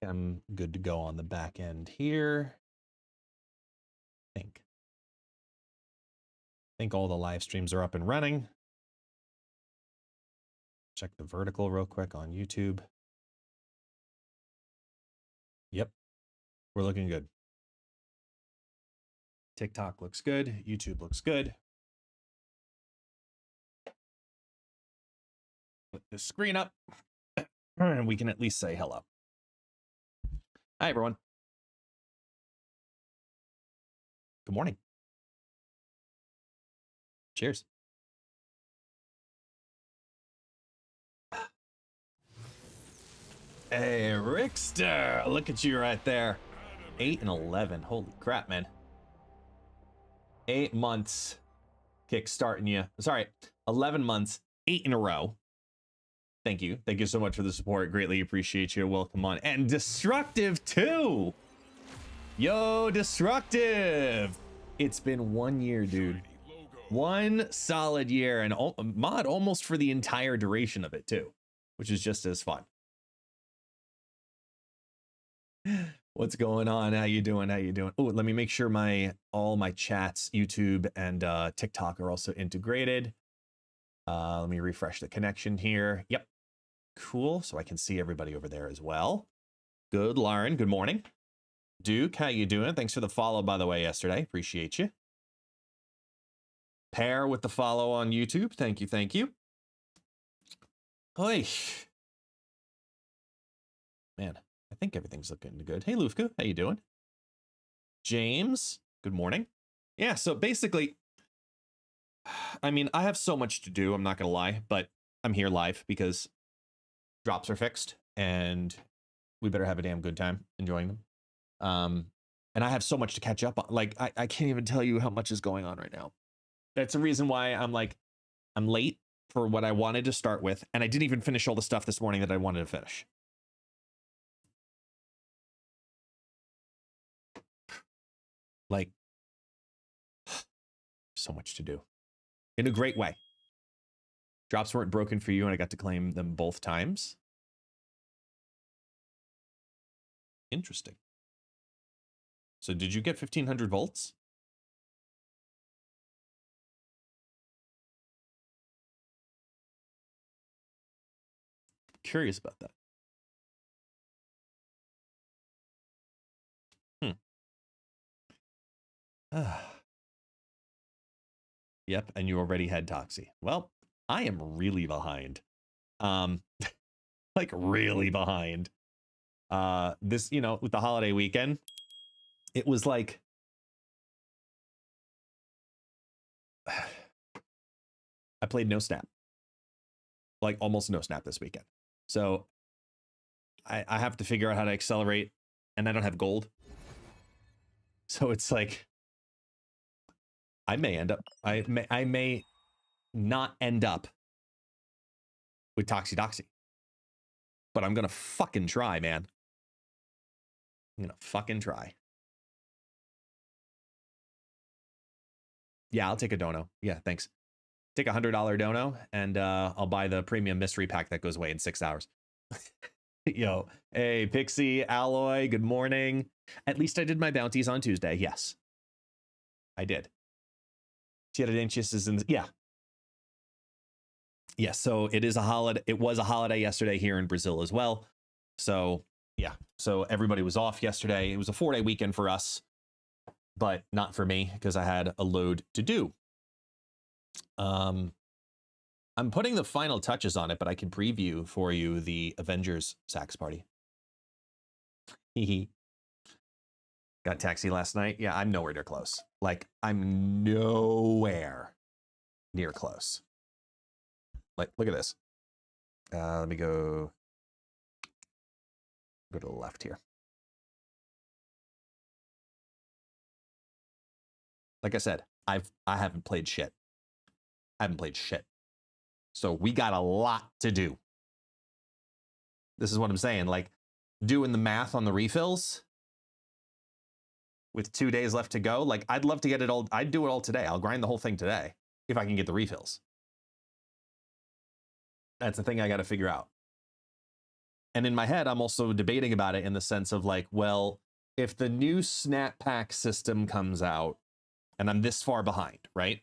I'm good to go on the back end here. Think all the live streams are up and running. Check the vertical real quick on YouTube. Yep, we're looking good. TikTok looks good. YouTube looks good. Put the screen up and we can at least say hello. Hi, everyone. Good morning. Cheers. Hey, Rickster, look at you right there. 8 and 11. Holy crap, man. 8 months kickstarting you. Sorry, 11 months, 8 in a row. Thank you. Thank you so much for the support. Greatly appreciate you. Welcome on. And Destructive, too. Yo, Destructive. It's been 1 year, dude. 1 solid year, and mod almost for the entire duration of it, too, which is just as fun. What's going on? How you doing? How you doing? Oh, let me make sure all my chats, YouTube and TikTok are also integrated. Let me refresh the connection here. Yep. Cool. So I can see everybody over there as well. Good, Lauren. Good morning. Duke, how you doing? Thanks for the follow, by the way, yesterday. Appreciate you. Pair with the follow on YouTube. Thank you. Thank you. Oy. Man, I think everything's looking good. Hey, Lufka, how you doing? James, good morning. Yeah, so basically, I mean, I have so much to do, I'm not going to lie, but I'm here live because drops are fixed and we better have a damn good time enjoying them. And I have so much to catch up on. Like, I can't even tell you how much is going on right now. That's the reason why I'm late for what I wanted to start with, and I didn't even finish all the stuff this morning that I wanted to finish. Like, so much to do in a great way. Drops weren't broken for you, and I got to claim them both times. Interesting. So did you get 1500 volts? Curious about that. Yep, and you already had Toxie. Well, I am really behind. Like really behind. This, you know, with the holiday weekend, it was like I played no snap. Like almost no snap this weekend. So I have to figure out how to accelerate, and I don't have gold. So it's like I may not end up with Toxie, but I'm gonna fucking try, man. I'm gonna fucking try. Yeah, I'll take a dono. Yeah, thanks. Take $100 dono, and I'll buy the premium mystery pack that goes away in 6 hours. Yo, hey, Pixie, Alloy, good morning. At least I did my bounties on Tuesday. Yes, I did. Tiradentes is in, yeah. Yeah, so it is a holiday. It was a holiday yesterday here in Brazil as well. So yeah, so everybody was off yesterday. It was a 4-day weekend for us, but not for me because I had a load to do. I'm putting the final touches on it, but I can preview for you the Avengers sax party. Got Taxi last night. Yeah, I'm nowhere near close. Like, I'm nowhere near close. Like, look at this. Let me go to the left here. Like I said, I haven't played shit. I haven't played shit. So we got a lot to do. This is what I'm saying. Like, doing the math on the refills with 2 days left to go. Like, I'd love to get it all. I'd do it all today. I'll grind the whole thing today if I can get the refills. That's the thing I got to figure out. And in my head, I'm also debating about it in the sense of like, well, if the new snap pack system comes out and I'm this far behind, right?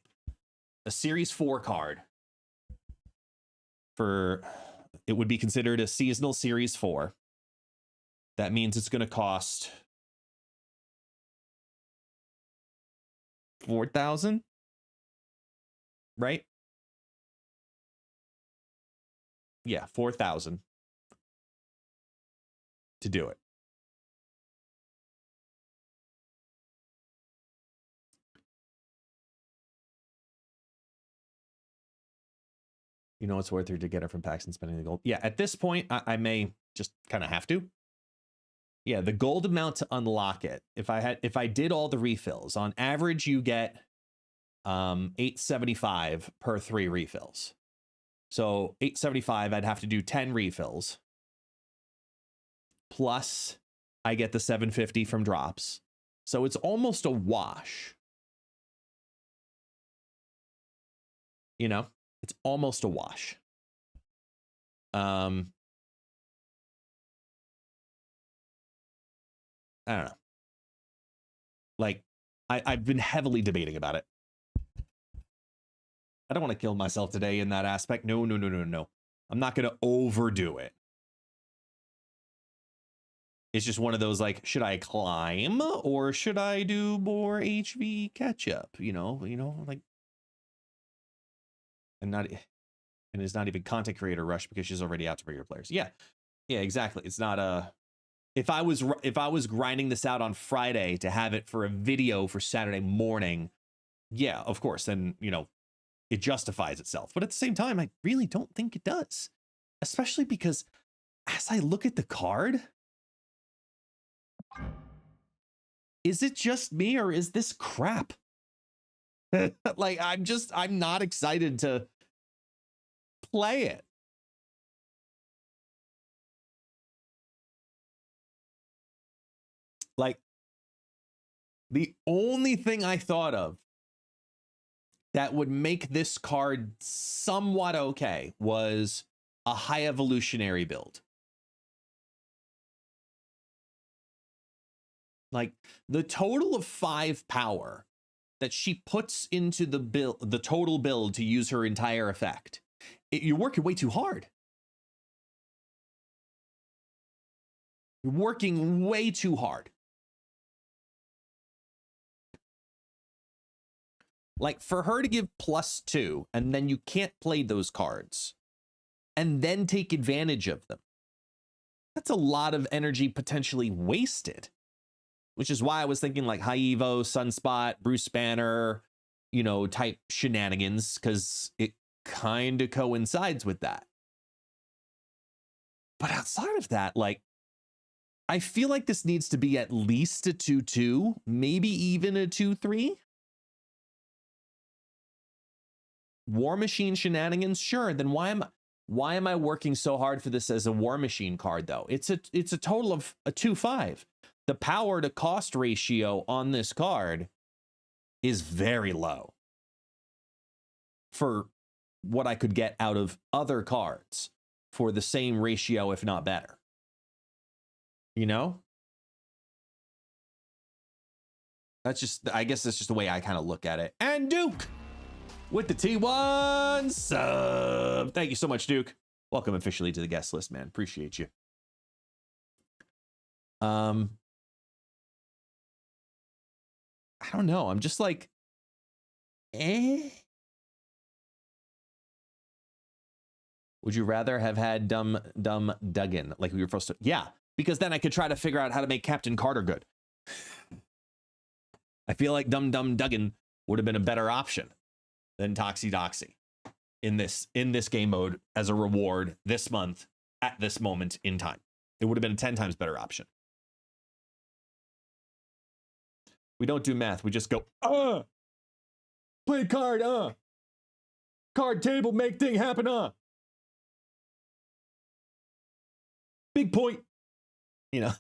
A Series 4 card for, it would be considered a seasonal Series 4. That means it's going to cost 4,000, right? Yeah, 4,000 to do it. You know, it's worth it to get it from packs and spending the gold. Yeah, at this point, I may just kind of have to. Yeah, the gold amount to unlock it. If I did all the refills, on average, you get 875 per 3 refills. So 875, I'd have to do 10 refills. Plus, I get the 750 from drops. So it's almost a wash. You know, it's almost a wash. I don't know. Like, I've been heavily debating about it. I don't want to kill myself today in that aspect. No. I'm not going to overdo it. It's just one of those, like, should I climb or should I do more HV catch up? You know, like, and it's not even content creator rush because she's already out to regular players. Yeah, exactly. It's not a, if I was grinding this out on Friday to have it for a video for Saturday morning, yeah, of course, then, you know, it justifies itself. But at the same time, I really don't think it does, especially because as I look at the card, is it just me or is this crap? Like, I'm not excited to play it. Like, the only thing I thought of that would make this card somewhat okay was a high evolutionary build. Like, the total of 5 power that she puts into the total build to use her entire effect, you're working way too hard. You're working way too hard. Like, for her to give +2 and then you can't play those cards and then take advantage of them, that's a lot of energy potentially wasted. Which is why I was thinking like High Evo, Sunspot, Bruce Banner, you know, type shenanigans, because it kind of coincides with that. But outside of that, like, I feel like this needs to be at least a 2-2, maybe even a 2-3. War Machine shenanigans, sure. Then why am I working so hard for this as a War Machine card though? It's a total of a 2-5. The power to cost ratio on this card is very low for what I could get out of other cards for the same ratio, if not better. You know? That's just, I guess that's just the way I kind of look at it. And Duke with the T1 sub. Thank you so much, Duke. Welcome officially to the guest list, man. Appreciate you. I don't know. I'm just like, eh. Would you rather have had Dumb Duggan like we were supposed to? Yeah, because then I could try to figure out how to make Captain Carter good. I feel like Dumb Duggan would have been a better option than Toxie Doxie in this game mode as a reward this month at this moment in time. It would have been a 10 times better option. We don't do math. We just go, play card, card table, make thing happen, big point. You know,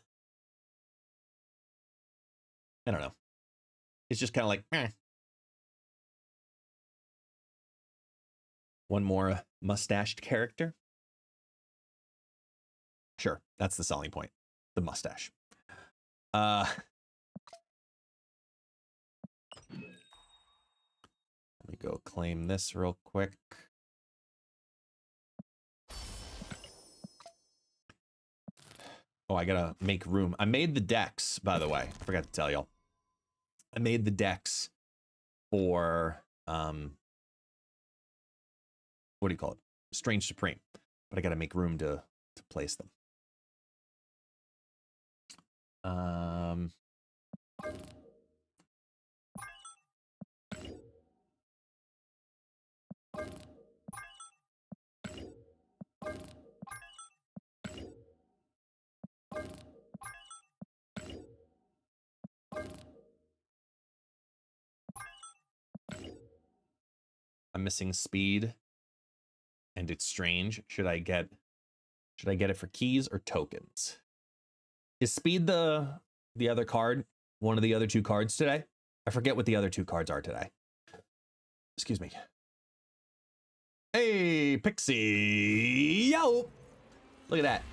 I don't know. It's just kind of like, eh. One more mustached character. Sure, that's the selling point. The mustache. Let me go claim this real quick. Oh, I gotta make room. I made the decks, by the way. I forgot to tell y'all. I made the decks for what do you call it? Strange Supreme. But I gotta make room to place them. I'm missing speed, and it's strange. Should I get it for keys or tokens? Is speed the other card? One of the other two cards today? I forget what the other two cards are today. Excuse me. Hey, Pixie! Yo! Look at that.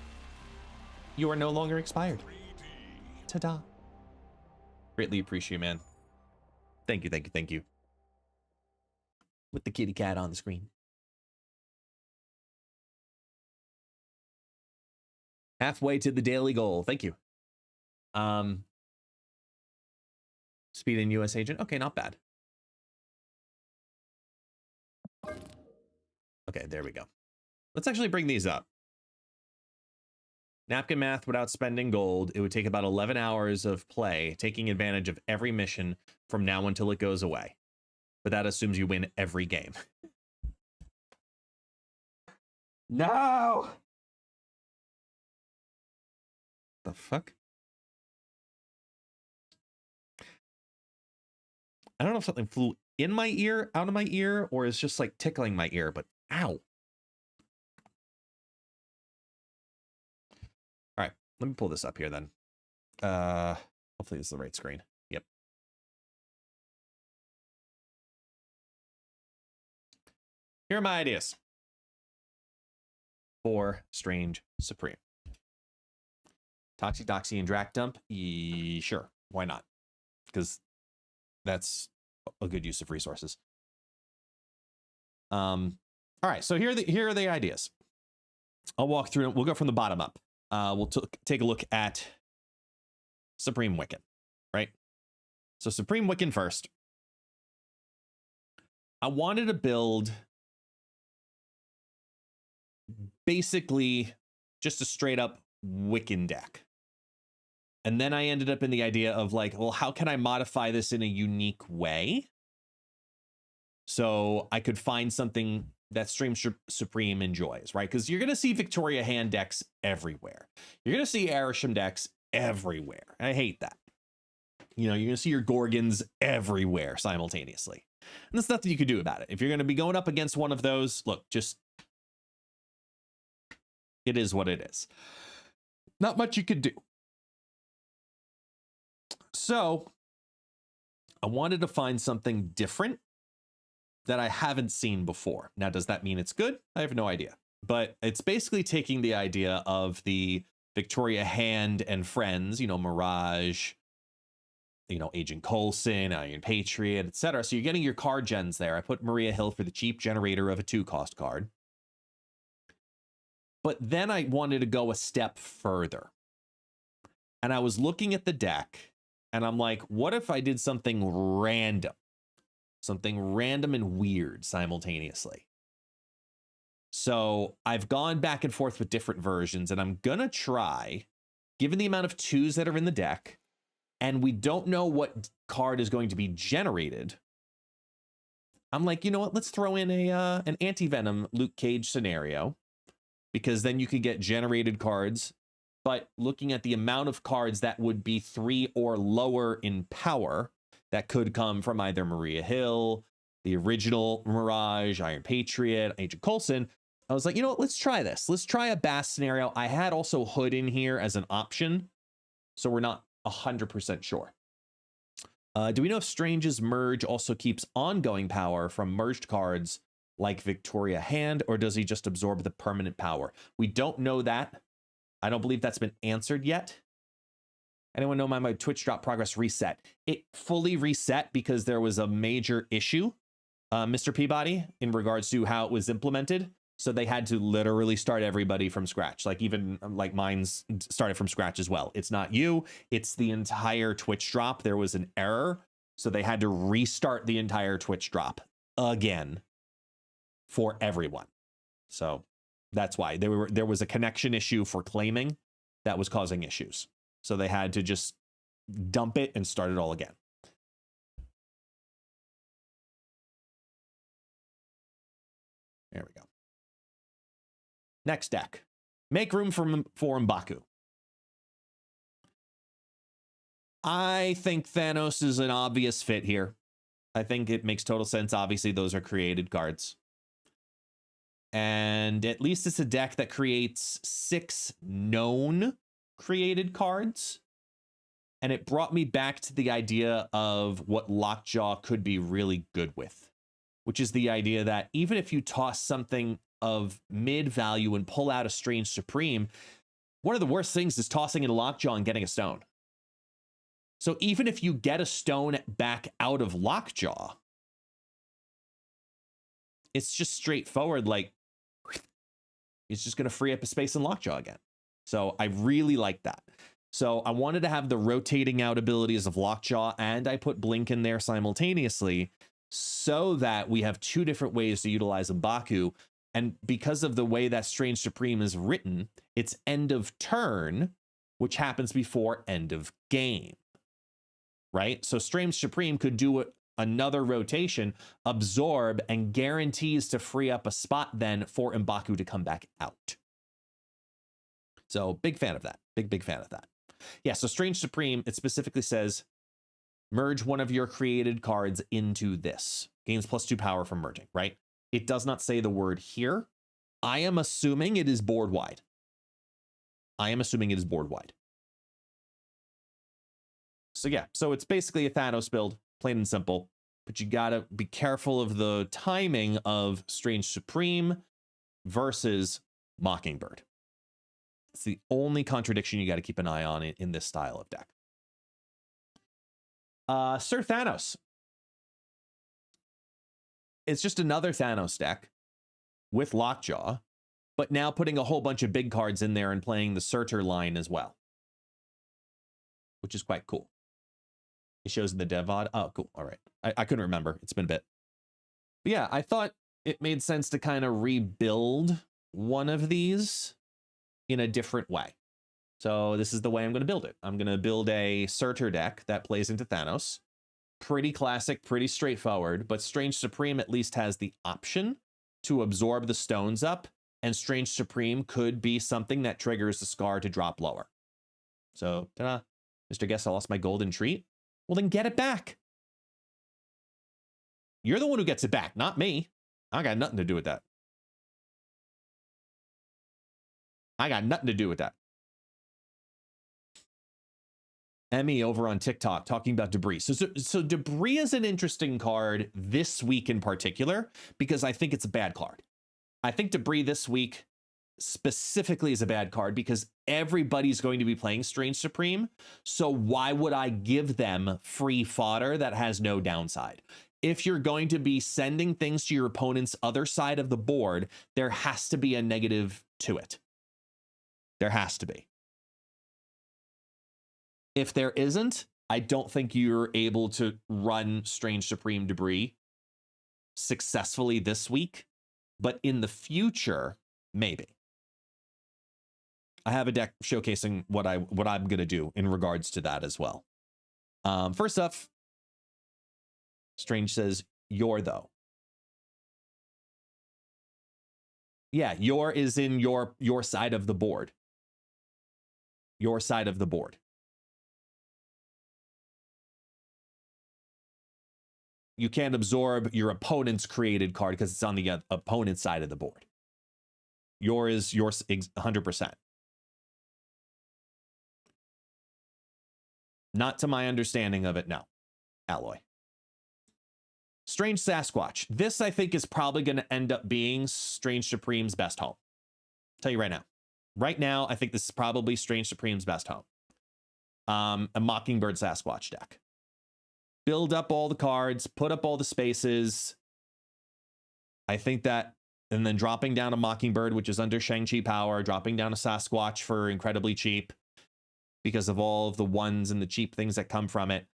You are no longer expired. Ta-da. Greatly appreciate, man. Thank you, thank you, thank you. With the kitty cat on the screen. Halfway to the daily goal. Thank you. Speed and US agent. Okay, not bad. Okay, there we go. Let's actually bring these up. Napkin math without spending gold. It would take about 11 hours of play, taking advantage of every mission from now until it goes away. But that assumes you win every game. No! The fuck? I don't know if something flew in my ear, out of my ear, or is just like tickling my ear, but ow. All right, let me pull this up here then. Hopefully this is the right screen. Yep. Here are my ideas for Strange Supreme. Toxic Doxy and Drac Dump? Sure, why not? Because that's a good use of resources. All right, so here are the ideas. I'll walk through. We'll go from the bottom up. We'll take a look at Supreme Wiccan, right? So Supreme Wiccan first. I wanted to build basically just a straight up Wiccan deck. And then I ended up in the idea of like, well, how can I modify this in a unique way? So I could find something that Stream Supreme enjoys, right? Because you're going to see Victoria hand decks everywhere. You're going to see Arishem decks everywhere. I hate that. You know, you're going to see your Gorgons everywhere simultaneously. And there's nothing you can do about it. If you're going to be going up against one of those, look, just, it is what it is. Not much you could do. So I wanted to find something different that I haven't seen before. Now, does that mean it's good? I have no idea. But it's basically taking the idea of the Victoria Hand and friends, you know, Mirage, you know, Agent Coulson, Iron Patriot, etc. So you're getting your card gens there. I put Maria Hill for the cheap generator of a 2-cost card. But then I wanted to go a step further. And I was looking at the deck, and I'm like, what if I did something random? Something random and weird simultaneously. So I've gone back and forth with different versions, and I'm gonna try, given the amount of 2s that are in the deck, and we don't know what card is going to be generated, I'm like, you know what? Let's throw in an anti-venom Luke Cage scenario, because then you could get generated cards. But looking at the amount of cards that would be 3 or lower in power, that could come from either Maria Hill, the original Mirage, Iron Patriot, Agent Coulson, I was like, you know what? Let's try this. Let's try a Bass scenario. I had also Hood in here as an option, so we're not 100% sure. Do we know if Strange's merge also keeps ongoing power from merged cards like Victoria Hand, or does he just absorb the permanent power? We don't know that. I don't believe that's been answered yet. Anyone know my Twitch drop progress reset? It fully reset because there was a major issue, Mr. Peabody, in regards to how it was implemented. So they had to literally start everybody from scratch. Like even like mine's started from scratch as well. It's not you, it's the entire Twitch drop. There was an error. So they had to restart the entire Twitch drop again for everyone. So that's why there was a connection issue for claiming that was causing issues. So they had to just dump it and start it all again. There we go. Next deck. Make room for M'Baku. I think Thanos is an obvious fit here. I think it makes total sense. Obviously, those are created cards. And at least it's a deck that creates 6 known created cards. And it brought me back to the idea of what Lockjaw could be really good with, which is the idea that even if you toss something of mid value and pull out a Strange Supreme, one of the worst things is tossing in a Lockjaw and getting a stone. So even if you get a stone back out of Lockjaw, it's just straightforward, like, it's just going to free up a space in Lockjaw again. So I really like that. So I wanted to have the rotating out abilities of Lockjaw, and I put Blink in there simultaneously so that we have 2 different ways to utilize M'Baku. And because of the way that Strange Supreme is written, it's end of turn, which happens before end of game, right? So Strange Supreme could do another rotation, absorb, and guarantees to free up a spot then for M'Baku to come back out. So big fan of that. Big fan of that. Yeah, so Strange Supreme, it specifically says, merge one of your created cards into this. Gains +2 power from merging, right? It does not say the word here. I am assuming it is board wide. So yeah, so it's basically a Thanos build, plain and simple. But you gotta be careful of the timing of Strange Supreme versus Mockingbird. It's the only contradiction you got to keep an eye on in this style of deck. Sir Thanos. It's just another Thanos deck with Lockjaw, but now putting a whole bunch of big cards in there and playing the Surtur line as well, which is quite cool. It shows in the dev VOD. Oh, cool. All right. I couldn't remember. It's been a bit. But yeah, I thought it made sense to kind of rebuild one of these in a different way. So this is the way I'm going to build it. I'm going to build a Surtur deck that plays into Thanos. Pretty classic, pretty straightforward, but Strange Supreme at least has the option to absorb the stones up, and Strange Supreme could be something that triggers the Scar to drop lower. So, ta-da, Mr. Guest, I lost my golden treat. Well, then get it back. You're the one who gets it back, not me. I got nothing to do with that. Emmy over on TikTok talking about Debris. So Debris is an interesting card this week in particular, because I think it's a bad card. I think Debris this week specifically is a bad card because everybody's going to be playing Strange Supreme. So why would I give them free fodder that has no downside? If you're going to be sending things to your opponent's other side of the board, there has to be a negative to it. There has to be. If there isn't, I don't think you're able to run Strange Supreme Debris successfully this week, but in the future, maybe. I have a deck showcasing what I'm going to do in regards to that as well. First off, Strange says, "Your though." Yeah, your is in your side of the board. Your side of the board. You can't absorb your opponent's created card because it's on the opponent's side of the board. Yours 100%. Not to my understanding of it, no. Alloy. Strange Sasquatch. This, I think, is probably going to end up being Strange Supreme's best home. Tell you right now. Right now, I think this is probably Strange Supreme's best home. A Mockingbird Sasquatch deck. Build up all the cards, put up all the spaces. I think that, and then dropping down a Mockingbird, which is under Shang-Chi power, dropping down a Sasquatch for incredibly cheap because of all of the ones and the cheap things that come from it.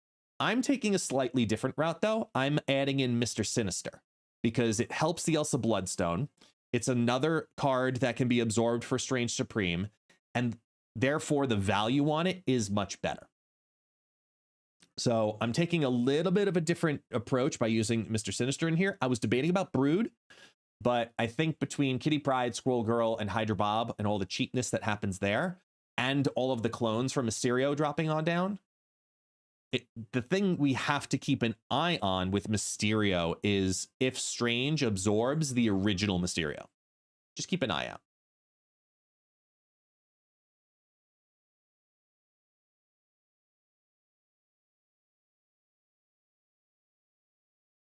I'm taking a slightly different route, though. I'm adding in Mr. Sinister because it helps the Elsa Bloodstone. It's another card that can be absorbed for Strange Supreme, and therefore the value on it is much better. So I'm taking a little bit of a different approach by using Mr. Sinister in here. I was debating about Brood, but I think between Kitty Pryde, Squirrel Girl, and Hydra Bob and all the cheapness that happens there, and all of the clones from Mysterio dropping on down, the thing we have to keep an eye on with Mysterio is if Strange absorbs the original Mysterio. Just keep an eye out.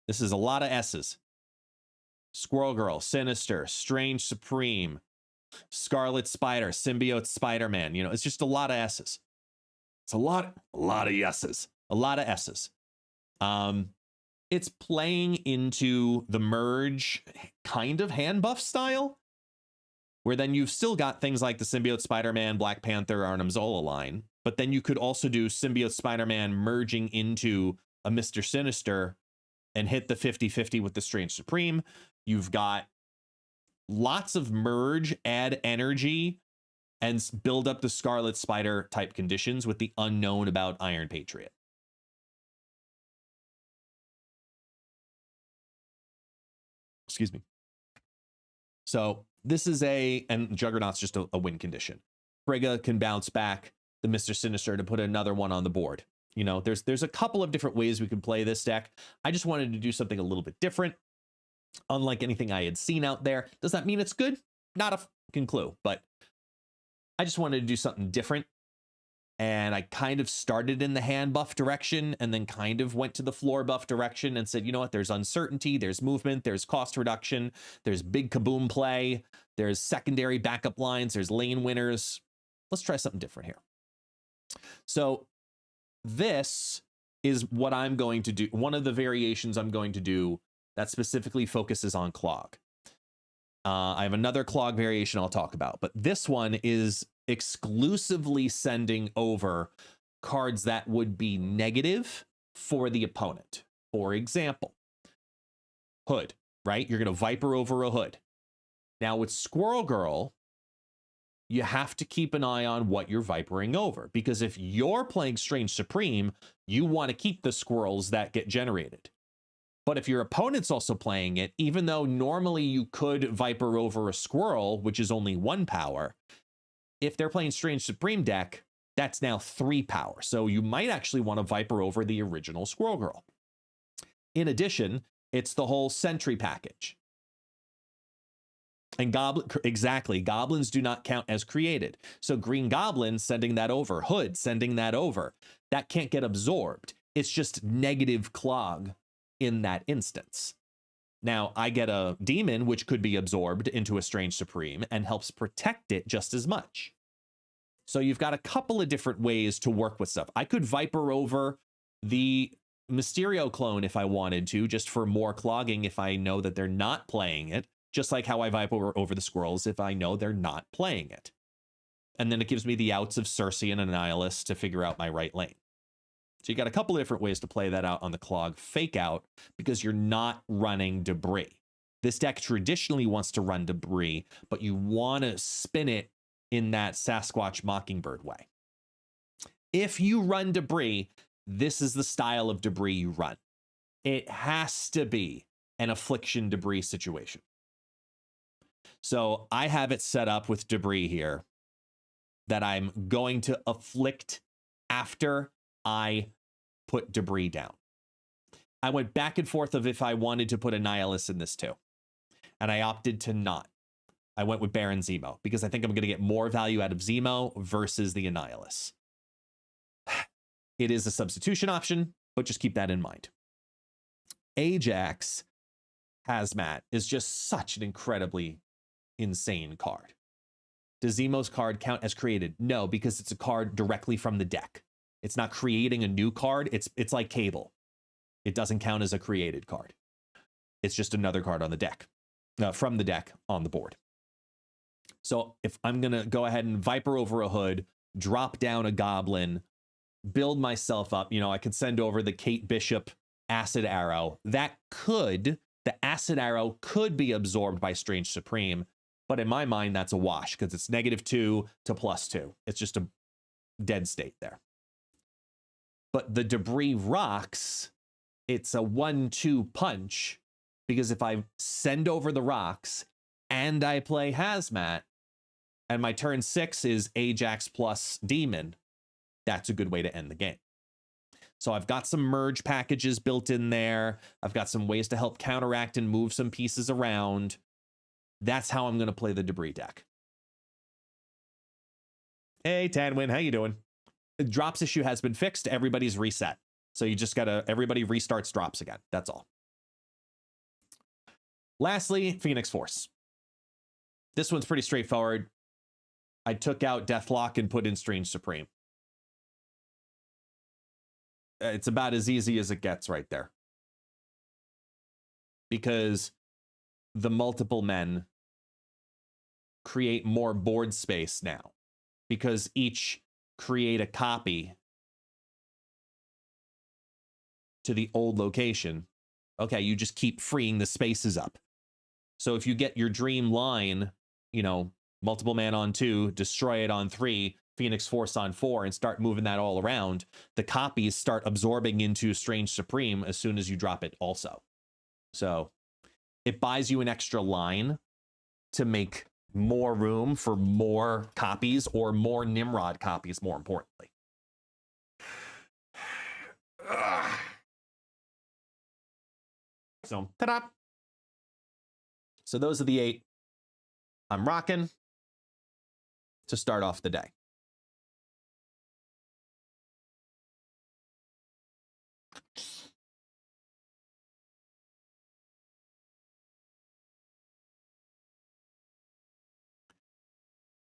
This is a lot of S's. Squirrel Girl, Sinister, Strange Supreme, Scarlet Spider, Symbiote Spider-Man. You know, it's just a lot of S's. It's a lot of yeses. A lot of S's. It's playing into the merge kind of hand buff style, where then you've still got things like the Symbiote Spider-Man, Black Panther, Arnim Zola line, but then you could also do Symbiote Spider-Man merging into a Mr. Sinister and hit the 50-50 with the Strange Supreme. You've got lots of merge, add energy, and build up the Scarlet Spider type conditions with the unknown about Iron Patriot. Excuse me. So this is and Juggernaut's just a win condition. Frigga can bounce back the Mr. Sinister to put another one on the board. You know, there's a couple of different ways we can play this deck. I just wanted to do something a little bit different, unlike anything I had seen out there. Does that mean it's good? Not a fucking clue, but I just wanted to do something different. And I kind of started in the hand buff direction and then kind of went to the floor buff direction and said, you know what, there's uncertainty, there's movement, there's cost reduction, there's big kaboom play, there's secondary backup lines, there's lane winners. Let's try something different here. So this is what I'm going to do. One of the variations I'm going to do that specifically focuses on Clog. I have another Clog variation I'll talk about, but this one is exclusively sending over cards that would be negative for the opponent. For example, Hood, right? You're going to Viper over a Hood. Now with Squirrel Girl, you have to keep an eye on what you're vipering over, because if you're playing Strange Supreme, you want to keep the squirrels that get generated. But if your opponent's also playing it, even though normally you could Viper over a squirrel, which is only 1 power, if they're playing Strange Supreme deck, that's now 3 power. So you might actually want to Viper over the original Squirrel Girl. In addition, it's the whole Sentry package. And goblins do not count as created. So Green Goblin sending that over, Hood sending that over, that can't get absorbed. It's just negative Clog in that instance. Now I get a Demon, which could be absorbed into a Strange Supreme and helps protect it just as much. So you've got a couple of different ways to work with stuff. I could Viper over the Mysterio clone if I wanted to, just for more clogging if I know that they're not playing it. Just like how I Viper over the squirrels if I know they're not playing it. And then it gives me the outs of Cersei and Annihilus to figure out my right lane. So you got a couple of different ways to play that out on the Clog fake out, because you're not running Debris. This deck traditionally wants to run Debris, but you want to spin it in that Sasquatch Mockingbird way. If you run Debris, this is the style of Debris you run. It has to be an Affliction Debris situation. So I have it set up with Debris here that I'm going to afflict after I put Debris down. I went back and forth of if I wanted to put Annihilus in this too, and I opted to not. I went with Baron Zemo because I think I'm going to get more value out of Zemo versus the Annihilus. It is a substitution option, but just keep that in mind. Ajax Hazmat is just such an incredibly insane card. Does Zemo's card count as created? No, because it's a card directly from the deck. It's not creating a new card. It's like Cable. It doesn't count as a created card. It's just another card on the deck, from the deck on the board. So if I'm going to go ahead and Viper over a Hood, drop down a Goblin, build myself up, I could send over the Kate Bishop Acid Arrow. The Acid Arrow could be absorbed by Strange Supreme, but in my mind, that's a wash because it's -2 to +2. It's just a dead state there. But the Debris Rocks, it's a 1-2 punch, because if I send over the rocks and I play Hazmat, and my turn 6 is Ajax plus Demon, that's a good way to end the game. So I've got some merge packages built in there. I've got some ways to help counteract and move some pieces around. That's how I'm going to play the Debris deck. Hey, Tanwin, how you doing? The drops issue has been fixed. Everybody's reset. So you just got to, everybody restarts drops again. That's all. Lastly, Phoenix Force. This one's pretty straightforward. I took out Deathlock and put in Strange Supreme. It's about as easy as it gets right there. Because the multiple men create more board space now. Because each create a copy to the old location. Okay, you just keep freeing the spaces up. So if you get your dream line, multiple man on 2, destroy it on 3, Phoenix Force on 4, and start moving that all around, the copies start absorbing into Strange Supreme as soon as you drop it also. So it buys you an extra line to make more room for more copies, or more Nimrod copies, more importantly. So, ta-da! So those are the 8 I'm rocking to start off the day.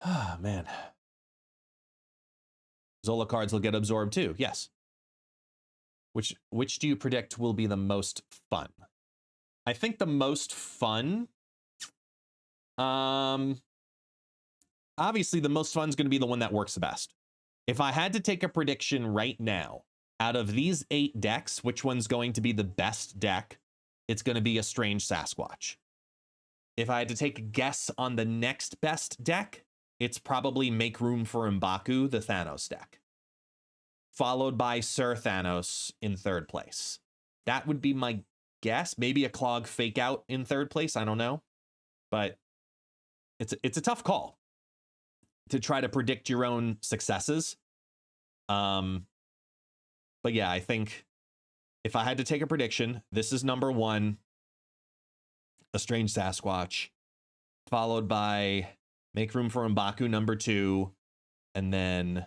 Ah, man. Zola cards will get absorbed too. Yes. Which do you predict will be the most fun? I think the most fun, obviously the most fun is going to be the one that works the best. If I had to take a prediction right now, out of these 8 decks, which one's going to be the best deck, it's going to be a Strange Sasquatch. If I had to take a guess on the next best deck, it's probably Make Room for M'Baku, the Thanos deck. Followed by Sir Thanos in 3rd place. That would be my guess. Maybe a Clog Fake Out in 3rd place, I don't know. But it's a tough call to try to predict your own successes. But yeah, I think if I had to take a prediction, this is number 1, a Strange Sasquatch, followed by Make Room for M'Baku number 2, and then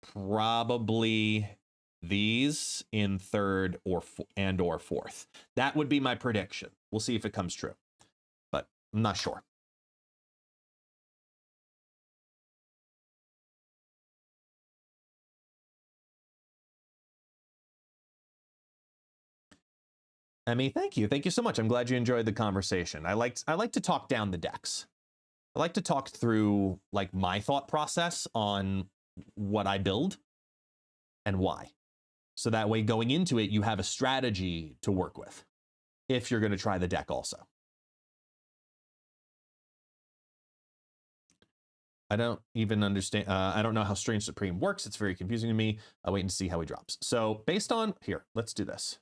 probably these in 3rd or 4th. That would be my prediction. We'll see if it comes true, but I'm not sure. Emmy, thank you. Thank you so much. I'm glad you enjoyed the conversation. I like to talk down the decks. I like to talk through like my thought process on what I build and why. So that way going into it, you have a strategy to work with if you're going to try the deck also. I don't even understand. I don't know how Strange Supreme works. It's very confusing to me. I'll wait and see how he drops. So based on here, let's do this.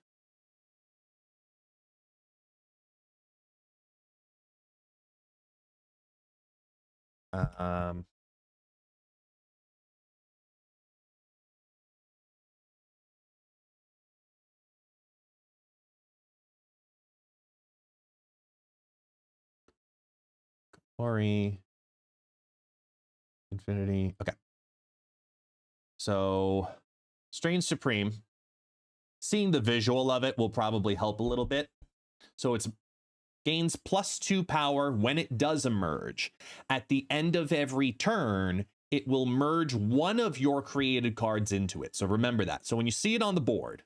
Ori, Infinity. Okay. So Strange Supreme, seeing the visual of it will probably help a little bit. So it's gains +2 power when it does emerge. At the end of every turn, it will merge one of your created cards into it. So remember that. So when you see it on the board,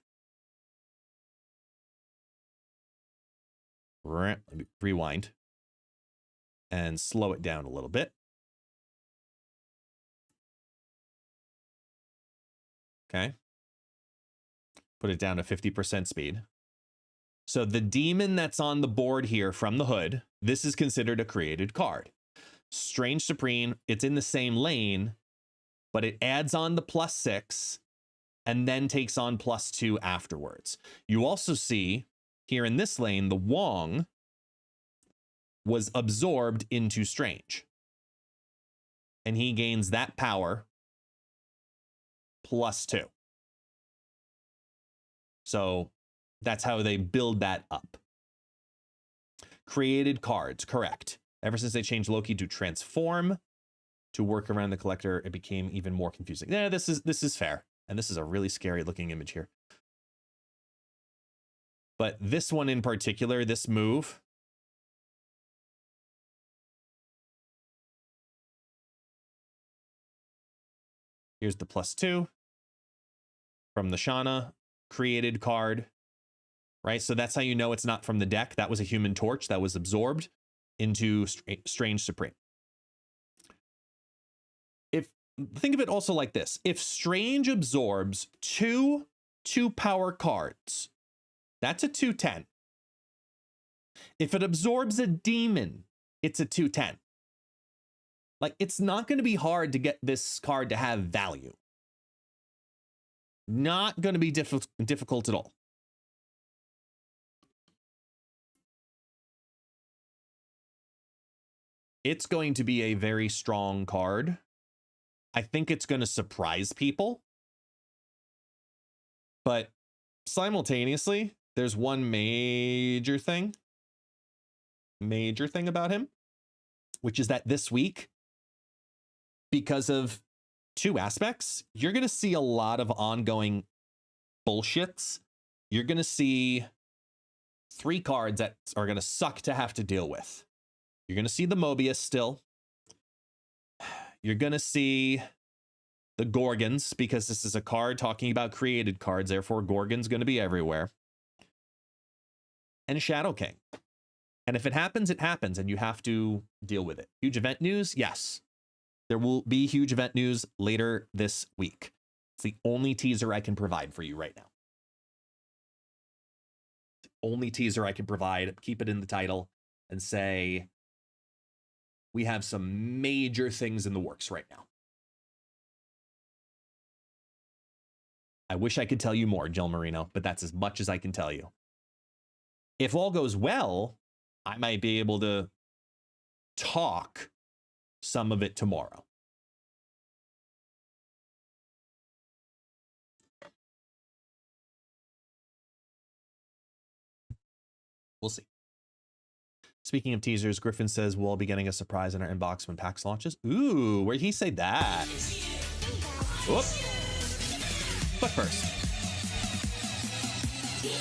let me rewind and slow it down a little bit. Okay. Put it down to 50% speed. So the demon that's on the board here from the hood, this is considered a created card. Strange Supreme, it's in the same lane, but it adds on the +6 and then takes on +2 afterwards. You also see here in this lane, the Wong was absorbed into Strange. And he gains that power +2. So that's how they build that up. Created cards, correct. Ever since they changed Loki to transform to work around the collector, it became even more confusing. Yeah, this is fair. And this is a really scary looking image here. But this one in particular, this move, here's the +2 from the Shauna created card, right? So that's how you know it's not from the deck. That was a Human Torch that was absorbed into Strange Supreme. Think of it also like this. If Strange absorbs two power cards, that's a 2/10. If it absorbs a demon, it's a 2/10. Like, it's not going to be hard to get this card to have value. Not going to be difficult at all. It's going to be a very strong card. I think it's going to surprise people. But simultaneously, there's one major thing about him, which is that this week, because of two aspects, you're going to see a lot of ongoing bullshits. You're going to see 3 cards that are going to suck to have to deal with. You're going to see the Mobius still. You're going to see the Gorgons, because this is a card talking about created cards. Therefore, Gorgon's going to be everywhere. And Shadow King. And if it happens, it happens, and you have to deal with it. Huge event news? Yes. There will be huge event news later this week. It's the only teaser I can provide for you right now. The only teaser I can provide. Keep it in the title and say, we have some major things in the works right now. I wish I could tell you more, Jill Marino, but that's as much as I can tell you. If all goes well, I might be able to talk some of it tomorrow. We'll see. Speaking of teasers, Griffin says we'll all be getting a surprise in our inbox when PAX launches. Ooh, where'd he say that? Whoop. But first.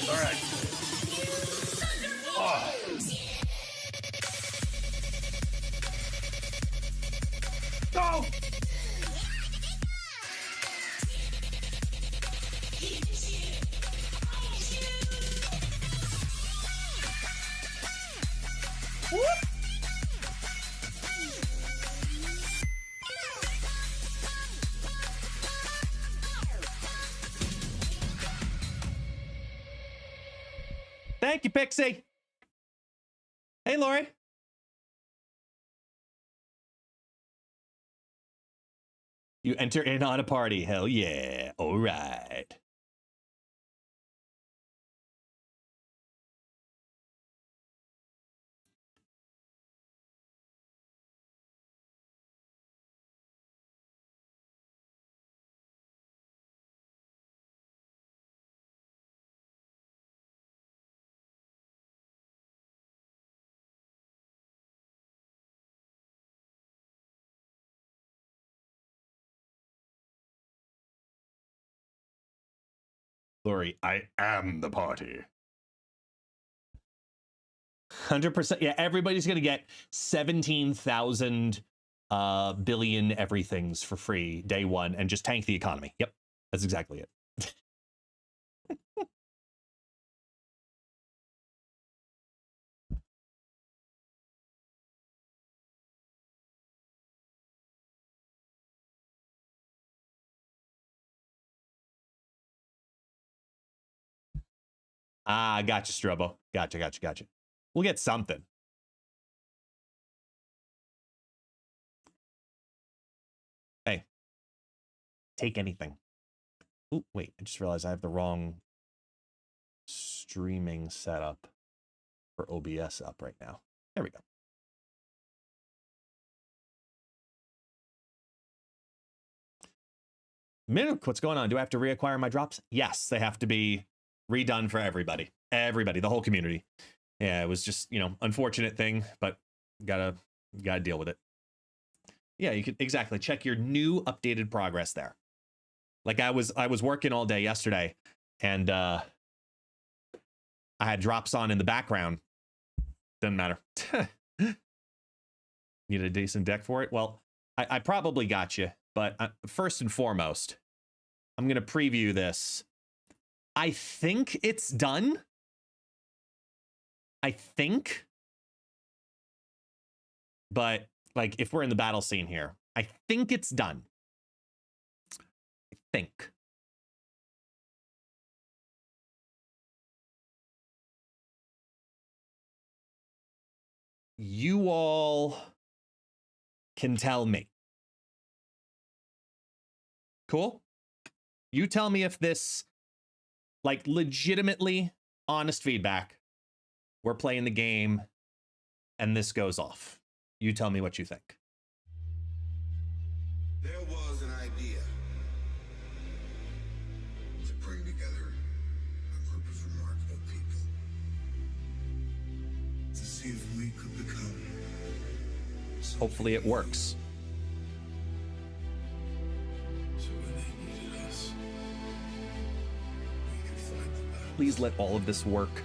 All right. Oh. Go! Whoop. Thank you, Pixie. Hey, Lori. You enter in on a party. Hell yeah. All right. Lori, I am the party. 100%. Yeah, everybody's going to get 17,000 billion everythings for free day one and just tank the economy. Yep, that's exactly it. Ah, gotcha, Strobo. Gotcha. We'll get something. Hey, take anything. Oh, wait, I just realized I have the wrong streaming setup for OBS up right now. There we go. Minook, what's going on? Do I have to reacquire my drops? Yes, they have to be redone for everybody. Everybody, the whole community. Yeah, it was just, you know, unfortunate thing, but gotta deal with it. Yeah, you could exactly check your new updated progress there. Like I was working all day yesterday, and I had drops on in the background. Doesn't matter. Need a decent deck for it? Well, I probably got you, but first and foremost, I'm gonna preview this. I think it's done. I think. But like if we're in the battle scene here, I think it's done. I think. You all can tell me. Cool? You tell me if this, like, legitimately honest feedback, we're playing the game and this goes off. You tell me what you think. There was an idea to bring together a group of remarkable people to see if we could become. Hopefully it works. So when they needed us, we could fight the battle. Please let all of this work.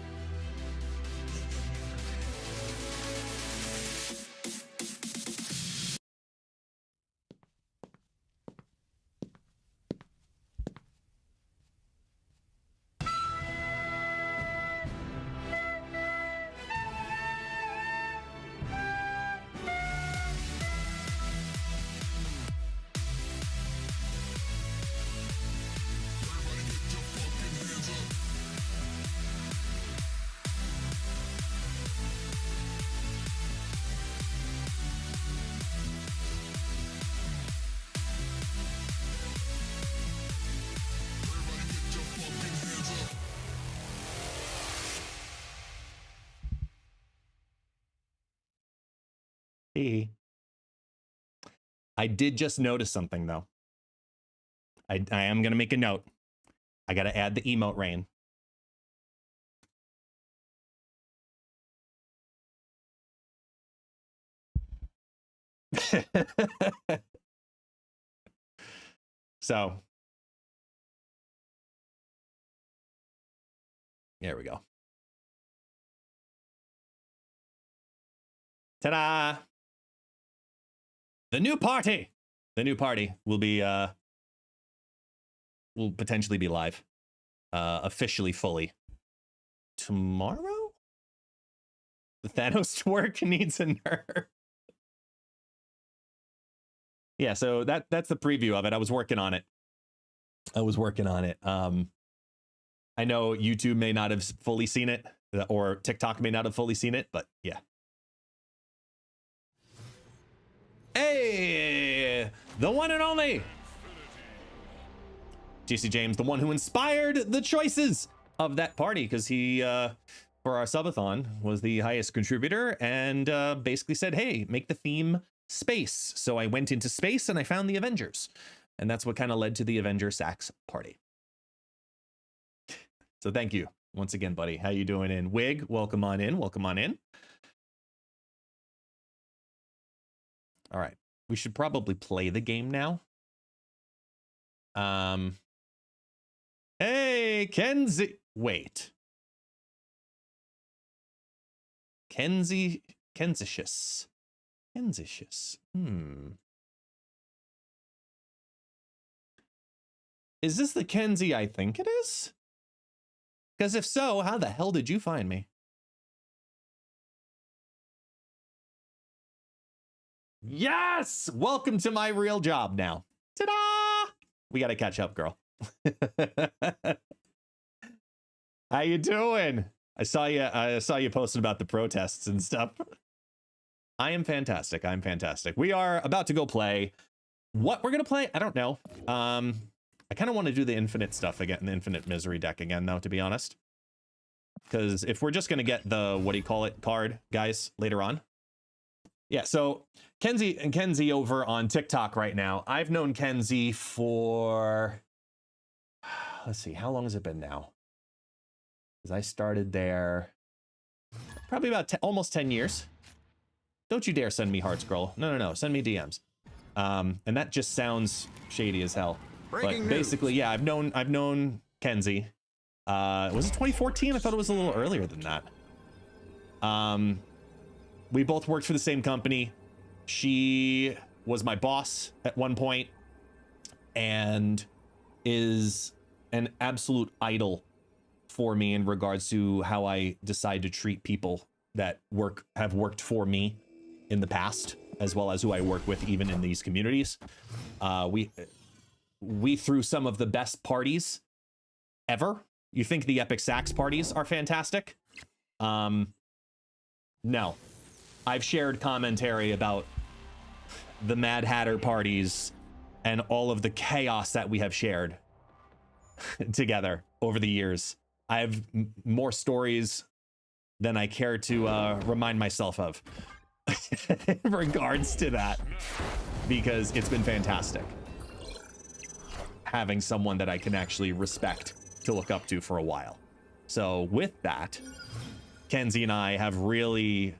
I did just notice something, though. I am going to make a note. I got to add the emote rain. So, there we go. Ta-da! The new party will be will potentially be live officially fully tomorrow. The Thanos twerk needs a nerf. Yeah, so that's the preview of it. I was working on it. I know YouTube may not have fully seen it, or TikTok may not have fully seen it, but yeah. Hey, the one and only GC James, the one who inspired the choices of that party, because he, for our subathon, was the highest contributor and basically said, hey, make the theme space. So I went into space and I found the Avengers. And that's what kind of led to the Avenger Sax party. So thank you once again, buddy. How you doing in? Wig, welcome on in. Welcome on in. All right. We should probably play the game now. Hey, Kenzie. Wait. Kensicious. Is this the Kenzie I think it is? Because if so, how the hell did you find me? Yes! Welcome to my real job now. Ta-da! We got to catch up, girl. How you doing? I saw you posting about the protests and stuff. I am fantastic. I'm fantastic. We are about to go play. What we're going to play? I don't know. I kind of want to do the infinite stuff again, the infinite misery deck again, though, to be honest. Because if we're just going to get the, what do you call it, card, guys, later on. Yeah, so Kenzie over on TikTok right now. I've known Kenzie for, let's see, how long has it been now? Because I started there probably about almost 10 years. Don't you dare send me hearts, girl. No. Send me DMs. And that just sounds shady as hell. But basically, yeah, I've known Kenzie. Was it 2014? I thought it was a little earlier than that. We both worked for the same company. She was my boss at one point and is an absolute idol for me in regards to how I decide to treat people that have worked for me in the past, as well as who I work with even in these communities. We threw some of the best parties ever. You think the Epic Sax parties are fantastic? No. I've shared commentary about the Mad Hatter parties and all of the chaos that we have shared together over the years. I have more stories than I care to remind myself of in regards to that, because it's been fantastic having someone that I can actually respect to look up to for a while. So with that, Kenzie and I have really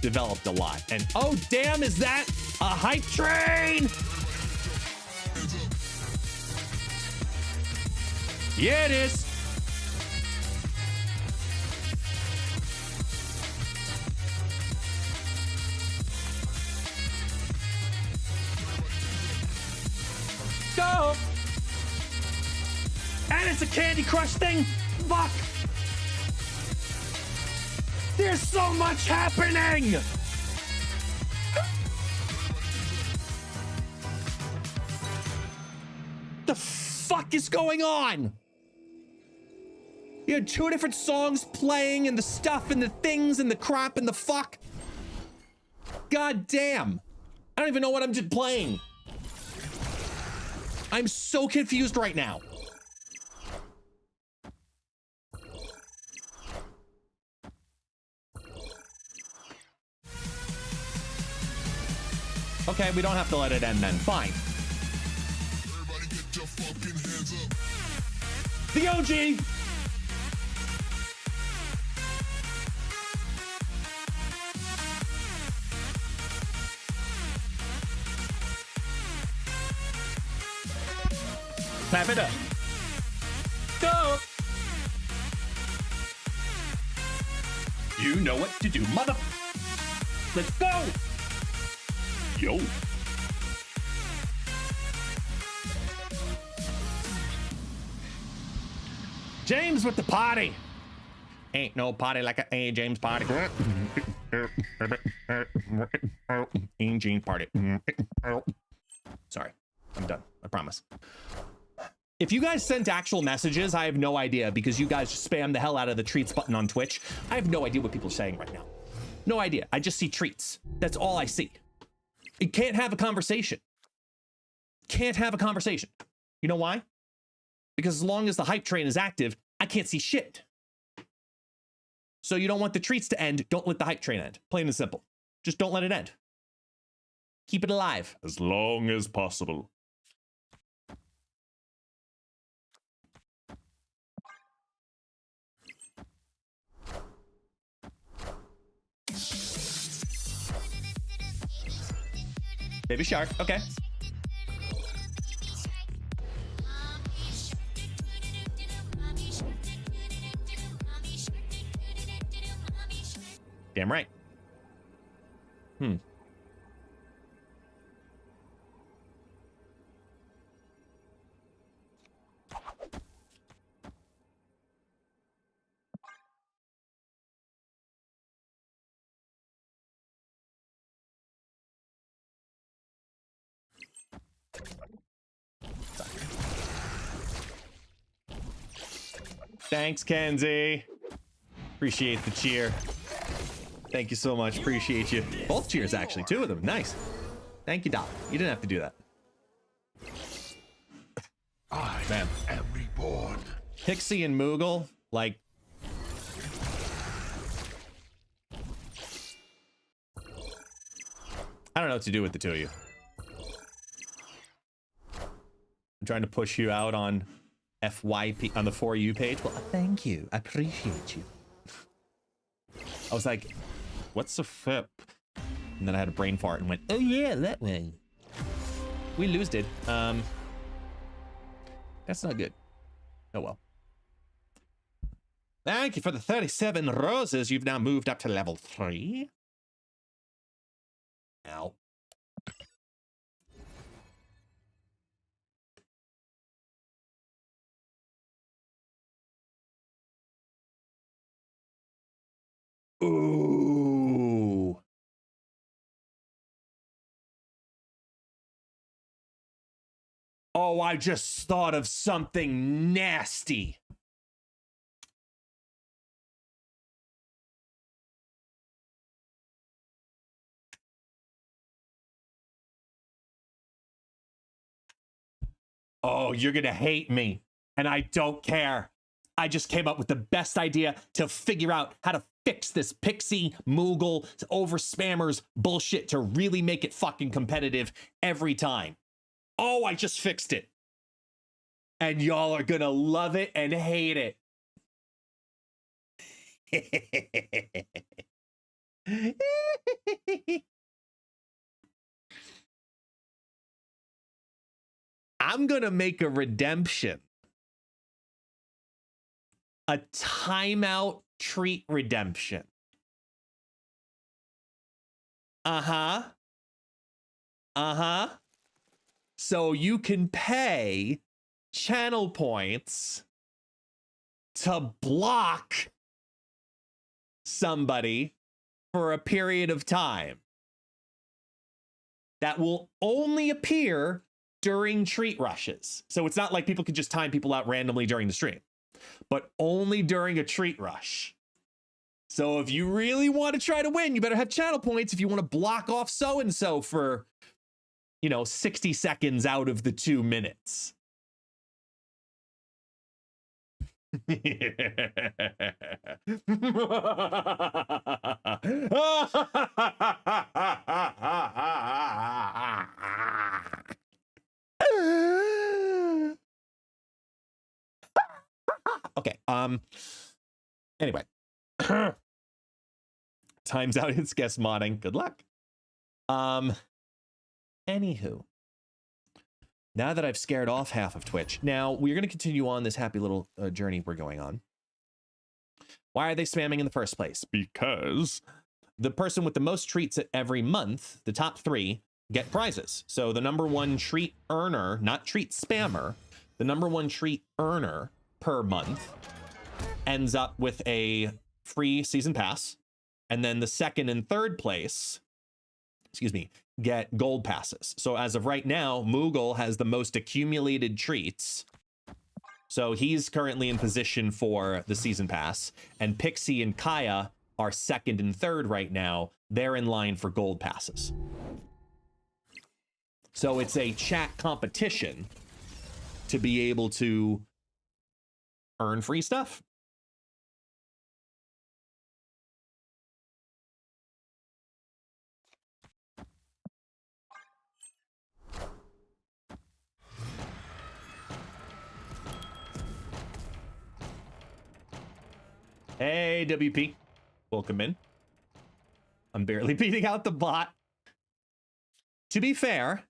developed a lot. And oh damn, is that a hype train? Yeah, it is. Go. And it's a Candy Crush thing. Fuck. There's so much happening. The fuck is going on? You had two different songs playing and the stuff and the things and the crap and the fuck. God damn. I don't even know what I'm just playing. I'm so confused right now. Okay, we don't have to let it end then. Fine. Everybody get your fucking hands up. The OG. Clap it up. Go. You know what to do, mother. Let's go. Yo. James with the party. Ain't no party like a James party. Ain't James party. Sorry, I'm done. I promise. If you guys sent actual messages, I have no idea, because you guys spam the hell out of the treats button on Twitch. I have no idea what people are saying right now. No idea. I just see treats. That's all I see. You can't have a conversation. Can't have a conversation. You know why? Because as long as the hype train is active, I can't see shit. So you don't want the treats to end. Don't let the hype train end. Plain and simple. Just don't let it end. Keep it alive as long as possible. Baby shark, okay. Damn right. Hmm. Thanks, Kenzie. Appreciate the cheer. Thank you so much. Appreciate you. Both cheers, actually. 2 of them. Nice. Thank you, Doc. You didn't have to do that. I Man. am reborn. Pixie and Moogle, like... I don't know what to do with the 2 of you. I'm trying to push you out on FYP, on the For You page. Well, thank you. I appreciate you. I was like, what's a FIP? And then I had a brain fart and went, oh yeah, that way. We losed it. That's not good. Oh well. Thank you for the 37 roses. You've now moved up to level 3. Ow. Ooh. Oh, I just thought of something nasty. Oh, you're gonna hate me, and I don't care. I just came up with the best idea to figure out how to fix this Pixie, Moogle, over spammers bullshit to really make it fucking competitive every time. Oh, I just fixed it. And y'all are gonna love it and hate it. I'm gonna make a redemption. A timeout treat redemption. Uh-huh. Uh-huh. So you can pay channel points to block somebody for a period of time. That will only appear during treat rushes. So it's not like people could just time people out randomly during the stream, but only during a treat rush. So if you really want to try to win, you better have channel points if you want to block off so-and-so for, you know, 60 seconds out of the 2 minutes. Okay, anyway. Time's out. It's guest modding. Good luck. Anywho, now that I've scared off half of Twitch, now we're going to continue on this happy little journey we're going on. Why are they spamming in the first place? Because the person with the most treats at every month, the top 3, get prizes. So the #1 treat earner, not treat spammer, the #1 treat earner per month ends up with a free season pass. And then the 2nd and 3rd place, excuse me, get gold passes. So as of right now, Moogle has the most accumulated treats. So he's currently in position for the season pass. And Pixie and Kaya are 2nd and 3rd right now. They're in line for gold passes. So it's a chat competition to be able to earn free stuff. Hey, WP. Welcome in. I'm barely beating out the bot. To be fair,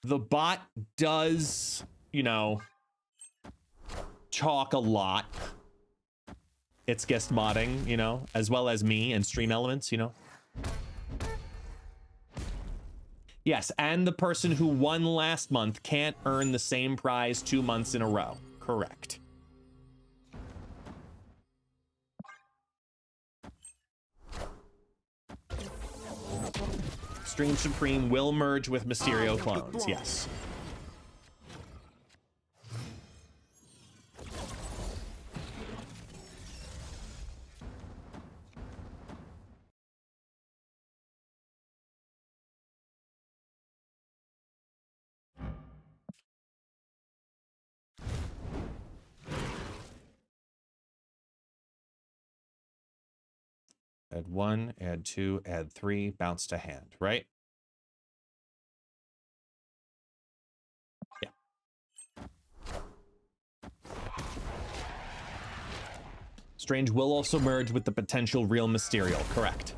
the bot does, you know, talk a lot. It's Guest modding, you know, as well as me and Stream Elements, you know. Yes, and the person who won last month can't earn the same prize 2 months in a row. Correct. Stream Supreme will merge with Mysterio clones, yes. Add 1, add 2, add 3, bounce to hand, right? Yeah. Strange will also merge with the potential real Mysterio, correct.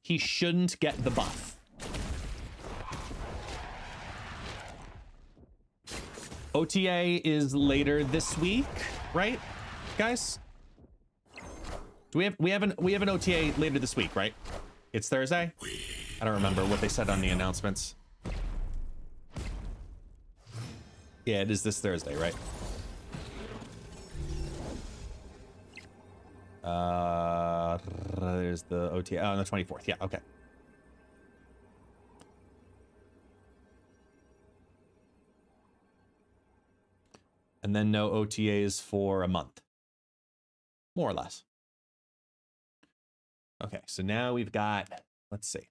He shouldn't get the buff. OTA is later this week, right, guys? Do we have an OTA later this week, right? It's Thursday? I don't remember what they said on the announcements. Yeah, it is this Thursday, right? There's the OTA on the 24th. Yeah, okay. And then no OTAs for a month. More or less. Okay, so now we've got, let's see.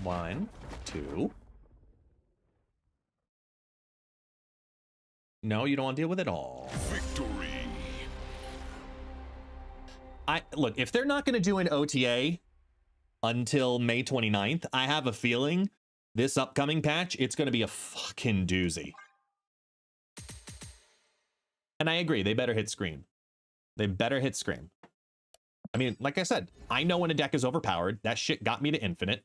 One, two. No, you don't want to deal with it all. Victory. Look, if they're not going to do an OTA until May 29th, I have a feeling this upcoming patch, it's going to be a fucking doozy. And I agree, they better hit Scream. They better hit Scream. I mean, like I said, I know when a deck is overpowered. That shit got me to infinite.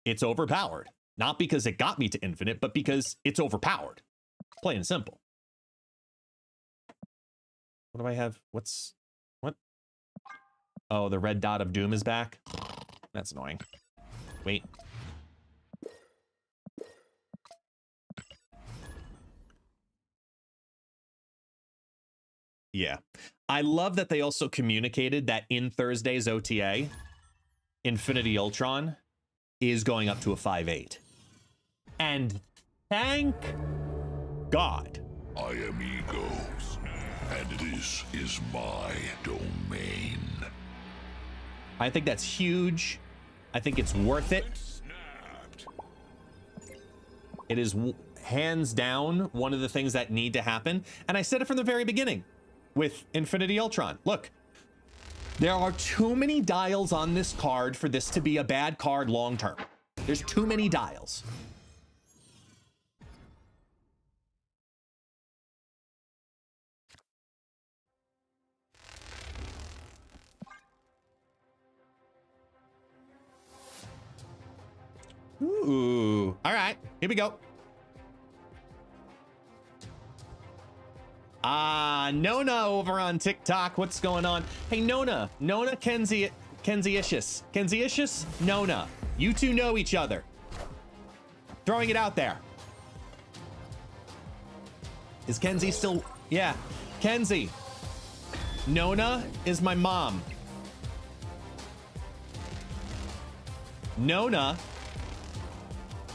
It's overpowered. Not because it got me to infinite, but because it's overpowered. Plain and simple. What do I have? What? Oh, the red dot of doom is back. That's annoying. Wait. Yeah. I love that they also communicated that in Thursday's OTA, Infinity Ultron is going up to a 5/8. And thank God. I am Egos, and this is my domain. I think that's huge. I think it's worth it. It is hands down one of the things that need to happen. And I said it from the very beginning with Infinity Ultron. Look, there are too many dials on this card for this to be a bad card long term. There's too many dials. Ooh, all right, here we go. Nona over on TikTok, what's going on? Hey, Nona, Kenzie-ishus, Nona, you two know each other. Throwing it out there. Is Kenzie still, yeah, Kenzie. Nona is my mom. Nona,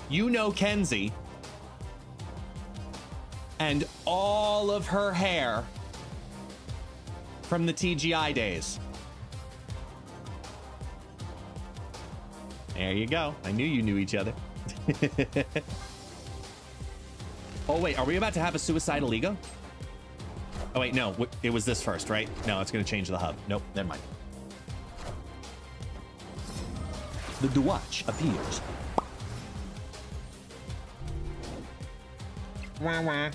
you know Kenzie. And all of her hair from the TGI days. There you go. I knew you knew each other. Oh, wait. Are we about to have a suicidal ego? Oh, wait. No. It was this first, right? No, it's going to change the hub. Nope. Never mind. The Dewatch appears. Wah, wah.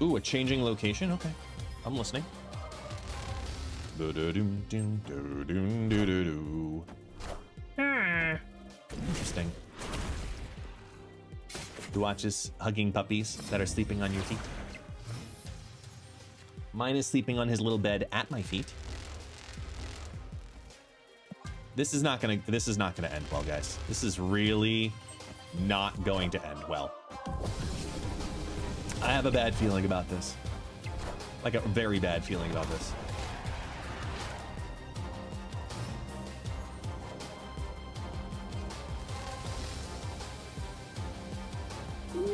Ooh, a changing location? Okay. I'm listening. Interesting. who watches hugging puppies that are sleeping on your feet. Mine is sleeping on his little bed at my feet. This is not gonna end well, guys. This is really not going to end well. I have a bad feeling about this. Like a very bad feeling about this.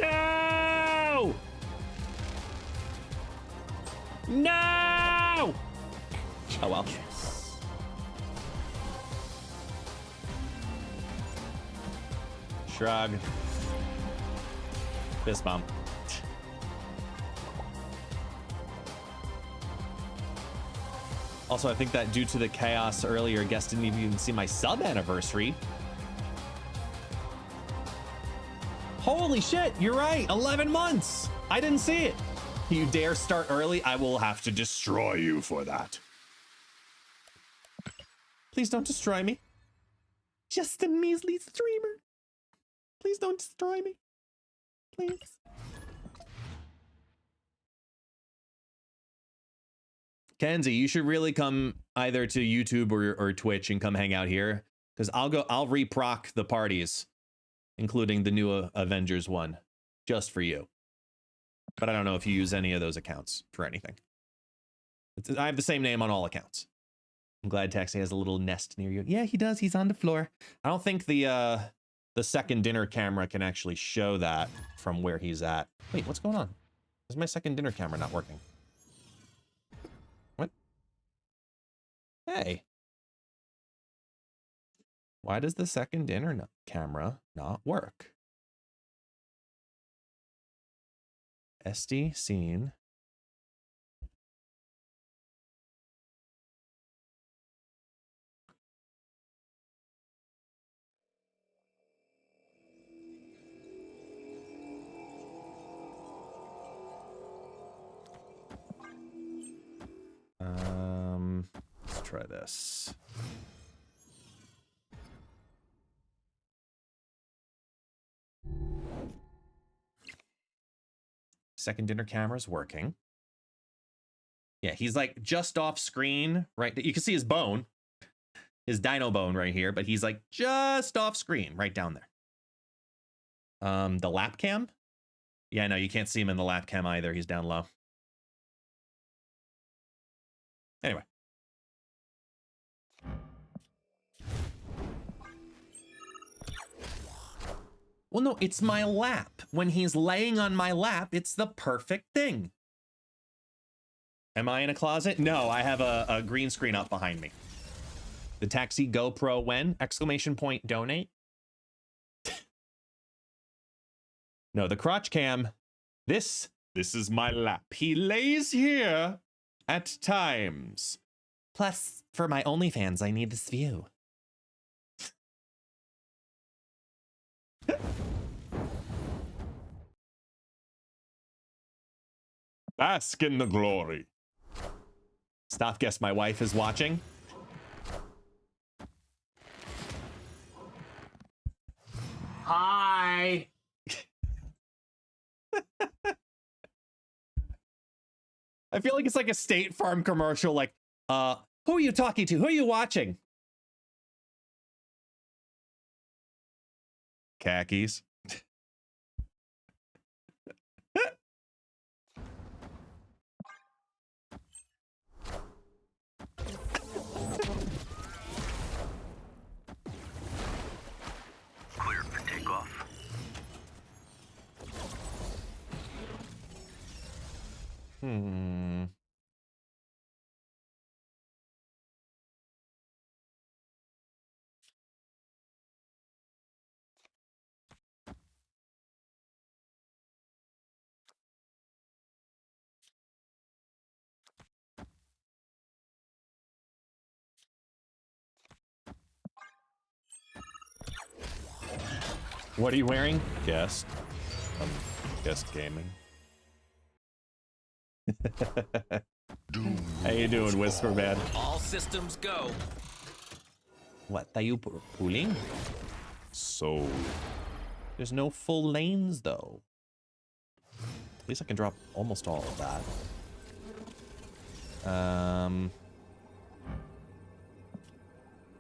No! No! Oh well. Shrug. Fist bump. Also, I think that due to the chaos earlier, guests didn't even see my sub anniversary. Holy shit, you're right, 11 months. I didn't see it. You dare start early? I will have to destroy you for that. Please don't destroy me. Just a measly streamer. Please don't destroy me. Please. Kenzie, you should really come either to YouTube or Twitch and come hang out here, because I'll reproc the parties, including the new Avengers one, just for you. But I don't know if you use any of those accounts for anything. I have the same name on all accounts. I'm glad Taxi has a little nest near you. Yeah, he does. He's on the floor. I don't think the second dinner camera can actually show that from where he's at. Wait, what's going on? Is my second dinner camera not working? What? Hey. Why does the second dinner camera not work? SD scene. Let's try this. Second dinner camera's working. Yeah, he's like just off screen, right? You can see his bone, his dino bone right here, but he's like just off screen right down there. The lap cam. Yeah, no, you can't see him in the lap cam either. He's down low. Anyway. Well, no, it's my lap. When he's laying on my lap, it's the perfect thing. Am I in a closet? No, I have a green screen up behind me. The Taxi GoPro when? Exclamation point donate. No, the crotch cam. This is my lap. He lays here at times. Plus, for my OnlyFans, I need this view. Bask in the glory. Stop, guess my wife is watching. Hi. I feel like it's like a State Farm commercial, like, who are you talking to? Who are you watching? Khakis. Cleared for takeoff. What are you wearing? Guest. Guest gaming. How you doing, Whisper Man? All systems go. What are you pulling? So, There's no full lanes, though. At least I can drop almost all of that.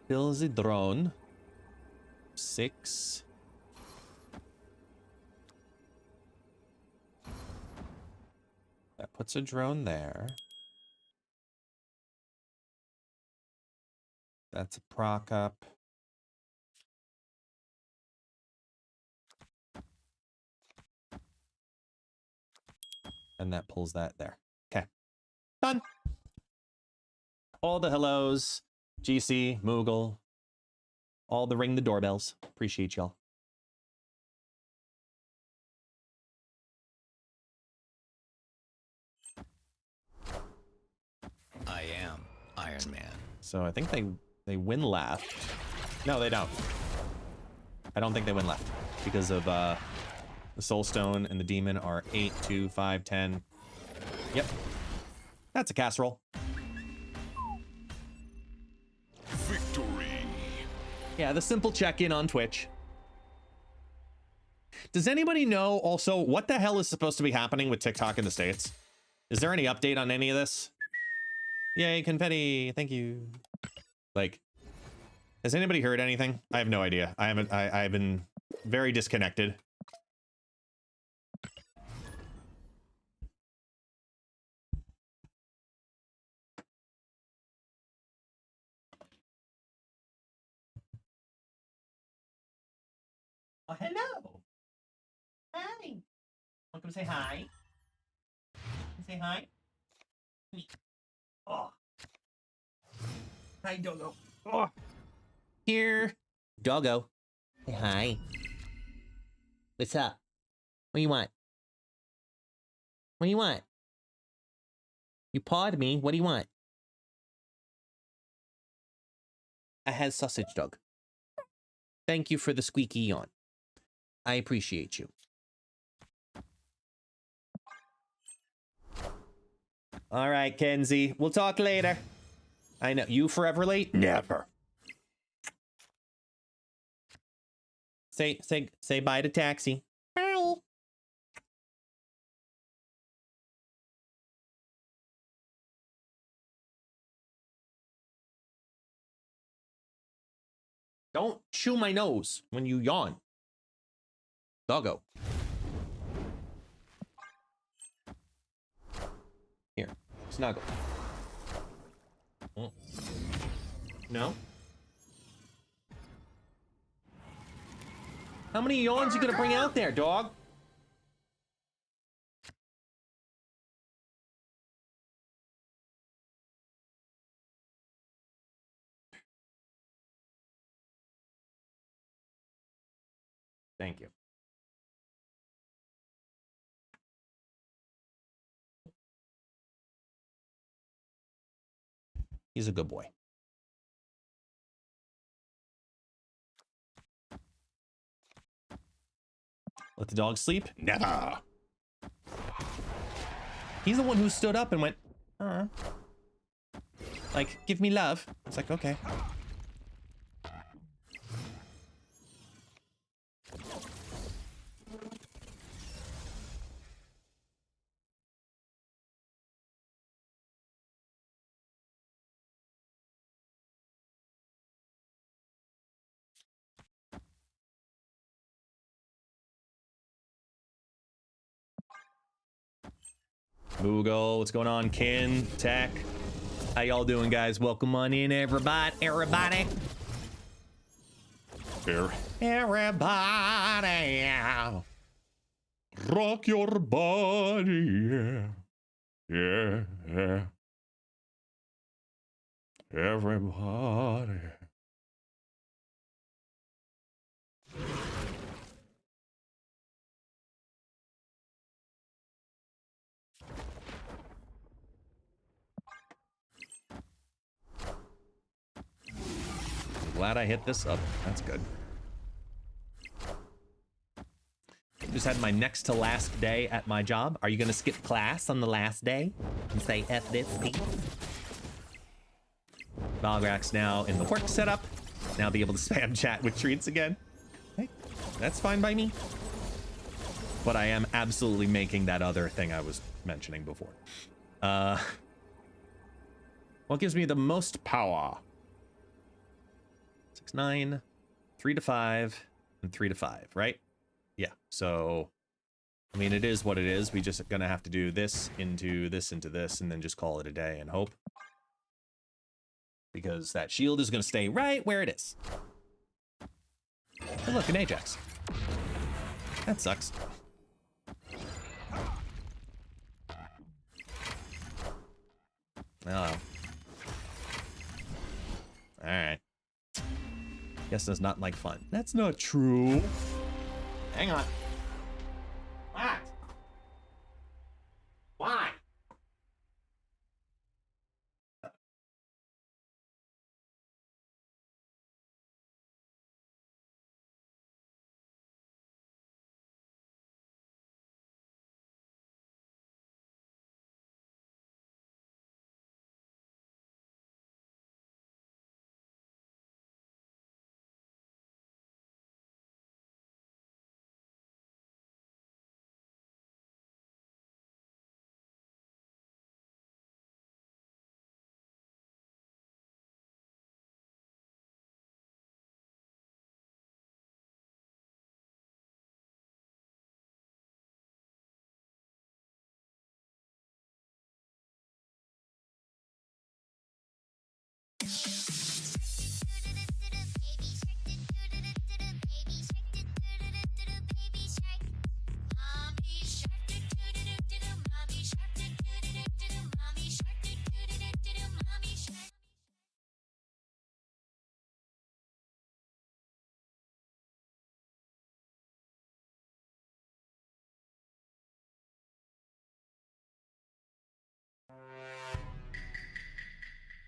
Build the drone. 6. That puts a drone there. That's a proc up. And that pulls that there. Okay. Done. All the hellos. GC, Moogle. All the ring the doorbells. Appreciate y'all. I am Iron Man. So I think they win left. No, they don't. I don't think they win left because of the Soul Stone and the Demon are 8, 2, 5, 10. Yep. That's a casserole. Victory. Yeah, the simple check-in on Twitch. Does anybody know also what the hell is supposed to be happening with TikTok in the States? Is there any update on any of this? Yay, confetti. Thank you. Like, has anybody heard anything? I have no idea. I've been very disconnected. Oh, hello. Hi. Welcome to say hi. Say hi. Oh. Hi, doggo. Oh. Here. Doggo. Say hi. What's up? What do you want? What do you want? You pawed me. What do you want? I had sausage dog. Thank you for the squeaky yawn. I appreciate you. All right, Kenzie. We'll talk later. I know. You forever late? Never. Say bye to Taxi. Bye. Don't chew my nose when you yawn. Doggo. Here, snuggle. No? How many yawns you gonna bring out there, dog? Thank you. He's a good boy. Let the dog sleep? Never. He's the one who stood up and went, like, give me love. It's like, okay. Moogle, what's going on? Kin, Tech. How y'all doing, guys? Welcome on in, everybody. Everybody. Everybody. Rock your body. Yeah. Yeah. Everybody. Glad I hit this up. That's good. Just had my next to last day at my job. Are you gonna skip class on the last day and say F this, please? Valgrak's now in the work setup. Now be able to spam chat with treats again. Hey, that's fine by me. But I am absolutely making that other thing I was mentioning before. What gives me the most power? 6, 9, 3 to 5, and 3 to 5, right? Yeah, so, I mean, it is what it is. We just gonna have to do this, and then just call it a day and hope. Because that shield is gonna stay right where it is. Oh, look, an Ajax. That sucks. Oh. Alright. Guess does not like fun. That's not true. Hang on. What? Why?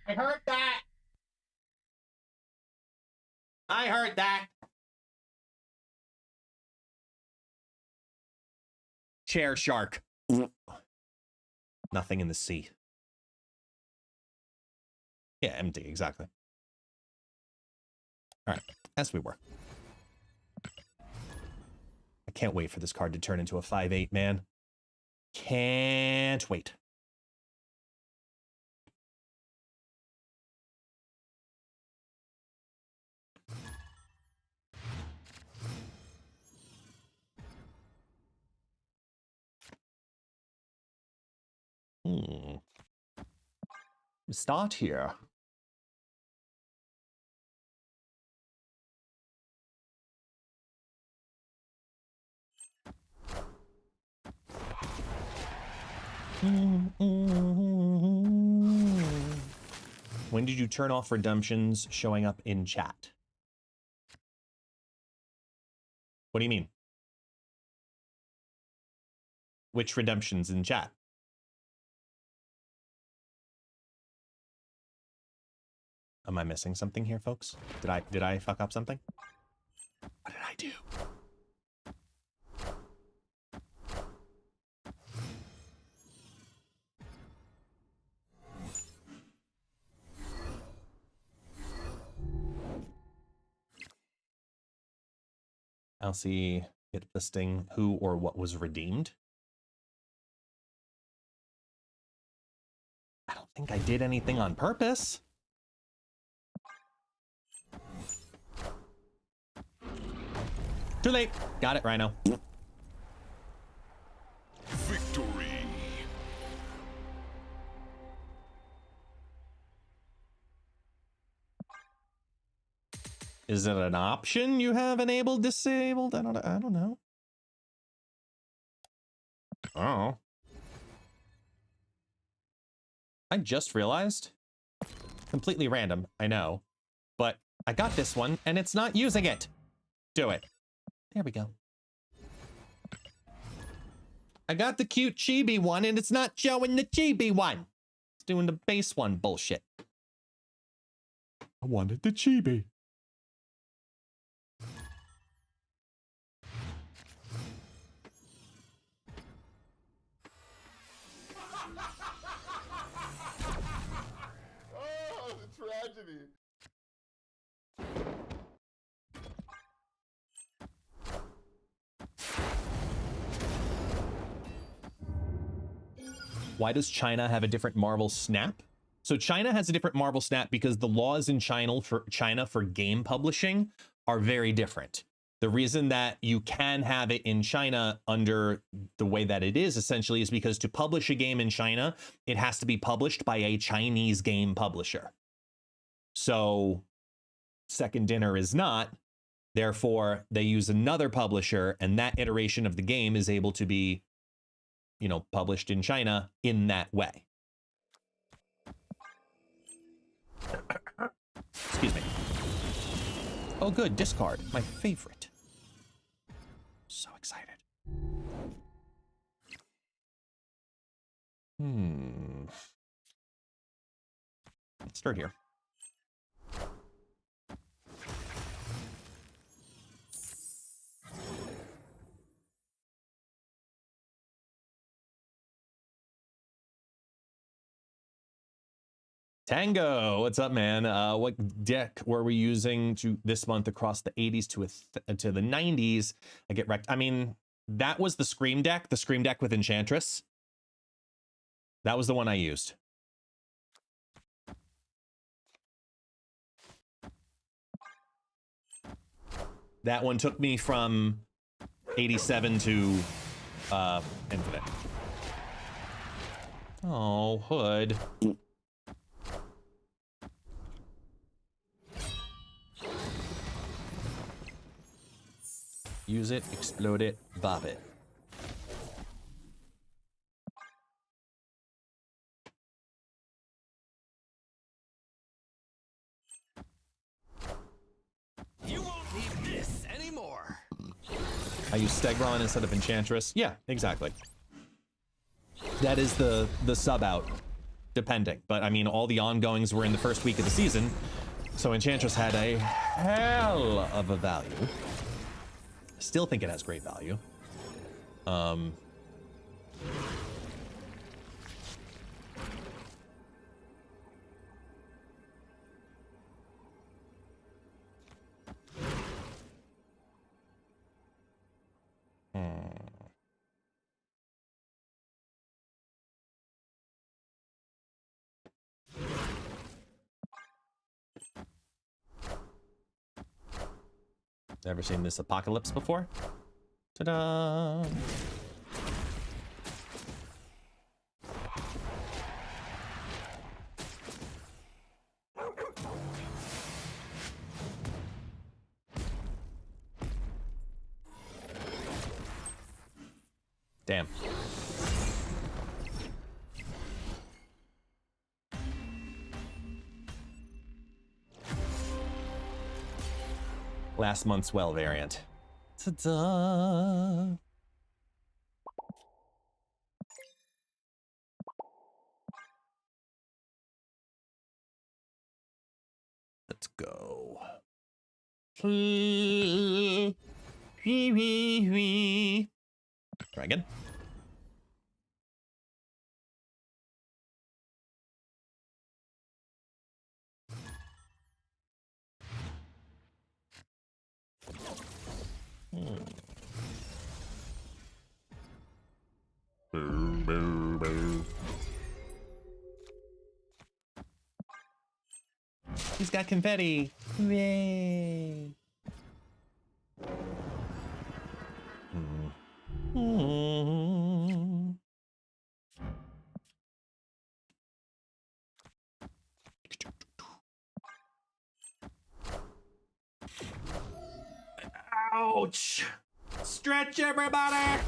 I heard that. I heard that. Chair shark. Nothing in the sea. Yeah, empty, exactly. All right, as we were. I can't wait for this card to turn into a 5/8, man. Can't wait. Start here. When did you turn off redemptions showing up in chat? What do you mean? Which redemptions in chat? Am I missing something here, folks? Did I fuck up something? What did I do? I'll see it listing who or what was redeemed. I don't think I did anything on purpose. Too late. Got it, Rhino. Victory. Is it an option you have enabled, disabled? I don't know. Oh. I just realized. Completely random, I know. But I got this one and it's not using it. Do it. There we go. I got the cute chibi one and it's not showing the chibi one. It's doing the base one bullshit. I wanted the chibi. Oh, the tragedy. Why does China have a different Marvel Snap? So China has a different Marvel Snap because the laws in China for game publishing are very different. The reason that you can have it in China under the way that it is essentially is because to publish a game in China, it has to be published by a Chinese game publisher. So Second Dinner is not. Therefore, they use another publisher, and that iteration of the game is able to be, you know, published in China in that way. Excuse me. Oh, good. Discard. My favorite. So excited. Let's start here. Tango, what's up, man? What deck were we using to this month across the 80s to the 90s? I get wrecked. I mean, that was the Scream deck with Enchantress. That was the one I used. That one took me from 87 to Infinite. Oh, Hood. Use it, explode it, bop it. You won't need this anymore. I use Stegron instead of Enchantress. Yeah, exactly. That is the sub out, depending. But I mean, all the ongoings were in the first week of the season, so Enchantress had a hell of a value. Still think it has great value. Never seen this apocalypse before? Ta-da! Damn. Last month's well variant. Ta-da! Let's go. Try again. He's got confetti. Yay. Ouch! Stretch, everybody!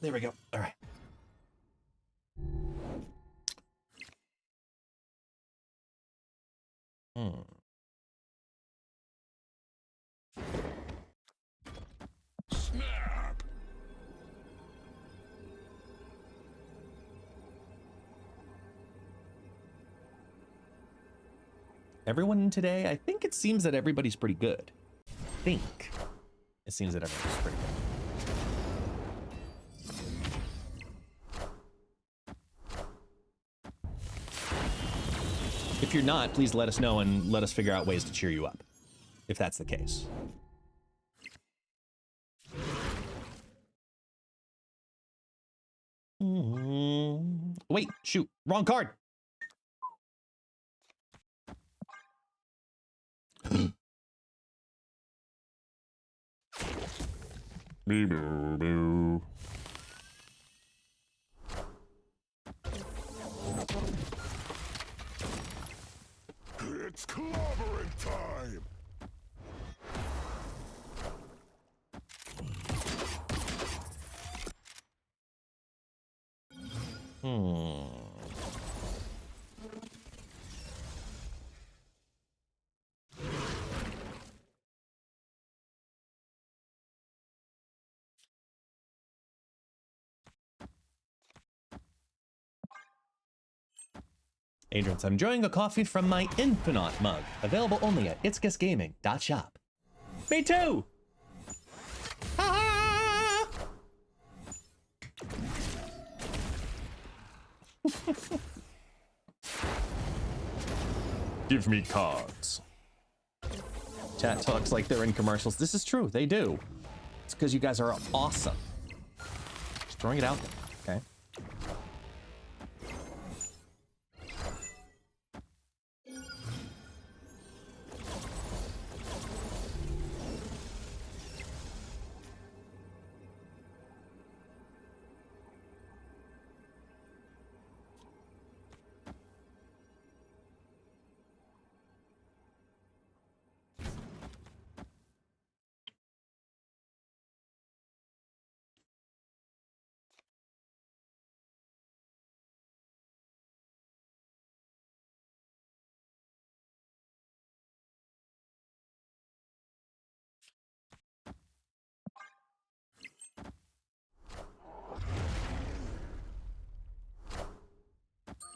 There we go. All right. Snap. Everyone today, I think it seems that everybody's pretty good. I think it seems that everybody's pretty good. If you're not, please let us know and let us figure out ways to cheer you up, if that's the case. Wait, shoot, wrong card. Boo, boo, boo. It's clobbering time! Adrian, I'm enjoying a coffee from my Infinite mug. Available only at ItsGuestGaming.shop. Me too! Ah! Give me cards. Chat talks like they're in commercials. This is true, they do. It's because you guys are awesome. Just throwing it out there, okay?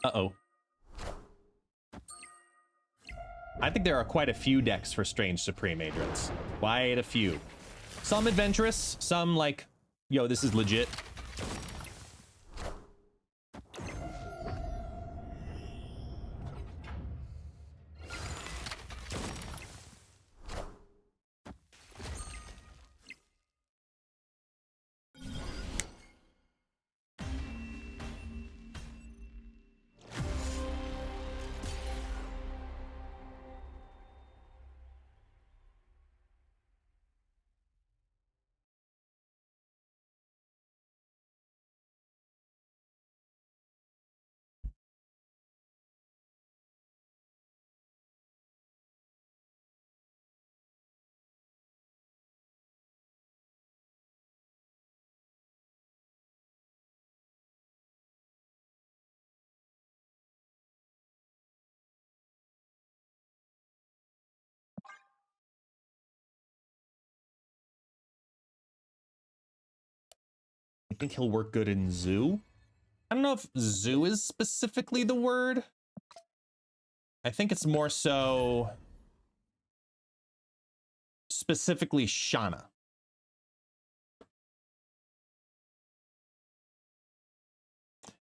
Uh-oh. I think there are quite a few decks for Strange Supreme, Adrians. Quite a few. Some adventurous, some like, yo, this is legit. I think he'll work good in zoo. I don't know if zoo is specifically the word. I think it's more so specifically Shauna.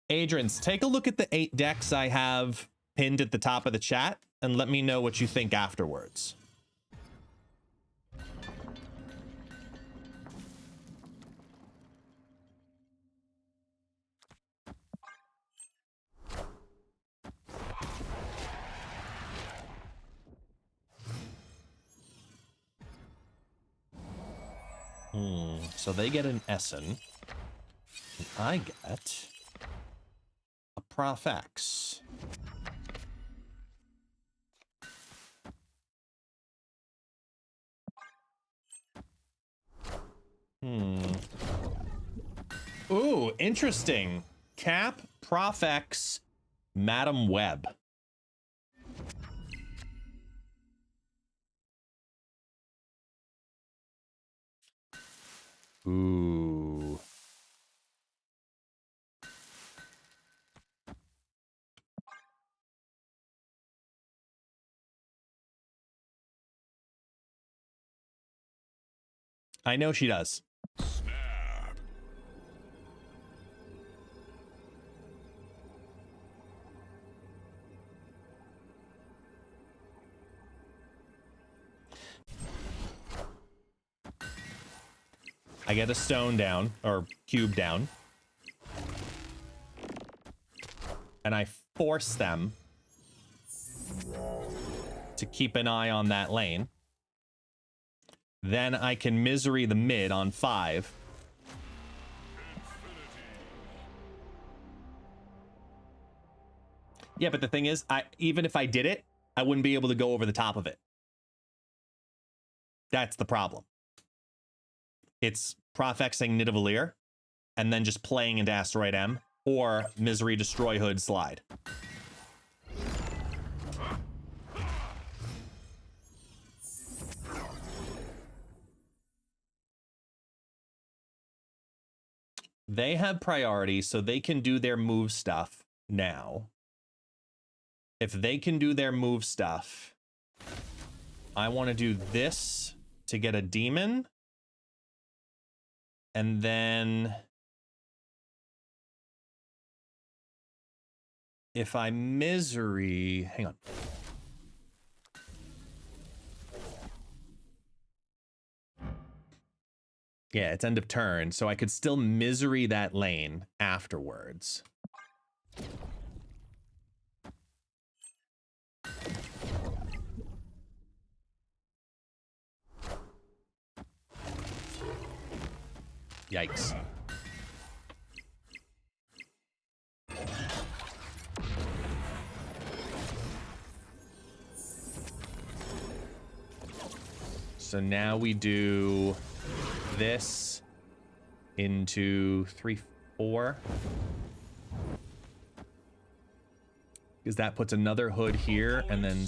Adrians, take a look at the 8 decks I have pinned at the top of the chat and let me know what you think afterwards. So they get an Essen. And I get a Prof X. Ooh, interesting. Cap, Prof X, Madam Web. Ooh. I know she does. Snap. I get a stone down, or cube down. and I force them to keep an eye on that lane, then I can misery the mid on 5. Yeah, but the thing is, even if I did it, I wouldn't be able to go over the top of it. That's the problem. It's Profexing Nidavellir, and then just playing into Asteroid M, or Misery Destroy Hood Slide. They have priority, so they can do their move stuff now. If they can do their move stuff, I want to do this to get a demon. And then if I misery, hang on. Yeah, it's end of turn, so I could still misery that lane afterwards. Yikes. So now we do this into 3, 4. Because that puts another hood here, and then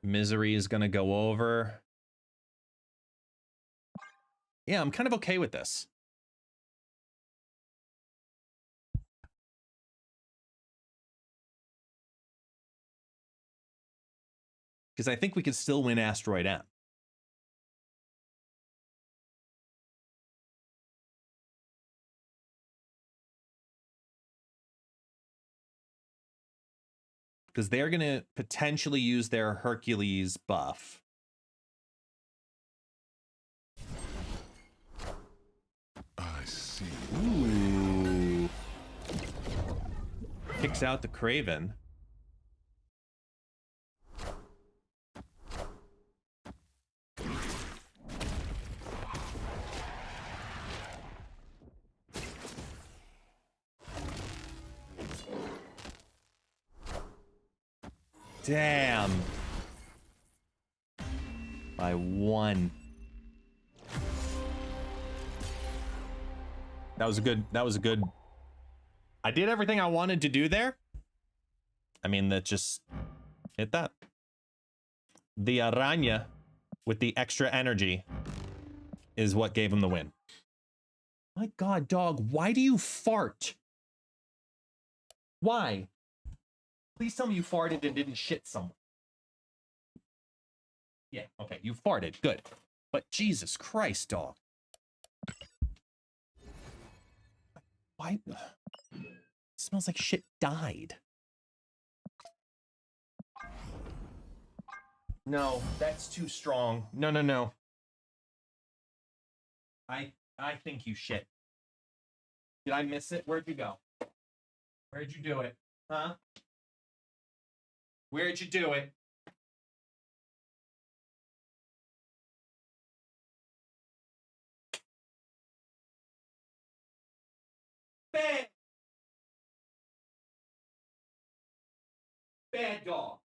misery is going to go over. Yeah, I'm kind of okay with this. Because I think we could still win Asteroid M. Because they're going to potentially use their Hercules buff. I see. Ooh. Kicks out the Craven. Damn. By 1. That was a good. I did everything I wanted to do there. I mean, that just hit that. The Aranya with the extra energy is what gave him the win. My God, dog, why do you fart? Why? Please tell me you farted and didn't shit someone. Yeah, okay, you farted. Good. But Jesus Christ, dog. Why? It smells like shit died. No, that's too strong. No, no, no. I think you shit. Did I miss it? Where'd you go? Where'd you do it? Huh? Where'd you do it? Bad. Bad dog.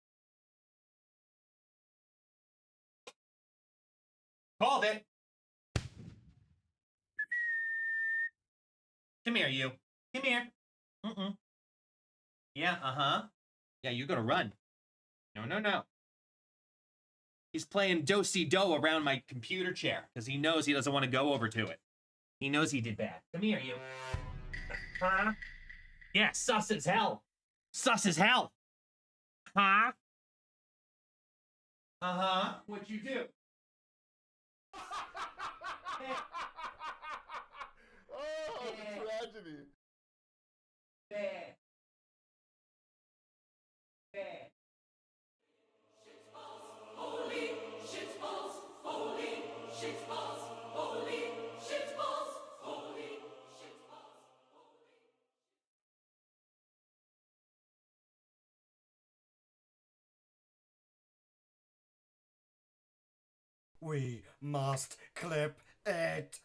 Called it. Come here, you. Come here. Mm-mm. Yeah, uh-huh. Yeah, you're gonna run. No, no, no. He's playing do-si-do around my computer chair because he knows he doesn't want to go over to it. He knows he did bad. Come here, you. Huh? Yeah, sus as hell. Sus as hell. Huh? Uh-huh. What'd you do? Oh, tragedy. Bad. Bad. We must clip it.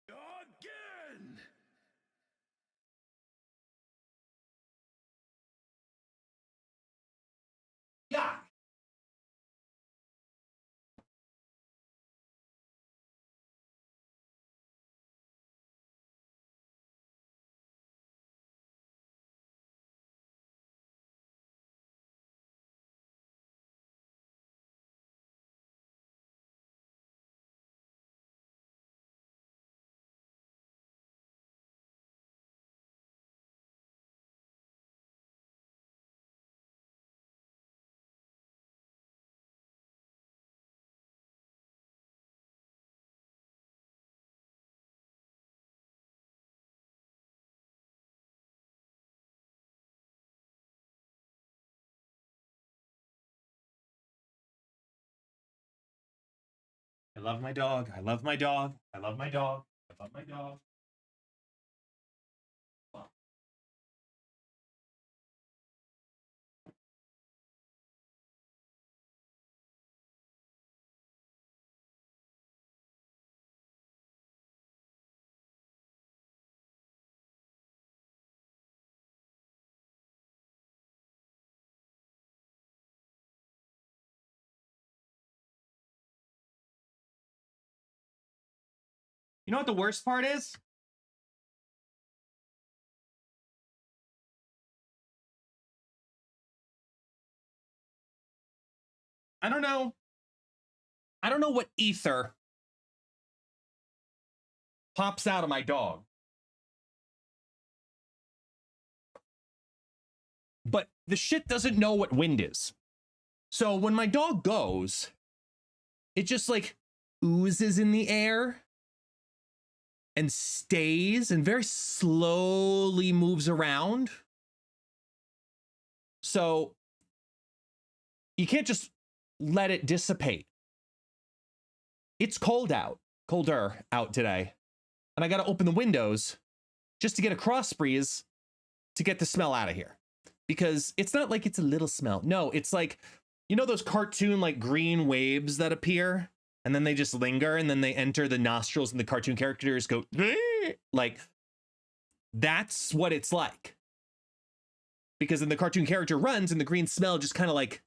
Again! Yeah. I love my dog. I love my dog. I love my dog. I love my dog. You know what the worst part is? I don't know. I don't know what ether pops out of my dog. But the shit doesn't know what wind is. So when my dog goes, it just like oozes in the air and stays and very slowly moves around. So you can't just let it dissipate. It's colder out today. And I got to open the windows just to get a cross breeze to get the smell out of here. Because it's not like it's a little smell. No, it's like, you know, those cartoon like green waves that appear and then they just linger and then they enter the nostrils and the cartoon characters go like, that's what it's like. Because then the cartoon character runs and the green smell just kind of like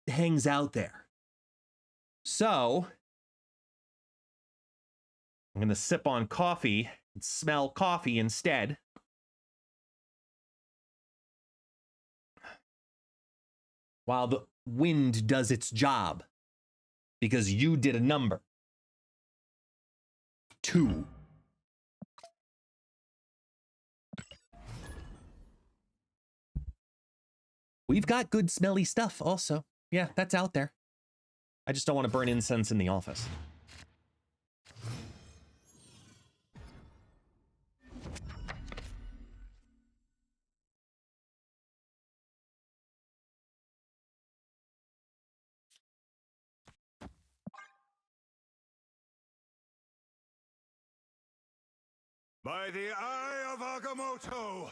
hangs out there. So I'm going to sip on coffee and smell coffee instead. While the wind does its job. Because you did a number. 2. We've got good smelly stuff also. Yeah, that's out there. I just don't want to burn incense in the office. By the eye of Agamotto!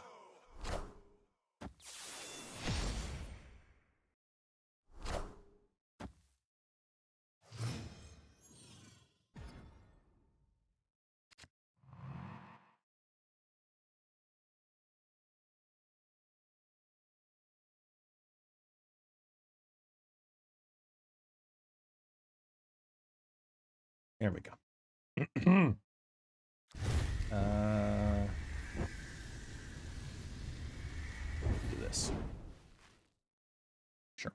There we go. Do this. Sure.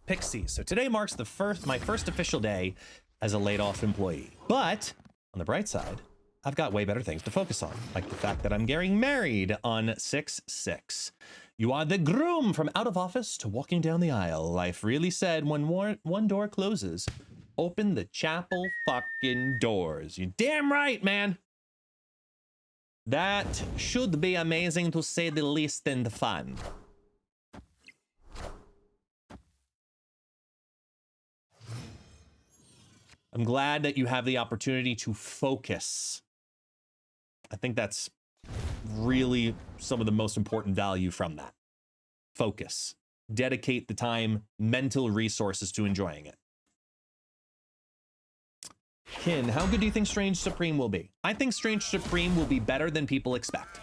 Pixie. So today marks my first official day as a laid-off employee. But on the bright side, I've got way better things to focus on, like the fact that I'm getting married on 6/6. You are the groom from out of office to walking down the aisle. Life really said when one door closes, open the chapel fucking doors. You damn right, man. That should be amazing to say the least and fun. I'm glad that you have the opportunity to focus I think that's really some of the most important value from that. Focus. Dedicate the time, mental resources to enjoying it. Kin, how good do you think Strange Supreme will be? I think Strange Supreme will be better than people expect.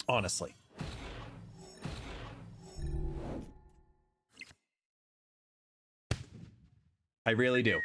Honestly. I really do.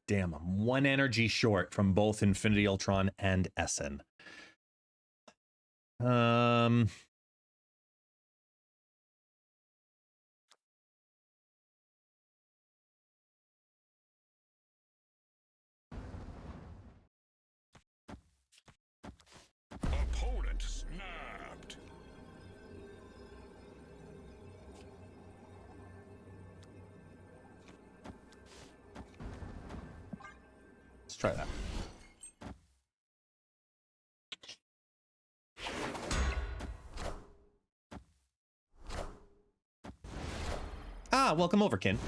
Damn, I'm 1 energy short from both Infinity Ultron and Essen. Opponent snapped. Let's try that. Ah, welcome over, Kin.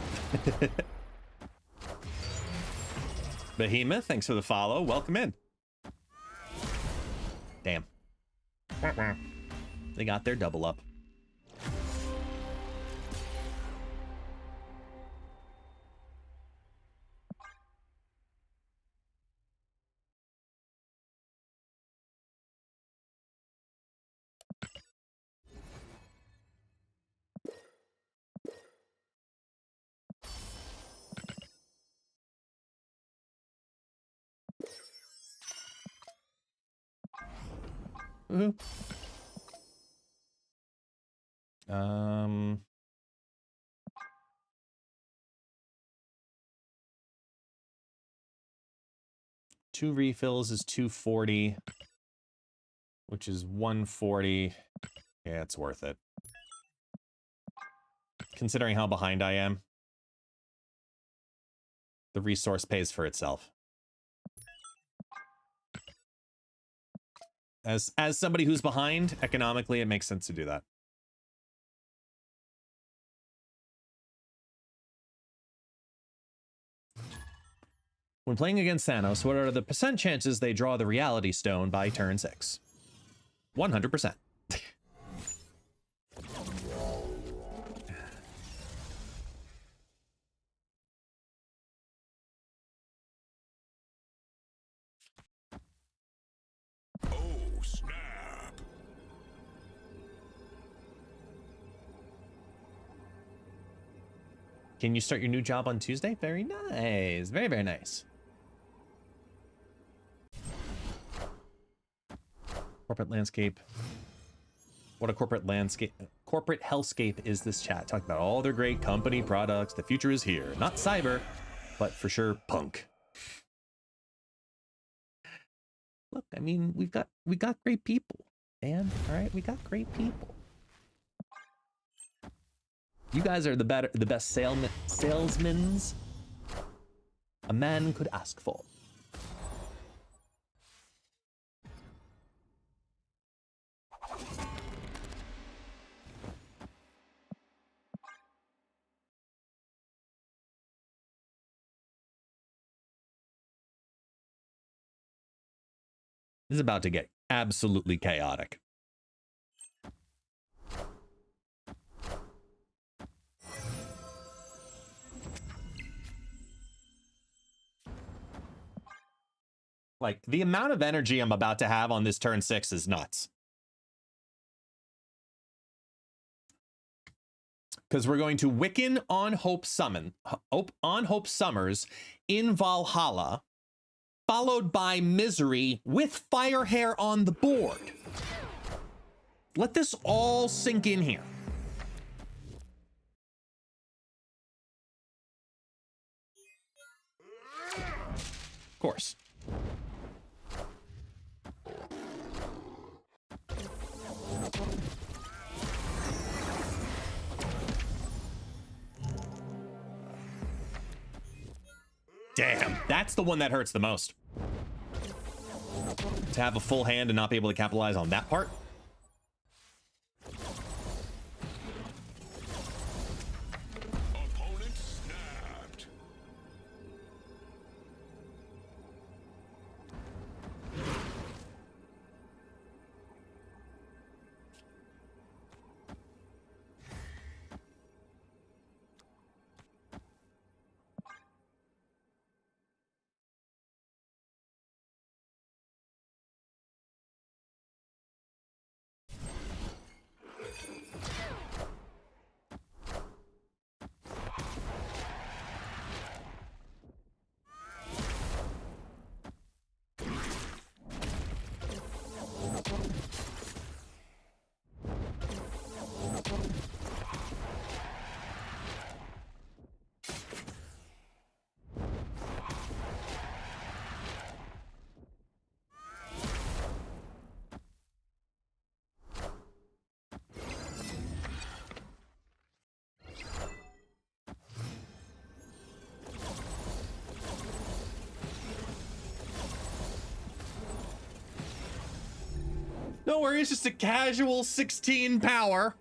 Behemoth, thanks for the follow. Welcome in. Damn. They got their double up. Woohoo. 2 refills is 240, which is 140. Yeah, it's worth it. Considering how behind I am, the resource pays for itself. As somebody who's behind, economically, it makes sense to do that. When playing against Thanos, what are the percent chances they draw the Reality Stone by turn 6? 100%. Oh, snap. Can you start your new job on Tuesday? Very nice. Very, very nice. Corporate landscape. What a corporate landscape. Corporate hellscape is this chat. Talking about all their great company products. The future is here. Not cyber, but for sure punk. Look, I mean, we got great people, man. All right, we got great people. You guys are the best salesmen a man could ask for. This is about to get absolutely chaotic. Like, the amount of energy I'm about to have on this turn 6 is nuts. because we're going to Wiccan on Hope Summers in Valhalla, followed by Misery with Firehair on the board. Let this all sink in here. Of course. Damn, that's the one that hurts the most. To have a full hand and not be able to capitalize on that part. Opponent snapped. No worries, just a casual 16 power.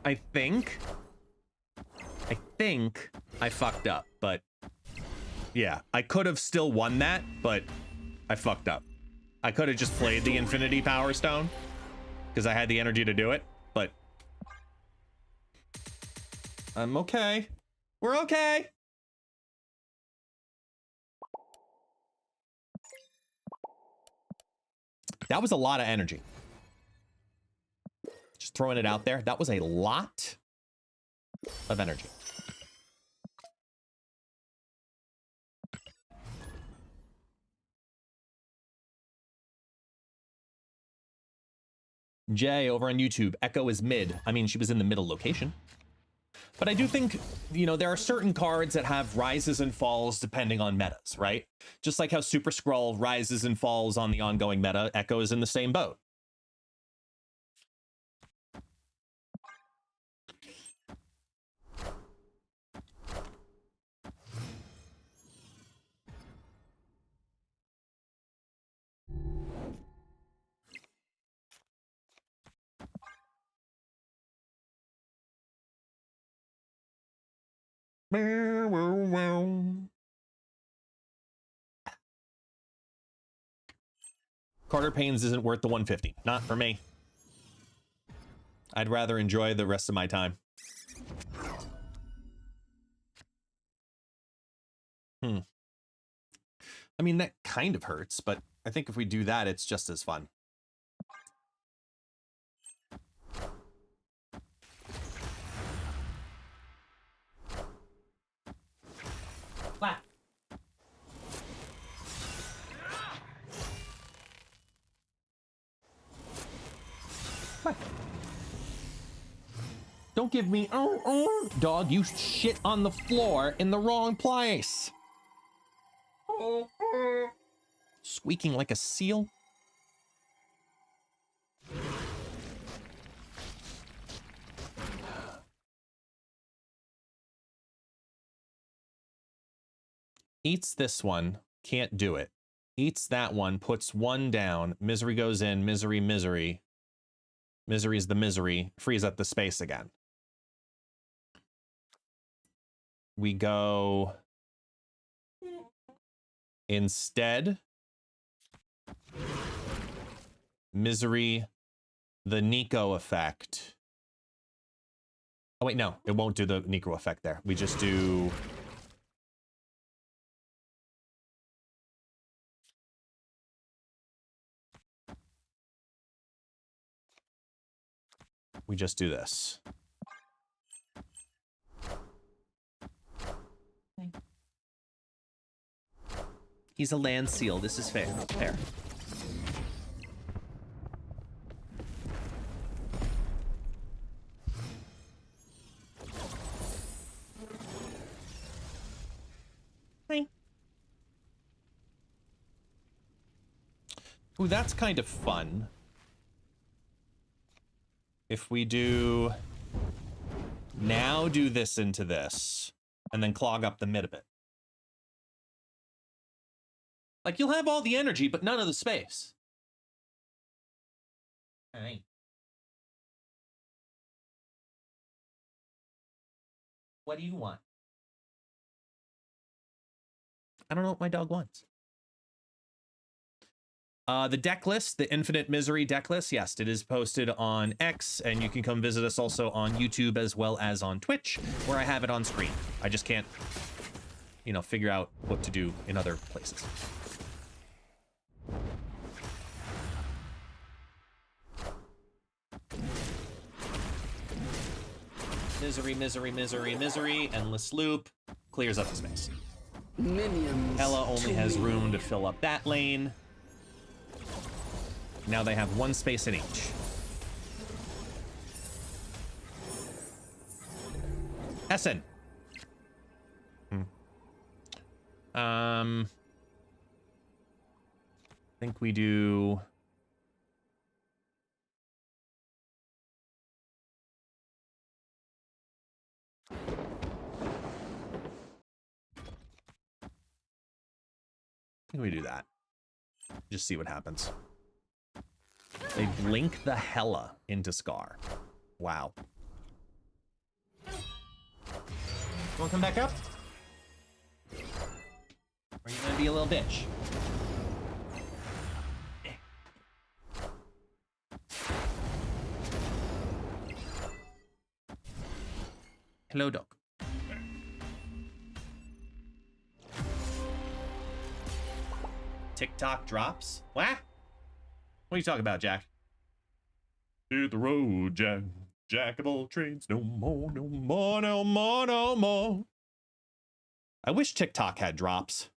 I think I fucked up, but yeah, I could have still won that, but I fucked up. I could have just played the Infinity Power Stone because I had the energy to do it, but I'm okay. We're okay. That was a lot of energy. Just throwing it out there. That was a lot of energy. Jay over on YouTube, Echo is mid. I mean, she was in the middle location. But I do think, you know, there are certain cards that have rises and falls depending on metas, right? Just like how Super Skrull rises and falls on the ongoing meta, Echo is in the same boat. Carter Payne's isn't worth the 150. Not for me. I'd rather enjoy the rest of my time. I mean, that kind of hurts, but I think if we do that, it's just as fun. What? What? Don't give me, dog, you shit on the floor in the wrong place. Squeaking like a seal. Eats this one, can't do it. Eats that one, puts one down. Misery goes in, misery, misery. Misery is the misery. Frees up the space again. We go... Instead... Misery, the Nico effect. Oh, wait, no. It won't do the Nico effect there. We just do... We just do this. He's a land seal. This is fair. Fair. Ooh, that's kind of fun. If we do... Now do this into this, and then clog up the mid a bit. Like, you'll have all the energy, but none of the space. Hey. What do you want? I don't know what my dog wants. The deck list, the Infinite Misery deck list, yes, it is posted on X, and you can come visit us also on YouTube as well as on Twitch, where I have it on screen. I just can't, you know, figure out what to do in other places. Misery, misery, misery, misery, endless loop, clears up the space. Minions. Ella only has room to fill up that lane. Now they have one space in each. Essen. I think we do... I think we do that. Just see what happens. They blink the hella into Scar. Wow. Wanna come back up? Or are you gonna be a little bitch? Hello, dog. TikTok drops? What? What are you talking about, Jack? Hit the road, Jack. Jack of all trades. No more, no more, no more, no more. I wish TikTok had drops.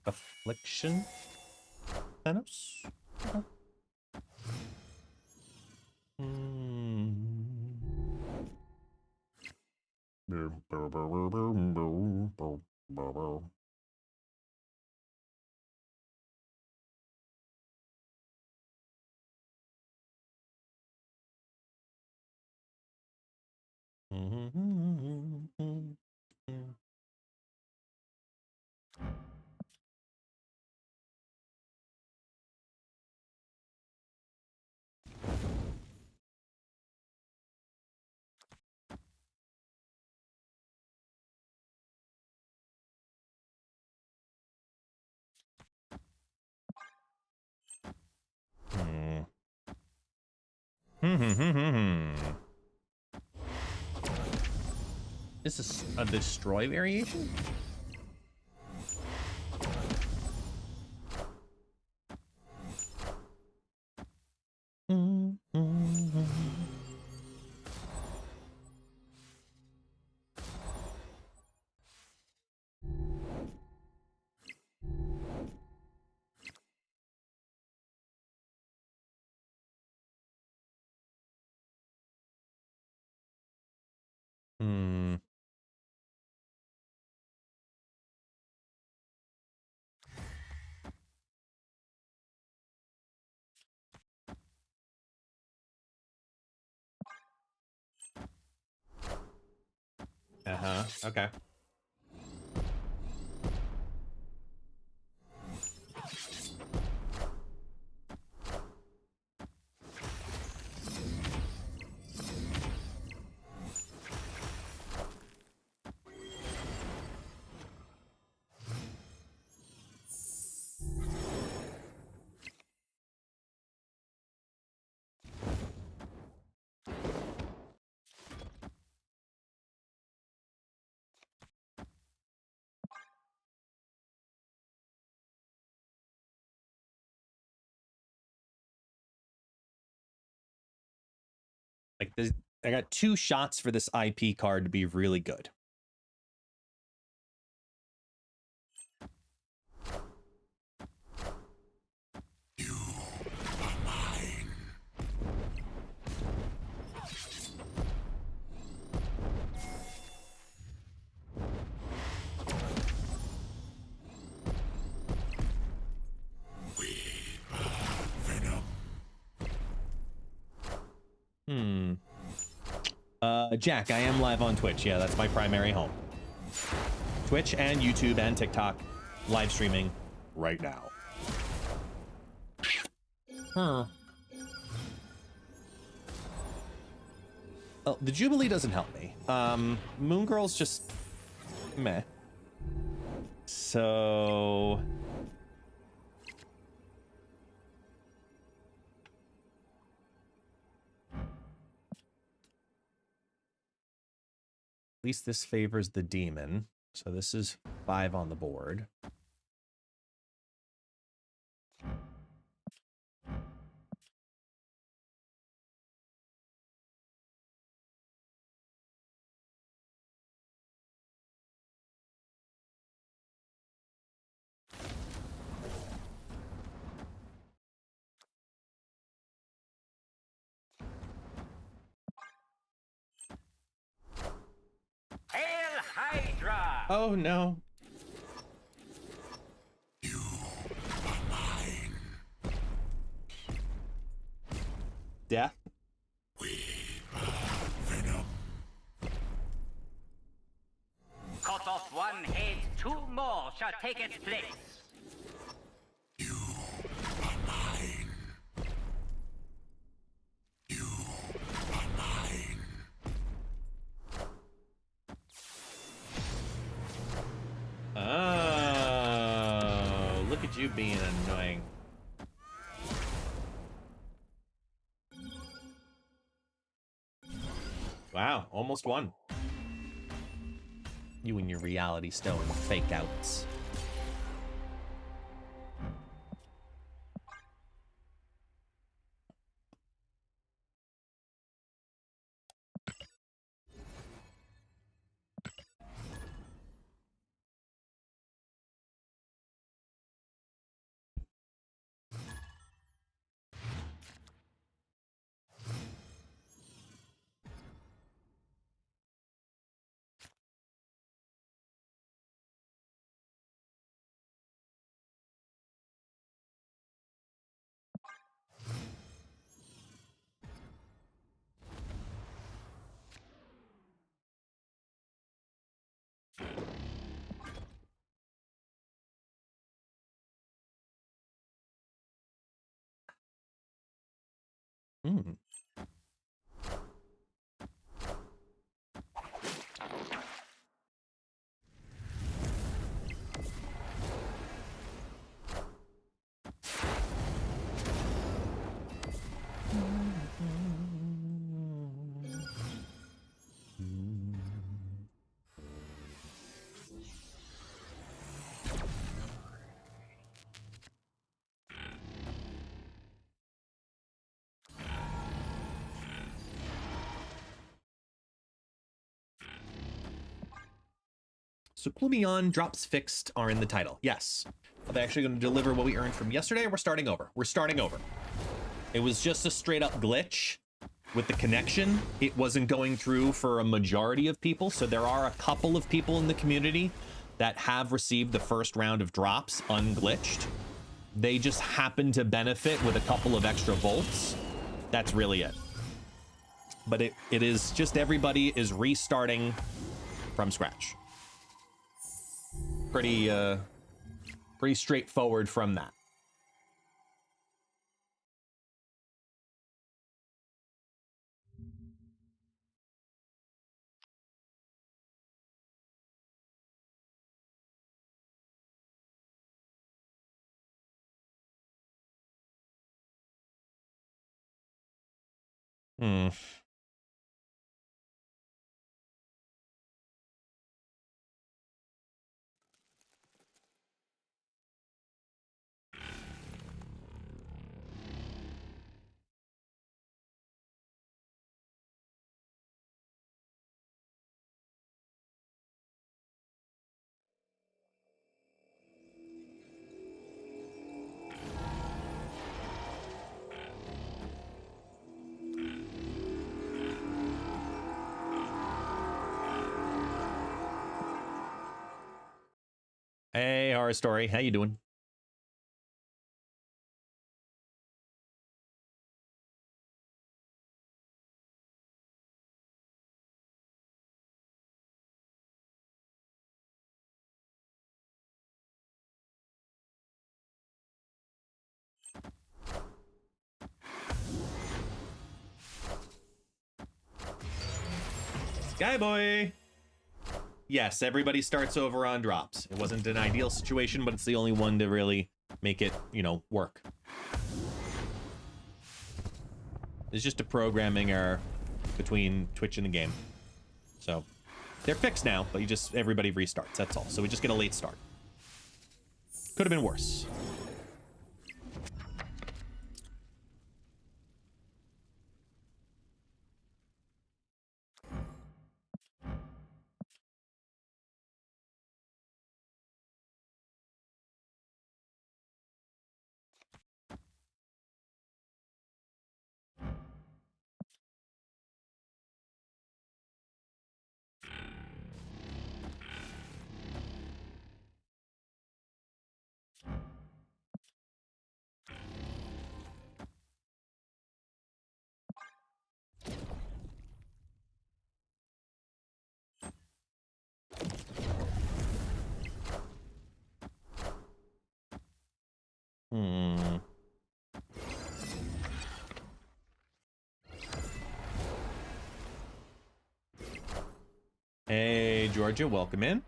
Affliction? Thanos? This is a destroy variation? Okay. Like this, I got 2 shots for this IP card to be really good. You are mine. We are venom. Jack, I am live on Twitch. Yeah, that's my primary home. Twitch and YouTube and TikTok live streaming right now. Huh. Oh, the Jubilee doesn't help me. Moon Girl's just meh. So at least this favors the demon. So this is 5 on the board. Hail Hydra! Oh no. You are mine. Death. We are venom. Cut off one head, 2 more shall take its place. You are mine. You are mine. Oh, look at you being annoying. Wow, almost won. You and your reality stone fake outs. Hmm. So Plumion drops fixed are in the title. Yes. Are they actually going to deliver what we earned from yesterday? We're starting over. We're starting over. It was just a straight up glitch with the connection. It wasn't going through for a majority of people. So there are a couple of people in the community that have received the first round of drops unglitched. They just happen to benefit with a couple of extra volts. That's really it. But it is just everybody is restarting from scratch. Pretty straightforward from that. Hmm. Hey, Horror Story. How you doing? Skyboy! Yes, everybody starts over on drops. It wasn't an ideal situation, but it's the only one to really make it, you know, work. It's just a programming error between Twitch and the game. So, they're fixed now, but everybody restarts, that's all. So we just get a late start. Could have been worse. Hmm. Hey, Georgia, welcome in.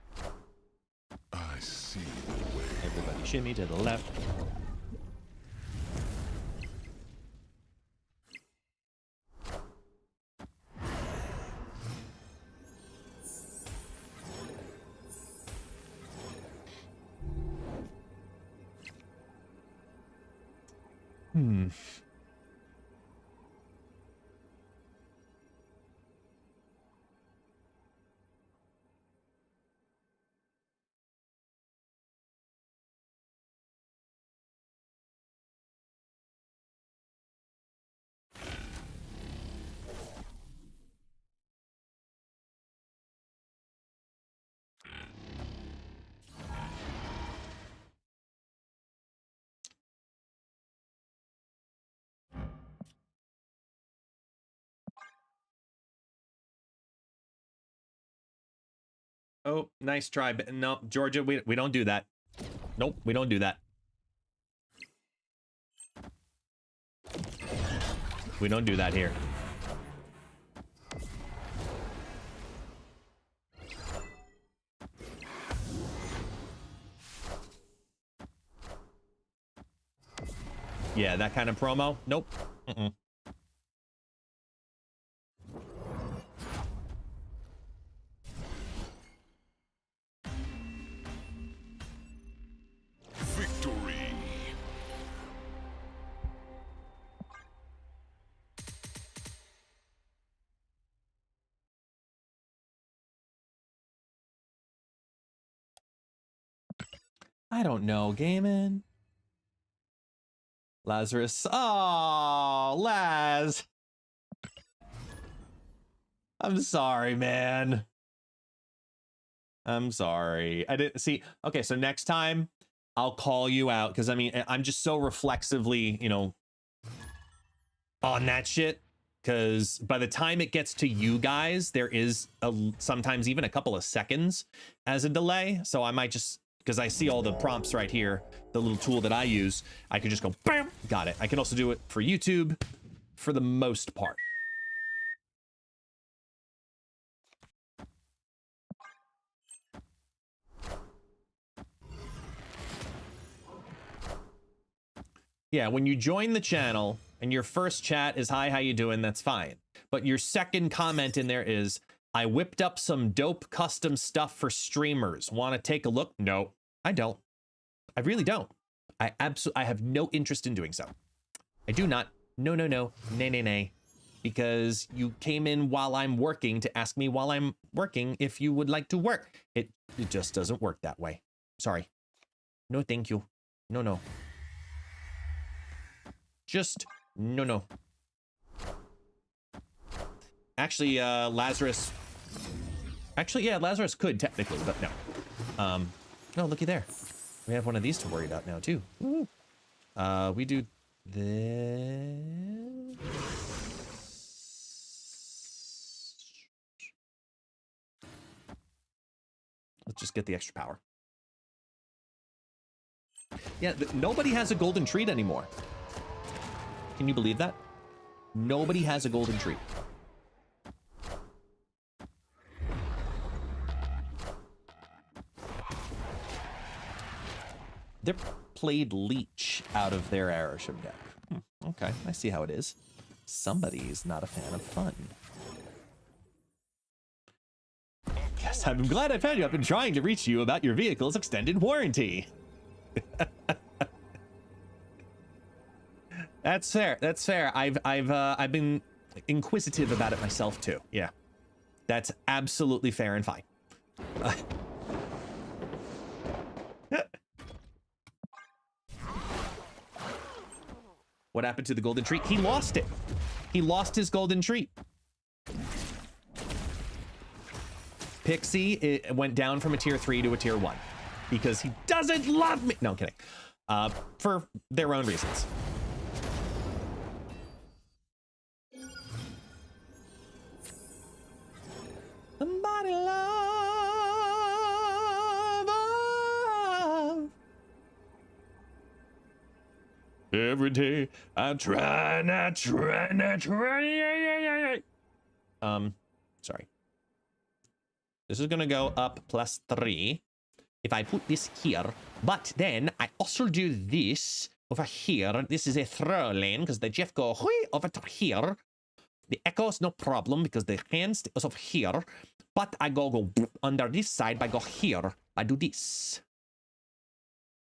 I see the way. Everybody shimmy to the left. Hmm. Oh, nice try. But no, Georgia, we don't do that. Nope, we don't do that. We don't do that here. Yeah, that kind of promo? Nope. Mm-mm. I don't know, gaming. Lazarus. Oh, Laz. I'm sorry, man. I'm sorry. I didn't see. Okay, so next time I'll call you out because I mean, I'm just so reflexively, you know, on that shit. Because by the time it gets to you guys, there is sometimes even a couple of seconds as a delay. So I might just, because I see all the prompts right here, the little tool that I use, I could just go, bam, got it. I can also do it for YouTube for the most part. Yeah, when you join the channel and your first chat is, hi, how you doing? That's fine. But your second comment in there is, I whipped up some dope custom stuff for streamers. Want to take a look? No, I don't. I really don't. I have no interest in doing so. I do not. No, no, no. Nay, nay, nay. Because you came in while I'm working to ask me while I'm working if you would like to work. It just doesn't work that way. Sorry. No, thank you. No, no. Just no, no. Actually, Lazarus. Actually, yeah, Lazarus could technically, but no. No, looky there. We have one of these to worry about now too. Ooh. We do this. Let's just get the extra power. Yeah, nobody has a golden treat anymore. Can you believe that? Nobody has a golden treat. They played Leech out of their Aeroship deck. Okay, I see how it is. Somebody's not a fan of fun. Yes, I'm glad I found you. I've been trying to reach you about your vehicle's extended warranty. That's fair. That's fair. I've been inquisitive about it myself too. Yeah, that's absolutely fair and fine. What happened to the golden treat? He lost it. He lost his golden treat. Pixie, it went down from a tier 3 to a tier 1 because he doesn't love me. No, I'm kidding. For their own reasons. Somebody love. Every day I try and I try and I try. Sorry. This is gonna go up +3 if I put this here, but then I also do this over here. This is a throw lane because the Jeff go over to here. The echo's no problem because the hand is over here, but I go under this side. I go here. I do this,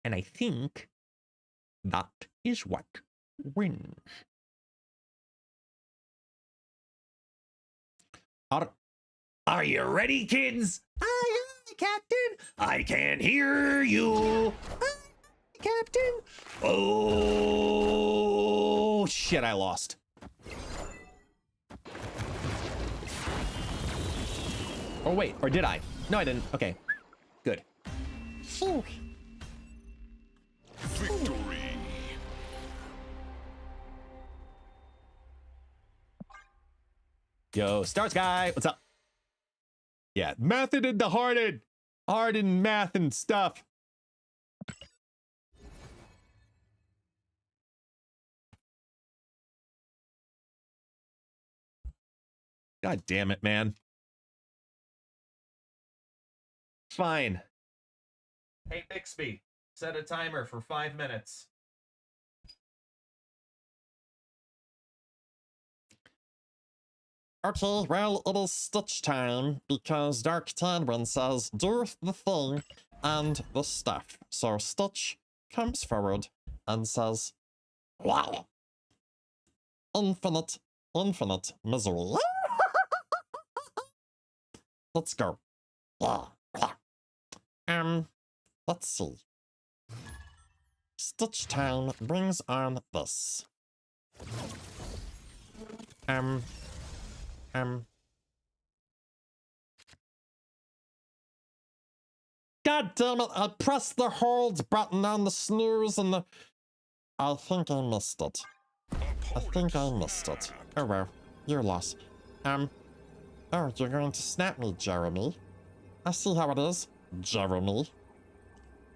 and I think that is what wins. Are you ready, kids? Aye, aye, Captain. I can hear you. Aye, Captain. Oh, shit, I lost. Oh, wait, or did I? No, I didn't. Okay, good. Victory. Yo, Stars Guy, what's up? Yeah, method and the hardened math and stuff. God damn it, man. Fine. Hey, Bixby, set a timer for 5 minutes. Okay, well, it is Stitch time because Dark Tadwin says, do the thing and the stuff. So Stitch comes forward and says, wow. Infinite misery. Let's go. Let's see. Stitch Town brings on this. God damn it, I pressed the hold button on the snooze and the... I think I missed it. Oh well, your loss. Oh, you're going to snap me, Jeremy. I see how it is, Jeremy.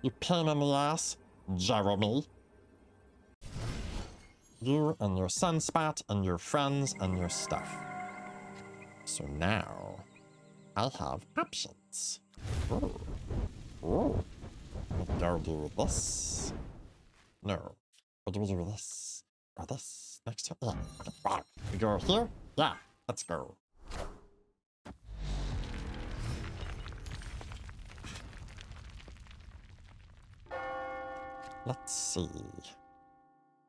You pain in the ass, Jeremy. You and your sunspot and your friends and your stuff. So now, I have options. Ooh. Go do this. No. What do we do with this? Or this? Next time? Yeah. Okay. We go here? Yeah. Let's go. Let's see.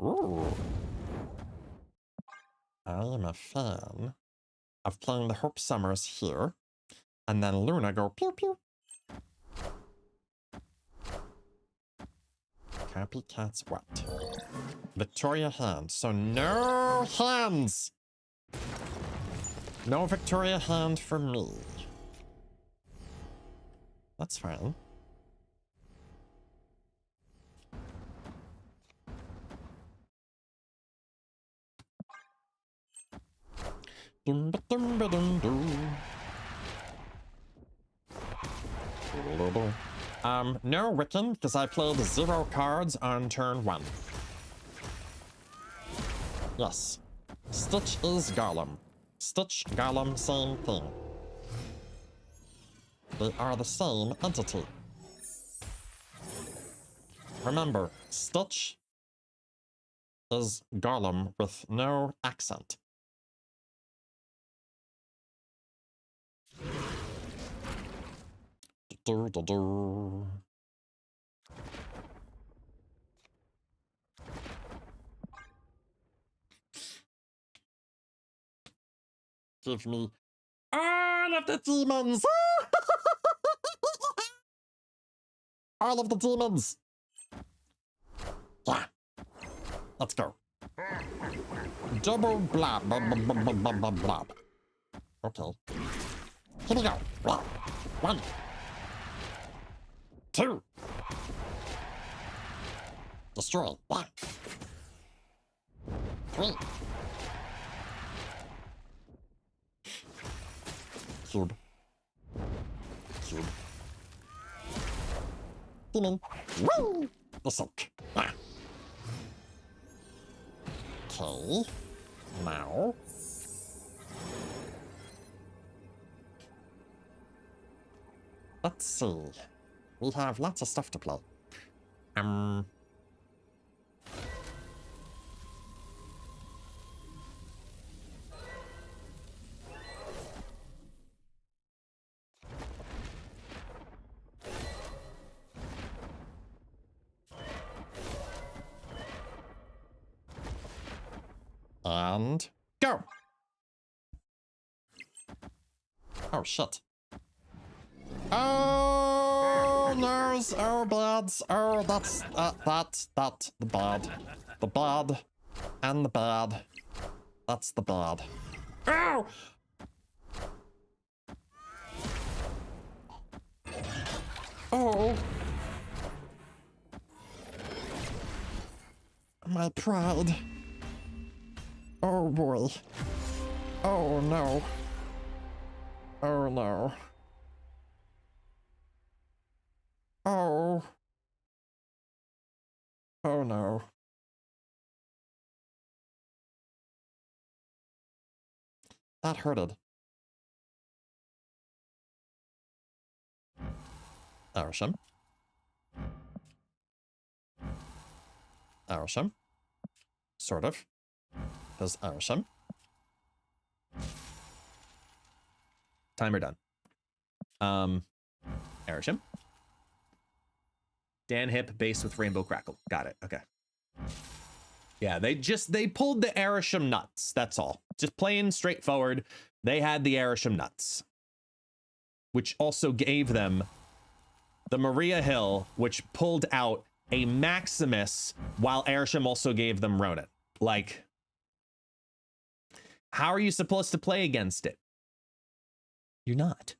Ooh. I am a fan of playing the Hope Summers here, and then Luna go pew pew. Copycat's what? Victoria hand. So no hands! No Victoria hand for me. That's fine. No Wiccan, because I played 0 cards on turn 1. Yes. Stitch is Golem. Stitch, Golem, same thing. They are the same entity. Remember, Stitch is Golem with no accent. Give me all of the demons! All of the demons! Yeah. Let's go. Double blob, blob, blob, blob, blob, blob, blob. Okay. Here we go. 1, 2. Destroy. 1, 3. Cube. Demon. Woo! The soak. Ah. Okay. Now. Let's see. We have lots of stuff to play. And go. Oh shit. Oh nurse, oh bloods, oh that's the bad. The bad and the bad. That's the bad. Ow! Oh. My pride. Oh boy. Oh no. Oh no. Oh. Oh no. That hurted. Arishem. Arishem. Sort of. Because Arishem. Timer done. Arishem. Dan Hip base with Rainbow Crackle. Got it. Okay. Yeah, they pulled the Arishem nuts. That's all. Just plain straightforward. They had the Arishem nuts, which also gave them the Maria Hill, which pulled out a Maximus while Airsham also gave them Ronin. Like, how are you supposed to play against it? You're not.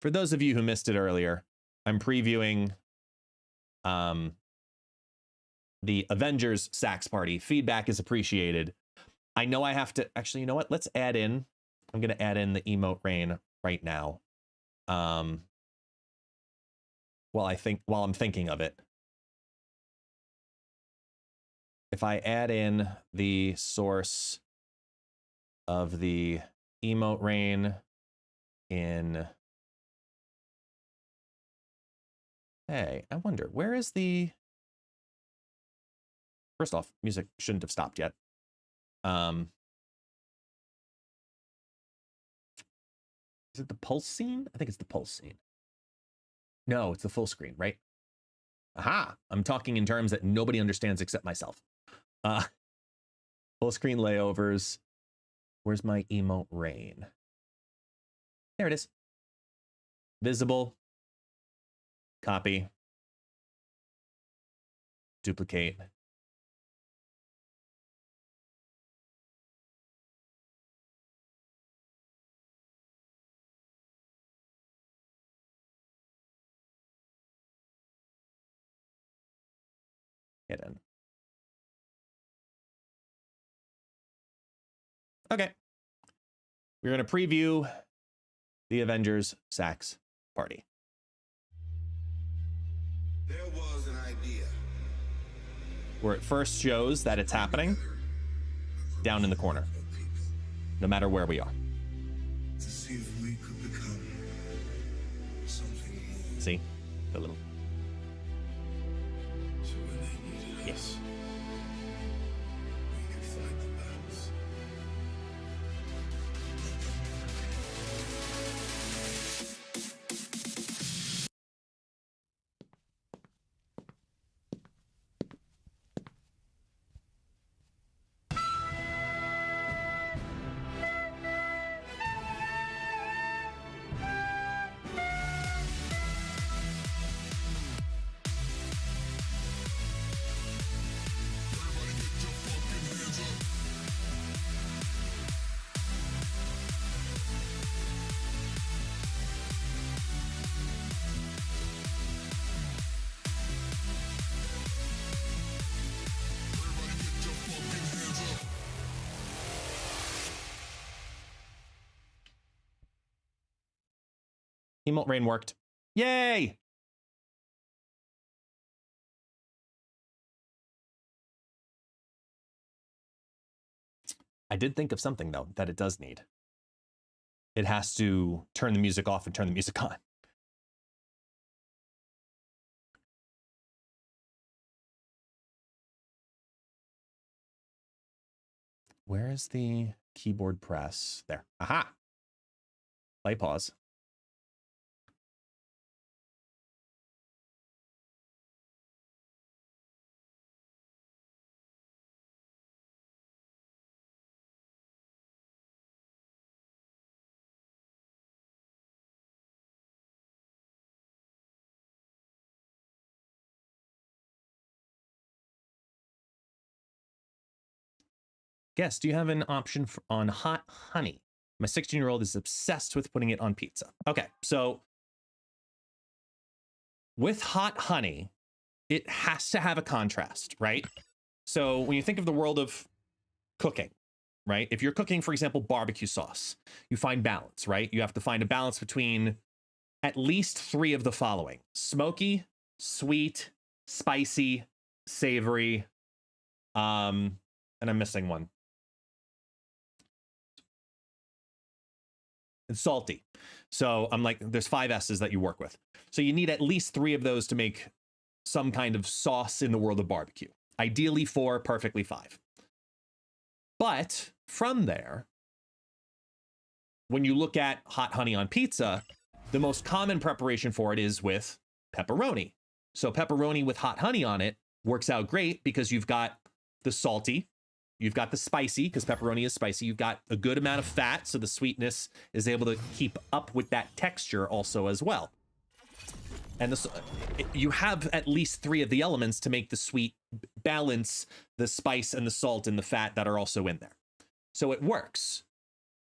For those of you who missed it earlier, I'm previewing the Avengers Sax Party. Feedback is appreciated. I know I have to, actually, you know what? Let's add in, I'm going to add in the emote rain right now. While I'm thinking of it. If I add in the source of the emote rain in, hey, I wonder, where is the, first off, music shouldn't have stopped yet. Is it the pulse scene? I think it's the pulse scene. No, it's the full screen, right? Aha! I'm talking in terms that nobody understands except myself. Full screen layovers. Where's my emote rain? There it is. Visible. Copy. Duplicate. Hidden. Okay. We're going to preview the Avengers Sax Party. There was an idea. Where it first shows that it's happening down in the corner, no matter where we are. To see if we could become something more. See? The little. So when they needed Yes. us, we could fight the battles. Emote rain worked. Yay! I did think of something, though, that it does need. It has to turn the music off and turn the music on. Where is the keyboard press? There. Aha! Play pause. Guess, do you have an option on hot honey? My 16-year-old is obsessed with putting it on pizza. Okay, so with hot honey, it has to have a contrast, right? So when you think of the world of cooking, right? If you're cooking, for example, barbecue sauce, you find balance, right? You have to find a balance between at least 3 of the following: smoky, sweet, spicy, savory, and I'm missing one. And salty. So I'm like, there's 5 S's that you work with. So you need at least 3 of those to make some kind of sauce in the world of barbecue. Ideally 4, perfectly 5. But from there, when you look at hot honey on pizza, the most common preparation for it is with pepperoni. So pepperoni with hot honey on it works out great because you've got the salty, you've got the spicy, because pepperoni is spicy. You've got a good amount of fat, so the sweetness is able to keep up with that texture also as well. And you have at least 3 of the elements to make the sweet balance the spice and the salt and the fat that are also in there. So it works.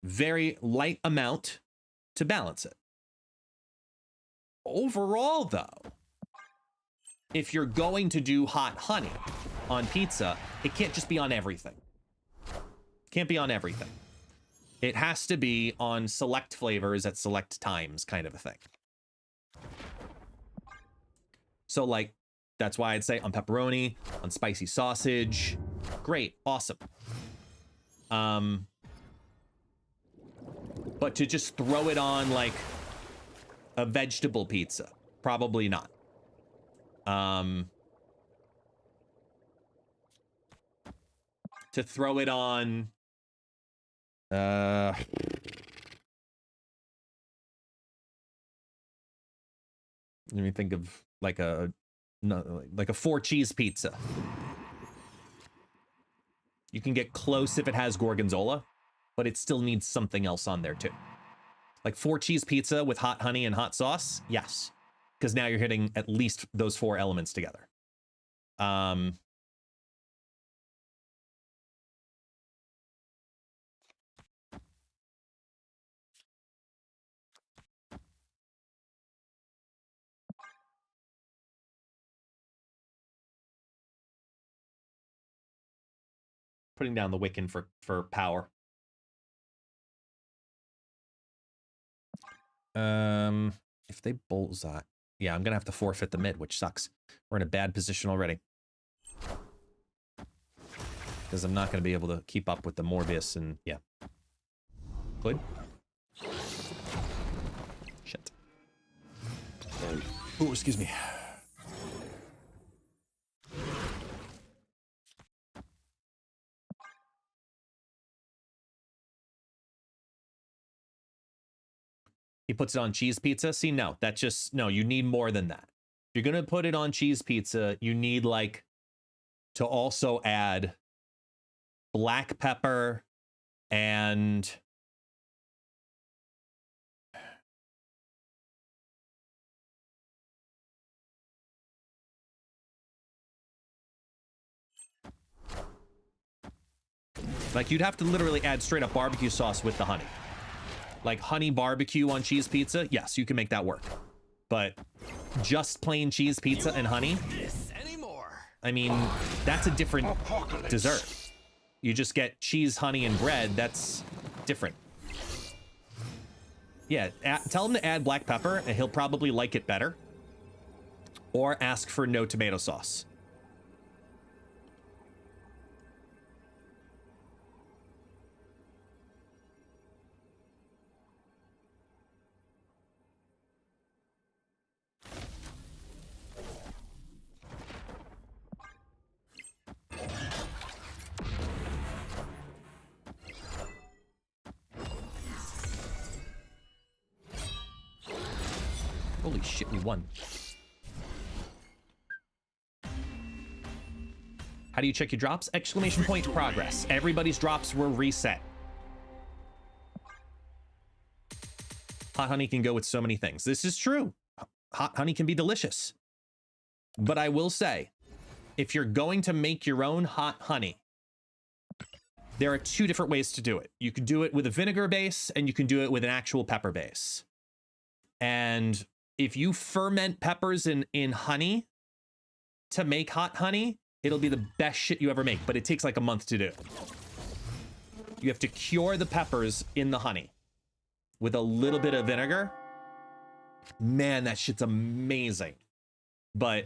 Very light amount to balance it. Overall, though, if you're going to do hot honey on pizza, it can't just be on everything. Can't be on everything. It has to be on select flavors at select times, kind of a thing. So, like, that's why I'd say on pepperoni, on spicy sausage. Great, awesome. But to just throw it on, like, a vegetable pizza, probably not. To throw it on, let me think of like a 4 cheese pizza. You can get close if it has gorgonzola, but it still needs something else on there too. Like 4 cheese pizza with hot honey and hot sauce, yes, because now you're hitting at least those 4 elements together. Putting down the Wiccan for power. If they bullseye, yeah, I'm gonna have to forfeit the mid, which sucks. We're in a bad position already. Because I'm not gonna be able to keep up with the Morbius and yeah. Good. Shit. Oh, excuse me. He puts it on cheese pizza. See, no, that's just, no, you need more than that. If you're going to put it on cheese pizza, you need like to also add black pepper and like you'd have to literally add straight up barbecue sauce with the honey. Like honey barbecue on cheese pizza, yes, you can make that work. But just plain cheese pizza and honey, I mean, that's a different dessert. You just get cheese, honey, and bread. That's different. Yeah, tell him to add black pepper, and he'll probably like it better. Or ask for no tomato sauce. Holy shit, we won. How do you check your drops? Exclamation point progress. Everybody's drops were reset. Hot honey can go with so many things. This is true. Hot honey can be delicious. But I will say, if you're going to make your own hot honey, there are 2 different ways to do it. You can do it with a vinegar base, and you can do it with an actual pepper base. And if you ferment peppers in honey to make hot honey, it'll be the best shit you ever make, but it takes like a month to do. You have to cure the peppers in the honey with a little bit of vinegar. Man, that shit's amazing. But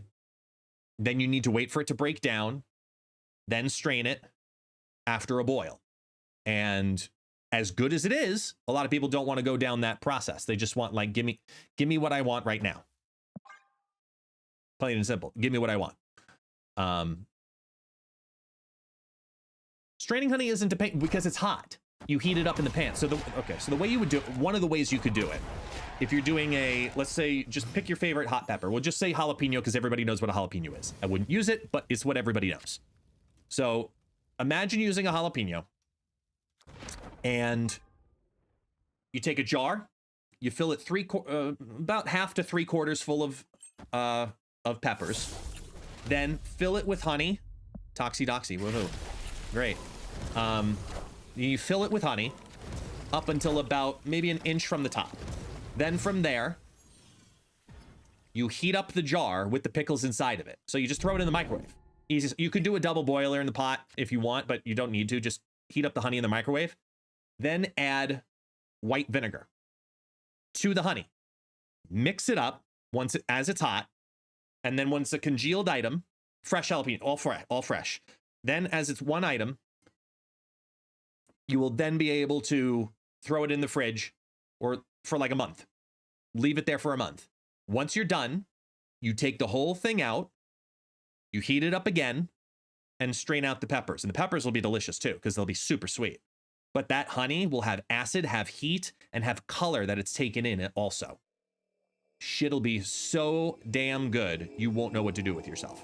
then you need to wait for it to break down, then strain it after a boil. And as good as it is, a lot of people don't want to go down that process. They just want, like, give me what I want right now. Plain and simple. Give me what I want. Straining honey isn't a pain because it's hot. You heat it up in the pan. So the way you would do it, one of the ways you could do it, if you're doing a, let's say, just pick your favorite hot pepper. We'll just say jalapeno because everybody knows what a jalapeno is. I wouldn't use it, but it's what everybody knows. So imagine using a jalapeno. And you take a jar, you fill it about half to 3/4 full of of peppers. Then fill it with honey. Toxie, woohoo. Great. You fill it with honey up until about maybe an inch from the top. Then from there, you heat up the jar with the pickles inside of it. So you just throw it in the microwave. Easy. You could do a double boiler in the pot if you want, but you don't need to. Just heat up the honey in the microwave. Then add white vinegar to the honey. Mix it up as it's hot. And then once a congealed item, fresh jalapeno, all fresh. Then as it's one item, you will then be able to throw it in the fridge or for like a month. Leave it there for a month. Once you're done, you take the whole thing out, you heat it up again, and strain out the peppers. And the peppers will be delicious too, because they'll be super sweet. But that honey will have acid, have heat, and have color that it's taken in it also. Shit'll be so damn good, you won't know what to do with yourself.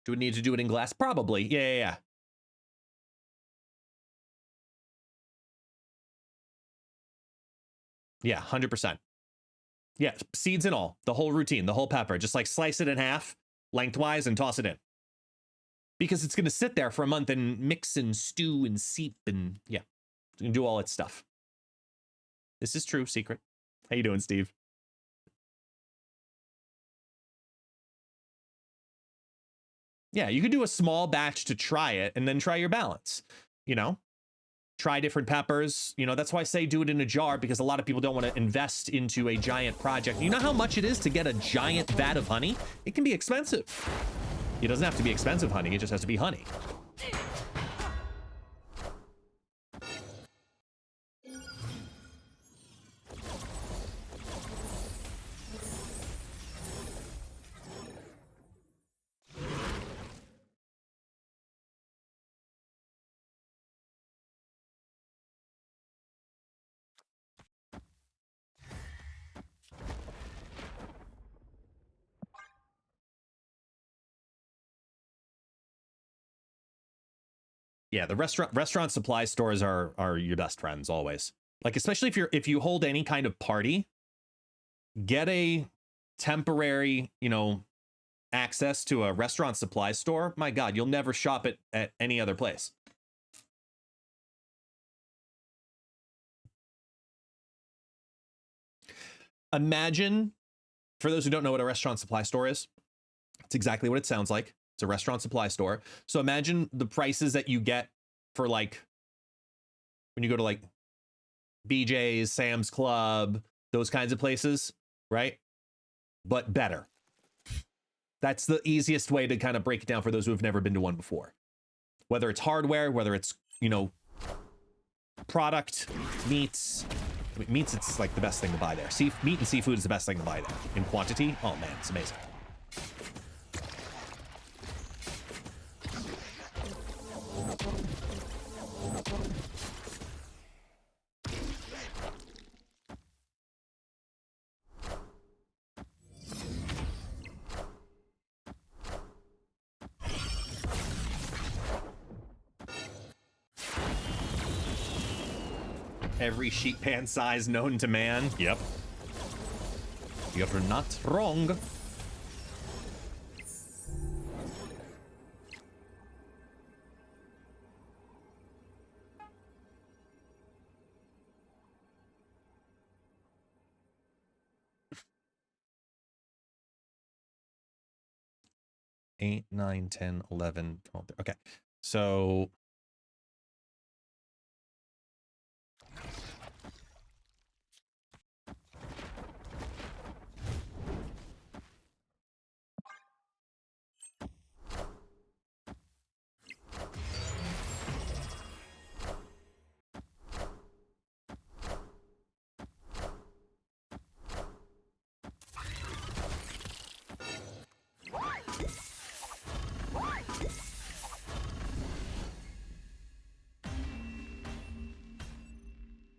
Do we need to do it in glass? Probably. Yeah. Yeah, 100%. Yeah, seeds and all. The whole routine, the whole pepper. Just like slice it in half lengthwise and toss it in. Because it's going to sit there for a month and mix and stew and seep and yeah. You can do all its stuff. This is true, secret. How you doing, Steve? Yeah, you could do a small batch to try it and then try your balance, you know? Try different peppers. You know, that's why I say do it in a jar, because a lot of people don't want to invest into a giant project. You know how much it is to get a giant vat of honey? It can be expensive. It doesn't have to be expensive honey. It just has to be honey. Yeah, the restaurant supply stores are your best friends always. Like, especially if you hold any kind of party, get a temporary, you know, access to a restaurant supply store. My God, you'll never shop at any other place. Imagine, for those who don't know what a restaurant supply store is, it's exactly what it sounds like. It's a restaurant supply store. So imagine the prices that you get for, like, when you go to like BJ's, Sam's Club, those kinds of places, right? But better. That's the easiest way to kind of break it down for those who have never been to one before. Whether it's hardware, whether it's, you know, product, meats. I mean, meats, it's like the best thing to buy there. Meat and seafood is the best thing to buy there. In quantity, oh man, it's amazing. Every sheet pan size known to man. Yep. You're not wrong. Eight, 9, 10, 11, 12. Okay. So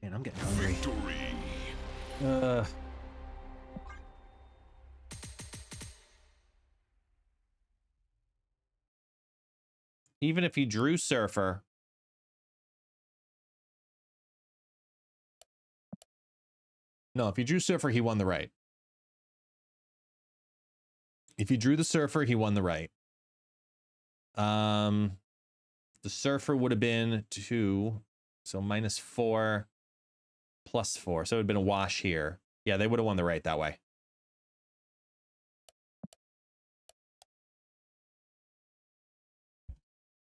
Man, I'm getting hungry. Victory. Even if he drew Surfer. No, if he drew Surfer, he won the right. If he drew the Surfer, he won the right. The Surfer would have been 2, so -4 +4. So it would have been a wash here. Yeah, they would have won the right that way.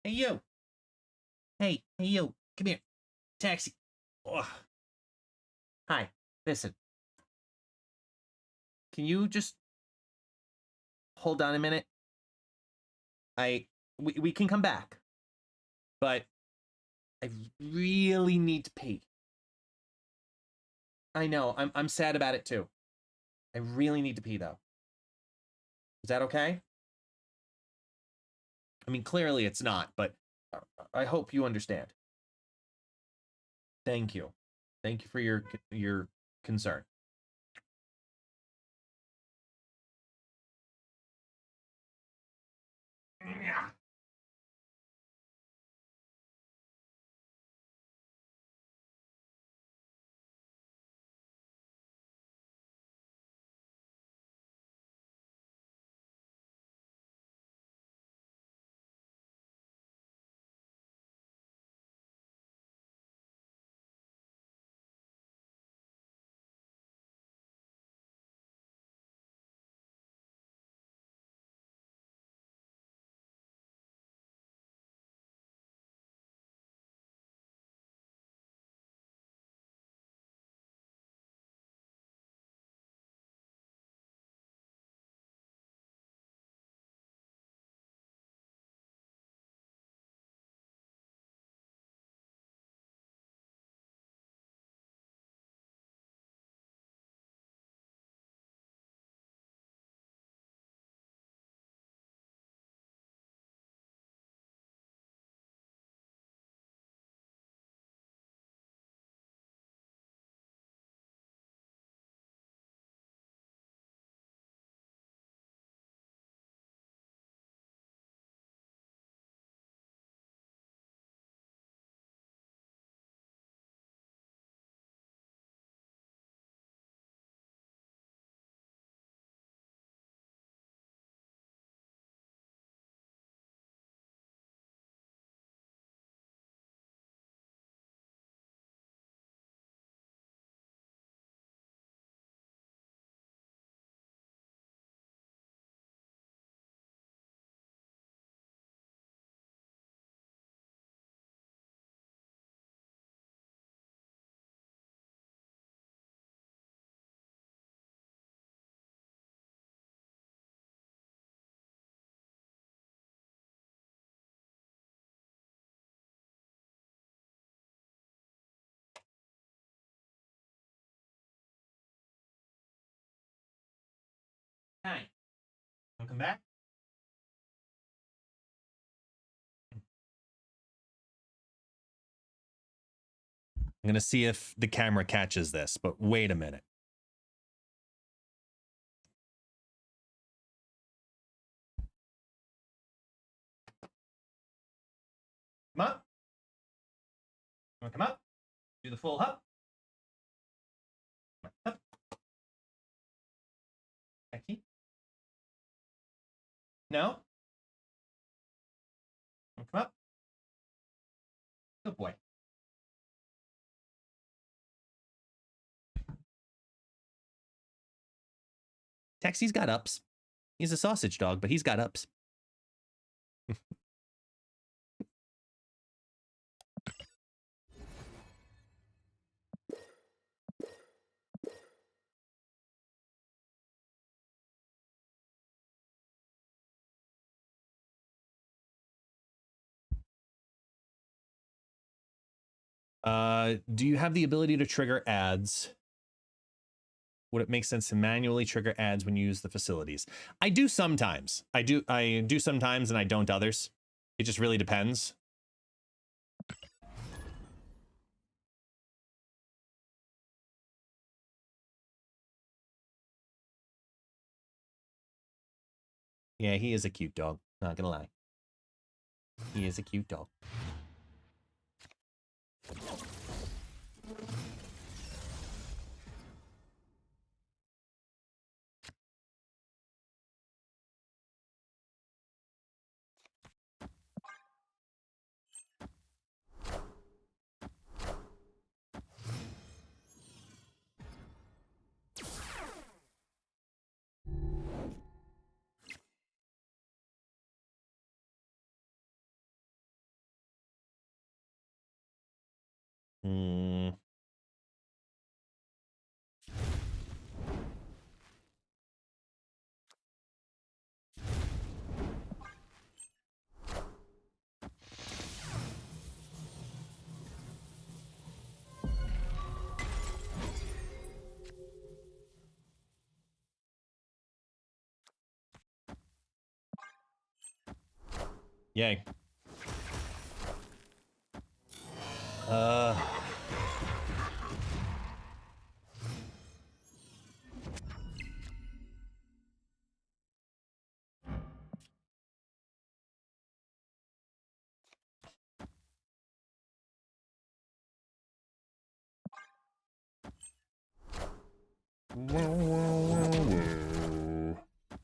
Hey, you. Hey, you. Come here. Taxi. Ugh. Hi. Listen. Can you just hold on a minute? We can come back. But I really need to pee. I know. I'm sad about it too. I really need to pee though. Is that okay? I mean, clearly it's not, but I hope you understand. Thank you. Thank you for your concern. Hi. Welcome back. I'm going to see if the camera catches this, but wait a minute. Come up. You want to come up? Do the full hop. Up. Taxi. No. Come up. Good boy. Taxi's got ups. He's a sausage dog, but he's got ups. Do you have the ability to trigger ads? Would it make sense to manually trigger ads when you use the facilities? I do sometimes. I do sometimes and I don't others. It just really depends. Yeah, he is a cute dog. Not gonna lie. He is a cute dog. Hmm. Yay.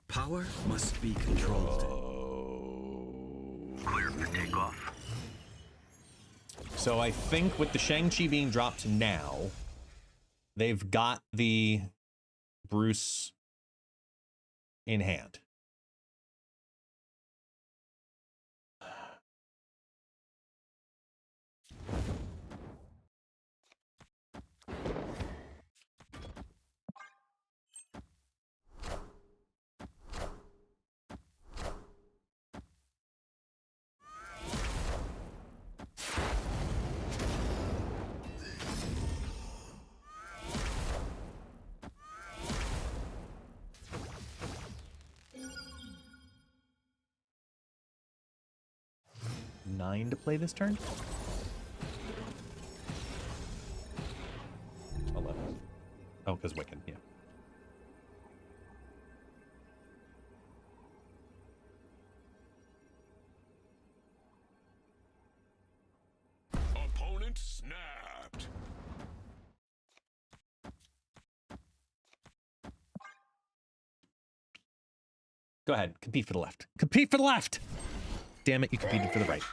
Power must be controlled. Clear for takeoff. So I think with the Shang-Chi being dropped now, they've got the Bruce in hand. Nine to play this turn? 11. Oh, because Wiccan, yeah. Opponent snapped. Go ahead, compete for the left. Compete for the left! Damn it, you competed for the right.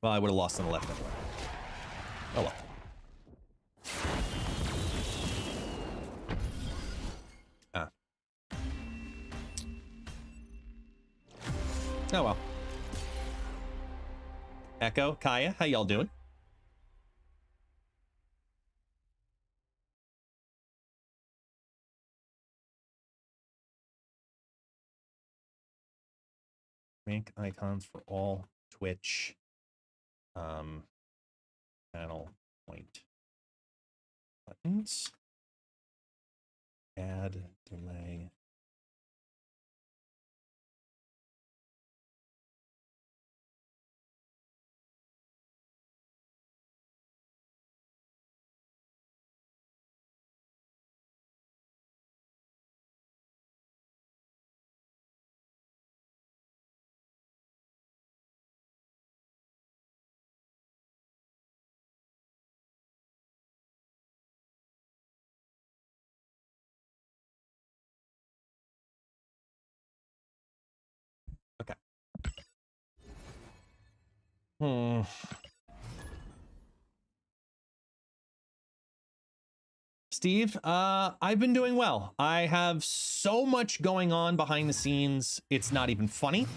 Well, I would have lost on the left anyway. Oh well. Oh well. Echo, Kaya, how y'all doing? Make icons for all Twitch channel point buttons. Add delay. Okay. Steve, I've been doing well. I have so much going on behind the scenes, it's not even funny.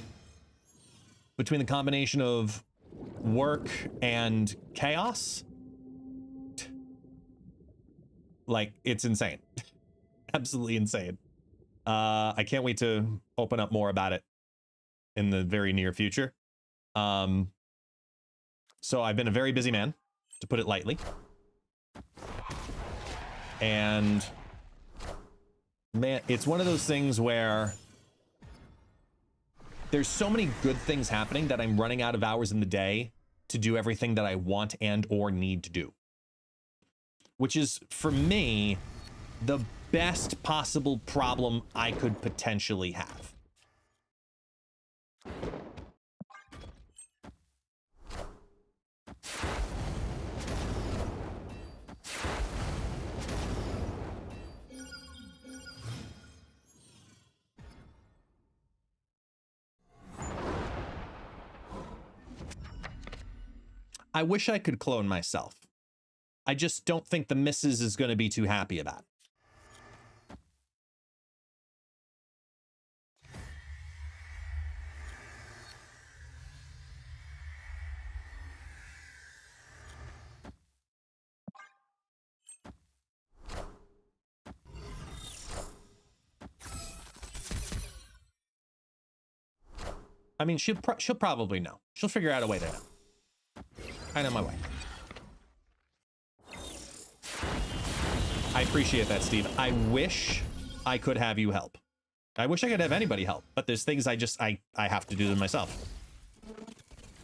Between the combination of work and chaos, like, it's insane. Absolutely insane. I can't wait to open up more about it in the very near future. So I've been a very busy man, to put it lightly. And man, it's one of those things where there's so many good things happening that I'm running out of hours in the day to do everything that I want and or need to do. which is, for me, the best possible problem I could potentially have. I wish I could clone myself. I just don't think the missus is going to be too happy about it. I mean, she'll probably know. She'll figure out a way to know. I know my way. I appreciate that, Steve. I wish I could have you help. I wish I could have anybody help, but there's things I have to do them myself.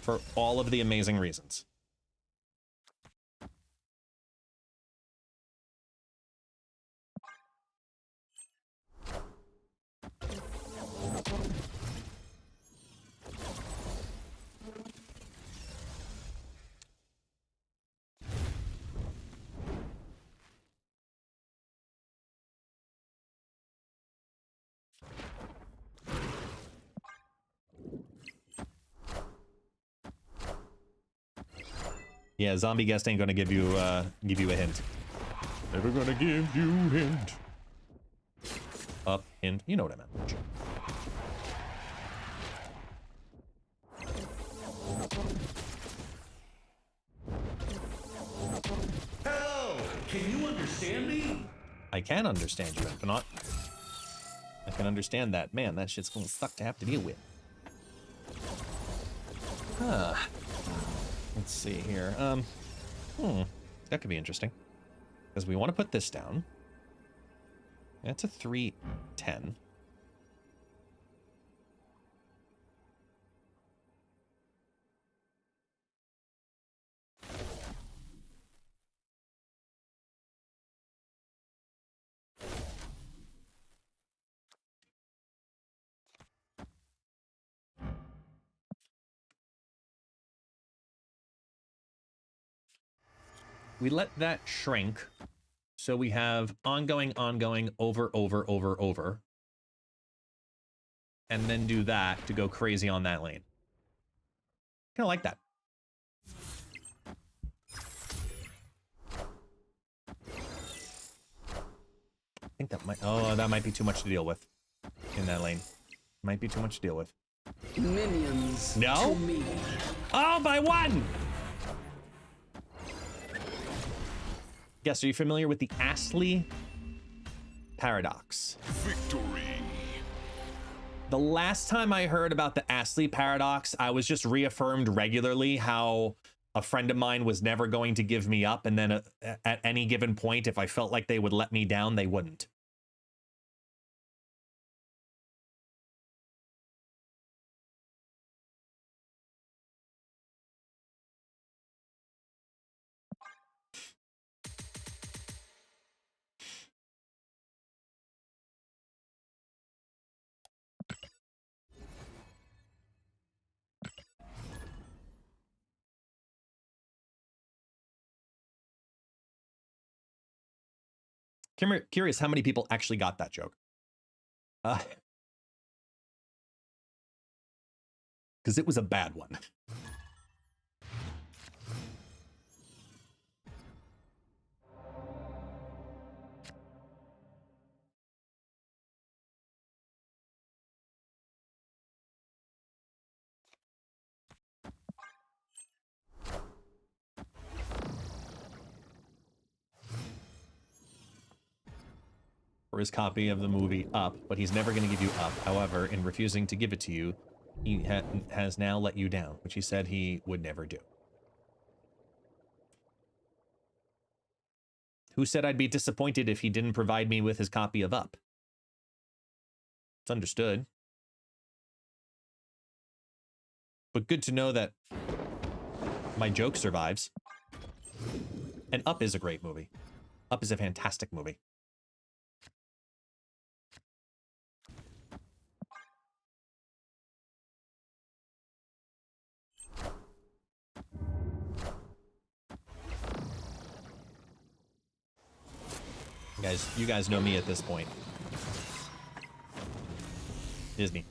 For all of the amazing reasons. Yeah, zombie guest ain't gonna give you a hint. Never gonna give you a hint. Up, hint. You know what I meant. Hello! Can you understand me? I can understand you, Infinite. I can understand that. Man, that shit's gonna suck to have to deal with. Huh. Let's see here. That could be interesting. Because we want to put this down. That's a 310. We let that shrink, so we have ongoing, over, and then do that to go crazy on that lane. Kind of like that. I think that might be too much to deal with in that lane. Might be too much to deal with. Minions. No? To me. Oh, by one! Guess, are you familiar with the Astley paradox? Victory. The last time I heard about the Astley paradox, I was just reaffirmed regularly how a friend of mine was never going to give me up, and then at any given point, if I felt like they would let me down, they wouldn't. Curious how many people actually got that joke. Because it was a bad one. For his copy of the movie Up, but he's never going to give you Up. However, in refusing to give it to you, he has now let you down, which he said he would never do. Who said I'd be disappointed if he didn't provide me with his copy of Up? It's understood. But good to know that my joke survives. And Up is a great movie. Up is a fantastic movie. You guys know me at this point. Disney.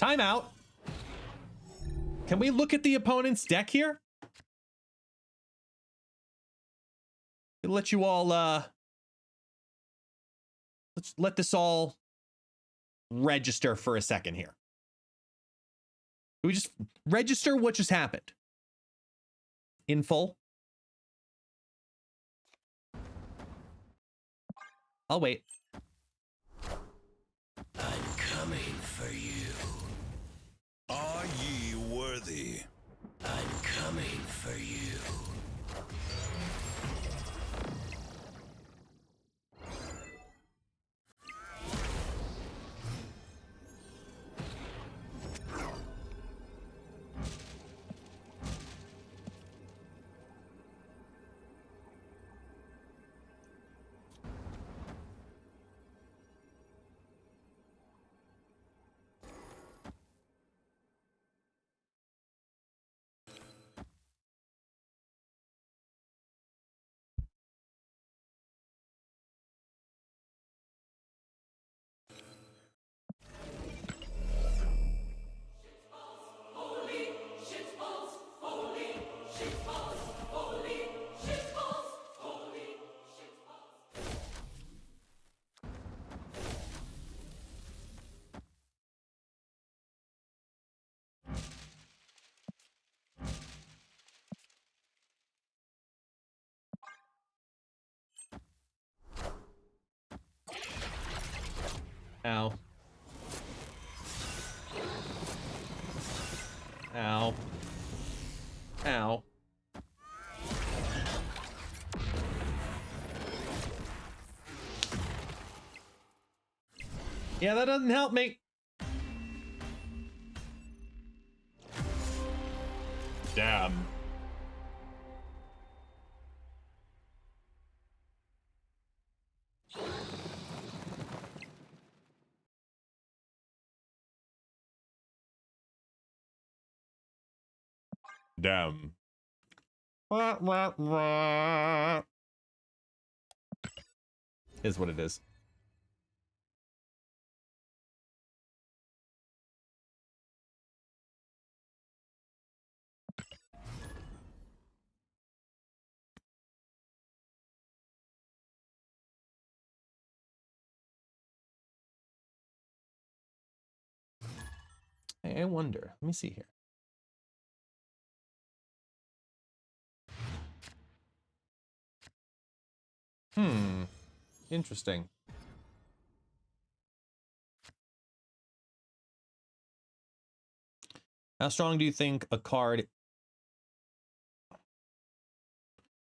Timeout. Can we look at the opponent's deck here? I'll let you all let's let this all register for a second here. Can we just register what just happened in full? I'll wait. I'm coming for you. Are ye worthy? I'm coming for you. Ow. Ow. Ow. Yeah, that doesn't help me. Damn. Damn. Is what it is. I wonder. Let me see here. Interesting. How strong do you think a card...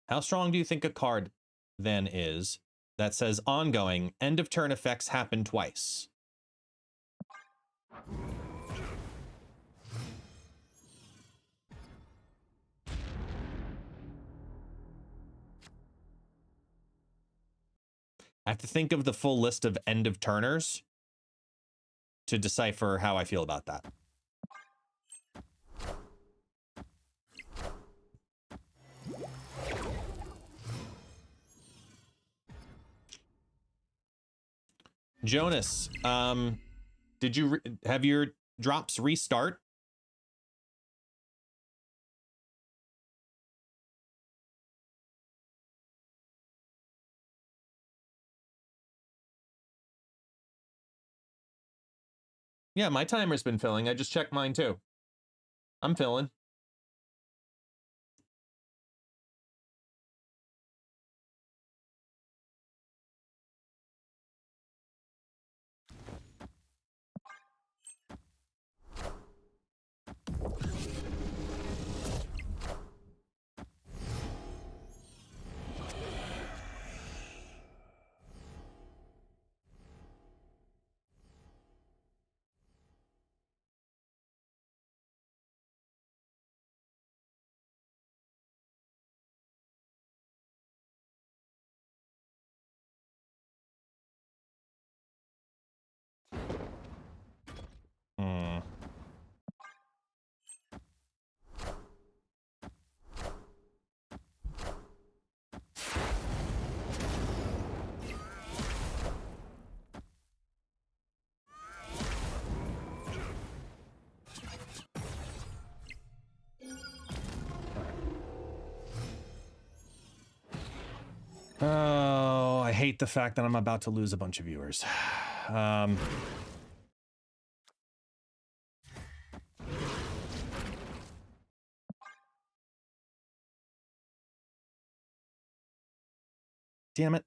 How strong do you think a card then is that says ongoing, end of turn effects happen twice? I have to think of the full list of end of turners to decipher how I feel about that. Jonas, did you have your drops restart? Yeah, my timer's been filling. I just checked mine too. I'm filling. Oh, I hate the fact that I'm about to lose a bunch of viewers. Damn it.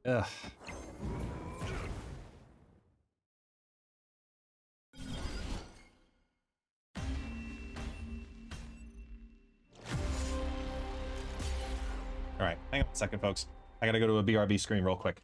Ugh. All right, hang on a second, folks. I gotta go to a BRB screen real quick.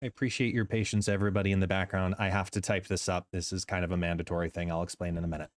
I appreciate your patience, everybody in the background. I have to type this up. This is kind of a mandatory thing. I'll explain in a minute.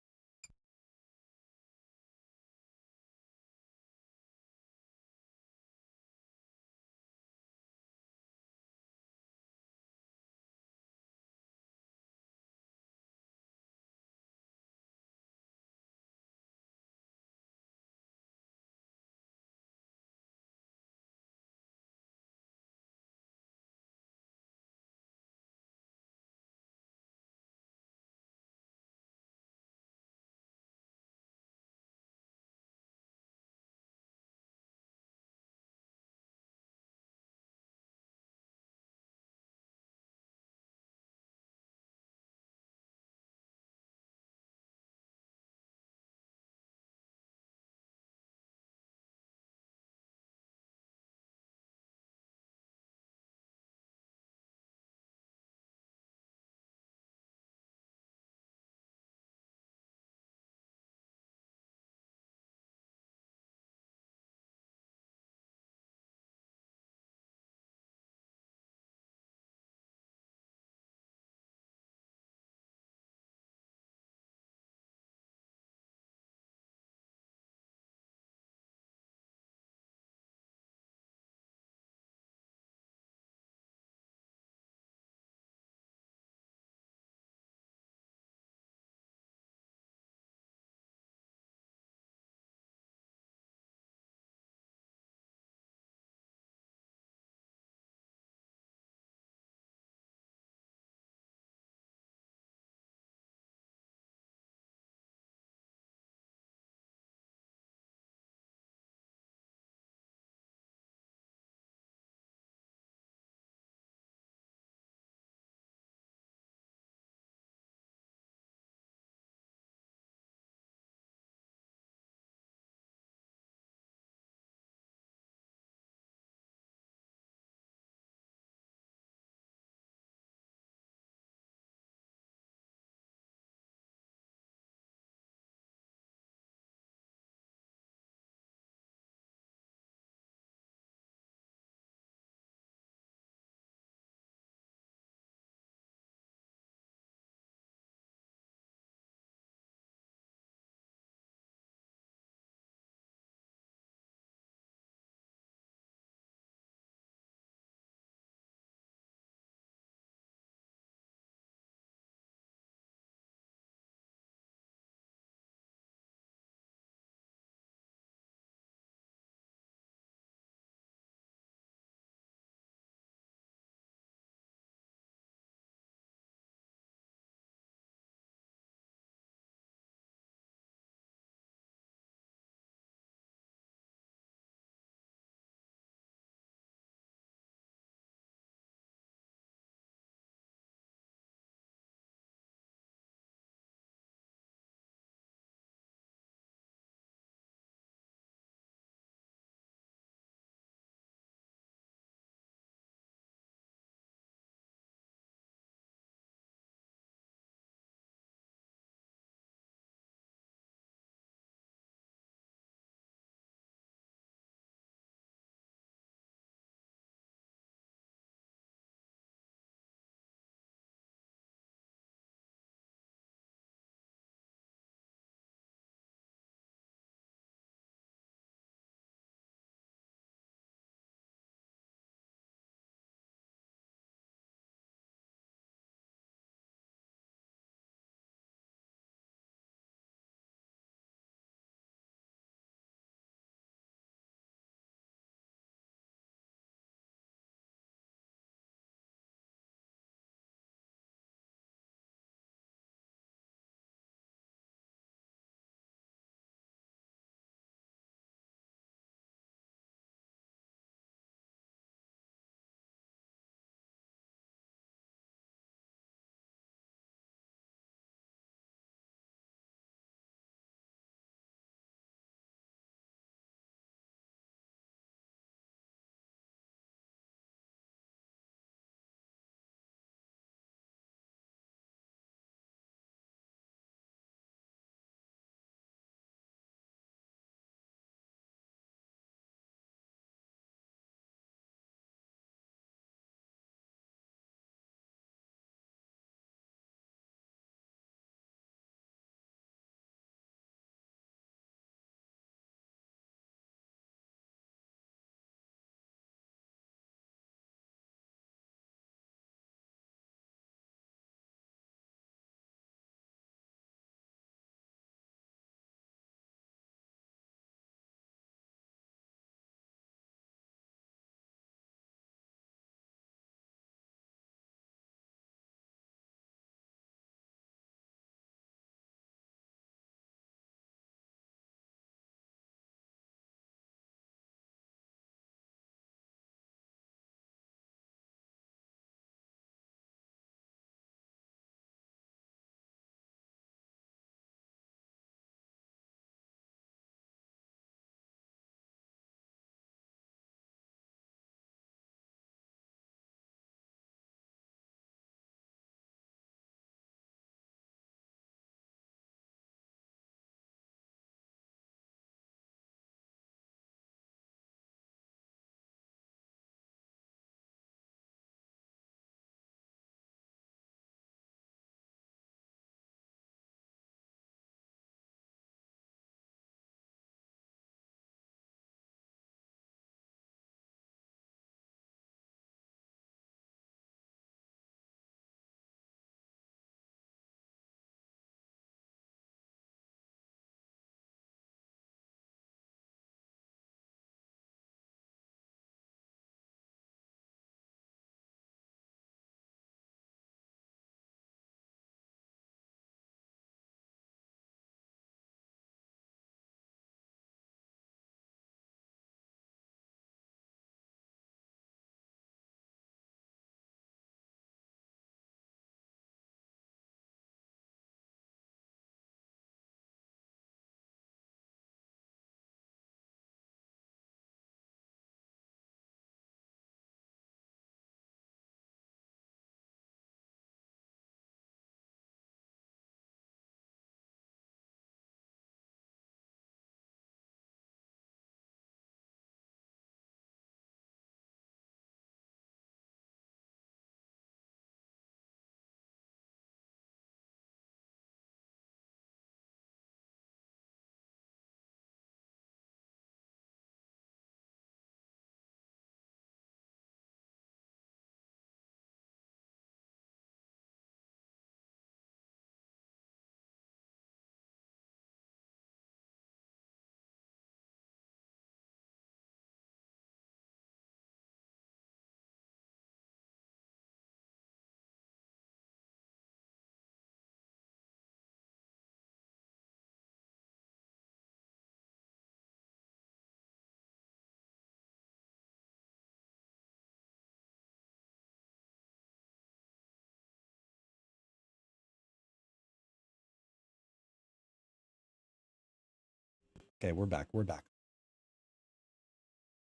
Okay, we're back. We're back.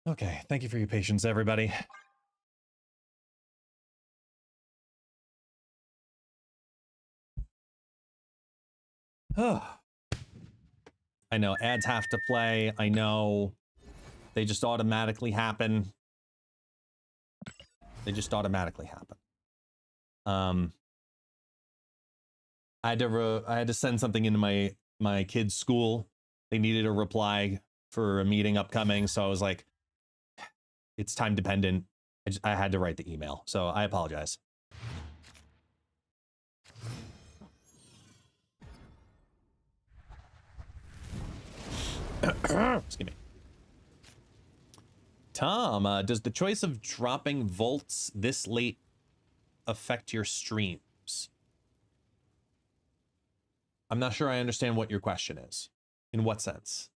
Okay, thank you for your patience, everybody. Oh. I know ads have to play. I know they just automatically happen. They just automatically happen. I had to send something into my kid's school. They needed a reply for a meeting upcoming, so I was like, it's time dependent. I had to write the email, so I apologize. Excuse me. Tom, does the choice of dropping volts this late affect your streams? I'm not sure I understand what your question is. In what sense?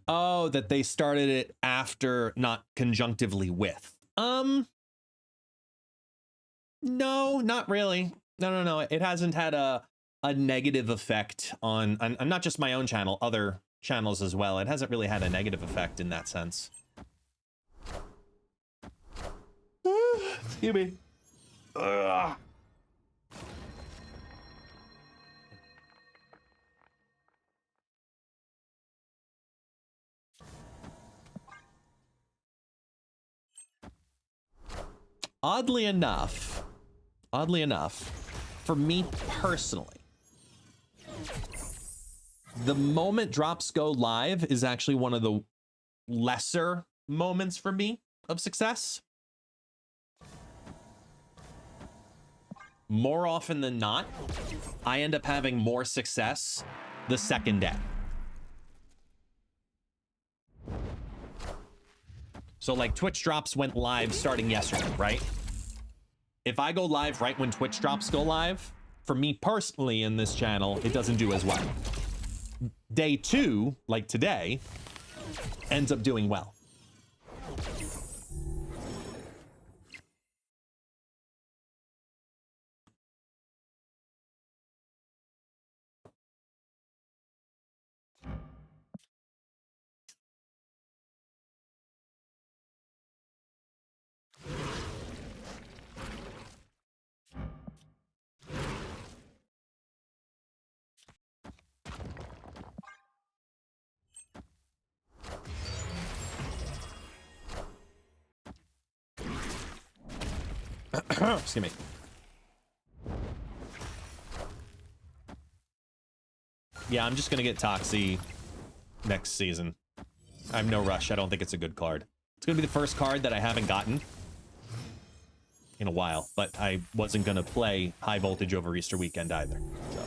Oh, that they started it after, not conjunctively with. No, not really. No. It hasn't had a negative effect on not just my own channel, other channels as well. It hasn't really had a negative effect in that sense. Excuse me. Ugh. Oddly enough, for me personally, the moment drops go live is actually one of the lesser moments for me of success. More often than not, I end up having more success the second day. So like Twitch drops went live starting yesterday, right? If I go live right when Twitch drops go live, for me personally in this channel, it doesn't do as well. Day 2, like today, ends up doing well. Excuse me. Yeah, I'm just gonna get Toxie next season. I have no rush. I don't think it's a good card. It's gonna be the first card that I haven't gotten in a while, but I wasn't gonna play High Voltage over Easter weekend either. So.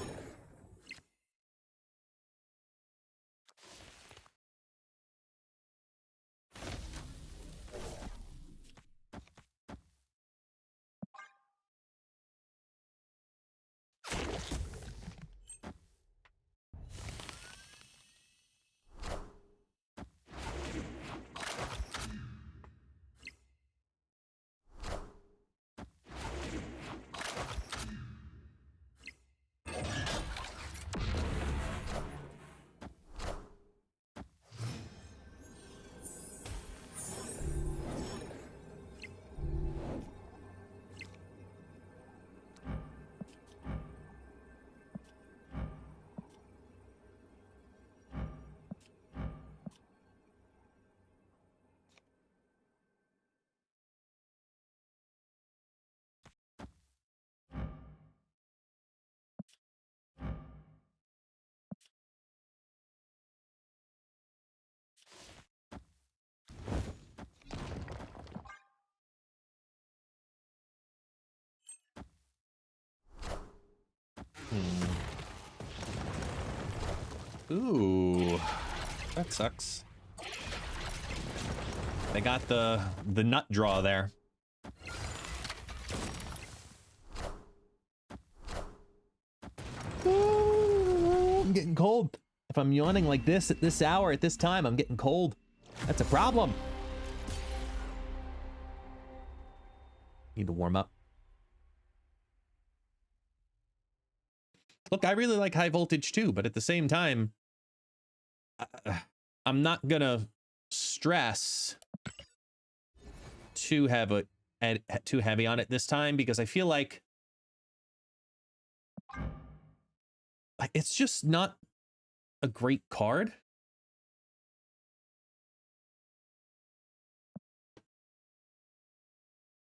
Ooh, that sucks. They got the nut draw there. Ooh, I'm getting cold. If I'm yawning like this at this hour, at this time, I'm getting cold. That's a problem. Need to warm up. Look, I really like high voltage too, but at the same time, I'm not gonna stress too heavy on it this time because I feel like it's just not a great card.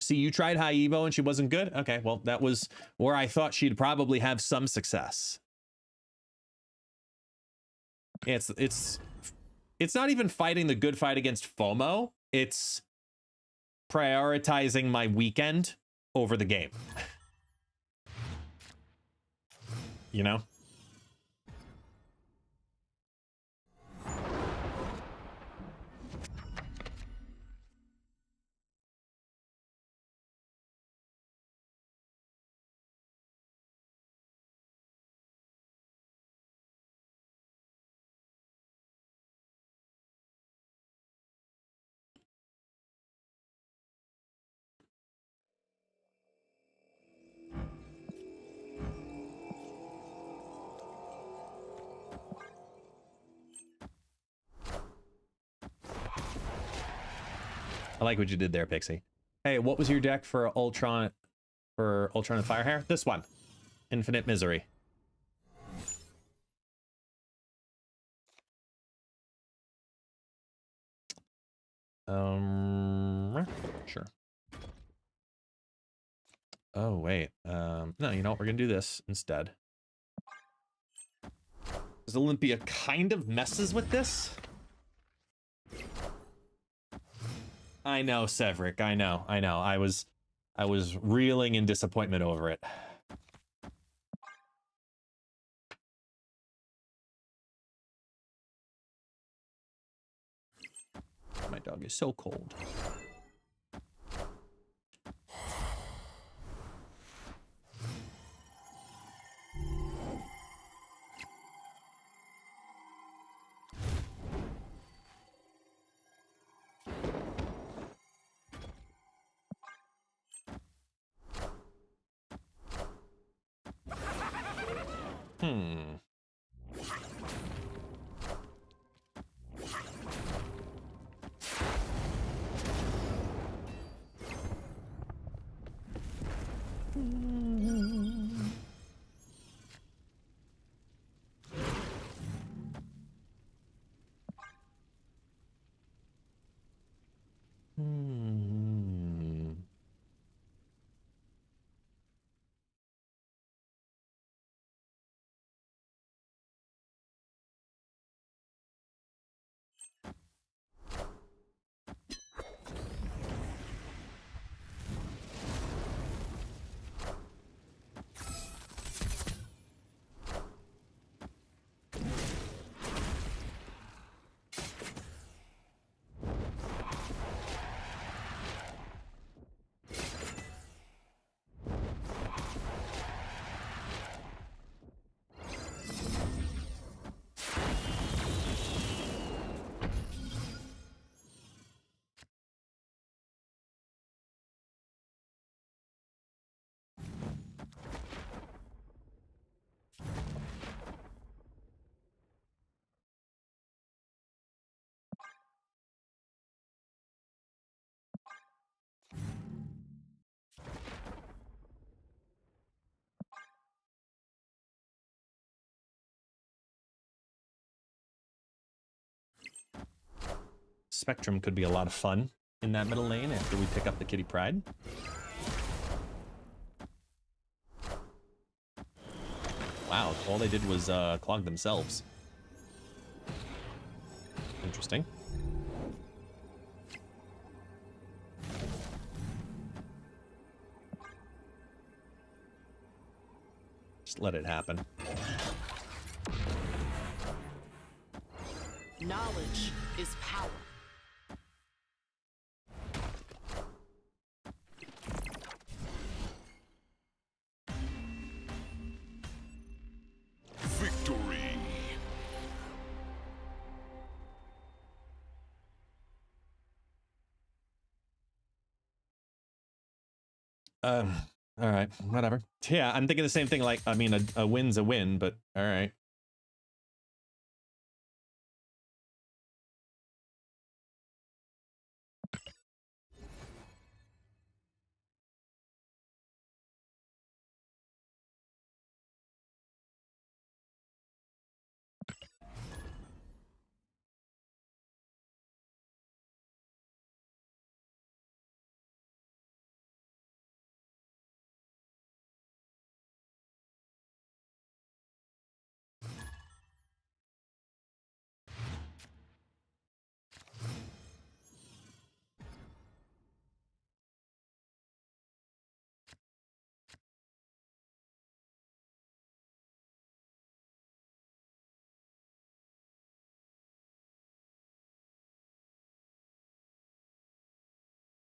See, you tried high Evo and she wasn't good? Okay, well, that was where I thought she'd probably have some success. It's not even fighting the good fight against FOMO. It's prioritizing my weekend over the game. You know? I like what you did there, Pixie. Hey, what was your deck for Ultron and Firehair? This one. Infinite Misery. Sure. Oh, wait. No, you know what? We're gonna do this instead. Because Olympia kind of messes with this. I know, Severick. I know. I was reeling in disappointment over it. My dog is so cold. Spectrum could be a lot of fun in that middle lane after we pick up the Kitty Pride. Wow, all they did was clog themselves. Interesting. Just let it happen. Knowledge is power. Victory. All right, whatever. Yeah, I'm thinking the same thing. Like, I mean, a win's a win, but all right.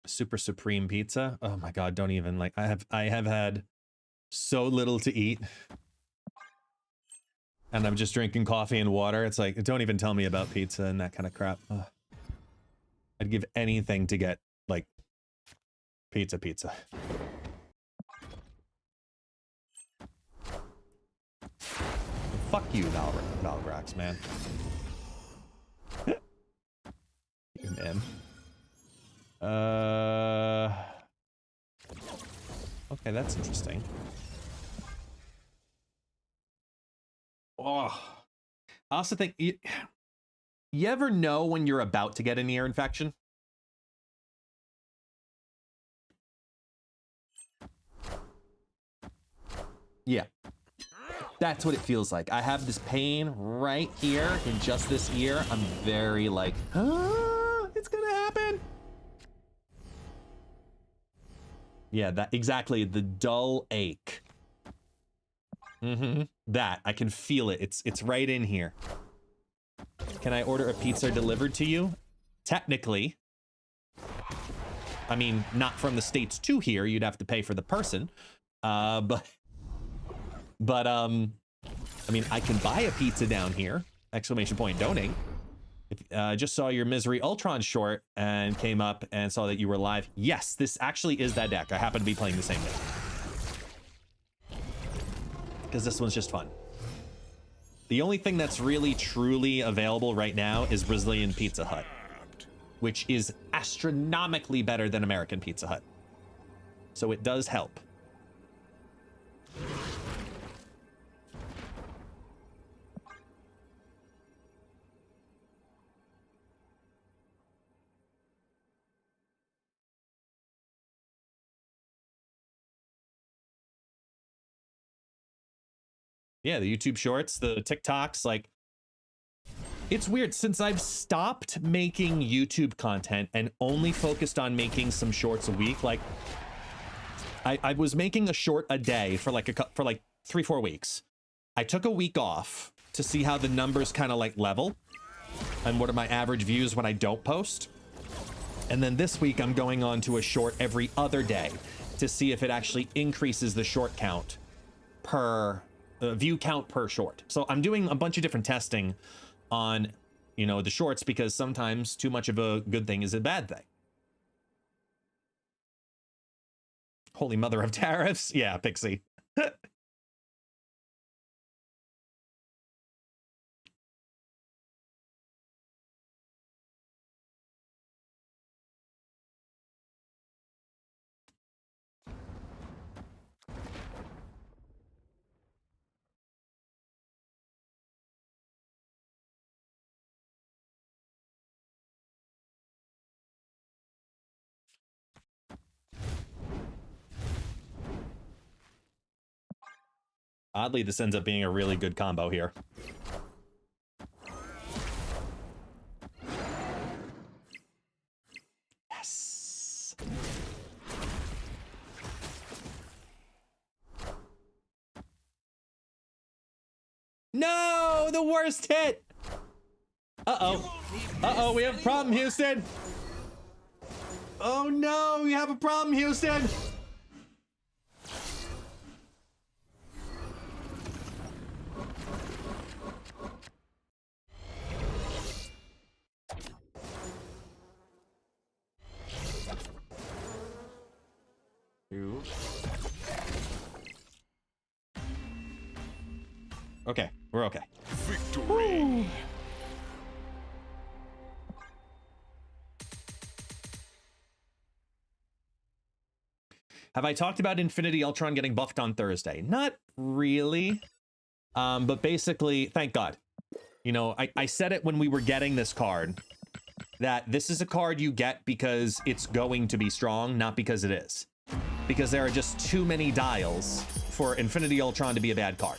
Super Supreme Pizza. Oh my God, don't even like, I have had so little to eat. And I'm just drinking coffee and water. It's like, don't even tell me about pizza and that kind of crap. Ugh. I'd give anything to get like pizza. Fuck you, Valgrax, man. Man. Okay, that's interesting. Oh, I also think you ever know when you're about to get an ear infection? Yeah. That's what it feels like. I have this pain right here in just this ear. I'm very like, it's gonna happen. Yeah, that exactly, the dull ache. That, I can feel it. It's right in here. Can I order a pizza delivered to you? Technically. I mean, not from the States to here. You'd have to pay for the person. But I mean, I can buy a pizza down here. Exclamation point, donate. If, just saw your Misery Ultron short and came up and saw that you were live. Yes, this actually is that deck. I happen to be playing the same deck. Because this one's just fun. The only thing that's really truly available right now is Brazilian Pizza Hut, which is astronomically better than American Pizza Hut. So it does help. Yeah, the YouTube shorts, the TikToks, like, it's weird. Since I've stopped making YouTube content and only focused on making some shorts a week, like, I was making a short a day for like 3-4 weeks. I took a week off to see how the numbers kind of like level and what are my average views when I don't post. And then this week I'm going on to a short every other day to see if it actually increases the short count per view count per short. So I'm doing a bunch of different testing on, you know, the shorts, because sometimes too much of a good thing is a bad thing. Holy mother of tariffs. Yeah, Pixie. Oddly, this ends up being a really good combo here. Yes. No, the worst hit. Uh-oh. Uh-oh, we have a problem, Houston. Oh no, we have a problem, Houston. Two. Okay, we're okay. Victory. Have I talked about Infinity Ultron getting buffed on Thursday? Not really. But basically, thank God. You know, I said it when we were getting this card, that this is a card you get because it's going to be strong, not because it is. Because there are just too many dials for Infinity Ultron to be a bad card.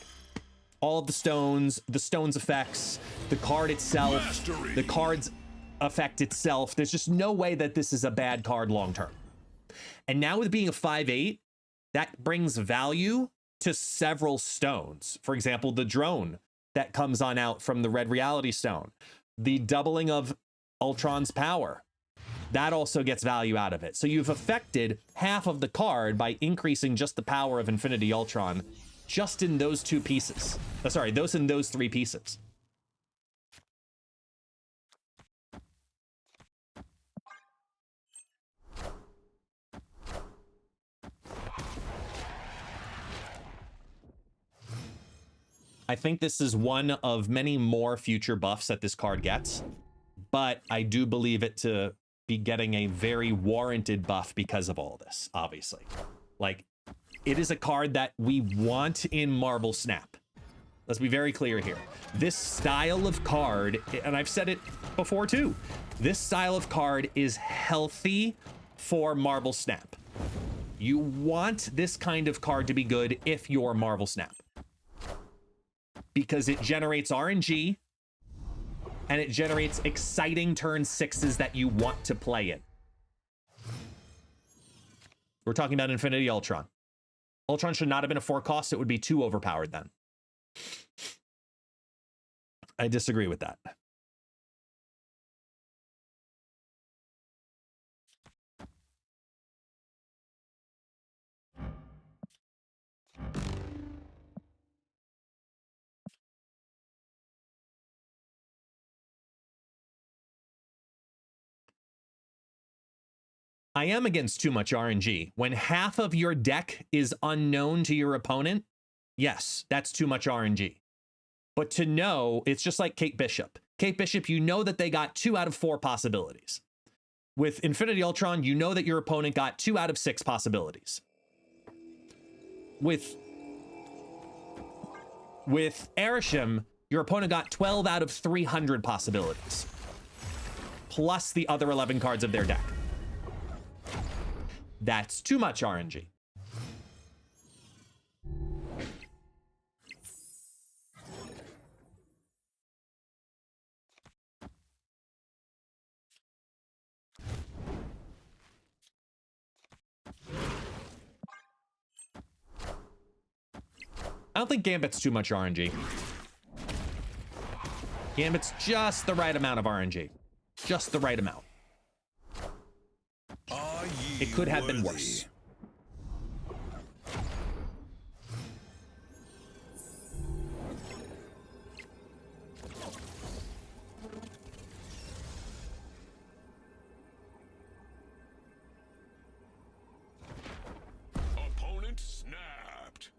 All of the stones effects, the card itself, Mastery. the card's effect itself. There's just no way that this is a bad card long term. And now with being a 5/8, that brings value to several stones. For example, the drone that comes on out from the Red Reality Stone, the doubling of Ultron's power, that also gets value out of it. So you've affected half of the card by increasing just the power of Infinity Ultron just in those two pieces. Sorry, those three pieces. I think this is one of many more future buffs that this card gets, but I do believe it to be getting a very warranted buff because of all this, obviously. Like, it is a card that we want in Marble Snap. Let's be very clear here. This style of card, and I've said it before too, this style of card is healthy for Marble Snap. You want this kind of card to be good if you're Marble Snap, because it generates RNG and it generates exciting turn 6s that you want to play in. We're talking about Infinity Ultron. Ultron should not have been a 4 cost. It would be too overpowered then. I disagree with that. I am against too much RNG. When half of your deck is unknown to your opponent, yes, that's too much RNG. But to know, it's just like Kate Bishop. Kate Bishop, you know that they got 2 out of 4 possibilities. With Infinity Ultron, you know that your opponent got 2 out of 6 possibilities. With Arishem, your opponent got 12 out of 300 possibilities, plus the other 11 cards of their deck. That's too much RNG. I don't think Gambit's too much RNG. Gambit's just the right amount of RNG. Just the right amount. It could have been worse. Opponent snapped.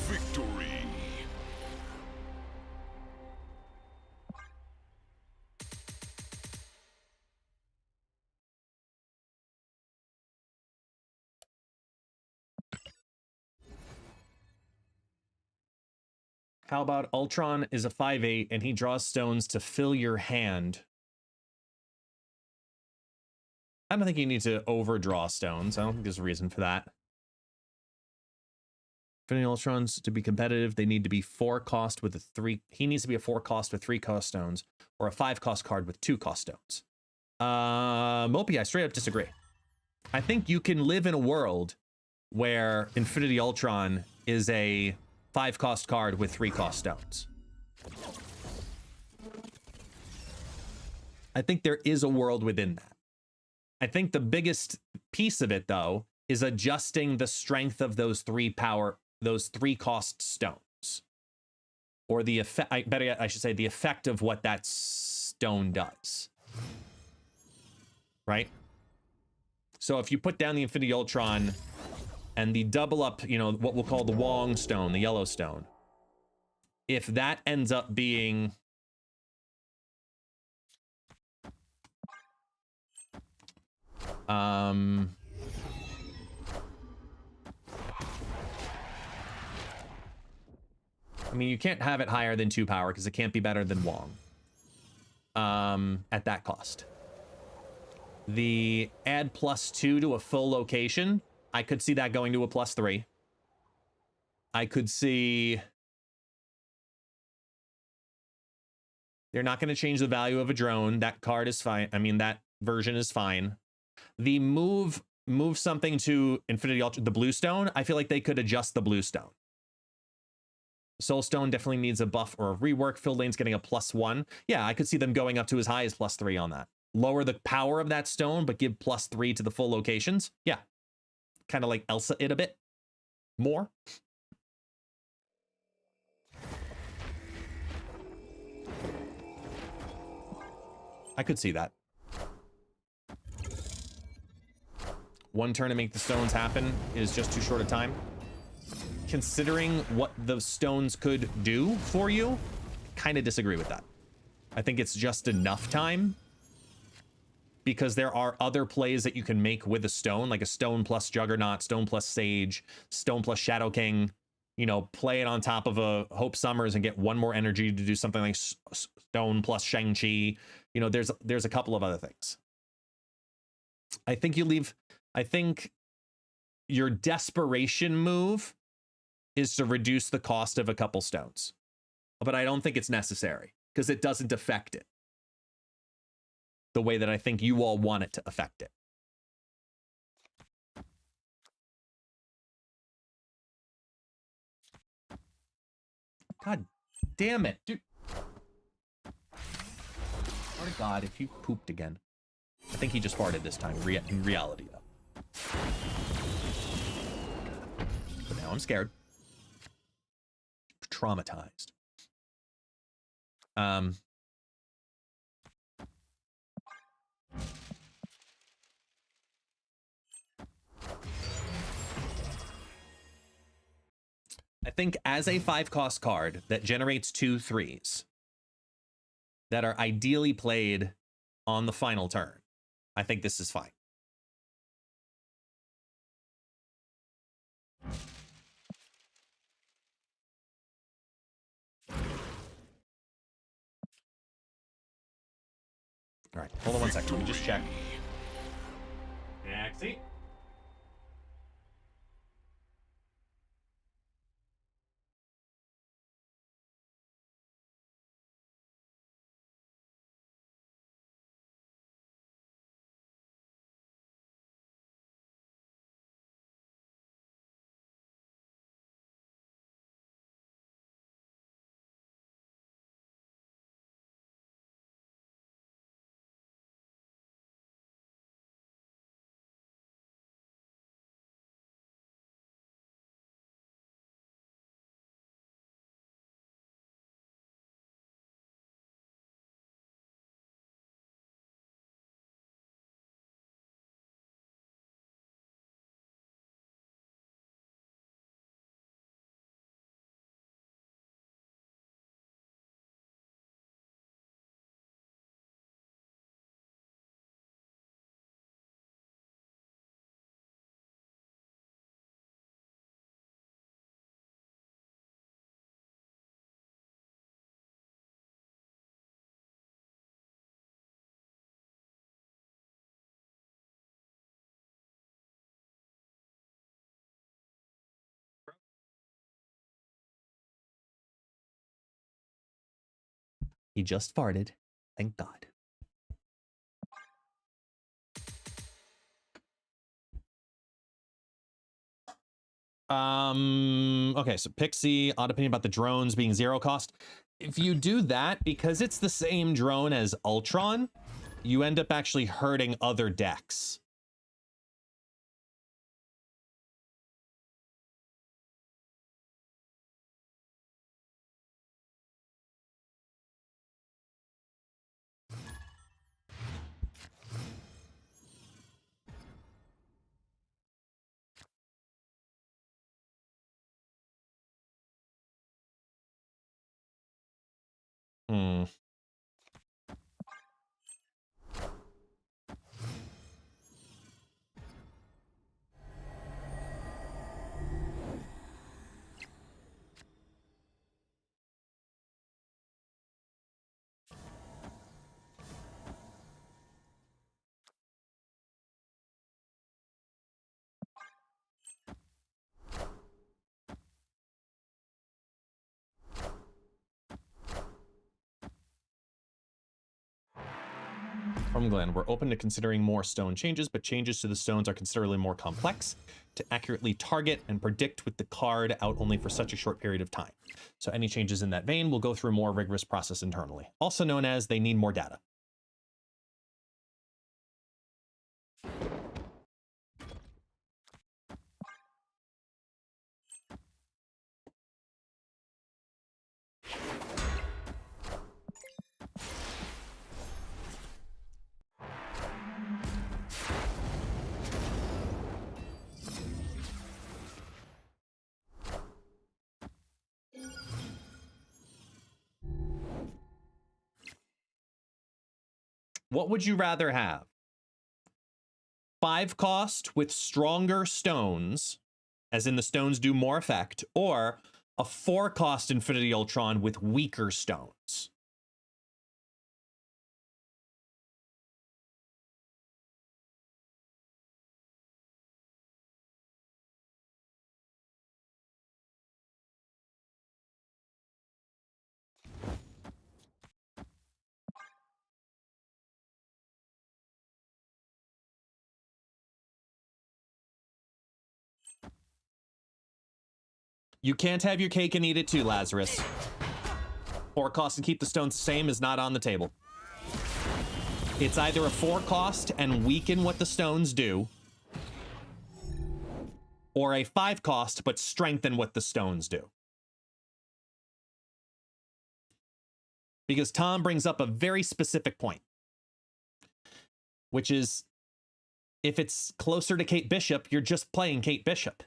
Victory. How about Ultron is a 5/8 and he draws stones to fill your hand? I don't think you need to overdraw stones. I don't think there's a reason for that. Infinity Ultrons to be competitive, they need to be 4 cost with a 3. He needs to be a 4 cost with 3 cost stones, or a 5 cost card with 2 cost stones. Mopey, I straight up disagree. I think you can live in a world where Infinity Ultron is a 5 cost card with 3 cost stones. I think there is a world within that. I think the biggest piece of it, though, is adjusting the strength of those 3 cost stones. Or the effect, I should say, the effect of what that stone does. Right? So if you put down the Infinity Ultron and the double up, you know, what we'll call the Wong stone, the yellow stone, if that ends up being I mean, you can't have it higher than 2 power because it can't be better than Wong at that cost. The add +2 to a full location, I could see that going to a +3. I could see they're not going to change the value of a drone. That card is fine. I mean, that version is fine. The move something to Infinity Ultra, the blue stone, I feel like they could adjust the blue stone. Soul Stone definitely needs a buff or a rework. Field Lane's getting a +1. Yeah, I could see them going up to as high as +3 on that. Lower the power of that stone, but give +3 to the full locations. Yeah. Kind of like Elsa it a bit more. I could see that. 1 turn to make the stones happen is just too short a time. Considering what the stones could do for you, kind of disagree with that. I think it's just enough time because there are other plays that you can make with a stone, like a stone plus Juggernaut, stone plus Sage, stone plus Shadow King. You know, play it on top of a Hope Summers and get 1 more energy to do something like stone plus Shang-Chi. You know, there's a couple of other things. I think your desperation move is to reduce the cost of a couple stones. But I don't think it's necessary because it doesn't affect it the way that I think you all want it to affect it. God damn it, dude. Oh my God, if you pooped again. I think he just farted this time, in reality, though. But now I'm scared. Traumatized. I think as a 5 cost card that generates 2 3s that are ideally played on the final turn, I think this is fine. All right, hold on 1 second. Let me just check. Taxi. He just farted. Thank God. Okay, so Pixie, odd opinion about the drones being 0 cost. If you do that, because it's the same drone as Ultron, you end up actually hurting other decks. Hmm. From Glenn, we're open to considering more stone changes, but changes to the stones are considerably more complex to accurately target and predict with the card out only for such a short period of time. So any changes in that vein will go through a more rigorous process internally, also known as they need more data. What would you rather have? 5 cost with stronger stones, as in the stones do more effect, or a 4 cost Infinity Ultron with weaker stones? You can't have your cake and eat it too, Lazarus. 4 cost and keep the stones the same is not on the table. It's either a 4 cost and weaken what the stones do, or a 5 cost but strengthen what the stones do. Because Tom brings up a very specific point, which is if it's closer to Kate Bishop, you're just playing Kate Bishop.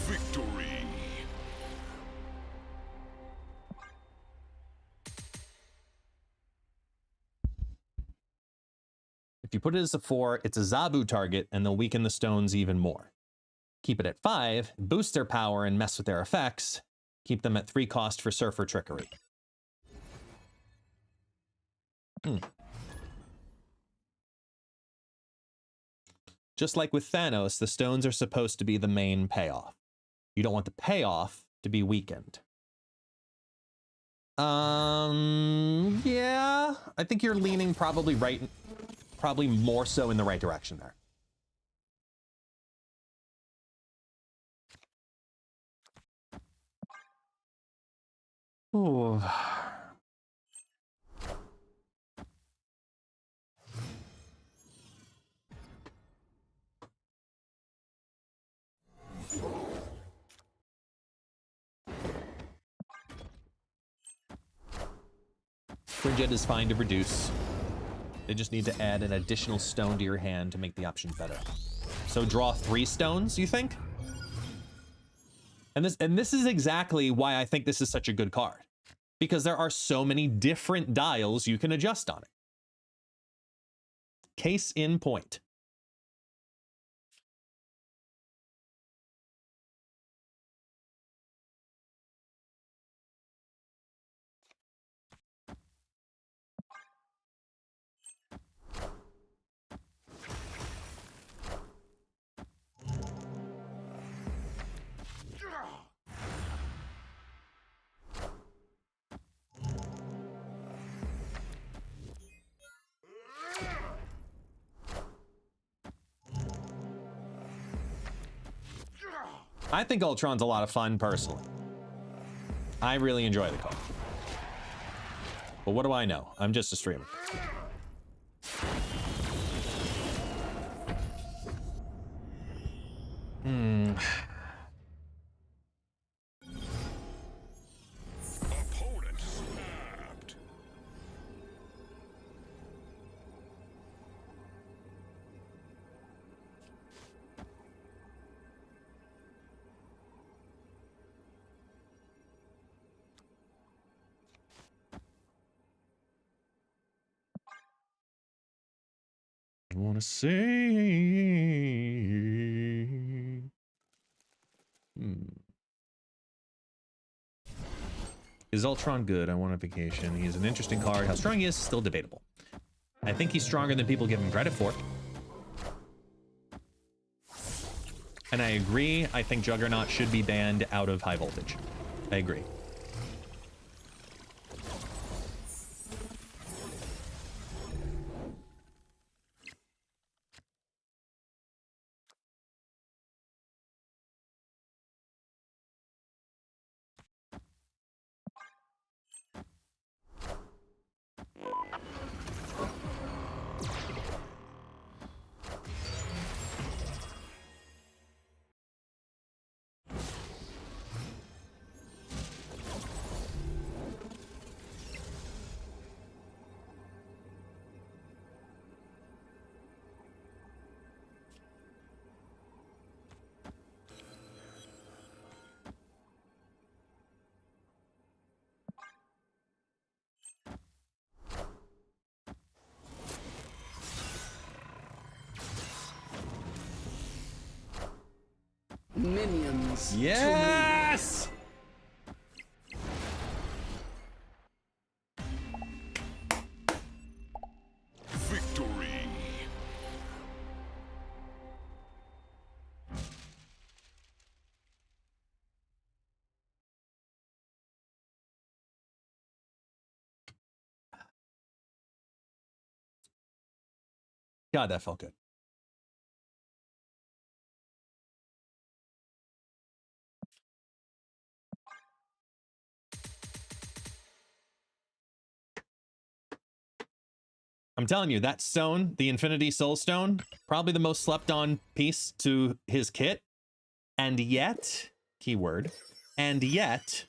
Victory. If you put it as a 4, it's a Zabu target, and they'll weaken the stones even more. Keep it at 5, boost their power and mess with their effects. Keep them at 3 cost for Surfer Trickery. Just like with Thanos, the stones are supposed to be the main payoff. You don't want the payoff to be weakened. Yeah, I think you're leaning probably more so in the right direction there. Ooh. Frigid is fine to reduce. They just need to add an additional stone to your hand to make the option better. So draw 3 stones, you think? And this is exactly why I think this is such a good card. Because there are so many different dials you can adjust on it. Case in point. I think Ultron's a lot of fun, personally. I really enjoy the card. But what do I know? I'm just a streamer. Opponent snapped. I want to see. Is Ultron good? I want a vacation. He's an interesting card. How strong he is still debatable. I think he's stronger than people give him credit for. And I agree. I think Juggernaut should be banned out of high voltage. I agree. Minions. Yes! Victory. God, that felt good. I'm telling you, that stone, the Infinity Soul Stone, probably the most slept on piece to his kit. And yet, keyword, and yet,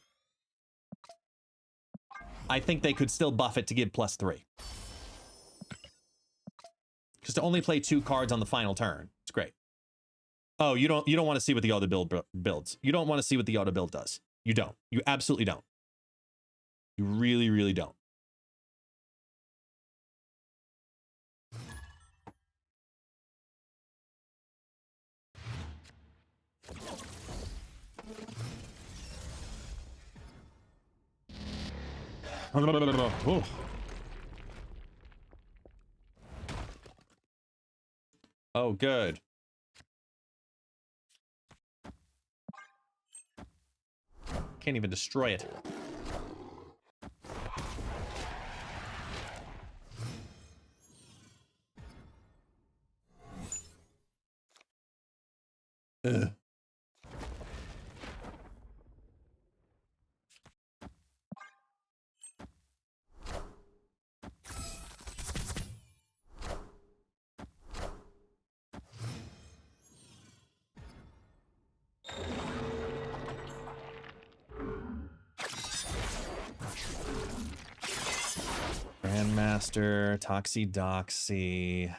I think they could still buff it to give +3. Because to only play 2 cards on the final turn, it's great. Oh, you don't want to see what the auto build builds. You don't want to see what the auto build does. You don't. You absolutely don't. You really, really don't. Oh. Oh, good. Can't even destroy it. Ugh. Grandmaster, Toxie Doxie.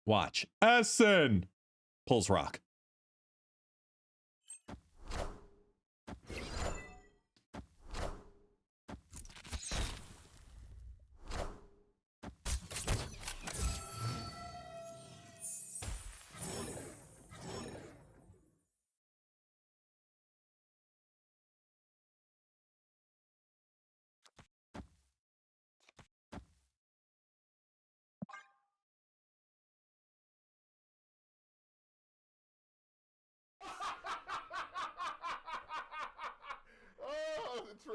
Watch. Essen pulls rock.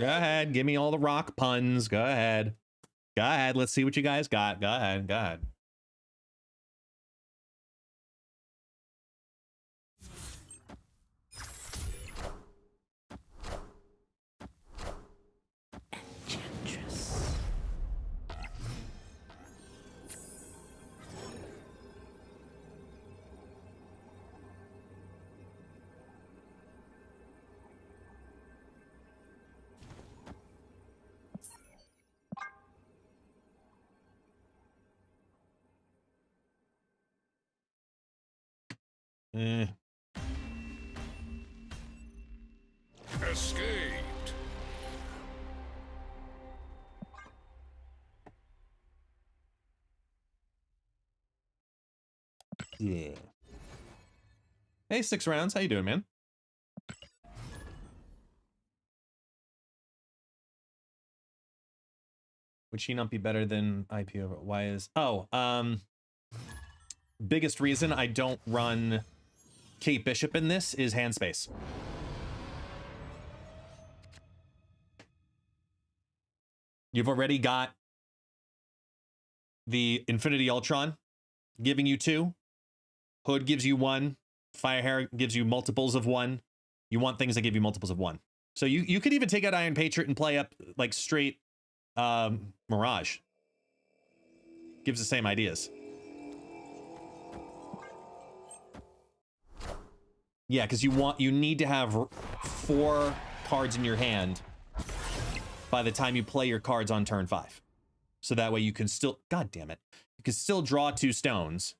Go ahead, give me all the rock puns. Go ahead. Go ahead. Let's see what you guys got. Go ahead. Go ahead. Escaped. Yeah. Hey, 6 rounds. How you doing, man? Would she not be better than IPO? Why is... Oh, biggest reason I don't run Kate Bishop in this is hand space. You've already got the Infinity Ultron giving you 2. Hood gives you 1. Firehair gives you multiples of 1. You want things that give you multiples of 1. So you could even take out Iron Patriot and play up like straight Mirage. Gives the same ideas. Yeah, because you need to have 4 cards in your hand by the time you play your cards on turn 5. So that way you can still, god damn it, you can still draw 2 stones.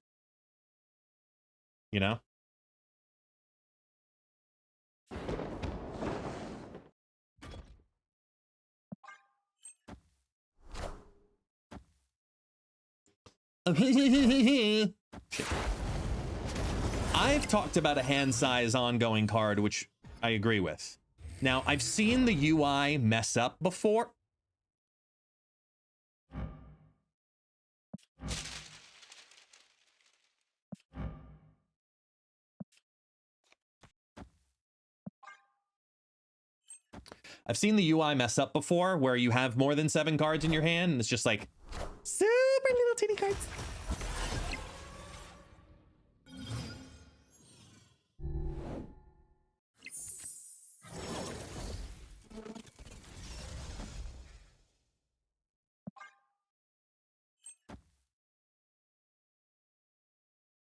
You know? I've talked about a hand size ongoing card, which I agree with. Now, I've seen the UI mess up before. I've seen the UI mess up before where you have more than 7 cards in your hand and it's just like super little teeny cards.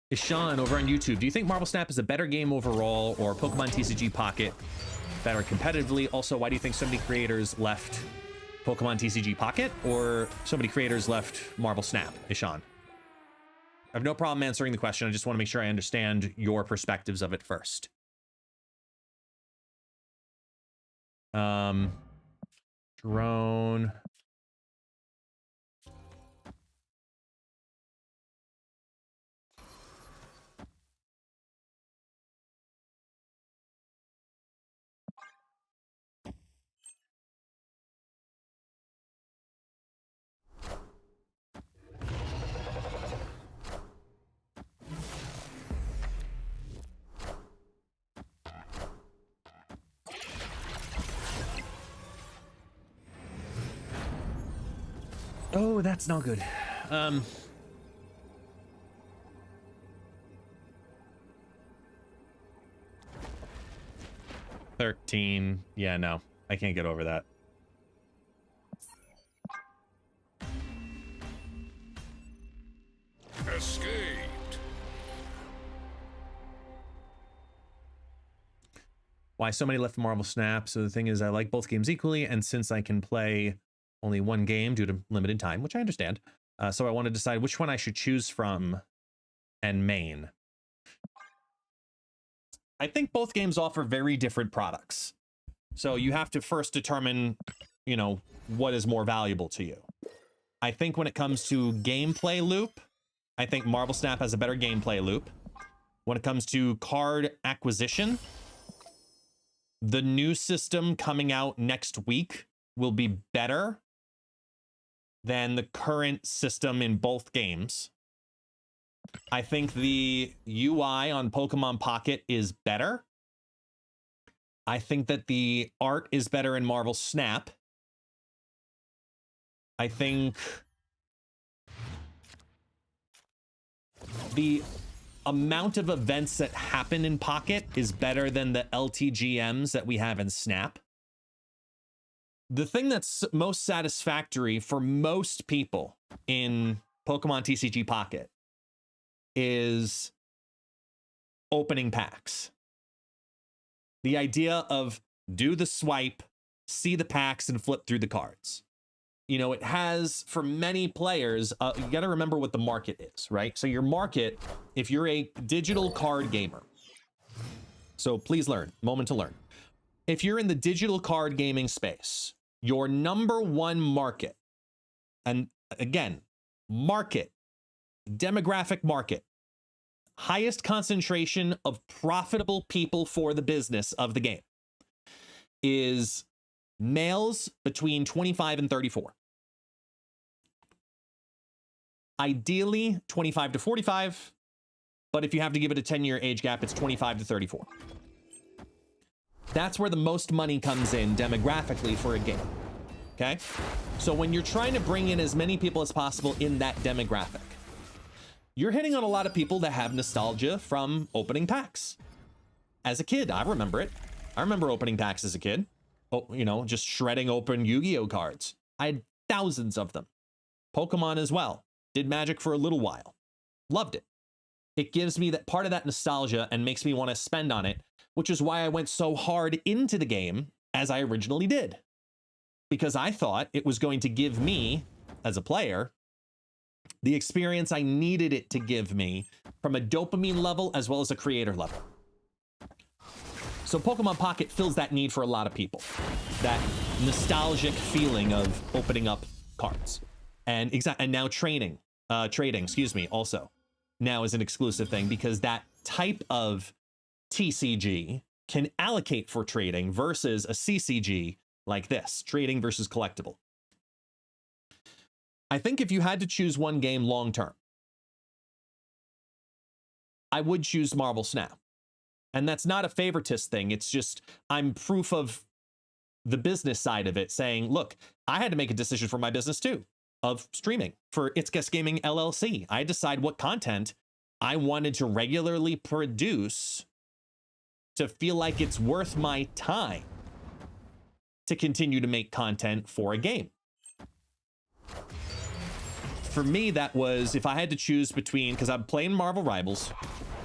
Ishan over on YouTube, do you think Marble Snap is a better game overall or Pokemon TCG Pocket better competitively? Also, why do you think so many creators left Pokemon TCG Pocket or so many creators left Marble Snap? Ishan, I have no problem answering the question. I just want to make sure I understand your perspectives of it first. Drone. Oh, that's not good. 13. Yeah, no. I can't get over that. Escaped. Why so many left for Marvel Snap? So the thing is, I like both games equally, and since I can play only one game due to limited time, which I understand, so I want to decide which one I should choose from and main. I think both games offer very different products. So you have to first determine, you know, what is more valuable to you. I think when it comes to gameplay loop, I think Marvel Snap has a better gameplay loop. When it comes to card acquisition, the new system coming out next week will be better than the current system in both games. I think the UI on Pokemon Pocket is better. I think that the art is better in Marvel Snap. I think the amount of events that happen in Pocket is better than the LTGMs that we have in Snap. The thing that's most satisfactory for most people in Pokemon TCG Pocket is opening packs. The idea of do the swipe, see the packs, and flip through the cards. You know, it has, for many players, you got to remember what the market is, right? So your market, if you're a digital card gamer, so please learn, moment to learn. If you're in the digital card gaming space, your number one market, and again, market, demographic market, highest concentration of profitable people for the business of the game, is males between 25 and 34. Ideally 25 to 45, but if you have to give it a 10-year age gap, it's 25 to 34. That's where the most money comes in demographically for a game. Okay? So when you're trying to bring in as many people as possible in that demographic, you're hitting on a lot of people that have nostalgia from opening packs. As a kid, I remember it. I remember opening packs as a kid. Oh, you know, just shredding open Yu-Gi-Oh cards. I had thousands of them. Pokemon as well. Did Magic for a little while. Loved it. It gives me that part of that nostalgia and makes me want to spend on it, which is why I went so hard into the game as I originally did. Because I thought it was going to give me, as a player, the experience I needed it to give me from a dopamine level as well as a creator level. So Pokemon Pocket fills that need for a lot of people. That nostalgic feeling of opening up cards. And now trading, also now is an exclusive thing because that type of TCG can allocate for trading versus a CCG like this, trading versus collectible. I think if you had to choose one game long term, I would choose Marvel Snap. And that's not a favoritist thing. It's just I'm proof of the business side of it, saying, look, I had to make a decision for my business too, of streaming for ItsGuestGaming LLC. I decide what content I wanted to regularly produce to feel like it's worth my time to continue to make content for a game. For me, that was, if I had to choose between, because I'm playing Marvel Rivals,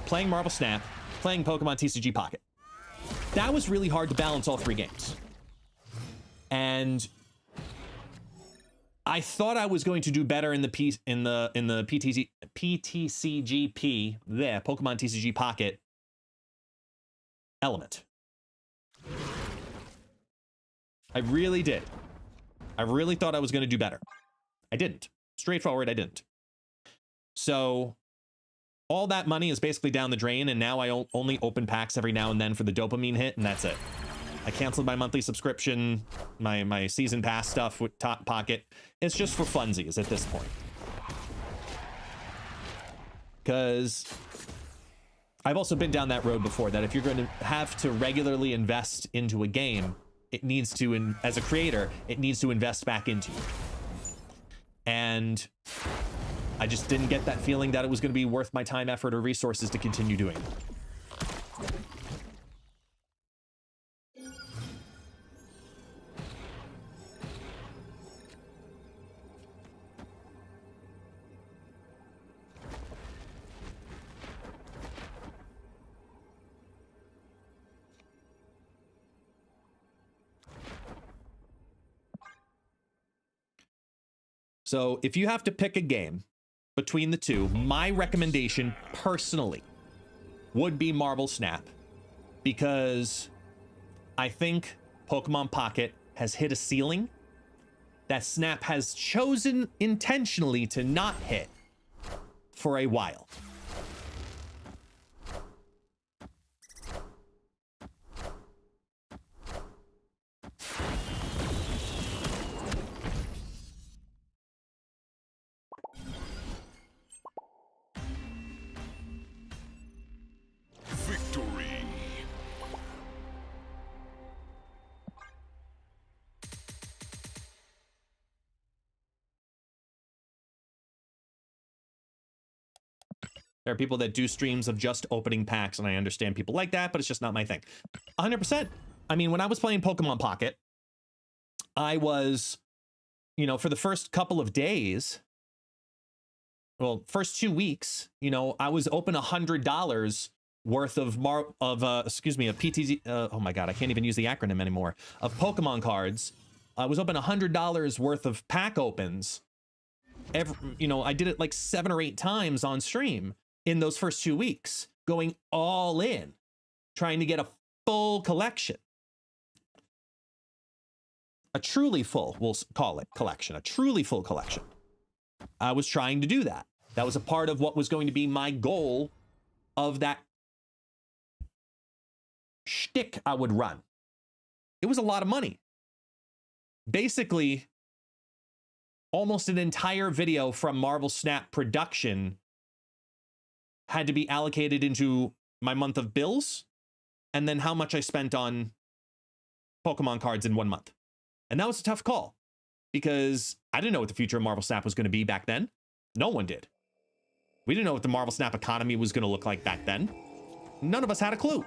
playing Marvel Snap, playing Pokemon TCG Pocket. That was really hard to balance all three games. And I thought I was going to do better in the PTCGP, Pokemon TCG Pocket element. I really did. I really thought I was going to do better. I didn't. Straightforward, I didn't. So all that money is basically down the drain, and now I only open packs every now and then for the dopamine hit, and that's it. I canceled my monthly subscription, my season pass stuff with Top Pocket. It's just for funsies at this point. Because I've also been down that road before, that if you're going to have to regularly invest into a game, it needs to, as a creator, it needs to invest back into you. And I just didn't get that feeling that it was going to be worth my time, effort, or resources to continue doing it. So if you have to pick a game between the two, my recommendation personally would be Marble Snap, because I think Pokemon Pocket has hit a ceiling that Snap has chosen intentionally to not hit for a while. Victory. There are people that do streams of just opening packs, and I understand people like that, but it's just not my thing. 100%. I mean, when I was playing Pokemon Pocket, I was, you know, for the first couple of days, well, first 2 weeks, you know, I was open $100 worth of PTZ. Oh my God, I can't even use the acronym anymore. Of Pokemon cards. I was open $100 worth of pack opens. You know, I did it like 7 or 8 times on stream in those first 2 weeks, going all in, trying to get a full collection. A truly full, we'll call it collection, a truly full collection. I was trying to do that. That was a part of what was going to be my goal of that shtick I would run. It was a lot of money. Basically, almost an entire video from Marvel Snap production had to be allocated into my month of bills and then how much I spent on Pokemon cards in 1 month. And that was a tough call because I didn't know what the future of Marvel Snap was going to be back then. No one did. We didn't know what the Marvel Snap economy was going to look like back then. None of us had a clue.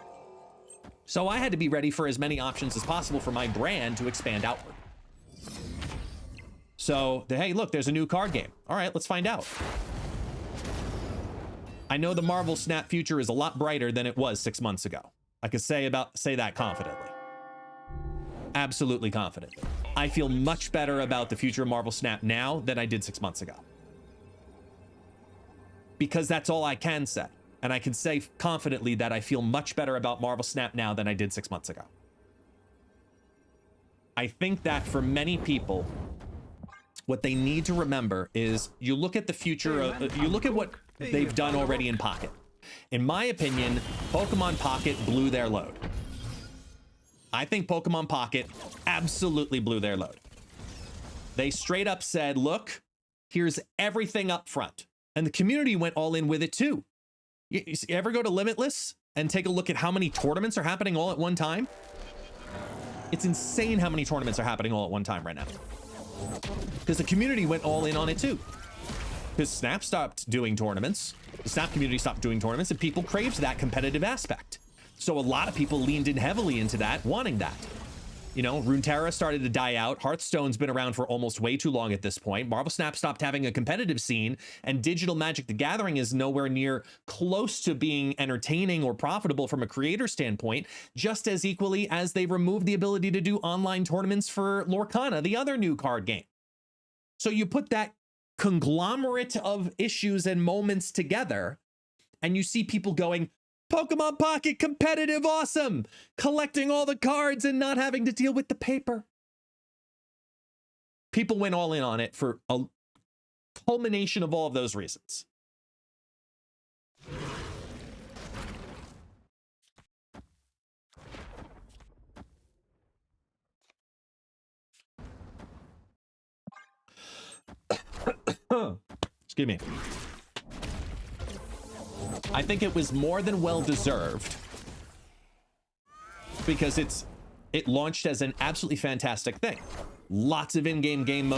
So I had to be ready for as many options as possible for my brand to expand outward. So, hey, look, there's a new card game. All right, let's find out. I know the Marvel Snap future is a lot brighter than it was 6 months ago. I could say that confidently. Absolutely confident. I feel much better about the future of Marvel Snap now than I did 6 months ago. Because that's all I can say. And I can say confidently that I feel much better about Marvel Snap now than I did 6 months ago. I think that for many people, what they need to remember is you look at the future of, you look at what they've done already in Pocket. In my opinion, Pokemon Pocket blew their load. I think Pokemon Pocket absolutely blew their load. They straight up said, look, here's everything up front. And the community went all in with it too. You ever go to Limitless and take a look at how many tournaments are happening all at one time? It's insane how many tournaments are happening all at one time right now. Because the community went all in on it too. Because Snap stopped doing tournaments. The Snap community stopped doing tournaments, and people craved that competitive aspect. So a lot of people leaned in heavily into that, wanting that. You know, Runeterra started to die out. Hearthstone's been around for almost way too long at this point. Marvel Snap stopped having a competitive scene, and digital Magic the Gathering is nowhere near close to being entertaining or profitable from a creator standpoint, just as equally as they removed the ability to do online tournaments for Lorcana, the other new card game. So you put that conglomerate of issues and moments together, and you see people going, Pokemon Pocket competitive, awesome, collecting all the cards and not having to deal with the paper. People went all in on it for a culmination of all of those reasons. Excuse me. I think it was more than well deserved because it launched as an absolutely fantastic thing. Lots of in-game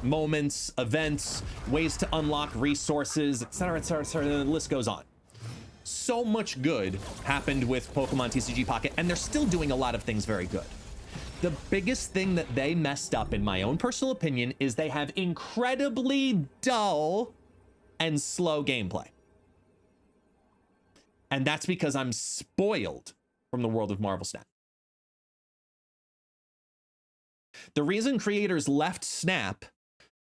moments, events, ways to unlock resources, etc., etc., etc. The list goes on. So much good happened with Pokemon TCG Pocket, and they're still doing a lot of things very good. The biggest thing that they messed up, in my own personal opinion, is they have incredibly dull and slow gameplay. And that's because I'm spoiled from the world of Marvel Snap. The reason creators left Snap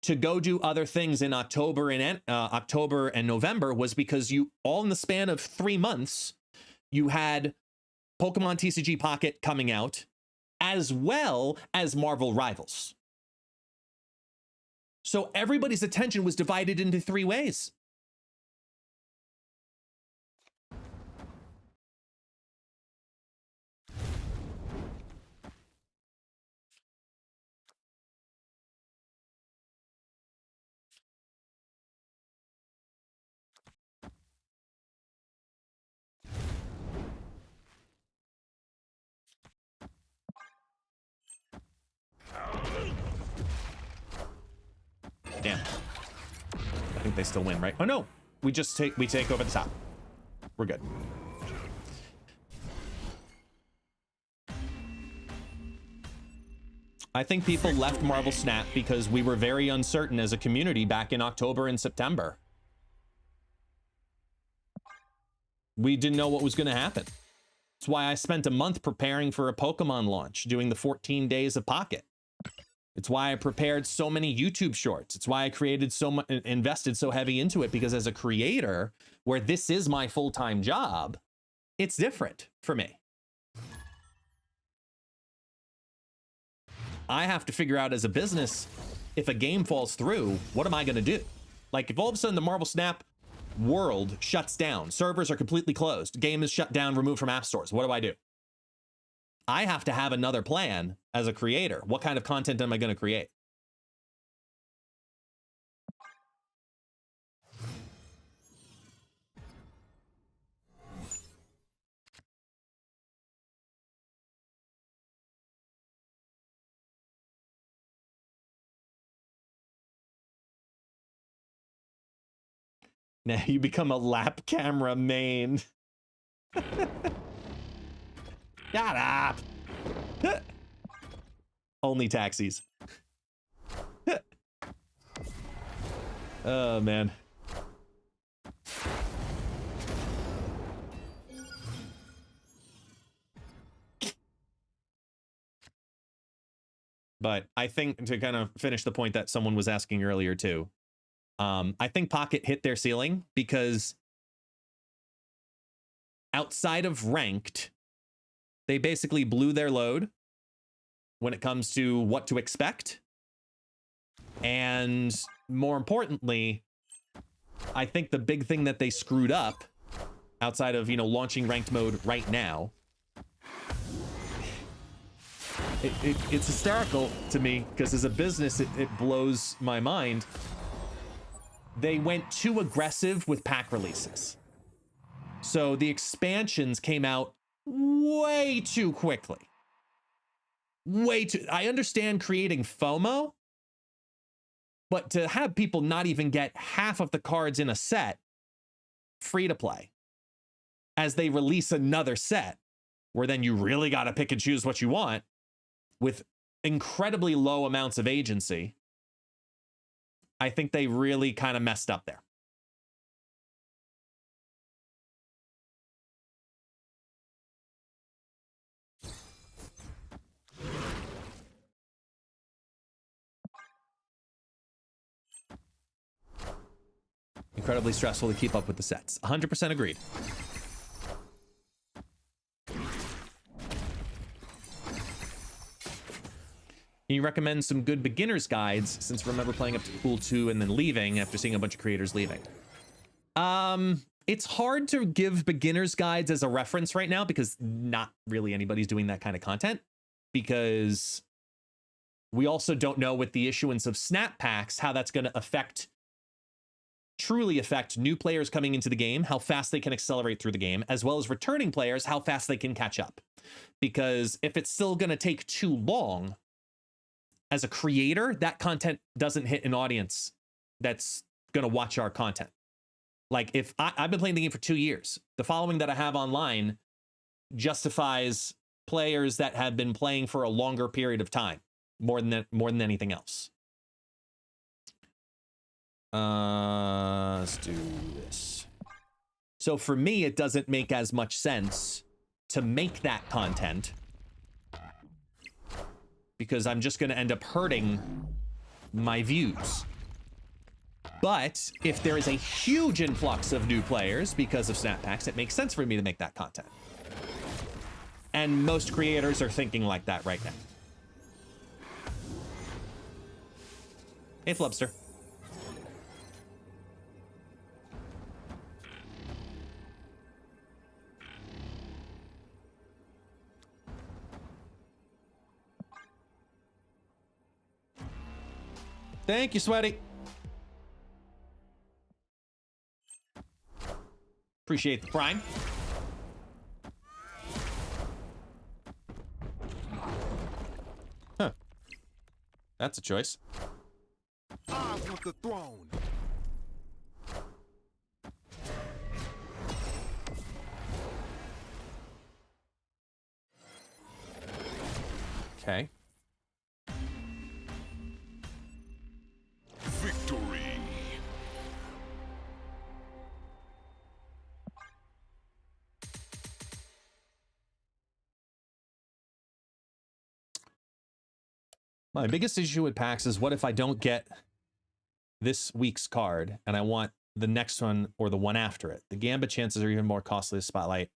to go do other things in October and November was because you, all in the span of 3 months, you had Pokemon TCG Pocket coming out, as well as Marvel Rivals. So everybody's attention was divided into 3 ways. Damn. I think they still win, right? Oh no, we take over the top. We're good. I think people left Marvel Snap because we were very uncertain as a community back in October and September. We didn't know what was going to happen. That's why I spent a month preparing for a Pokemon launch, doing the 14 days of Pocket. It's why I prepared so many YouTube shorts. It's why I created so much, invested so heavy into it, because as a creator, where this is my full-time job, it's different for me. I have to figure out as a business, if a game falls through, what am I going to do? Like, if all of a sudden the Marvel Snap world shuts down, servers are completely closed, game is shut down, removed from app stores, what do I do? I have to have another plan as a creator. What kind of content am I going to create? Now you become a lap camera main. Shut up. Only taxis. Oh, man. But I think, to kind of finish the point that someone was asking earlier too, I think Pocket hit their ceiling because outside of ranked, they basically blew their load when it comes to what to expect. And more importantly, I think the big thing that they screwed up outside of, you know, launching ranked mode right now, it's hysterical to me because as a business, it blows my mind. They went too aggressive with pack releases. So the expansions came out way too quickly. I understand creating FOMO, but to have people not even get half of the cards in a set free to play as they release another set, where then you really got to pick and choose what you want with incredibly low amounts of agency, I think they really kind of messed up there. Incredibly stressful to keep up with the sets. 100% agreed. Can you recommend some good beginner's guides, since I remember playing up to Pool 2 and then leaving after seeing a bunch of creators leaving? It's hard to give beginner's guides as a reference right now because not really anybody's doing that kind of content, because we also don't know with the issuance of snap packs how that's going to truly affect new players coming into the game, how fast they can accelerate through the game, as well as returning players, how fast they can catch up. Because if it's still going to take too long, as a creator, that content doesn't hit an audience that's going to watch our content. Like if I've been playing the game for 2 years, the following that I have online justifies players that have been playing for a longer period of time, more than anything else. Let's do this. So for me, it doesn't make as much sense to make that content because I'm just going to end up hurting my views. But if there is a huge influx of new players because of snap packs, it makes sense for me to make that content. And most creators are thinking like that right now. Hey, Flubster. Thank you, Sweaty. Appreciate the prime. Huh. That's a choice. I want the throne. Okay. Victory. My biggest issue with packs is what if I don't get this week's card and I want the next one or the one after it? The Gambit chances are even more costly as Spotlight.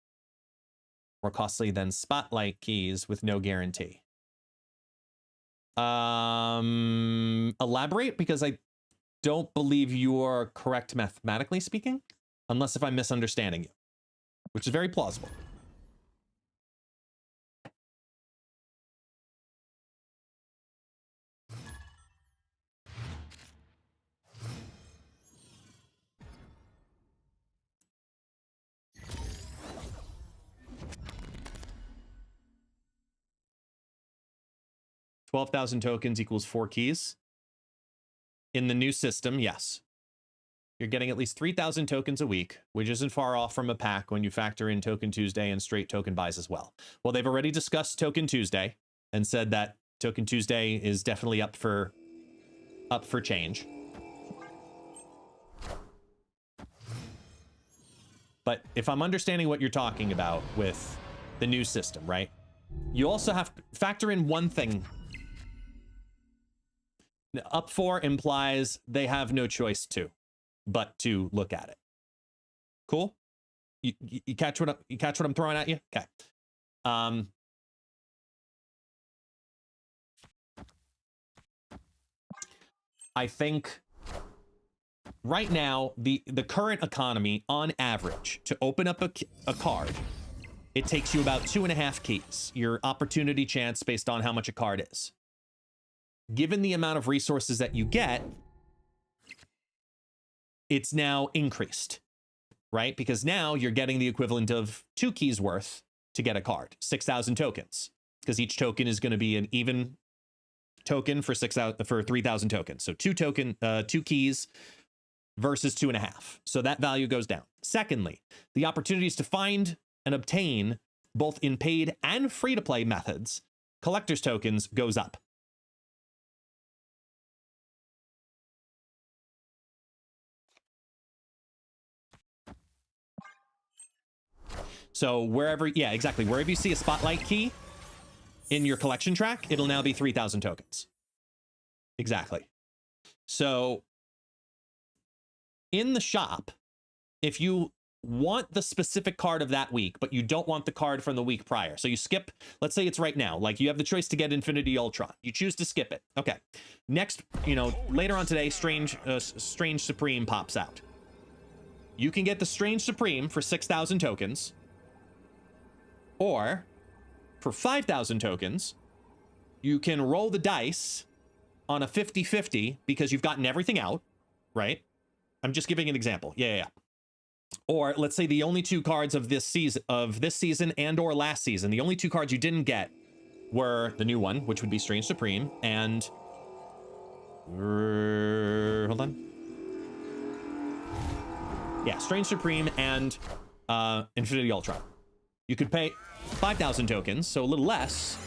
More costly than Spotlight keys with no guarantee. Elaborate, because I don't believe you are correct mathematically speaking, unless if I'm misunderstanding you, which is very plausible. $12,000 tokens equals 4 keys. In the new system, yes. You're getting at least 3,000 tokens a week, which isn't far off from a pack when you factor in Token Tuesday and straight token buys as well. Well, they've already discussed Token Tuesday and said that Token Tuesday is definitely up for change. But if I'm understanding what you're talking about with the new system, right? You also have to factor in one thing. Up 4 implies they have no choice but to look at it. Cool? You catch what I'm throwing at you? Okay. I think right now the current economy on average to open up a card, it takes you about 2.5 keys. Your opportunity chance based on how much a card is. Given the amount of resources that you get, it's now increased, right? Because now you're getting the equivalent of 2 keys worth to get a card, 6,000 tokens, because each token is going to be an even token for 3,000 tokens. So 2 keys versus 2.5. So that value goes down. Secondly, the opportunities to find and obtain both in paid and free-to-play methods, collector's tokens goes up. So wherever, yeah, exactly. Wherever you see a spotlight key in your collection track, it'll now be 3,000 tokens. Exactly. So in the shop, if you want the specific card of that week, but you don't want the card from the week prior, so you skip, let's say it's right now, like you have the choice to get Infinity Ultron. You choose to skip it. Okay. Next, later on today, Strange Supreme pops out. You can get the Strange Supreme for 6,000 tokens. Or, for 5,000 tokens, you can roll the dice on a 50-50 because you've gotten everything out, right? I'm just giving an example. Yeah. Or let's say the only 2 cards of this season and or last season, the only 2 cards you didn't get were the new one, which would be Strange Supreme, and Hold on. Yeah, Strange Supreme and Infinity Ultron. You could pay 5,000 tokens, so a little less,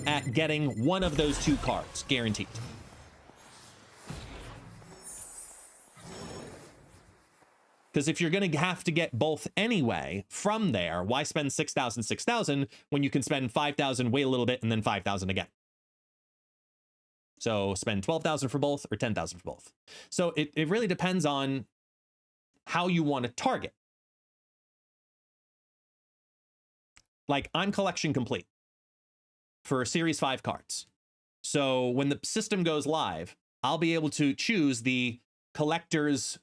at getting one of those two cards, guaranteed. Because if you're going to have to get both anyway from there, why spend 6,000 when you can spend 5,000, wait a little bit, and then 5,000 again? So spend 12,000 for both or 10,000 for both. So it really depends on how you want to target. Like, I'm collection complete for Series 5 cards. So when the system goes live, I'll be able to choose the collector's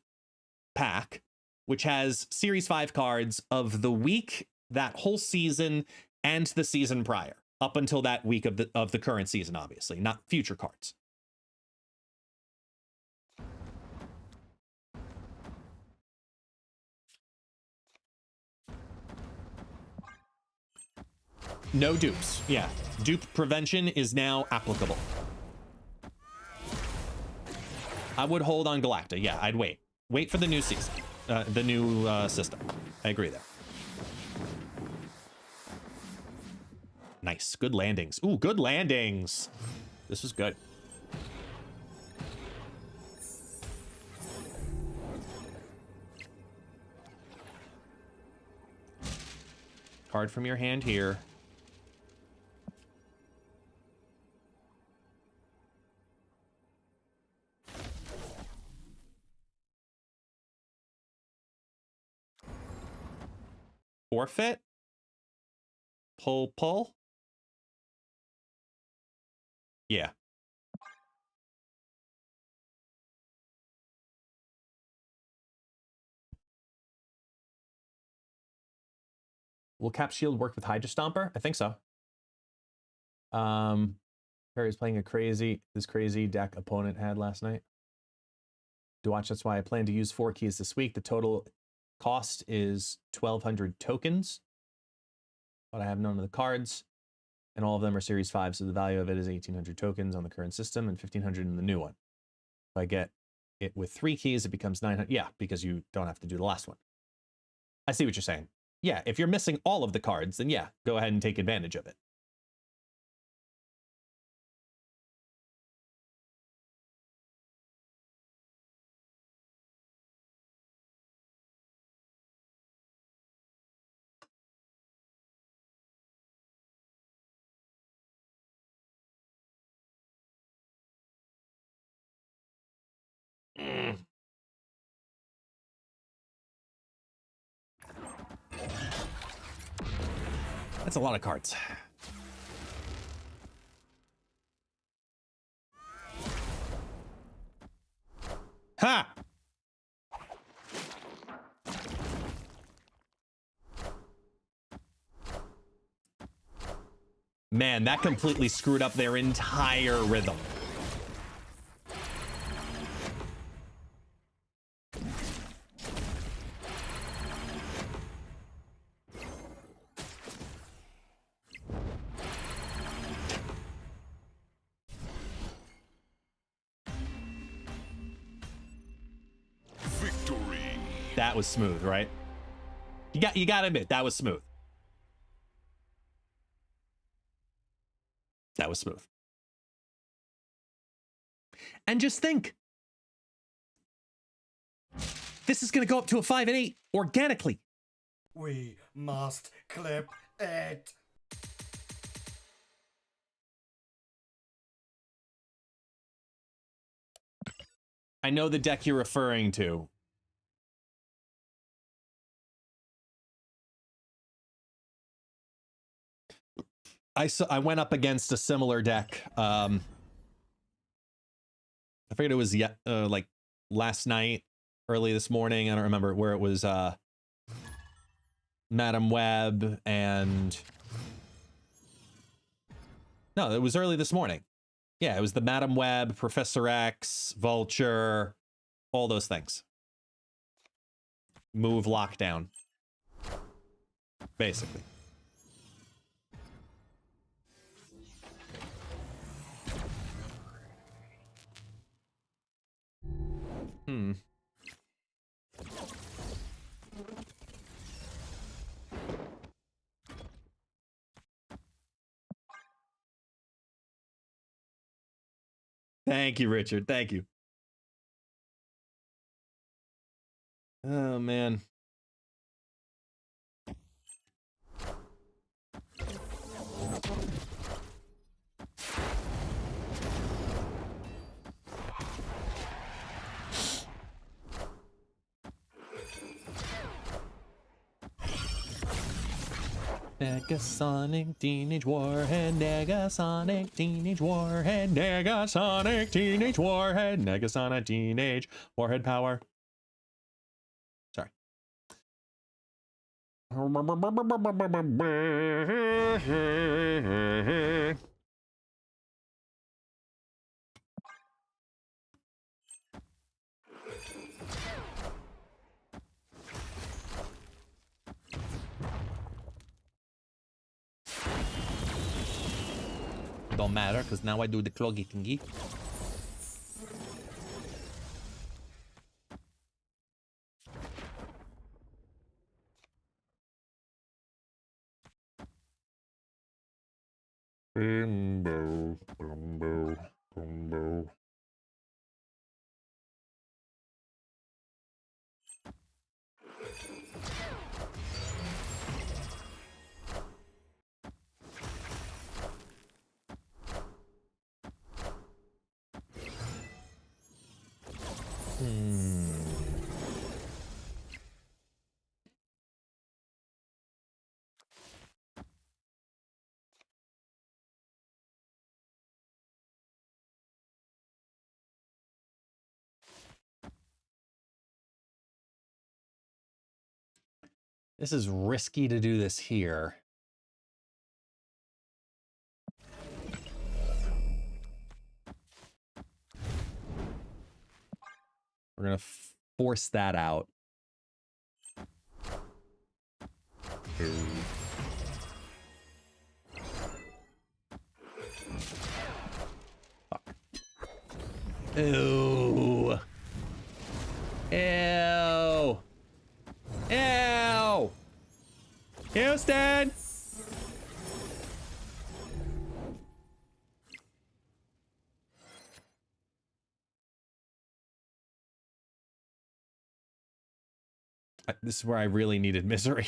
pack, which has Series 5 cards of the week, that whole season, and the season prior, up until that week of the current season, obviously, not future cards. No dupes. Yeah, dupe prevention is now applicable. I would hold on Galacta. Yeah, I'd wait. Wait for the new season, the new system. I agree there. Nice, good landings. Ooh, good landings. This was good. Card from your hand here. Forfeit? Pull? Yeah. Will Cap Shield work with Hydra Stomper? I think so. Harry's playing this crazy deck opponent had last night. To watch, that's why I plan to use 4 keys this week. The total cost is 1,200 tokens, but I have none of the cards, and all of them are Series 5, so the value of it is 1,800 tokens on the current system and 1,500 in the new one. If I get it with 3 keys, it becomes 900. Yeah, because you don't have to do the last one. I see what you're saying. Yeah, if you're missing all of the cards, then yeah, go ahead and take advantage of it. That's a lot of cards. Ha! Man, that completely screwed up their entire rhythm. Victory. That was smooth, right? You got to admit, that was smooth. That was smooth. And just think, this is going to go up to a 5 and 8 organically. We must clip it. I know the deck you're referring to. I went up against a similar deck. I figured it was like last night, early this morning. I don't remember where it was. Madam Web and no, it was early this morning. Yeah, it was the Madam Web, Professor X, Vulture, all those things. Move lockdown, basically. Thank you, Richard. Thank you. Oh, man. Negasonic Teenage Warhead, Negasonic Teenage Warhead, Negasonic Teenage Warhead, Negasonic Teenage Warhead power. Sorry. Don't matter, because now I do the cloggy thingy. Bimbo, bumbo, bumbo. This is risky to do this here. We're going to force that out. Fuck. Ew. Ew. Ew. Houston. This is where I really needed misery.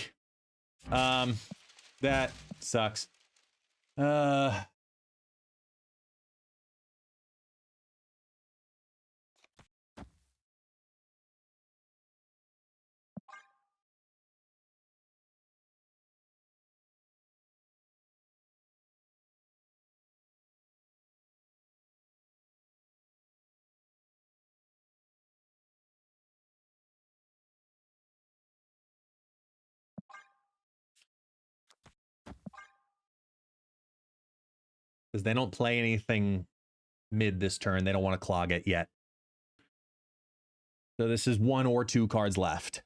That sucks. Because they don't play anything mid this turn. They don't want to clog it yet. So this is 1 or 2 cards left.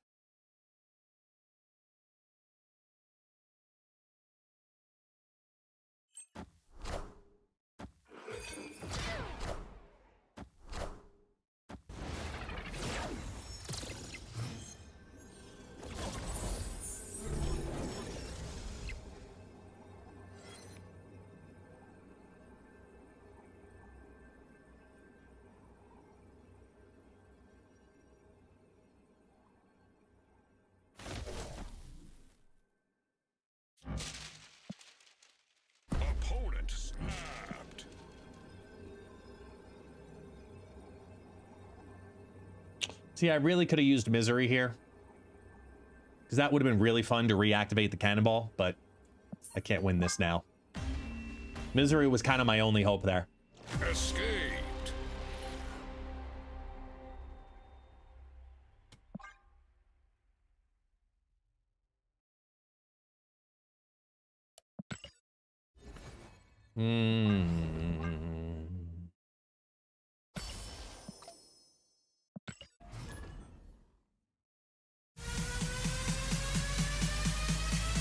Opponent snapped. See, I really could have used misery here. Because that would have been really fun to reactivate the cannonball, but I can't win this now. Misery was kind of my only hope there. Escaped.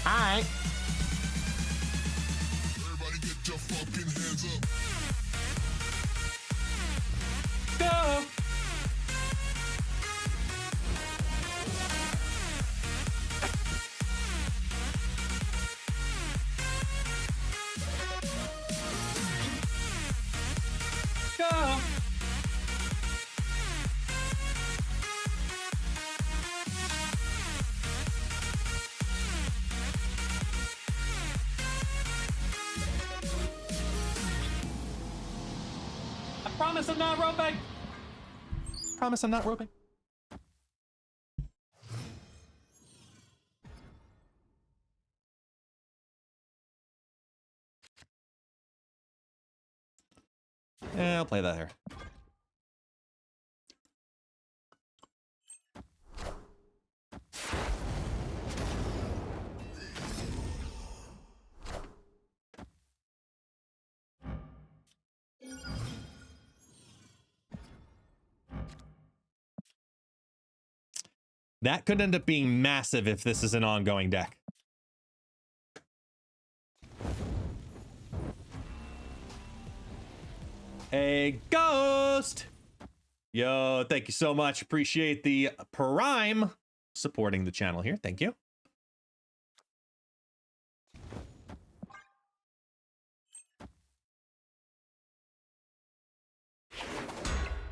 Alright. Everybody get your fucking hands up. Go! Promise I'm not roping. Promise I'm not roping. Yeah, I'll play that here. That could end up being massive if this is an ongoing deck. Hey, Ghost! Yo, thank you so much. Appreciate the Prime supporting the channel here. Thank you.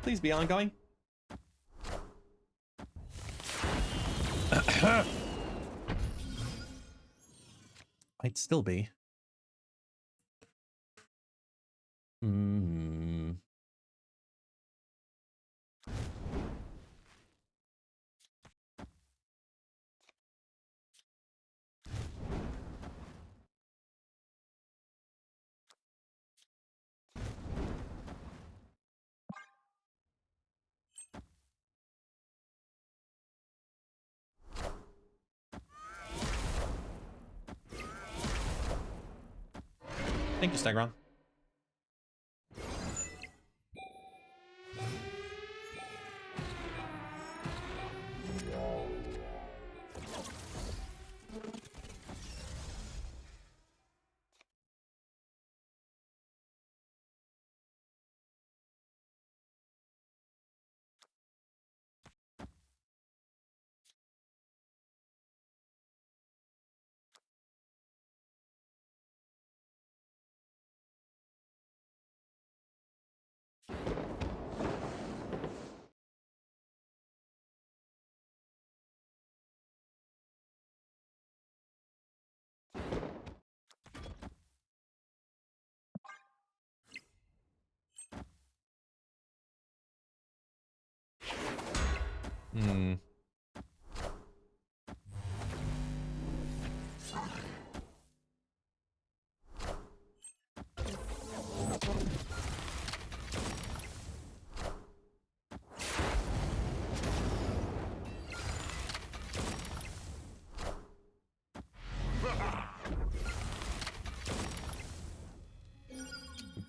Please be ongoing. Might still be. Thank you, Stegron.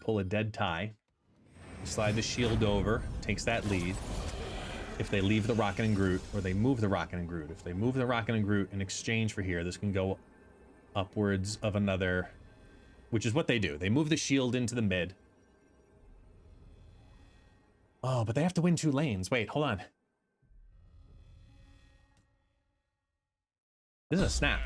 Pull a dead tie. Slide the shield over. Takes that lead. If they leave the Rocket and Groot, or they move the Rocket and Groot. If they move the Rocket and Groot in exchange for here, this can go upwards of another, which is what they do. They move the shield into the mid. Oh, but they have to win 2 lanes. Wait, hold on. This is a snap.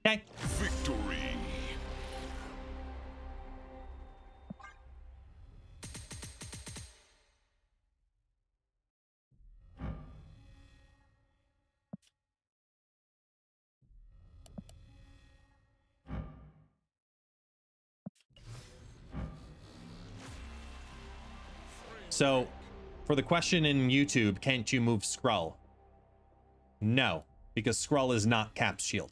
Okay. Victory. So, for the question in YouTube, can't you move Skrull? No, because Skrull is not Cap's shield.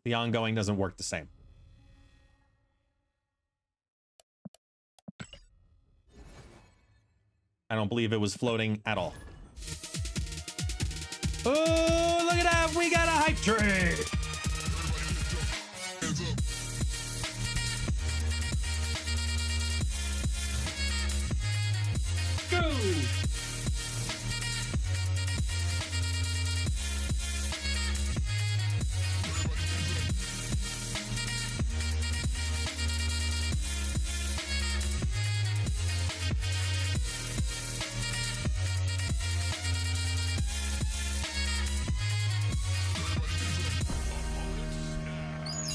The ongoing doesn't work the same. I don't believe it was floating at all. Oh, look at that! We got a hype tree! Go!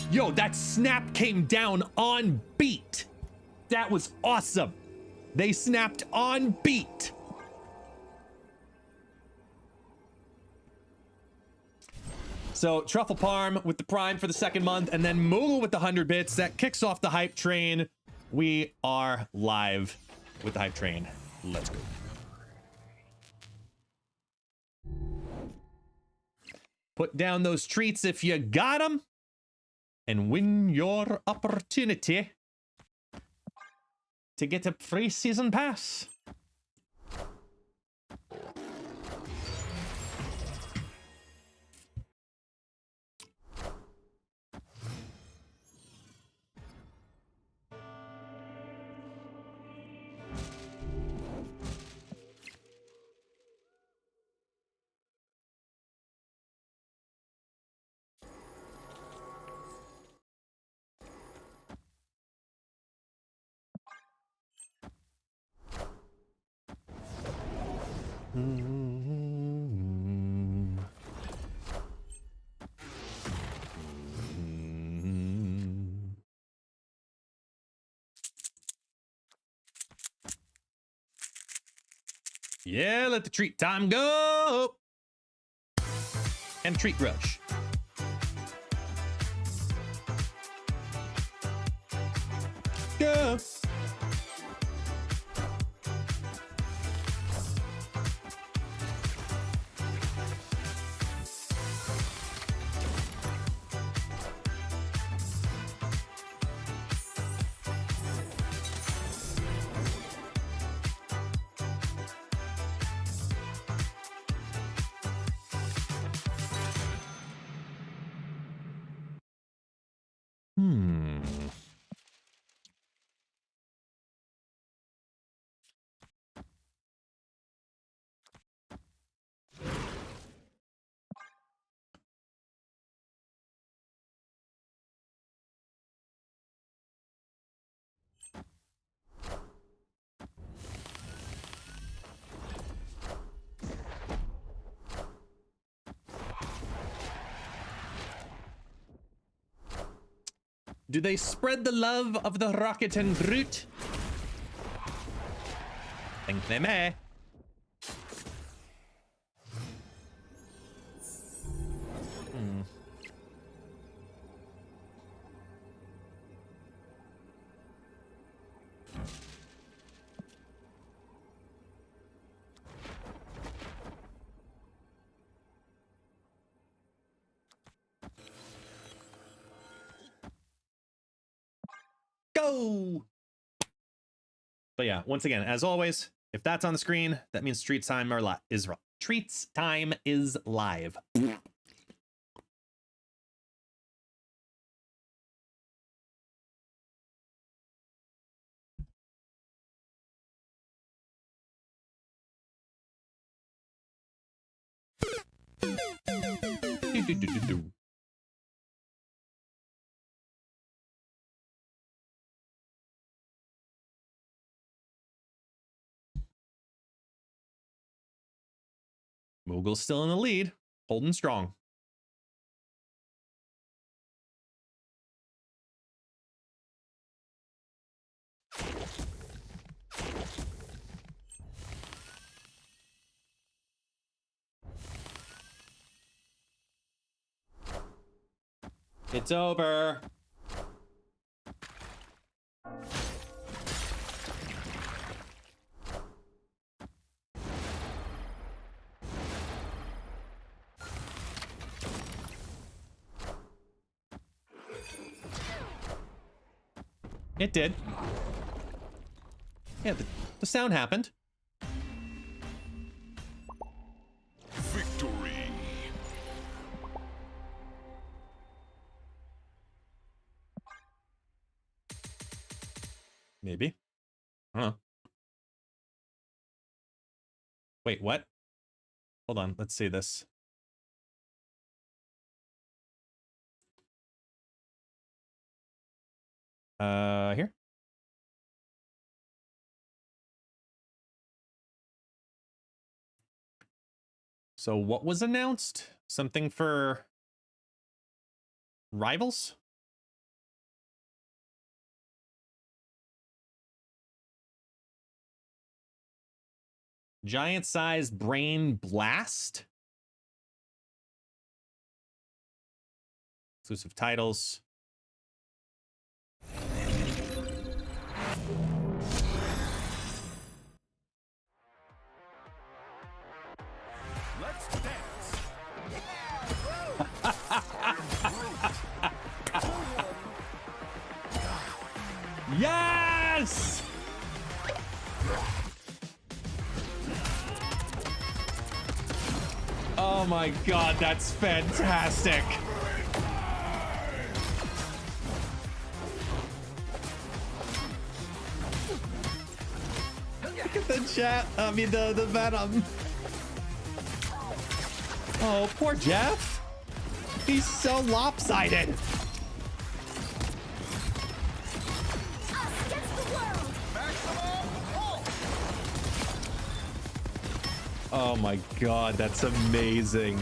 Yo, that snap came down on beat. That was awesome. They snapped on beat. So Truffle Parm with the Prime for the second month, and then Moogle with the 100 bits. That kicks off the hype train. We are live with the hype train. Let's go. Put down those treats if you got them, and win your opportunity to get a free season pass. Yeah, let the treat time go. And treat rush. Go. Do they spread the love of the Rocket and Groot? Think they may. Go! But yeah, once again, as always, if that's on the screen, that means treats time treats time is live. Moogle's still in the lead, holding strong. It's over. It did. Yeah, the sound happened. Victory. Maybe. I don't know. Wait, what? Hold on, let's see this. Here. So what was announced? Something for Rivals? Giant-sized brain blast. Exclusive titles. Let's dance. Yes! Oh my god, that's fantastic. Look at the chat. I mean, the Venom. Oh, poor Jeff. He's so lopsided. Oh my god, that's amazing.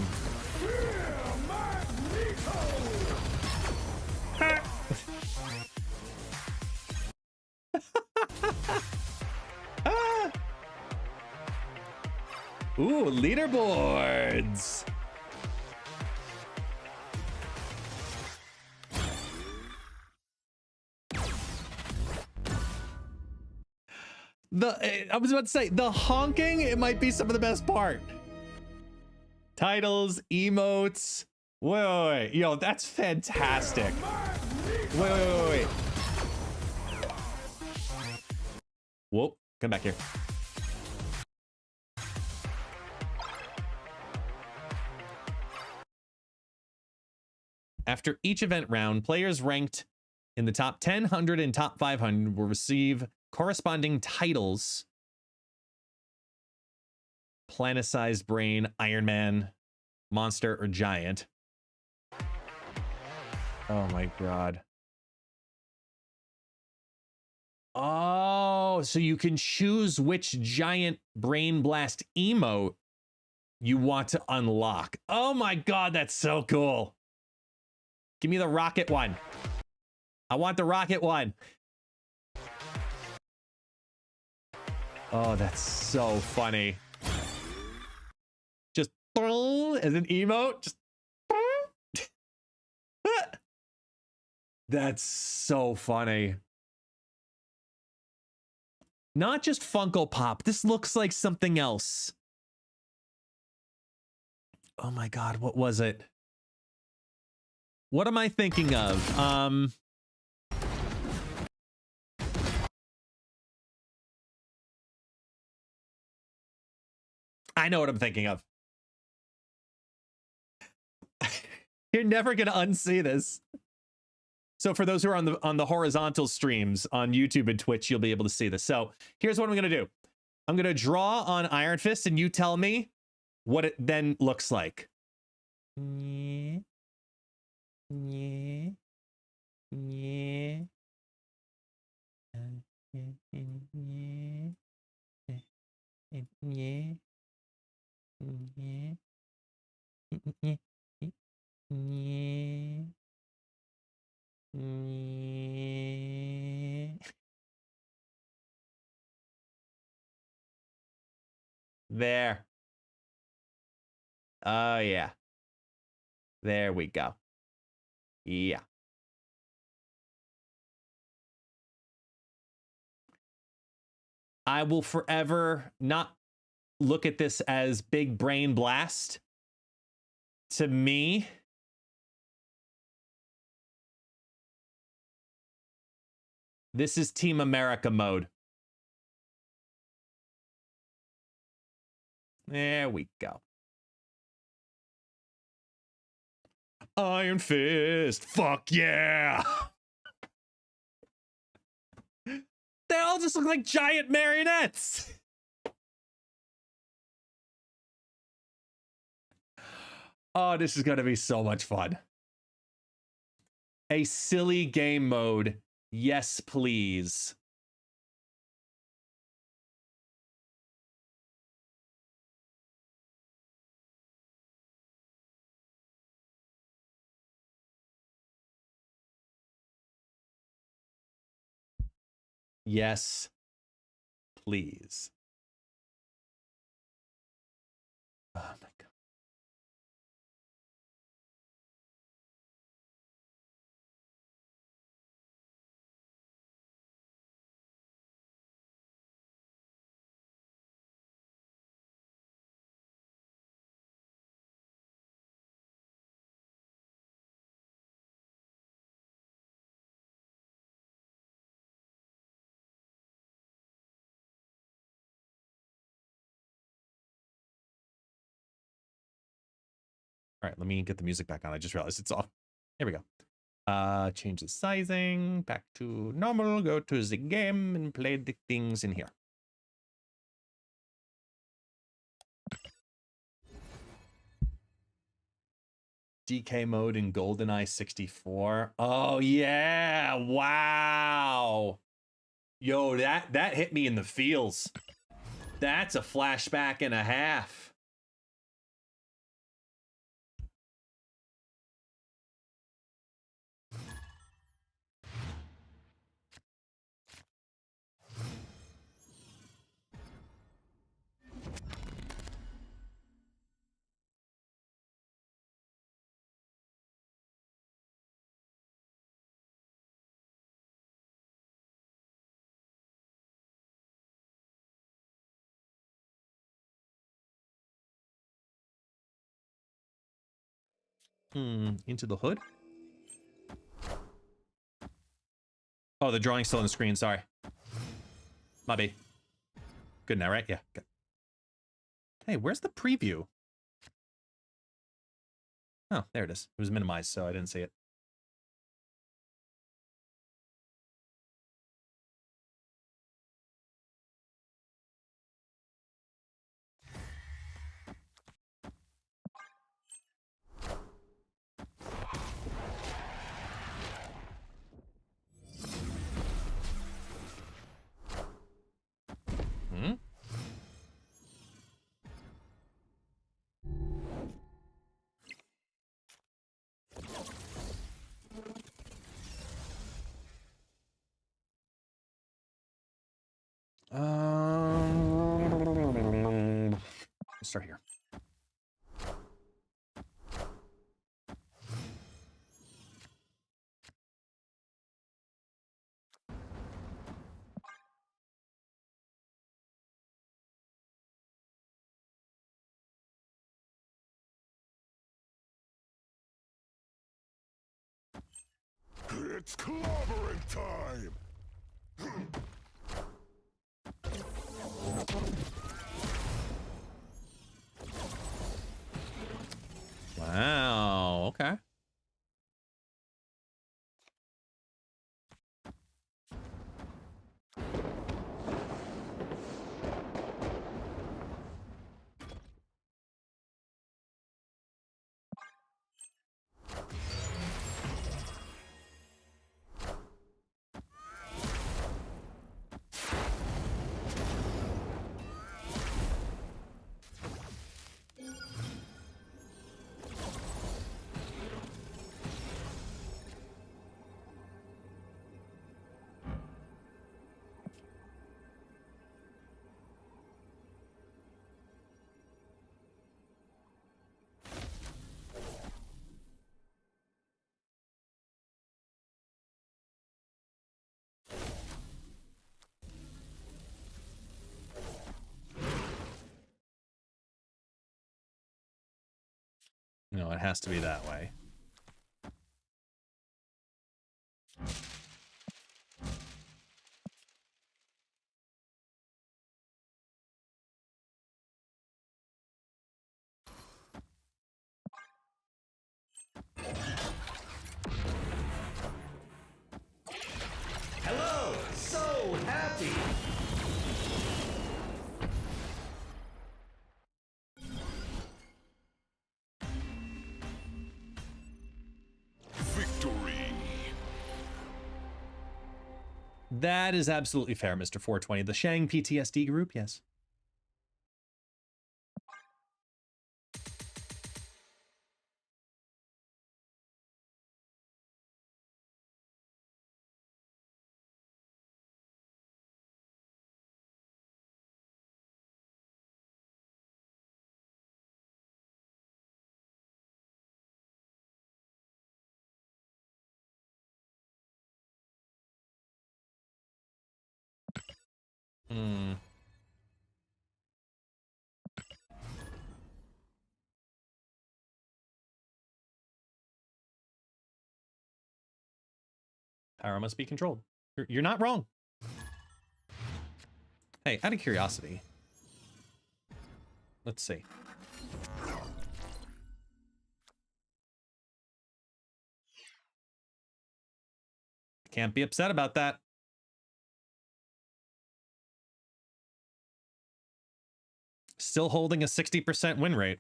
Ooh, leaderboards. I was about to say, the honking, it might be some of the best part. Titles, emotes. Wait. Yo, that's fantastic. Wait. Whoa, come back here. After each event round, players ranked in the top 10, 100, and top 500 will receive corresponding titles. Planet-sized brain, Iron Man, monster, or giant. Oh my god. Oh, so you can choose which giant brain blast emote you want to unlock. Oh my god, that's so cool. Give me the rocket one. I want the rocket one. Oh, that's so funny. Just as an emote. Just that's so funny. Not just Funko Pop. This looks like something else. Oh my god, what was it? What am I thinking of? I know what I'm thinking of. You're never gonna unsee this. So for those who are on the horizontal streams on YouTube and Twitch, you'll be able to see this. So here's what I'm gonna do. I'm gonna draw on Iron Fist, and you tell me what it then looks like. Yeah. Yeah. Yeah. There. Oh, yeah. There we go. Yeah. I will forever not look at this as big brain blast. To me, this is Team America mode. There we go. Iron Fist. Fuck yeah. They all just look like giant marionettes. Oh, this is going to be so much fun. A silly game mode. Yes, please. Yes, please. Oh my god. All right, let me get the music back on. I just realized it's off. Here we go. Change the sizing back to normal. Go to the game and play the things in here. DK mode in GoldenEye 64. Oh yeah! Wow. Yo, that hit me in the feels. That's a flashback and a half. Into the hood. Oh, the drawing's still on the screen. Sorry. My bad. Good now, right? Yeah. Good. Hey, where's the preview? Oh, there it is. It was minimized, so I didn't see it. Hmm? Let's start here. It's clobbering time! Wow. Okay. No, it has to be that way. Hello! So happy! Victory! That is absolutely fair, Mr. 420. The Shang PTSD group, yes. Hmm. Power must be controlled. You're not wrong. Hey, out of curiosity, let's see. Can't be upset about that. Still holding a 60% win rate.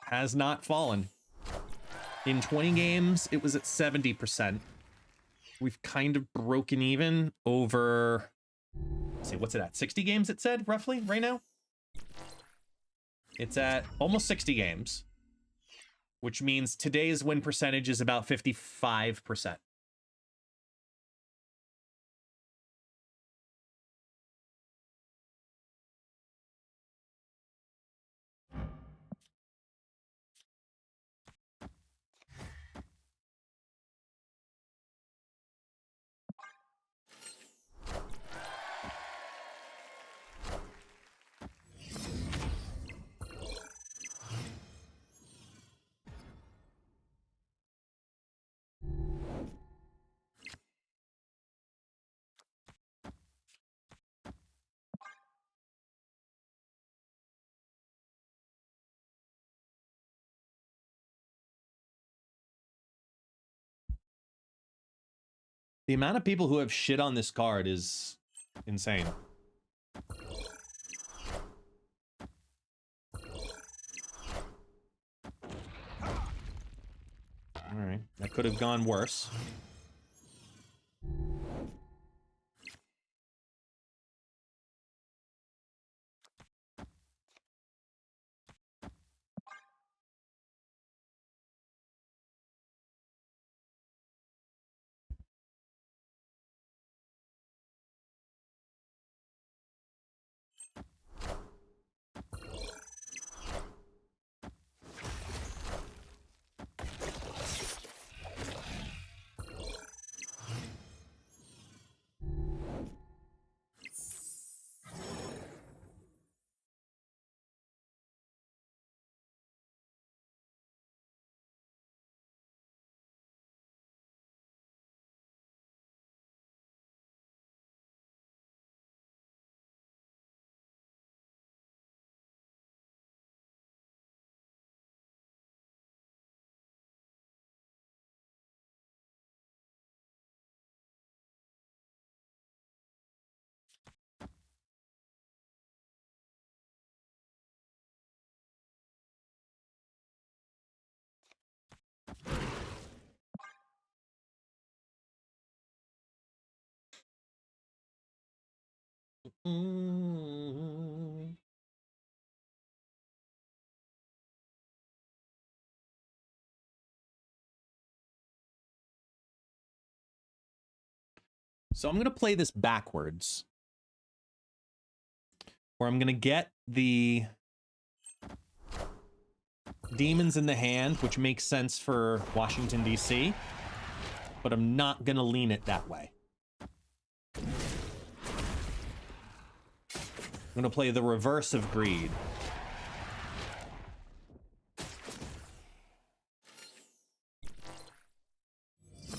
Has not fallen. In 20 games, it was at 70%. We've kind of broken even over, let's see, what's it at? 60 games, it said, roughly, right now? It's at almost 60 games, which means today's win percentage is about 55%. The amount of people who have shit on this card is insane. All right, that could have gone worse. So I'm going to play this backwards, where I'm going to get the demons in the hand, which makes sense for Washington, D.C., but I'm not going to lean it that way. I'm going to play the reverse of greed.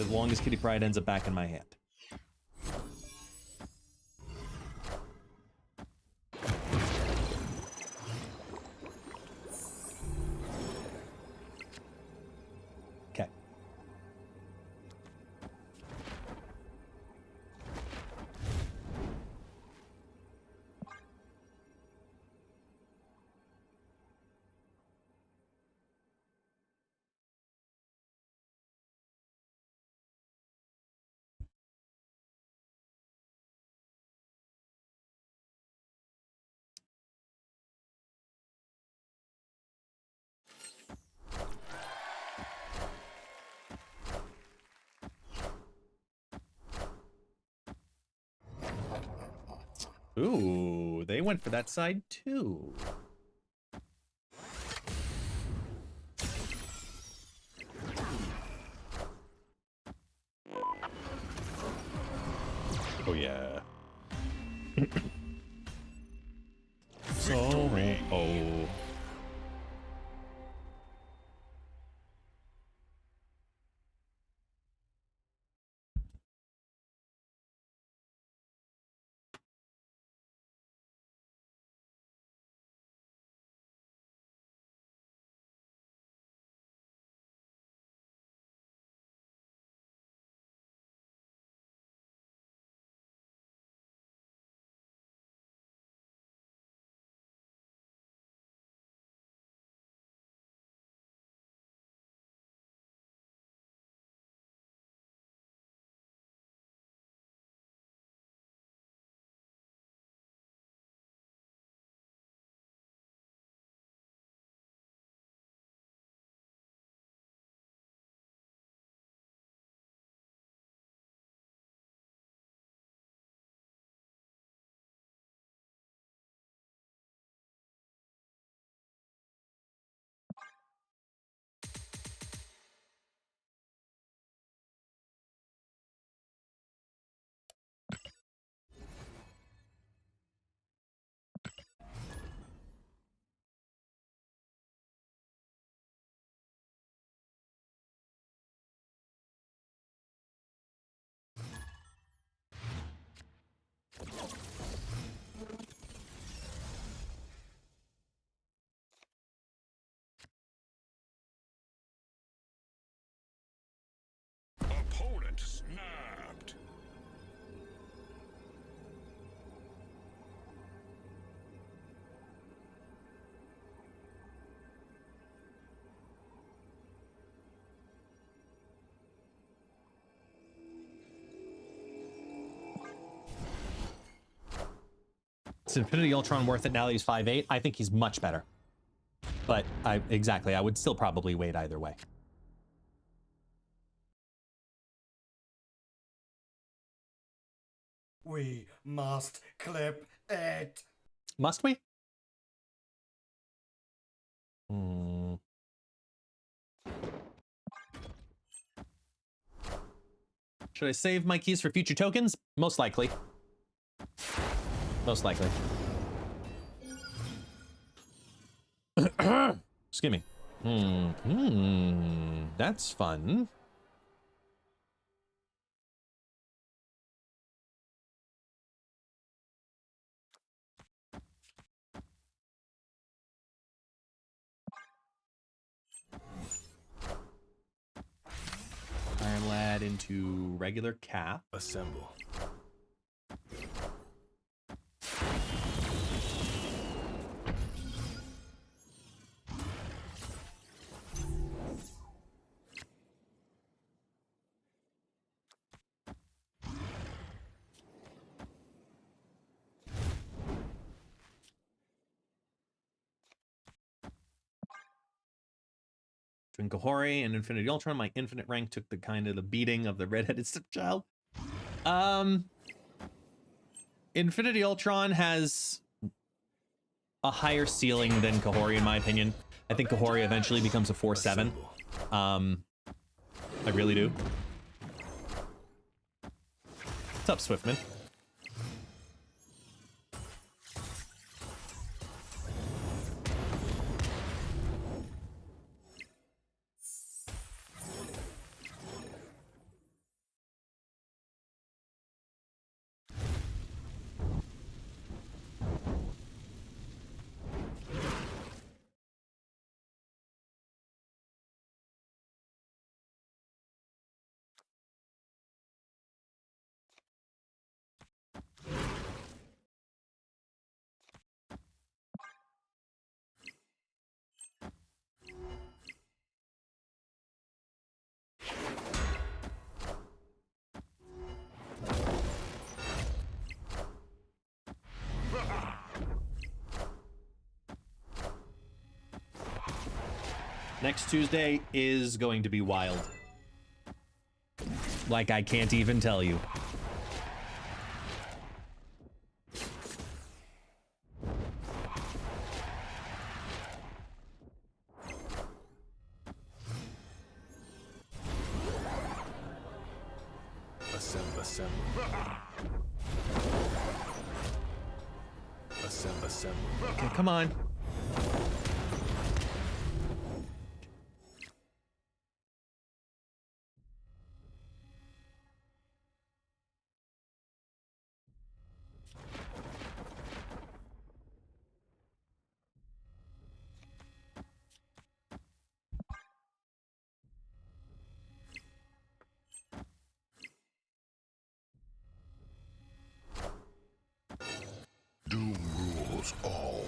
As long as Kitty Pryde ends up back in my hand. Okay. Ooh, they went for that side too. Oh yeah. Sorry. Oh. Opponent snapped. Is Infinity Ultron worth it now that he's 5'8"? I think he's much better. But I would still probably wait either way. We must clip it. Must we? Hmm. Should I save my keys for future tokens? Most likely. Most likely. Skimming. That's fun. Iron Lad into regular cap. Assemble. Between Kahori and Infinity Ultron, my infinite rank took the kind of the beating of the redheaded stepchild. Infinity Ultron has a higher ceiling than Kahori, in my opinion. I think Kahori eventually becomes a 4/7. I really do. What's up, Swiftman? Next Tuesday is going to be wild. Like I can't even tell you. Assemble. Okay, come on. Doom rules all.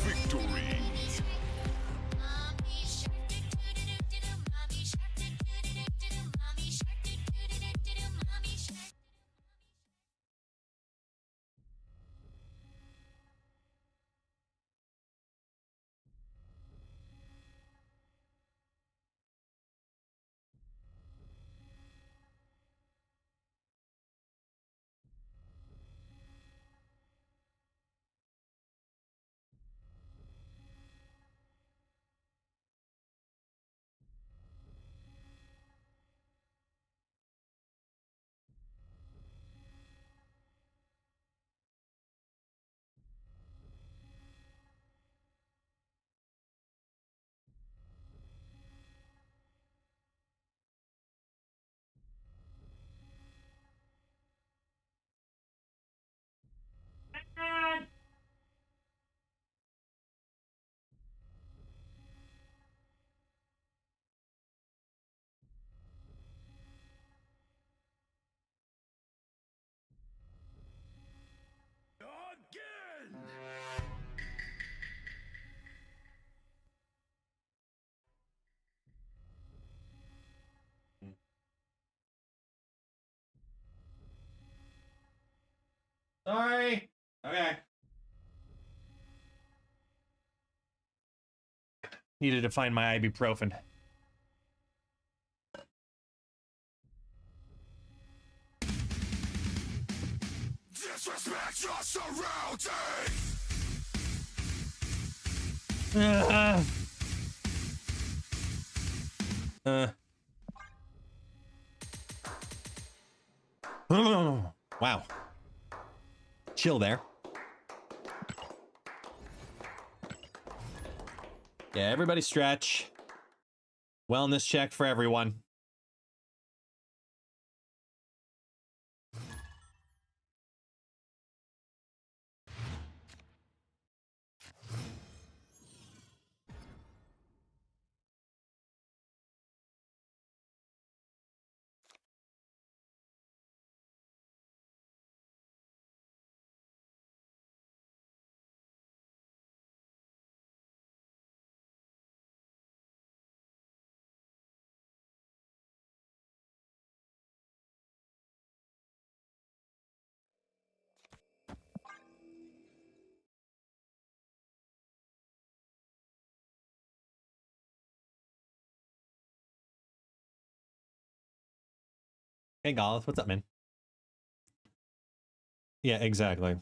Victory. Sorry. Okay. Needed to find my ibuprofen. Disrespect your surroundings. Wow. Chill there. Yeah, everybody stretch. Wellness check for everyone. Hey, Golith, what's up, man? Yeah, exactly.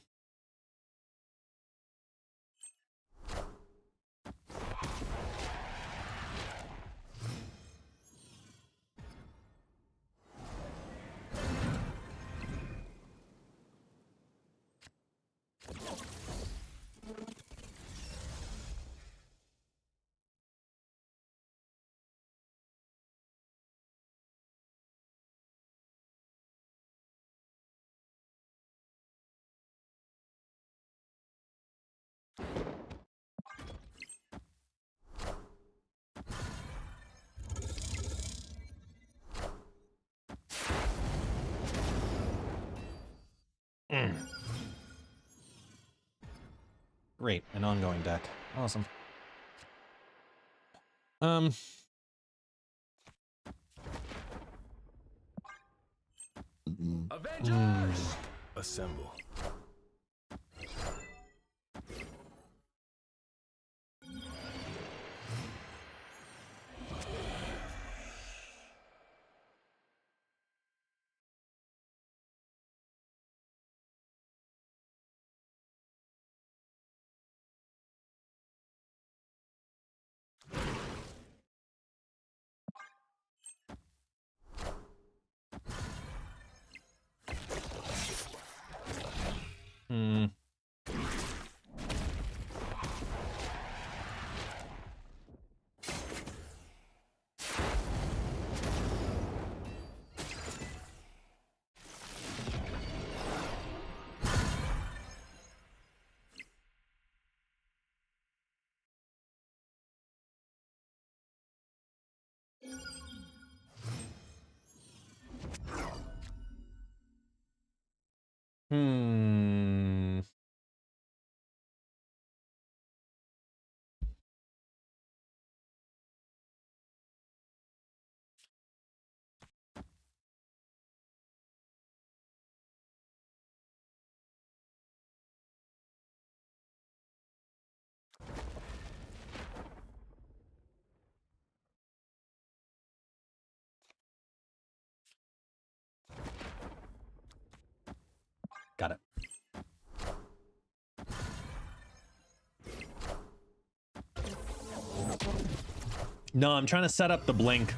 Great, an ongoing deck. Awesome. Avengers! Assemble. Hmm. Hmm. Got it. No, I'm trying to set up the blink.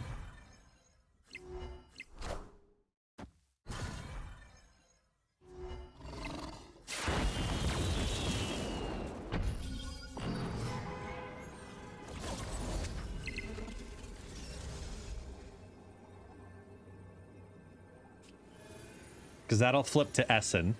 Because that'll flip to Essen.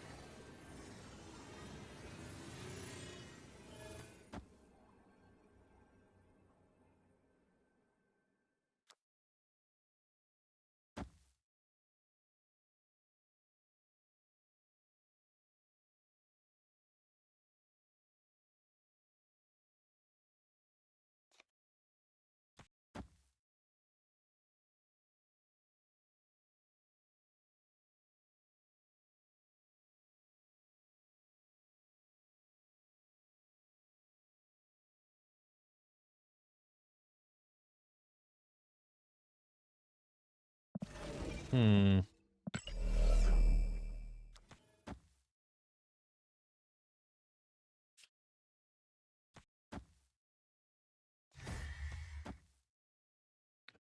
Hmm. I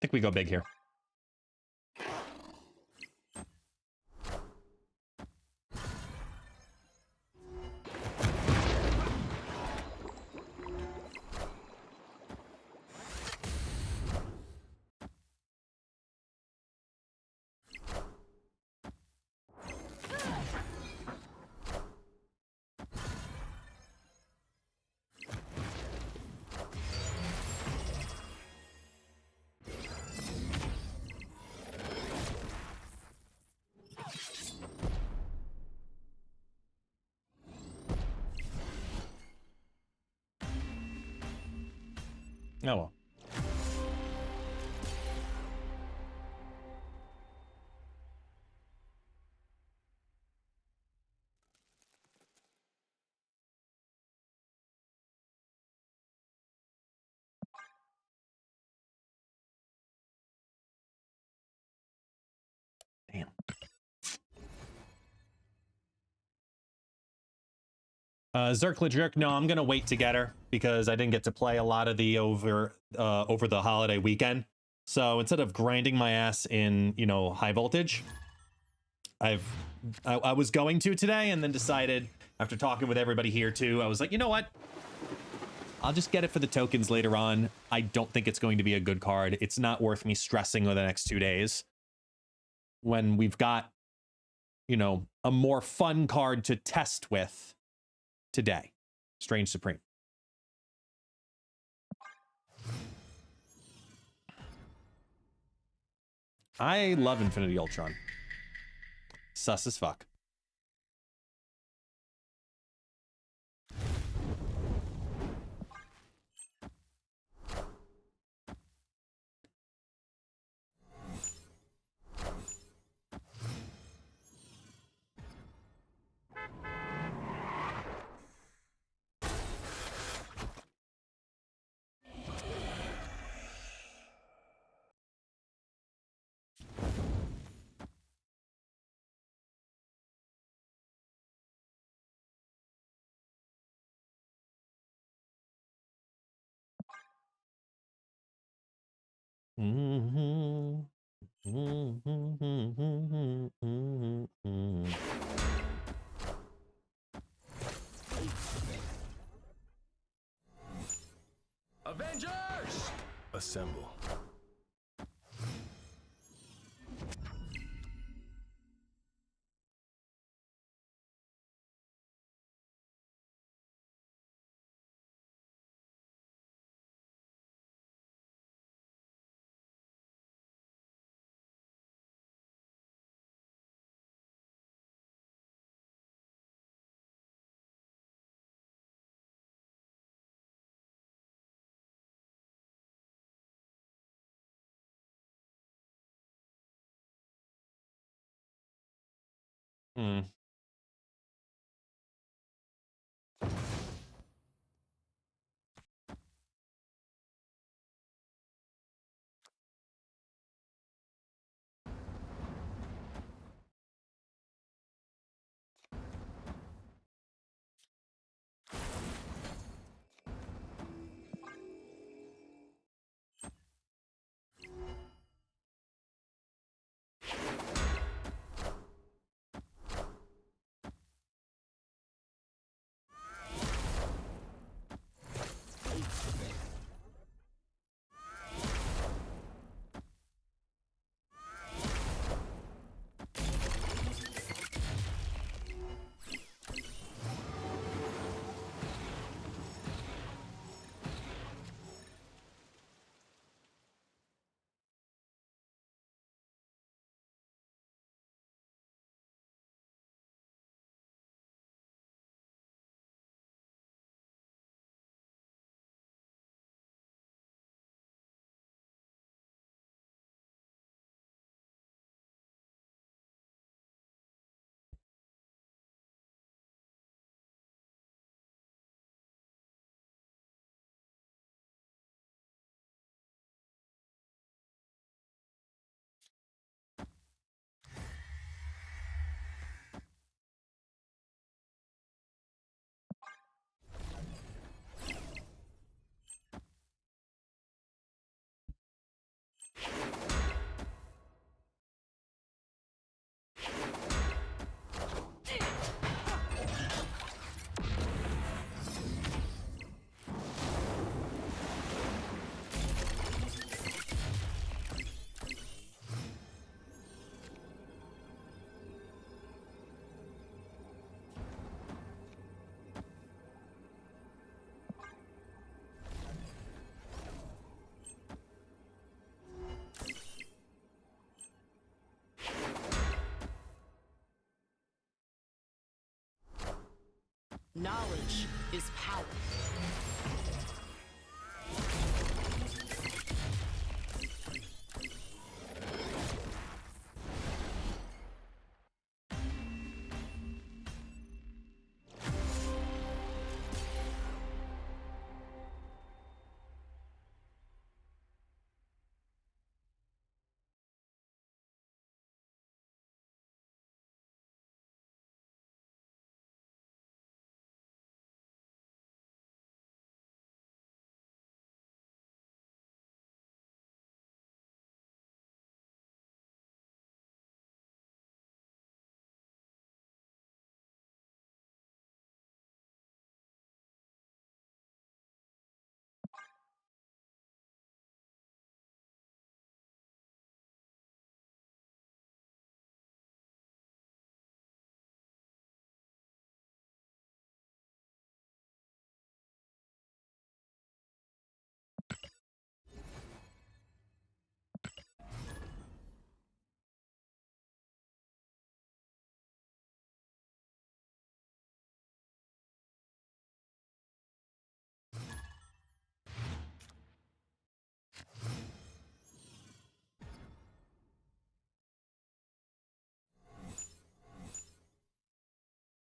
think we go big here. Oh well. Damn. Zerkla Jerk, no, I'm gonna wait to get her because I didn't get to play a lot of the over the holiday weekend. So instead of grinding my ass in, you know, high voltage, I was going to today and then decided after talking with everybody here too, I was like, you know what? I'll just get it for the tokens later on. I don't think it's going to be a good card. It's not worth me stressing over the next 2 days when we've got, you know, a more fun card to test with today. Strange Supreme. I love Infinity Ultron. Sus as fuck. Mm-hmm. Mm-hmm. Mm-hmm. Mm-hmm. Rangers! Assemble. Hmm. Knowledge is power.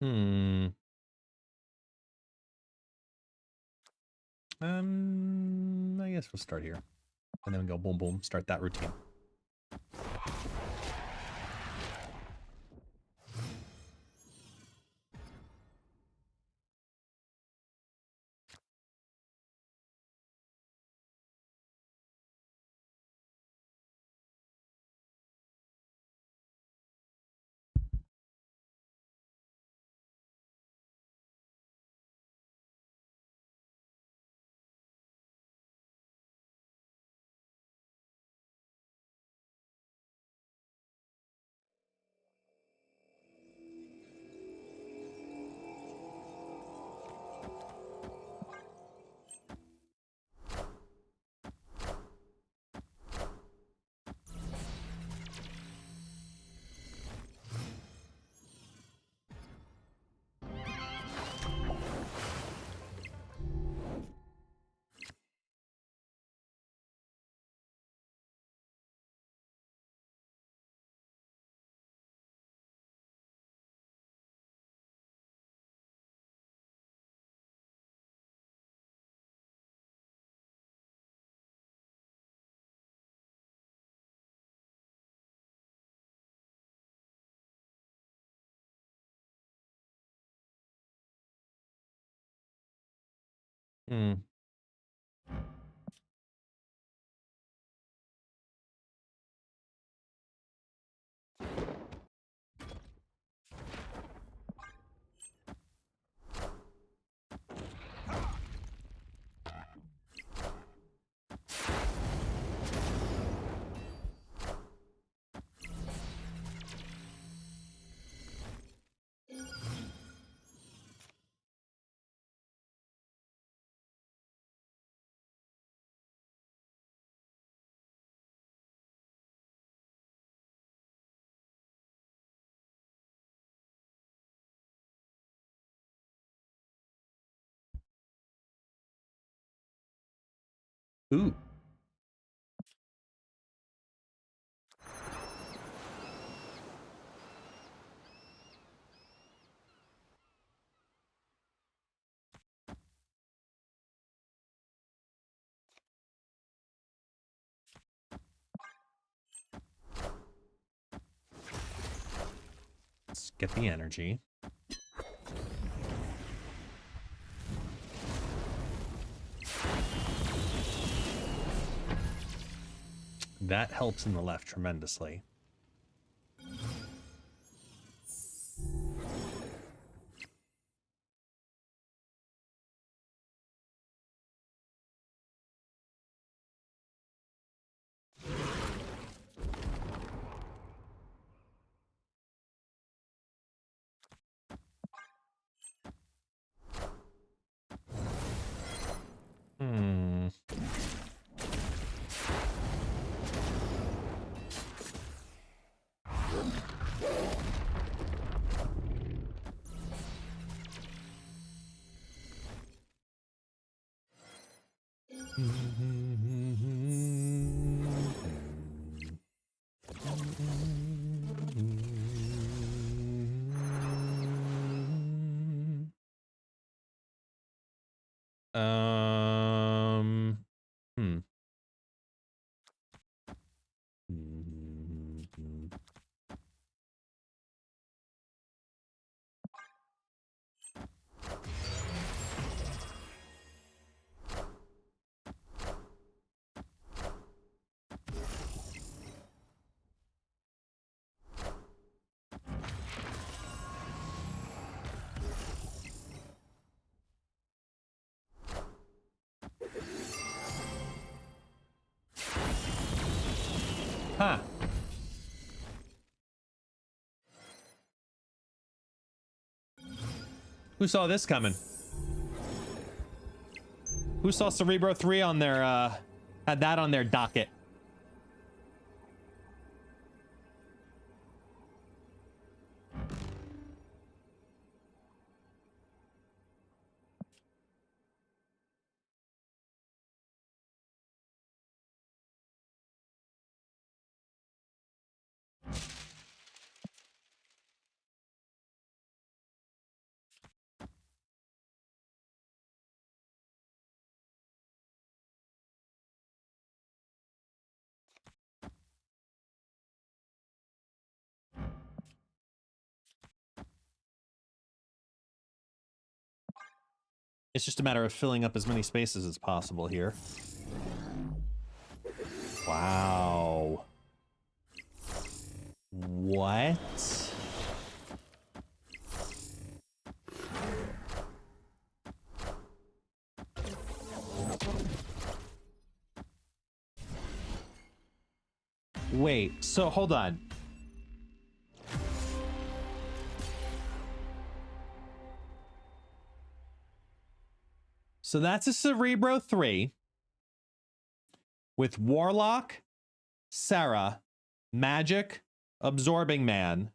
Hmm. I guess we'll start here. And then we go boom, boom, start that routine. Hmm. Ooh. Let's get the energy. That helps in the left tremendously. Hmm. Um. Hmm. Huh. Who saw this coming? Who saw Cerebro 3 on their, had that on their docket? It's just a matter of filling up as many spaces as possible here. Wow. What? Wait, so hold on. So that's a Cerebro 3 with Warlock, Sarah, Magic, Absorbing Man,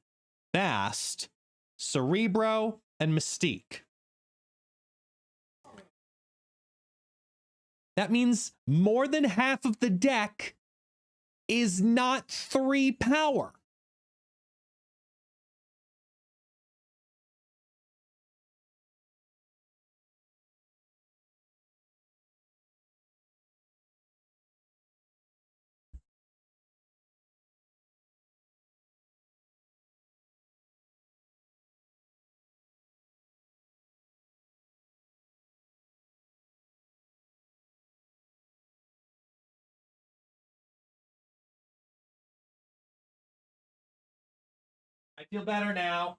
Bast, Cerebro, and Mystique. That means more than half of the deck is not 3 power. I feel better now.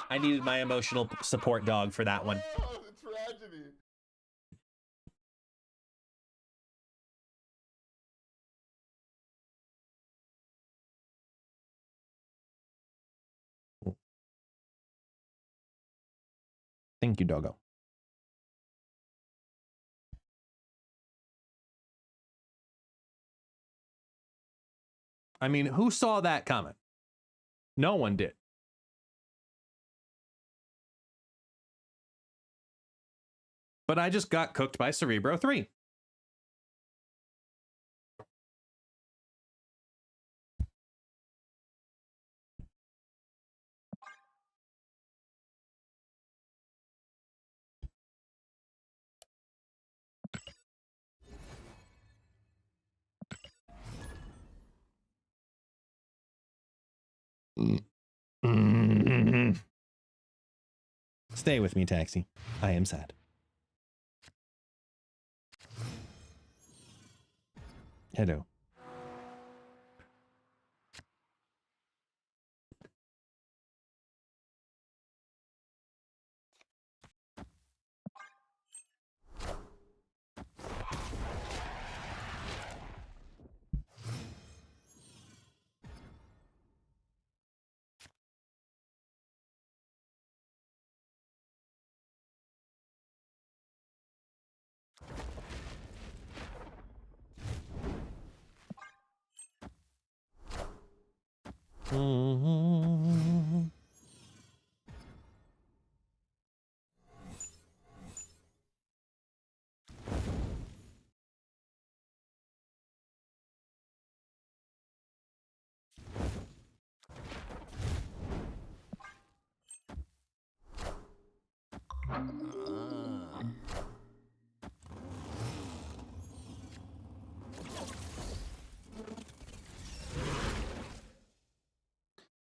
I needed my emotional support dog for that one. Oh, the tragedy. Thank you, doggo. I mean, who saw that coming? No one did. But I just got cooked by Cerebro 3. Stay with me, Taxi. I am sad. Hello.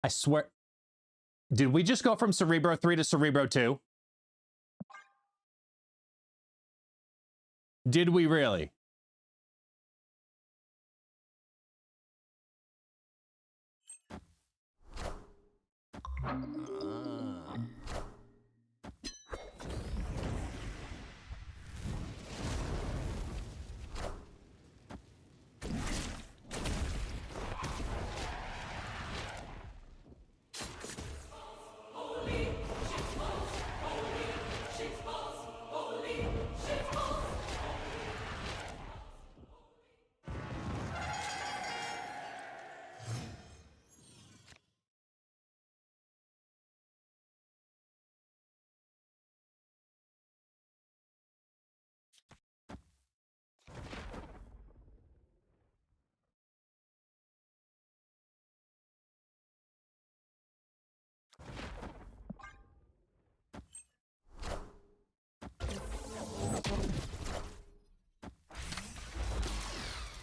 I swear. Did we just go from Cerebro 3 to Cerebro 2? Did we really?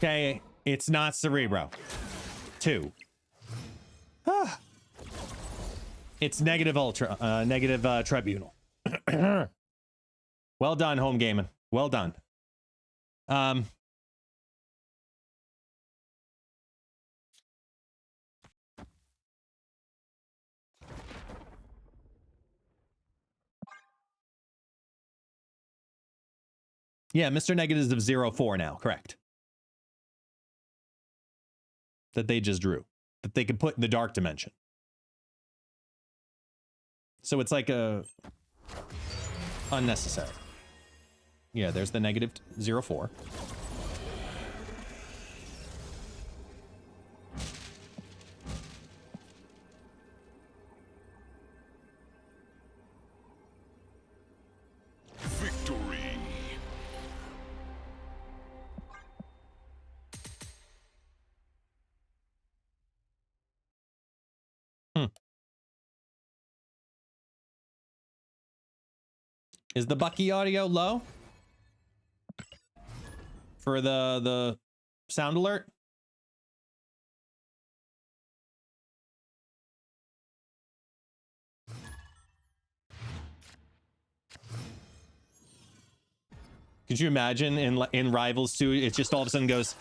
Okay, it's not Cerebro. 2. Ah. It's negative ultra, negative tribunal. Well done, home gaming. Well done. Yeah, Mr. Negatives of 0-4 now, correct. That they just drew. That they could put in the dark dimension. So it's like a unnecessary. Yeah, there's the negative 0-4. Victory. Is the Bucky audio low? For the sound alert? Could you imagine in Rivals 2, it just all of a sudden goes...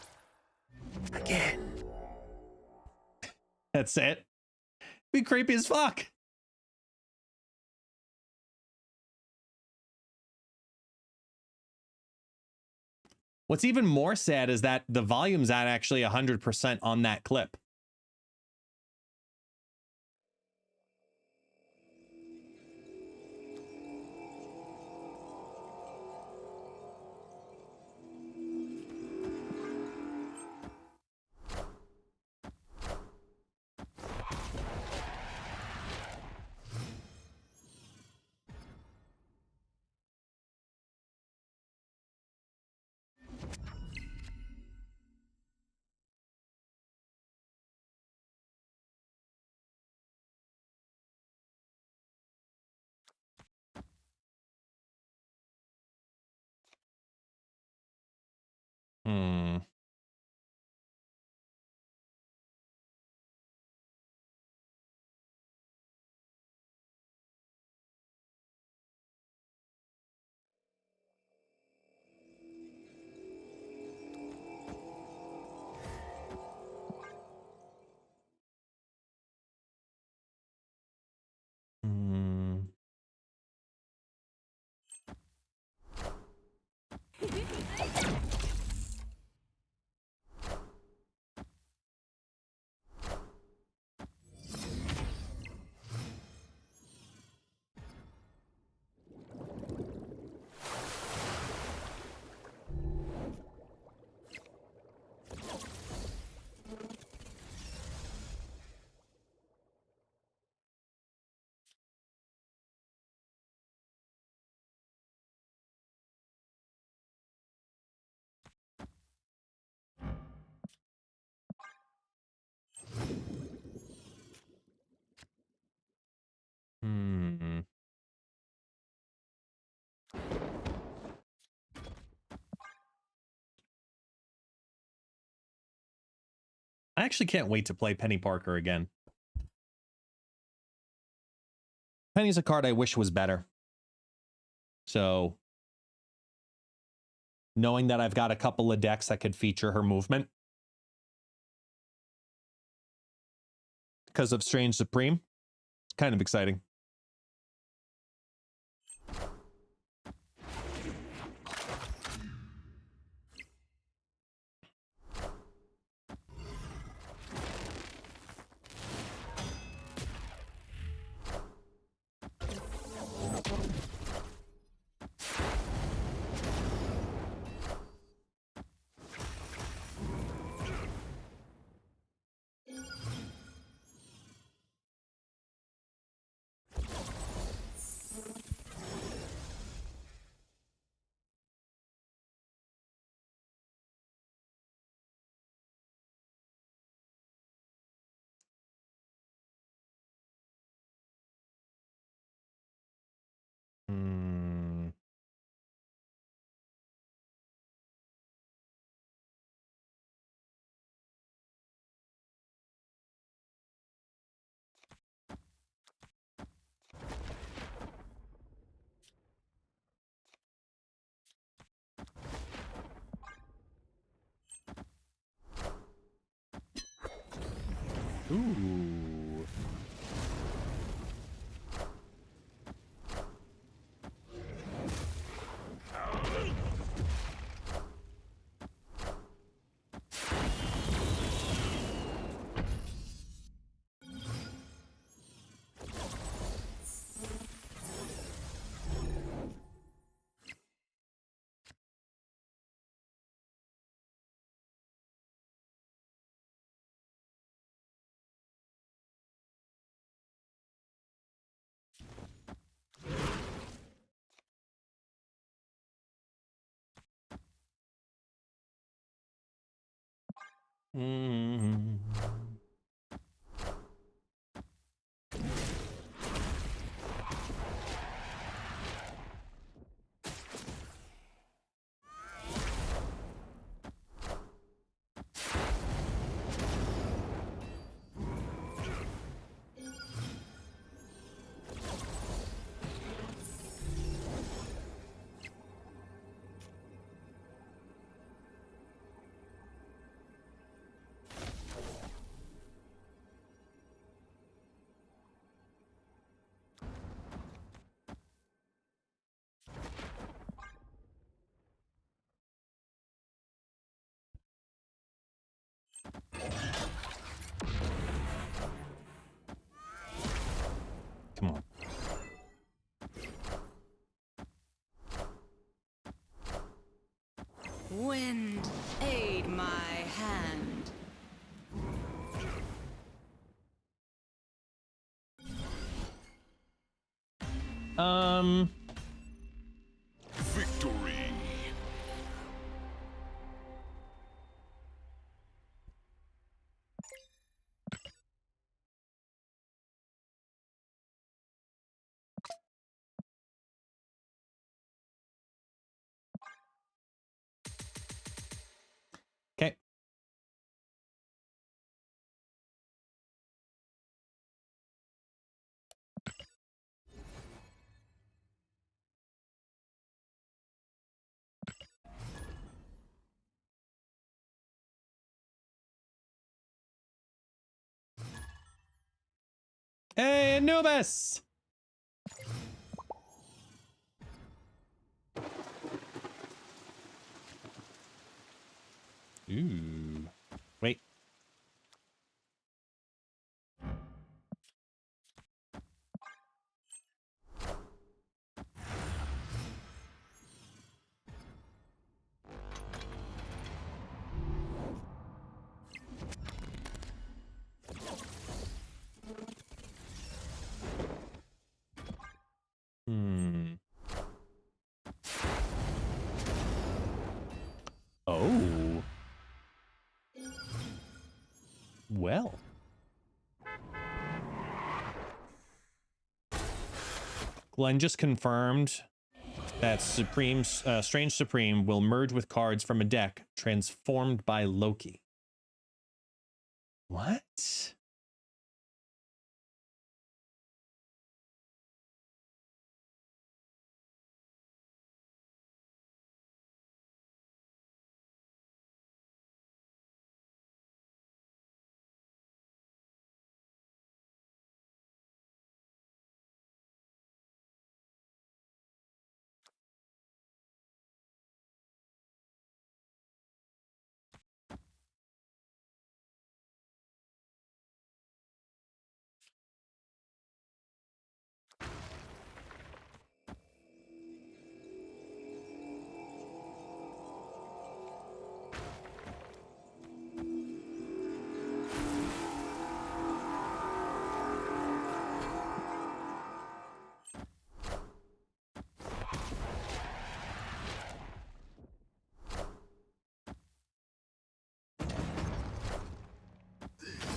That's it. Be creepy as fuck. What's even more sad is that the volume's at actually 100% on that clip. Hmm. Hmm. Hmm. I actually can't wait to play Penny Parker again. Penny's a card I wish was better. So, knowing that I've got a couple of decks that could feature her movement because of Strange Supreme, it's kind of exciting. Hmm. Ooh. Hmm. Come on. Wind, aid my hand. Victory. Okay. Hey, Anubis! Ooh. Wait. Hmm. Oh. Well. Glenn just confirmed that Strange Supreme will merge with cards from a deck transformed by Loki. What?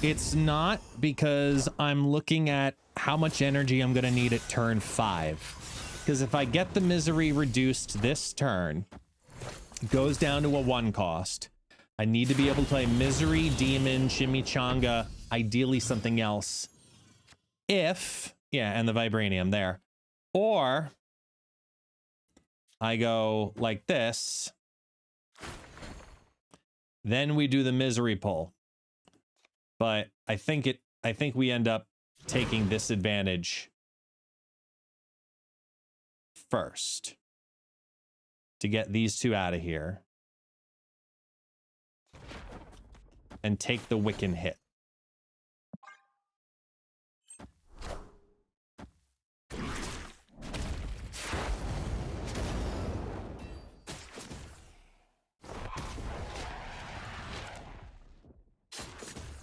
It's not, because I'm looking at how much energy I'm going to need at turn 5. Because if I get the misery reduced this turn, it goes down to a 1 cost. I need to be able to play misery, demon, chimichanga, ideally something else. If, yeah, and the vibranium there. Or I go like this. Then we do the misery pull. But I think we end up taking this advantage first to get these two out of here and take the Wiccan hit.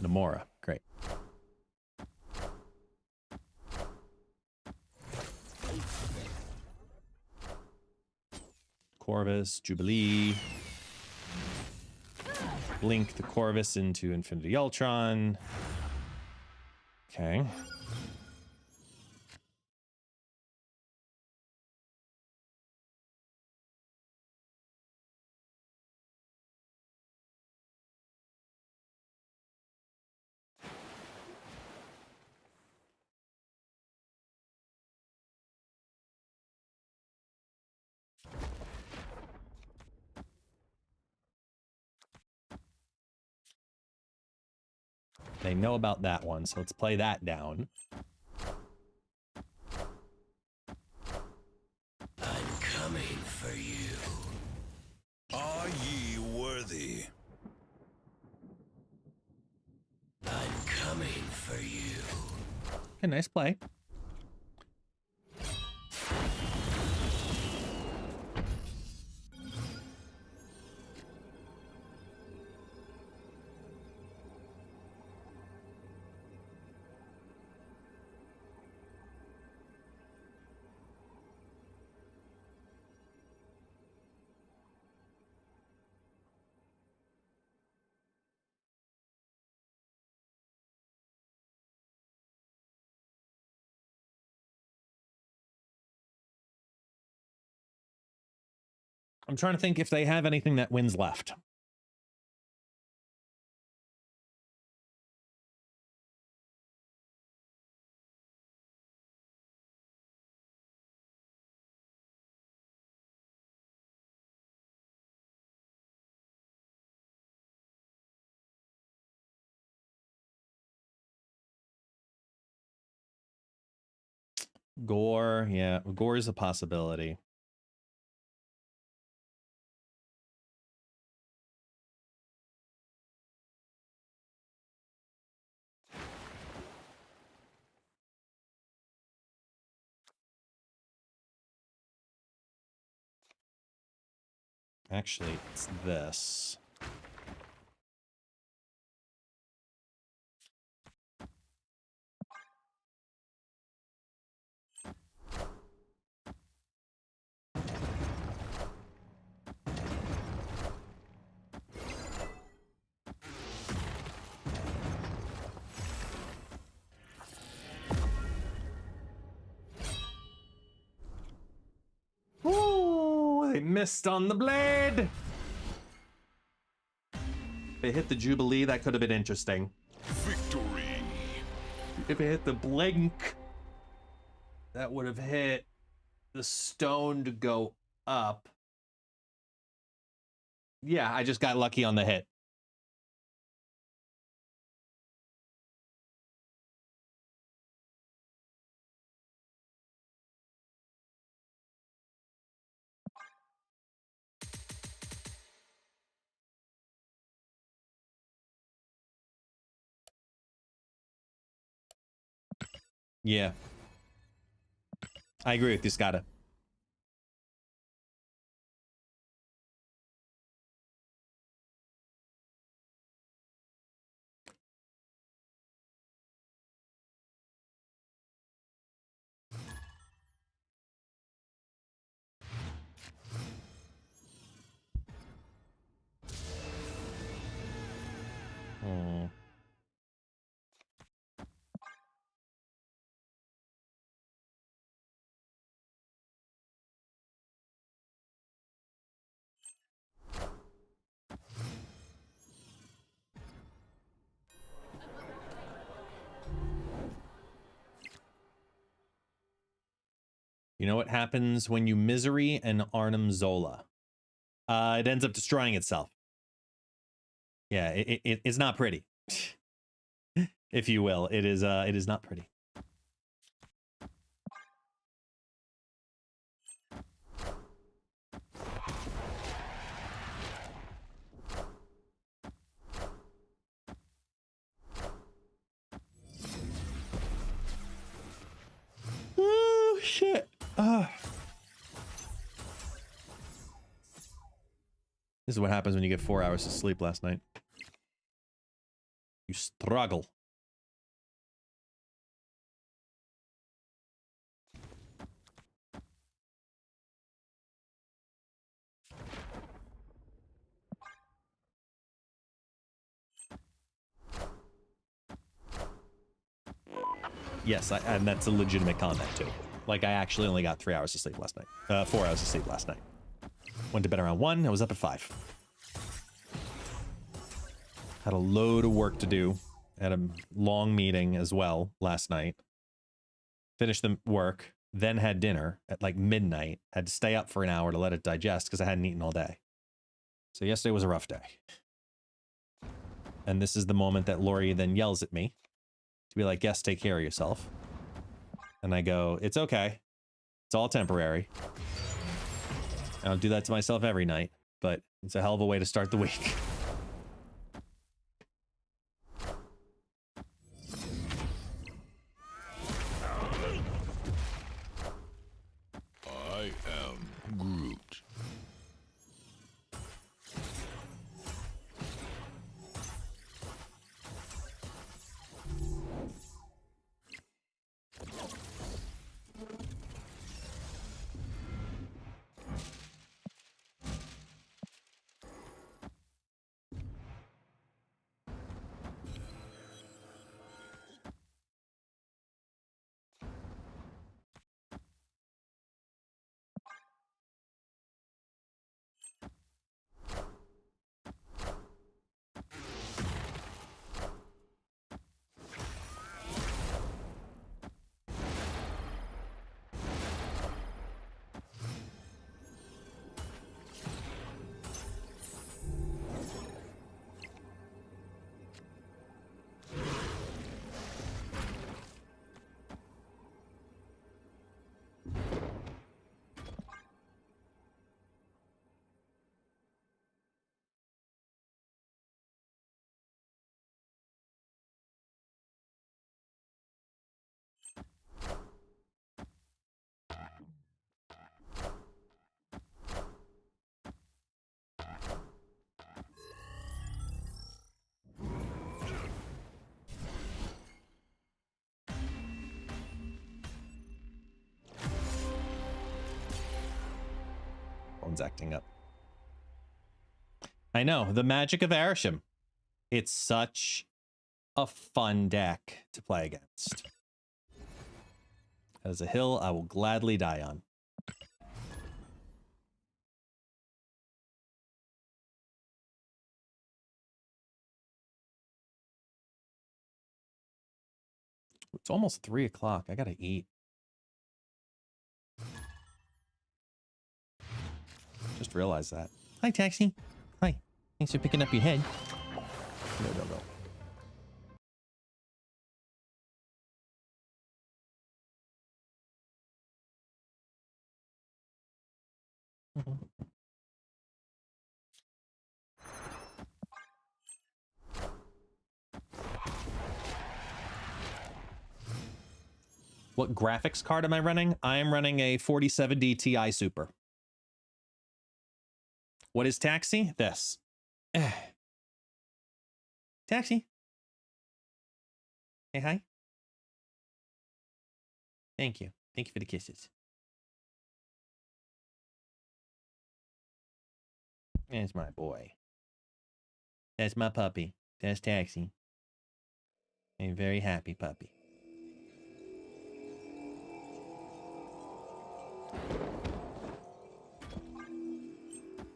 Namora, great. Corvus, Jubilee. Blink the Corvus into Infinity Ultron. Okay. They know about that one, so let's play that down. I'm coming for you. Are ye worthy? I'm coming for you. Okay, nice play. I'm trying to think if they have anything that wins left. Gore, yeah, gore is a possibility. Actually, it's this. Ooh, they missed on the blade. They hit the Jubilee, that could have been interesting. Victory. If it hit the blink, that would have hit the stone to go up. Yeah, I just got lucky on the hit. Yeah. I agree with you, Scotta. Hmm. You know what happens when you misery an Arnhem Zola? It ends up destroying itself. Yeah, it's not pretty. If you will. It is not pretty. Oh shit. This is what happens when you get 4 hours of sleep last night. You struggle. Yes, and that's a legitimate comment too. Like, I actually only got 3 hours of sleep last night. 4 hours of sleep last night. Went to bed around 1, I was up at 5. Had a load of work to do. Had a long meeting as well last night. Finished the work, then had dinner at like midnight. Had to stay up for an hour to let it digest because I hadn't eaten all day. So yesterday was a rough day. And this is the moment that Lori then yells at me to be like, yes, take care of yourself. And I go, it's okay. It's all temporary. I don't do that to myself every night, but it's a hell of a way to start the week. I am Groot. phone's acting up. I know, the magic of Arisham. It's such a fun deck to play against. That is a hill I will gladly die on. It's almost 3 o'clock. I gotta eat. Just realized that. Hi, Taxi. Hi. Thanks for picking up your head. No. What graphics card am I running? I am running a 4070 Ti Super. What is Taxi? This. Taxi. Hey, hi. Thank you. Thank you for the kisses. That's my boy. That's my puppy. That's Taxi. A very happy puppy.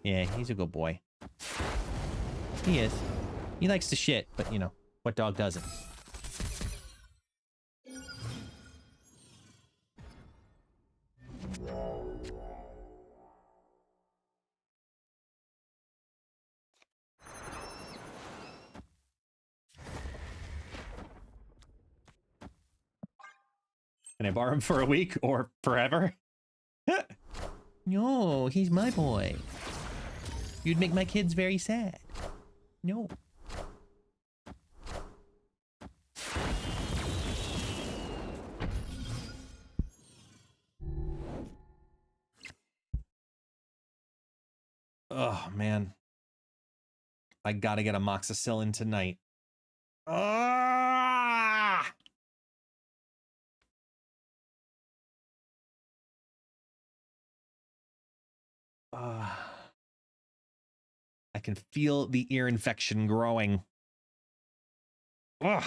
Yeah, he's a good boy. He is. He likes to shit, but you know, what dog doesn't? Can I borrow him for a week or forever? No, he's my boy. You'd make my kids very sad. No. Oh, man. I gotta get amoxicillin tonight. Ah! I can feel the ear infection growing. Ugh.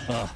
Ugh.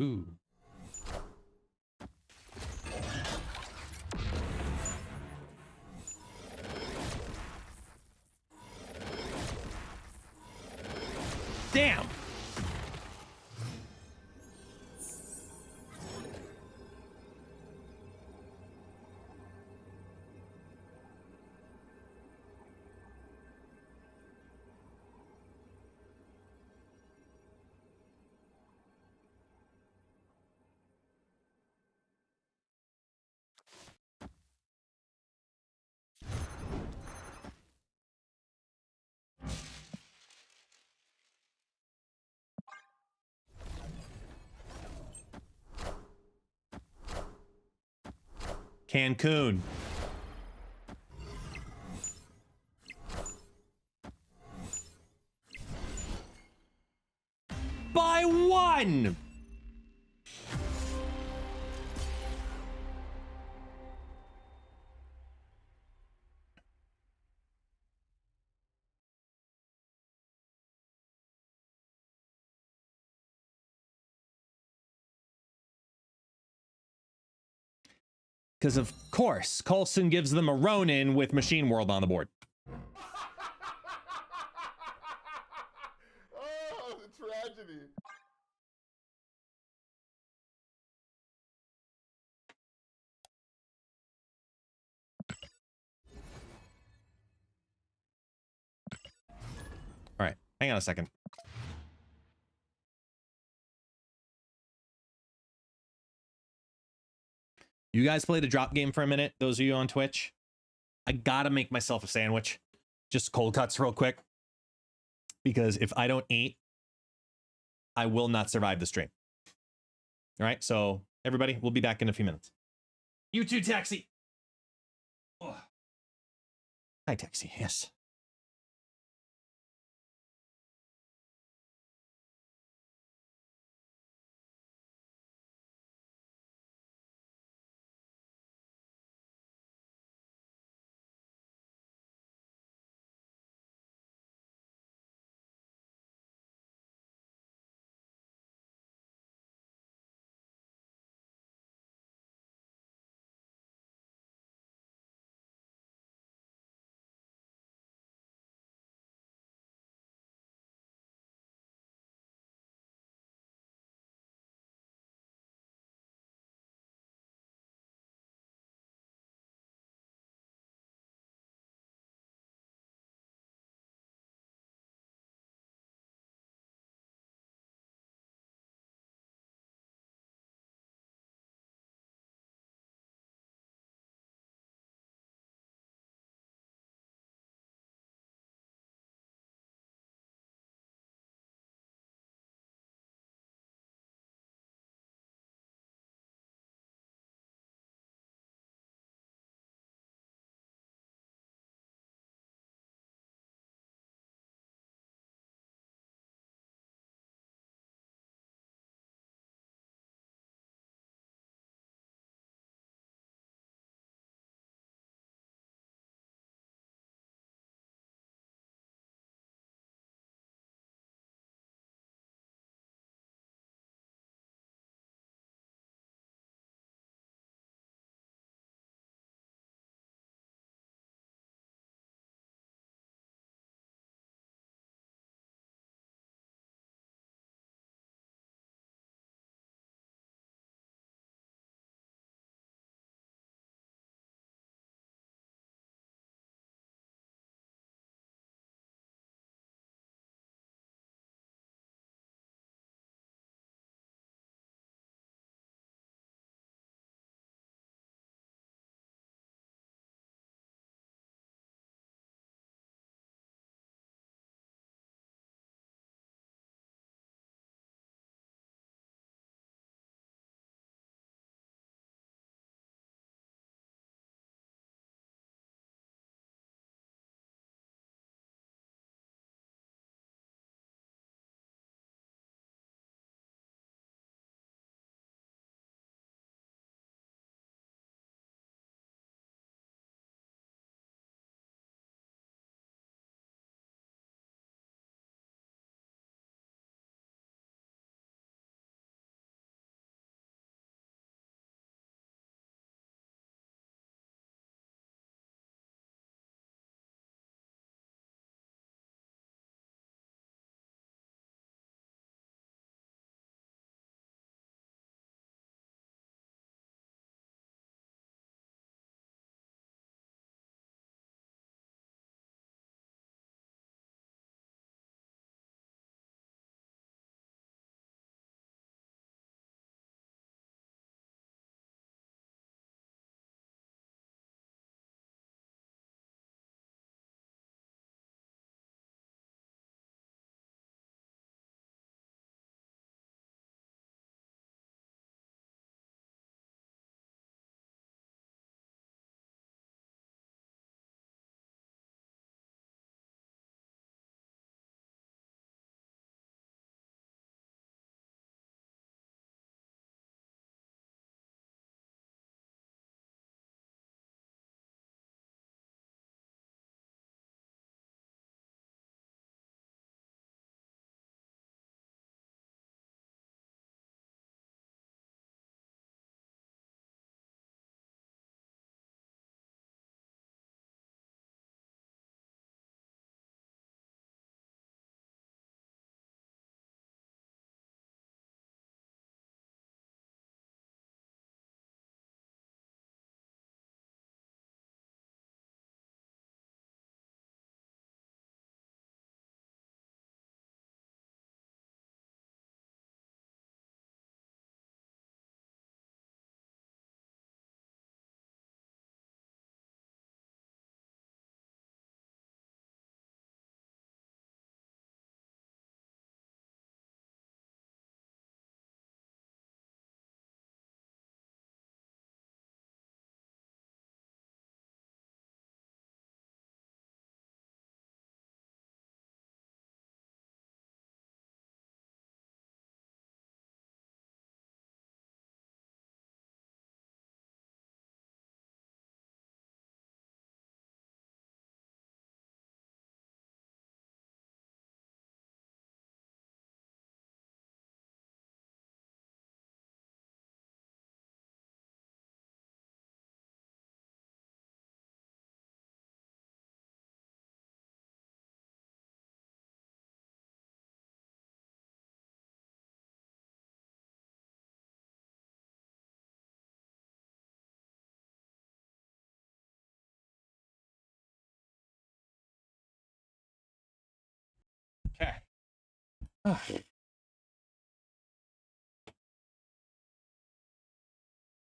Ooh. Damn. Cancun. By one. Because of course, Coulson gives them a Ronin with Machine World on the board. Oh, the tragedy. All right, hang on a second. You guys play the drop game for a minute, those of you on Twitch. I gotta make myself a sandwich. Just cold cuts real quick. Because if I don't eat, I will not survive the stream. All right, so everybody, we'll be back in a few minutes. You too, Taxi. Oh. Hi, Taxi, yes.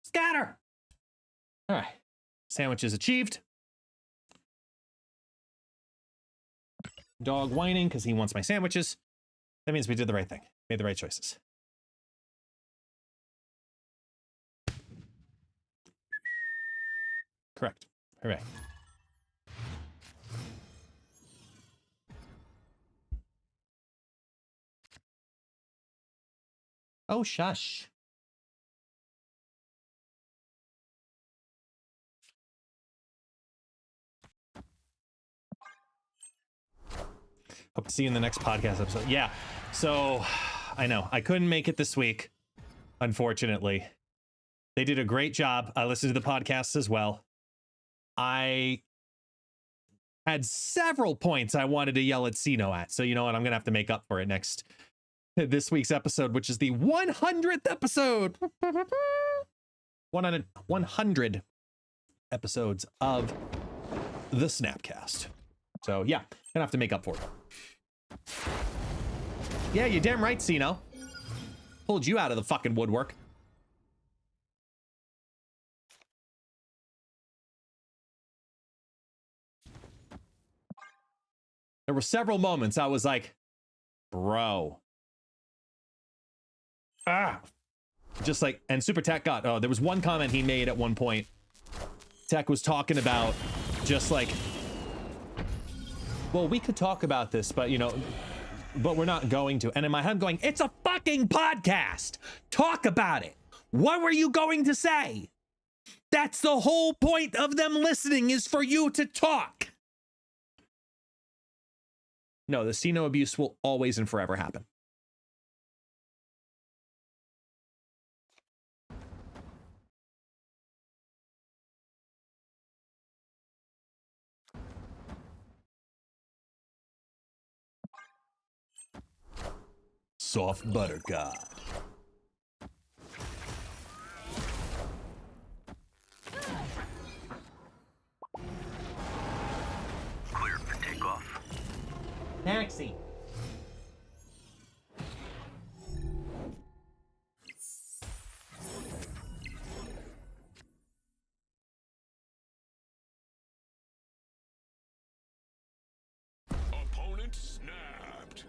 Scatter! All right. Sandwich is achieved. Dog whining because he wants my sandwiches. That means we did the right thing. Made the right choices. Correct. Hooray. Oh, shush. Hope to see you in the next podcast episode. Yeah. So I know I couldn't make it this week, unfortunately. They did a great job. I listened to the podcasts as well. I had several points I wanted to yell at Sino at. So you know what? I'm going to have to make up for it this week's episode, which is the 100th episode. 100 episodes of the Snapcast. So yeah, gonna have to make up for it. Yeah, you're damn right, Sino. Pulled you out of the fucking woodwork. There were several moments I was like, bro. Just like, and Super Tech there was one comment he made at one point. Tech was talking about just like, well, we could talk about this, but but we're not going to. And in my head, I'm going, it's a fucking podcast. Talk about it. What were you going to say? That's the whole point of them listening, is for you to talk. No, the Sino abuse will always and forever happen. Soft butter god. Clear for takeoff. Taxi. Opponent snapped.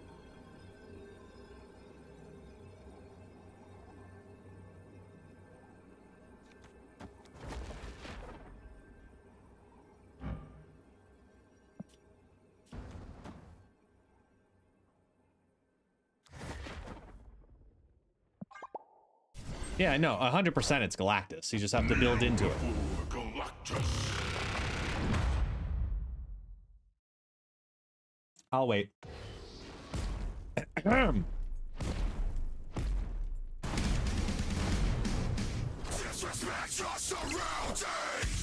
Yeah, no, 100% it's Galactus. You just have to build into it. Galactus. I'll wait. Disrespect your surroundings.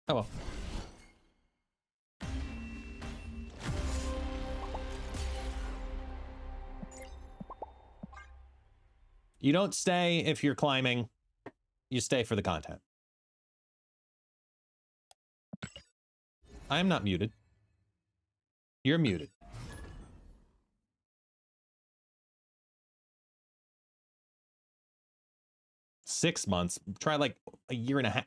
Oh well. You don't stay if you're climbing. You stay for the content. I am not muted. You're muted. Six months. Try like a year and a half.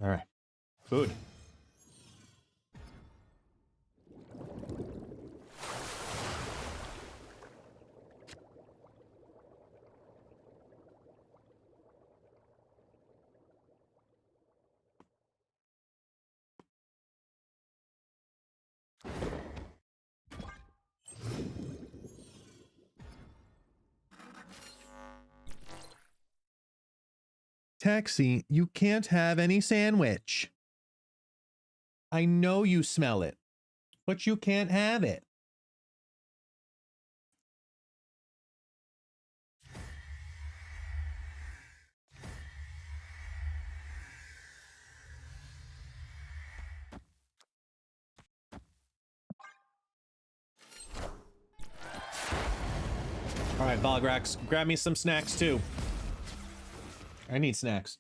All right. Food. Texie, you can't have any sandwich. I know you smell it, but you can't have it. All right, Volgrax, grab me some snacks too. I need snacks.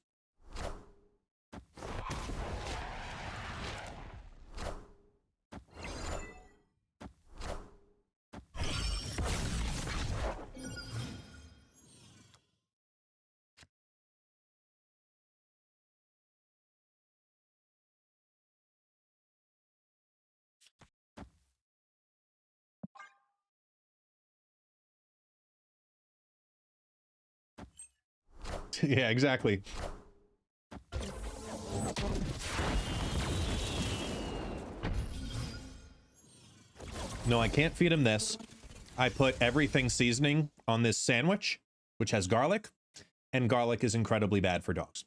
Yeah, exactly. No, I can't feed him this. I put everything seasoning on this sandwich, which has garlic, and garlic is incredibly bad for dogs.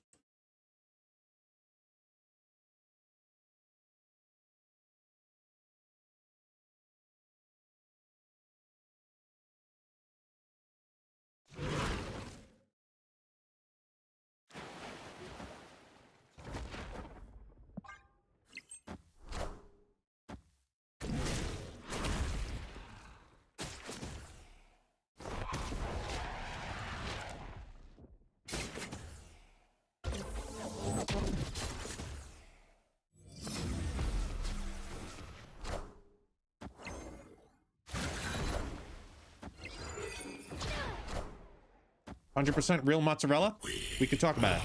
%100% real mozzarella? We could talk about it.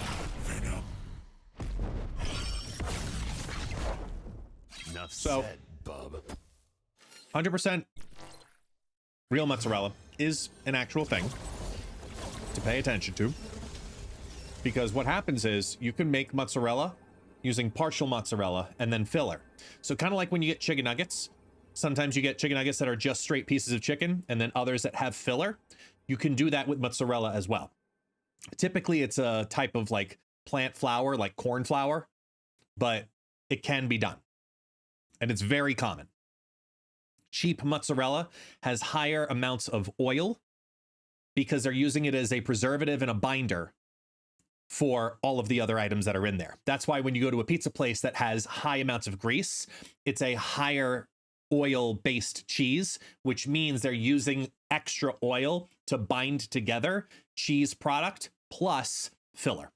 Enough So, said, bub. 100% real mozzarella is an actual thing to pay attention to. Because what happens is you can make mozzarella using partial mozzarella and then filler. So kind of like when you get chicken nuggets, sometimes you get chicken nuggets that are just straight pieces of chicken and then others that have filler. You can do that with mozzarella as well. Typically it's a type of like plant flour, like corn flour, but it can be done. And it's very common. Cheap mozzarella has higher amounts of oil because they're using it as a preservative and a binder for all of the other items that are in there. That's why when you go to a pizza place that has high amounts of grease, it's a higher oil-based cheese, which means they're using extra oil to bind together cheese product plus filler.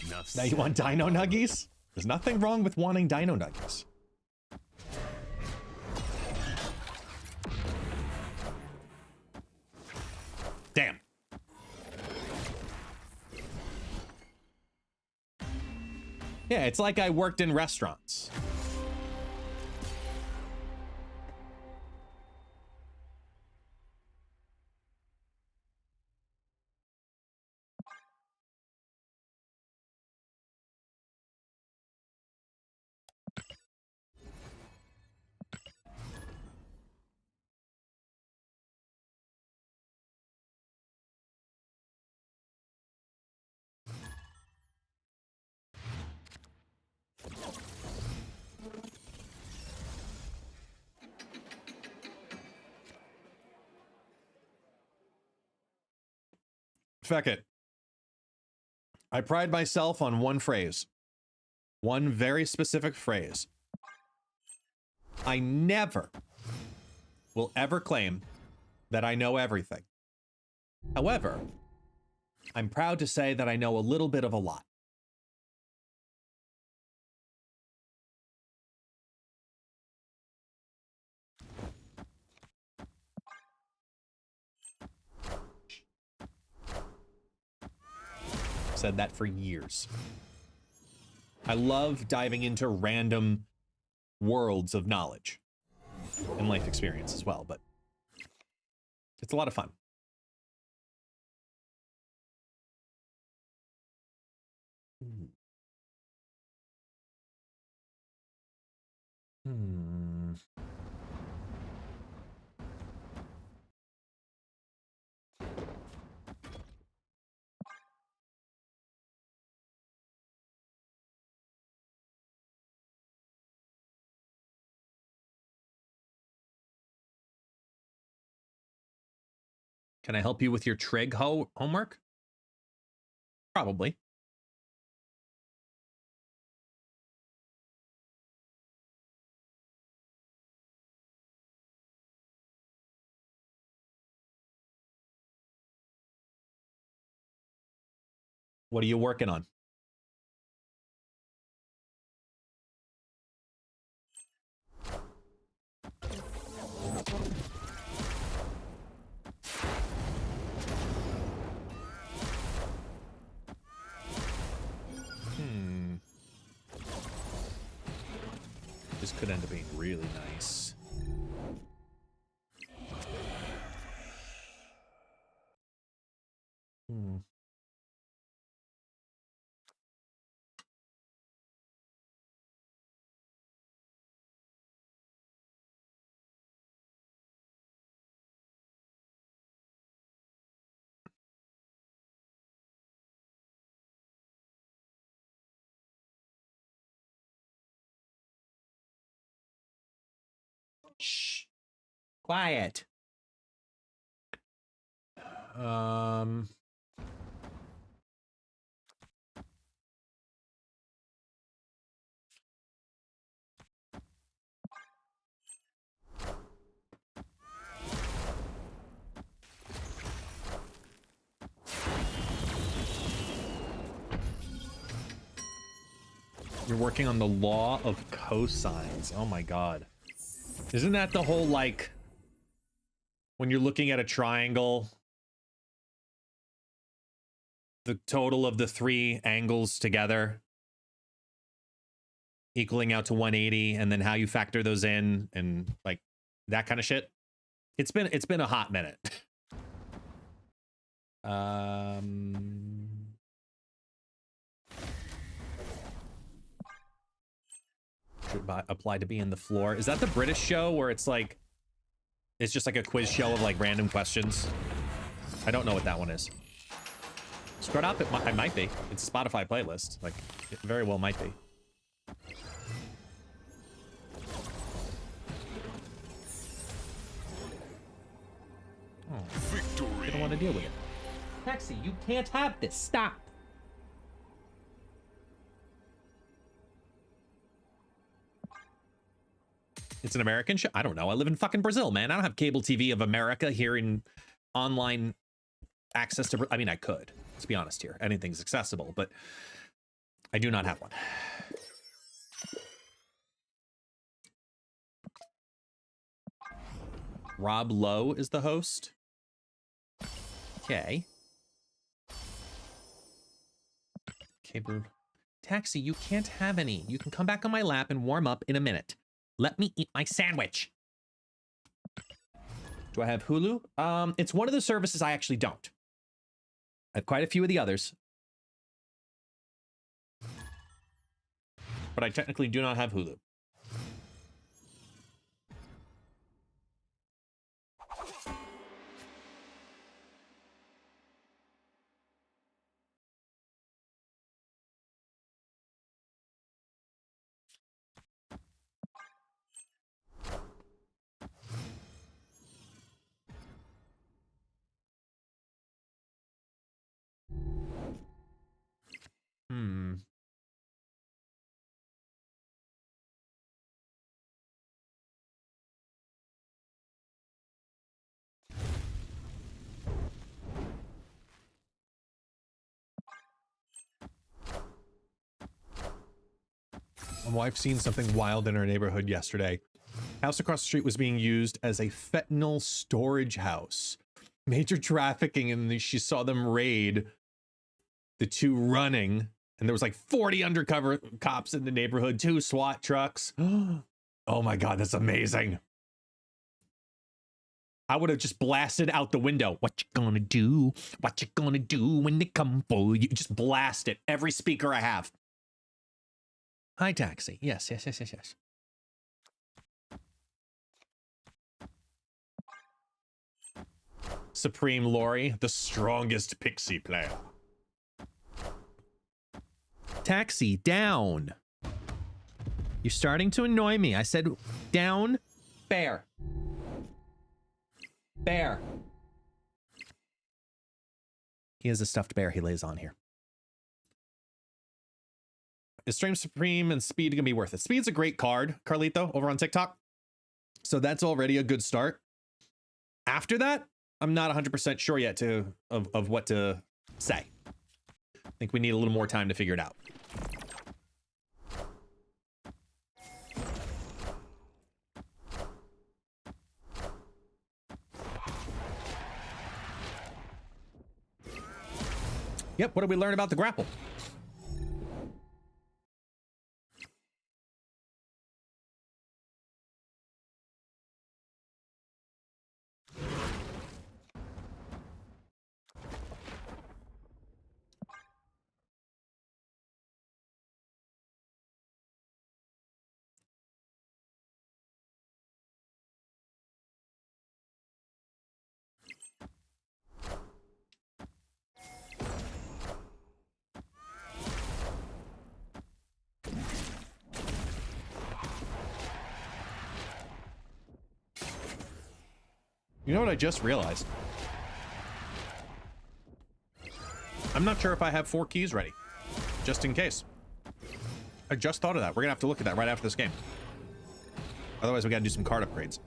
Enough Now you said. want dino nuggies? There's nothing wrong with wanting dino nuggies. Damn. Yeah, it's like I worked in restaurants. Feck it. I pride myself on one phrase. One very specific phrase. I never will ever claim that I know everything. However, I'm proud to say that I know a little bit of a lot. Said that for years. I love diving into random worlds of knowledge and life experience as well, but It's a lot of fun. Hmm. Can I help you with your trig homework? Probably. What are you working on? This could end up being really nice. Shh. Quiet. You're working on the law of cosines. Oh my god. Isn't that the whole, like, when you're looking at a triangle, the total of the three angles together equaling out to 180, and then how you factor those in and like that kind of shit? It's been a hot minute. Should apply to be in the floor. Is that the British show where it's like, it's just like a quiz show of like random questions? I don't know what that one is. Screwed up, it might be. It's a Spotify playlist. Like, it very well might be. Oh, victory. I don't want to deal with it. Taxi, you can't have this. Stop. It's an American show? I don't know. I live in fucking Brazil, man. I don't have cable TV of America here in online access to... I mean, I could. Let's be honest here. Anything's accessible, but I do not have one. Rob Lowe is the host. Okay. Cable... Taxi, you can't have any. You can come back on my lap and warm up in a minute. Let me eat my sandwich. Do I have Hulu? It's one of the services I actually don't. I have quite a few of the others. But I technically do not have Hulu. My wife seen something wild in her neighborhood yesterday. House across the street was being used as a fentanyl storage house. Major trafficking, and she saw them raid the two running, and there was like 40 undercover cops in the neighborhood, 2 SWAT trucks. Oh my god, that's amazing. I would have just blasted out the window. What you gonna do? What you gonna do when they come for you? Just blast it. Every speaker I have. Hi, taxi. Yes. Supreme Lori, the strongest pixie player. Taxi, down. You're starting to annoy me. I said down. Bear. Bear. He has a stuffed bear he lays on here. Is Stream Supreme and Speed gonna be worth it? Speed's a great card, Carlito, over on TikTok. So that's already a good start. After that, I'm not 100% sure yet of what to say. I think we need a little more time to figure it out. Yep, what did we learn about the grapple? You know what I just realized? I'm not sure if I have 4 keys ready, just in case. I just thought of that. We're gonna have to look at that right after this game. Otherwise, we gotta do some card upgrades.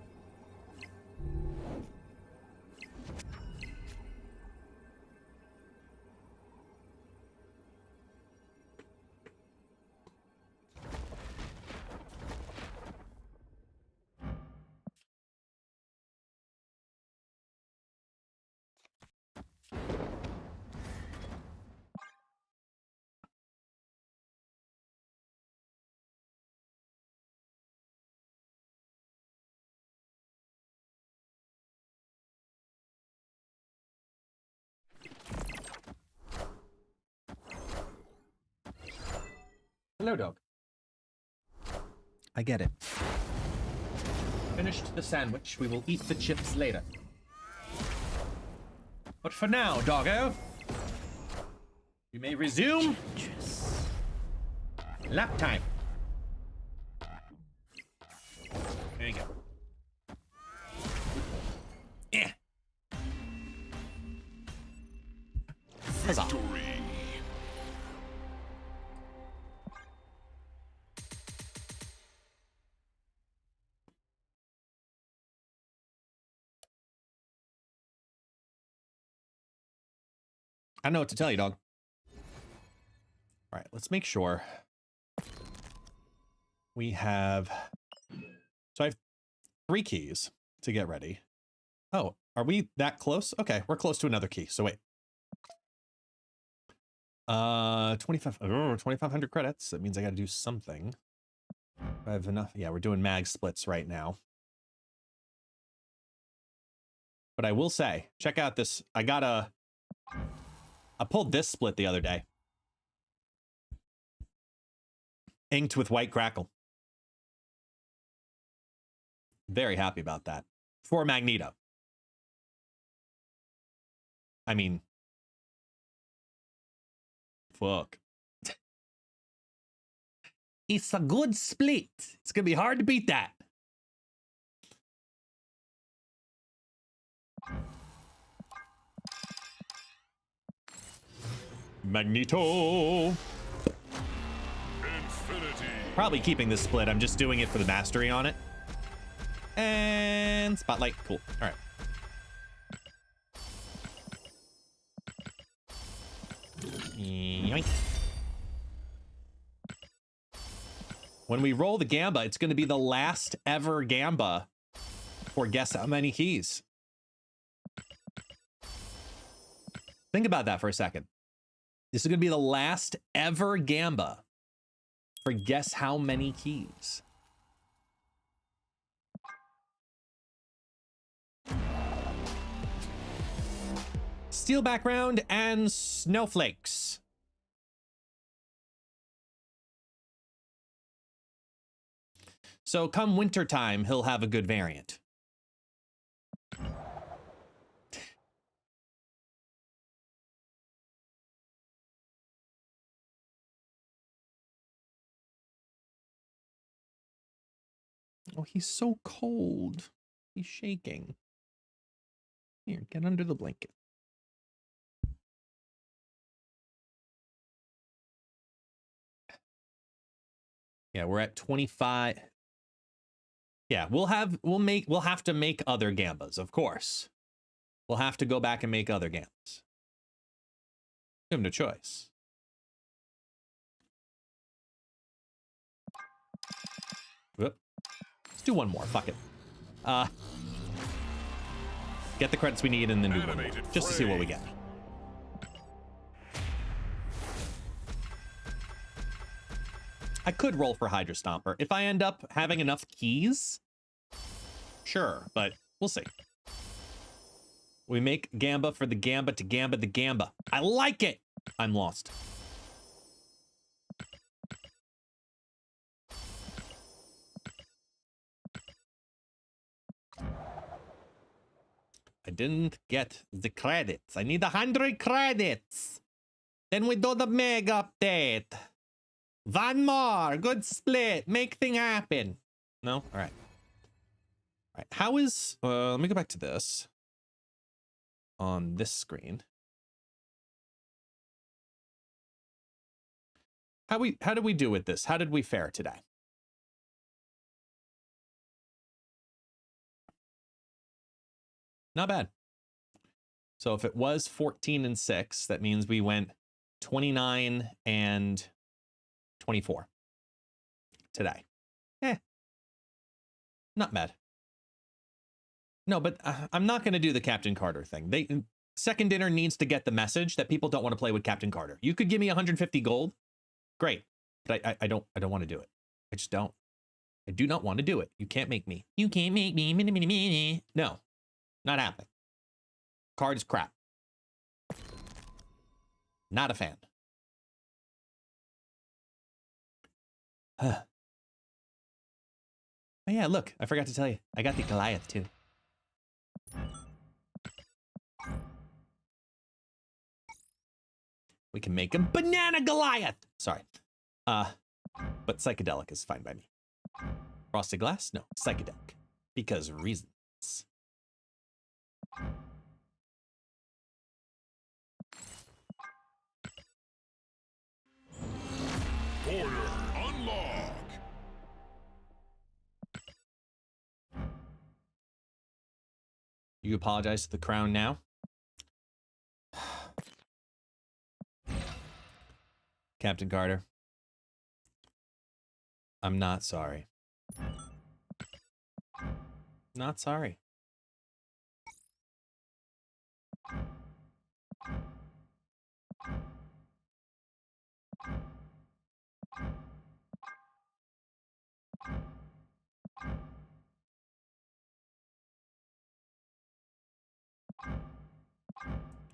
Hello, dog. I get it. Finished the sandwich. We will eat the chips later. But for now, doggo, you may resume lap time. There you go. Yeah. Huzzah. I know what to tell you, dog. All right, let's make sure we have... So I have 3 keys to get ready. Oh, are we that close? Okay, we're close to another key, so wait. 2,500 credits. That means I got to do something. I have enough. Yeah, we're doing mag splits right now. But I will say, check out this. I pulled this split the other day. Inked with white crackle. Very happy about that. For Magneto. I mean, fuck. It's a good split. It's gonna be hard to beat that. Magneto. Infinity. Probably keeping this split. I'm just doing it for the mastery on it. And spotlight. Cool. All right. Yoink. When we roll the gamba, it's going to be the last ever gamba for guess how many keys. Think about that for a second. This is going to be the last ever gamba for guess how many keys. Steel background and snowflakes. So come wintertime, he'll have a good variant. Oh, he's so cold. He's shaking. Here, get under the blanket. Yeah, we're at 25. Yeah, we'll have to make other gambas, of course. We'll have to go back and make other gambas. We have no choice. Whoop. Let's do one more. Fuck it. Get the credits we need and then do one more, just to see what we get. I could roll for Hydra Stomper. If I end up having enough keys, sure, but we'll see. We make Gamba for the Gamba to Gamba the Gamba. I like it! I'm lost. I didn't get the credits. I need 100 credits. Then we do the mega update. One more. Good split. Make thing happen. No? All right. All right. How is... let me go back to this. On this screen. How did we do with this? How did we fare today? Not bad. So if it was 14 and 6, that means we went 29 and 24 today. Not bad. No, but I'm not going to do the Captain Carter thing. Second Dinner needs to get the message that people don't want to play with Captain Carter. You could give me 150 gold. Great. But I don't want to do it. I just don't. I do not want to do it. You can't make me. You can't make me. Mini, mini, mini. No. Not happening. Card is crap. Not a fan. Oh yeah, look, I forgot to tell you. I got the Goliath too. We can make him Banana Goliath. Sorry. But psychedelic is fine by me. Frosted glass? No, psychedelic. Because reasons. Order unlock. You apologize to the crown now? Captain Carter. I'm not sorry. Not sorry.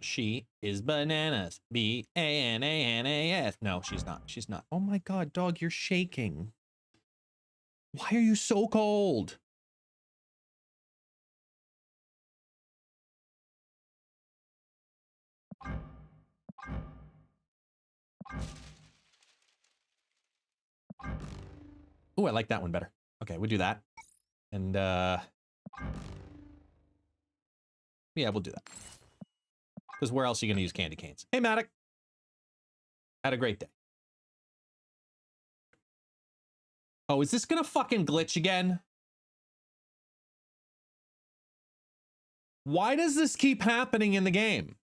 She is bananas. B-A-N-A-N-A-S. No, she's not. She's not. Oh my God, dog, you're shaking. Why are you so cold? Oh, I like that one better. Okay, we do that. And, yeah, we'll do that. Because where else are you going to use candy canes? Hey, Maddox. Had a great day. Oh, is this going to fucking glitch again? Why does this keep happening in the game?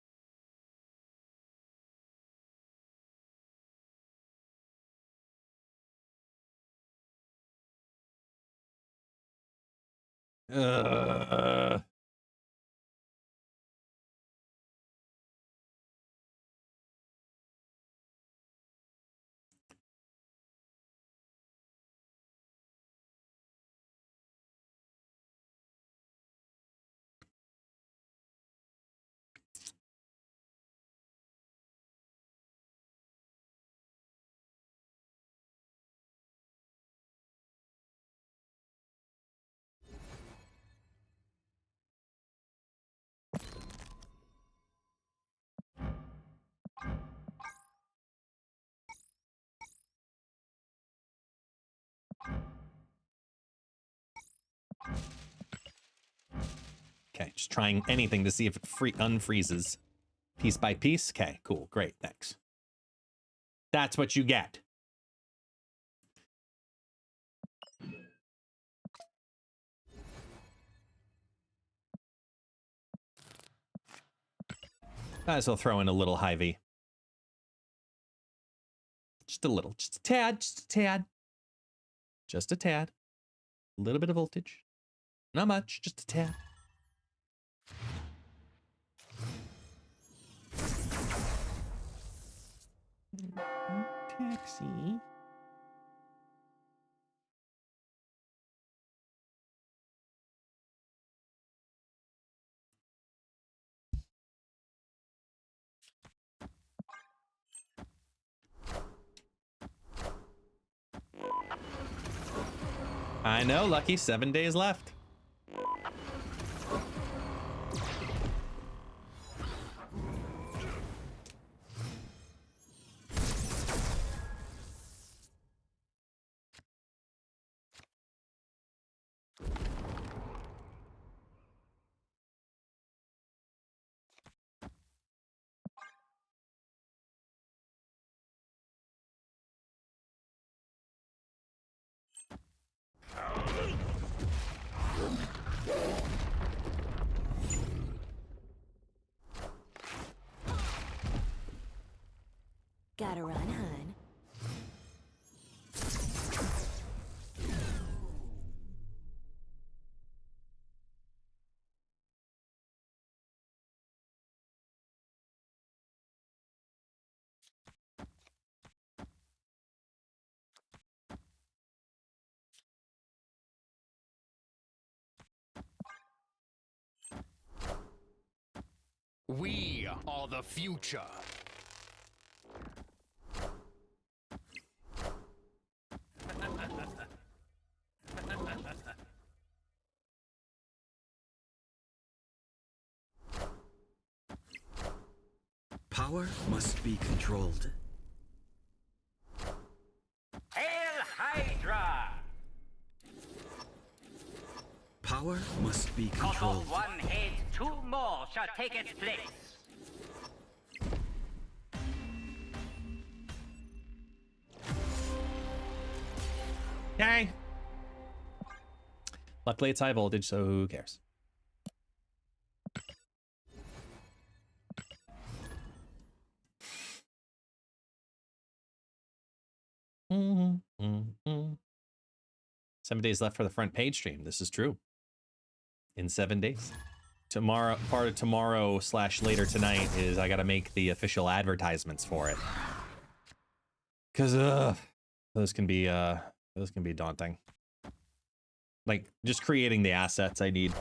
Okay, just trying anything to see if it unfreezes. Piece by piece. Okay, cool. Great. Thanks. That's what you get. Might as well throw in a little Hy-Vee. Just a little. Just a tad. Just a tad. Just a tad. A little bit of voltage. Not much. Just a tad. Taxi. I know, Lucky. 7 days left. Gotta run, hun. We are the future. Power must be controlled. Hail Hydra! Power must be Cut controlled. off one head, 2 more shall take its place. Yay! Luckily, it's high voltage, so who cares? Mm-hmm, mm-hmm. 7 days left for the front page stream. This is true. In 7 days. Tomorrow, part of tomorrow / later tonight is I got to make the official advertisements for it. Cause those can be daunting. Like just creating the assets I need.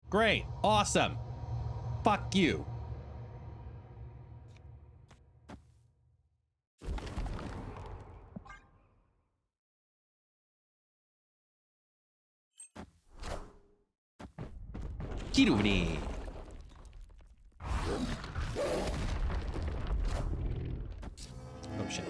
Great. Awesome. Fuck you. Kiruni. Oh shit.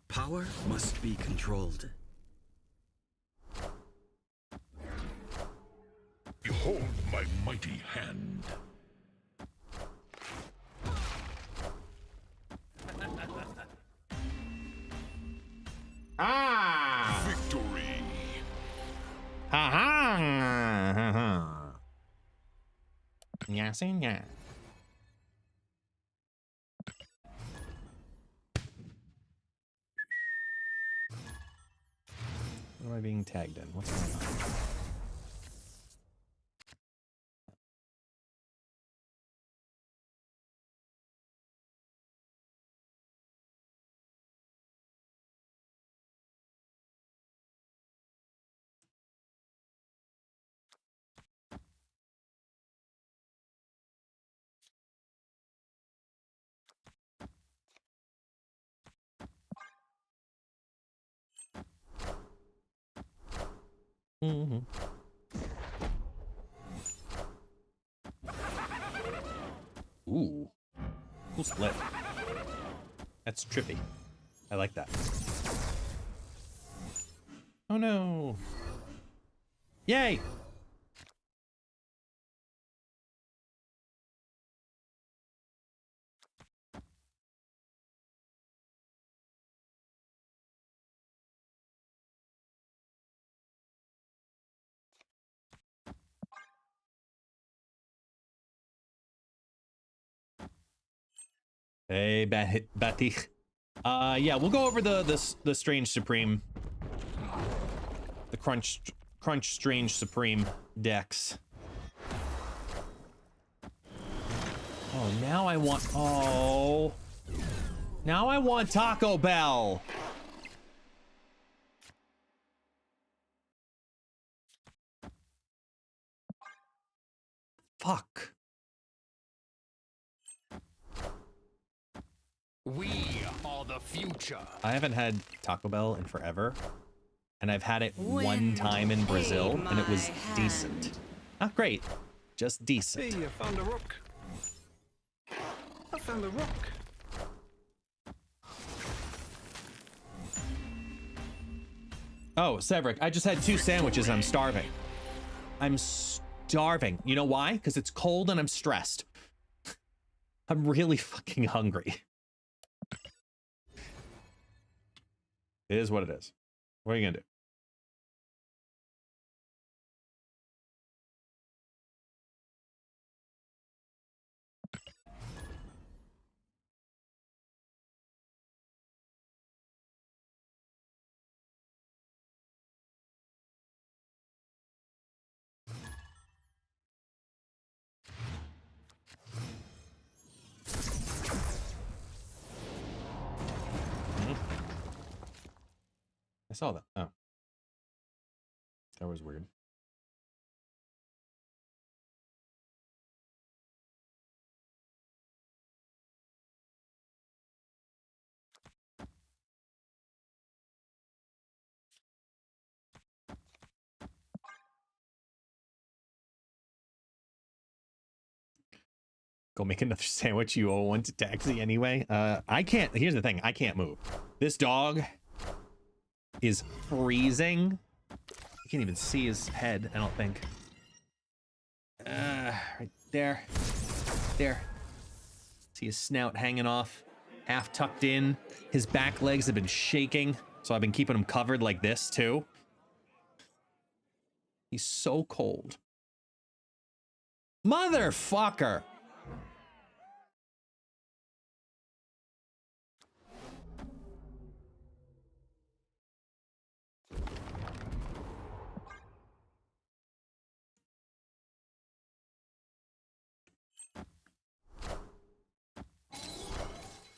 Power must be controlled. Behold my mighty hand. Ah! Victory! Ha ha! Ha ha! Yes, yeah. What am I being tagged in? What's going on? Mm-hmm. Ooh. Cool split. That's trippy. I like that. Oh no. Yay! Hey, Batich. Yeah, we'll go over the Strange Supreme. The Crunch Strange Supreme decks. Oh, now I want... Oh. Now I want Taco Bell. Fuck. We are the future. I haven't had Taco Bell in forever. And I've had it one Wind time in Brazil, aid and it was my decent. hand. Not great, just decent. Hey, I found a rook. I found a rook. Oh, Severick, I just had 2 sandwiches and I'm starving. I'm starving. You know why? Because it's cold and I'm stressed. I'm really fucking hungry. It is what it is. What are you gonna do? I saw that. Oh. That was weird. Go make another sandwich. You owe one to taxi anyway. I can't. Here's the thing. I can't move. This dog is freezing. You can't even see his head, I don't think. Right there. There. See his snout hanging off, half tucked in. His back legs have been shaking, so I've been keeping him covered like this too. He's so cold. Motherfucker!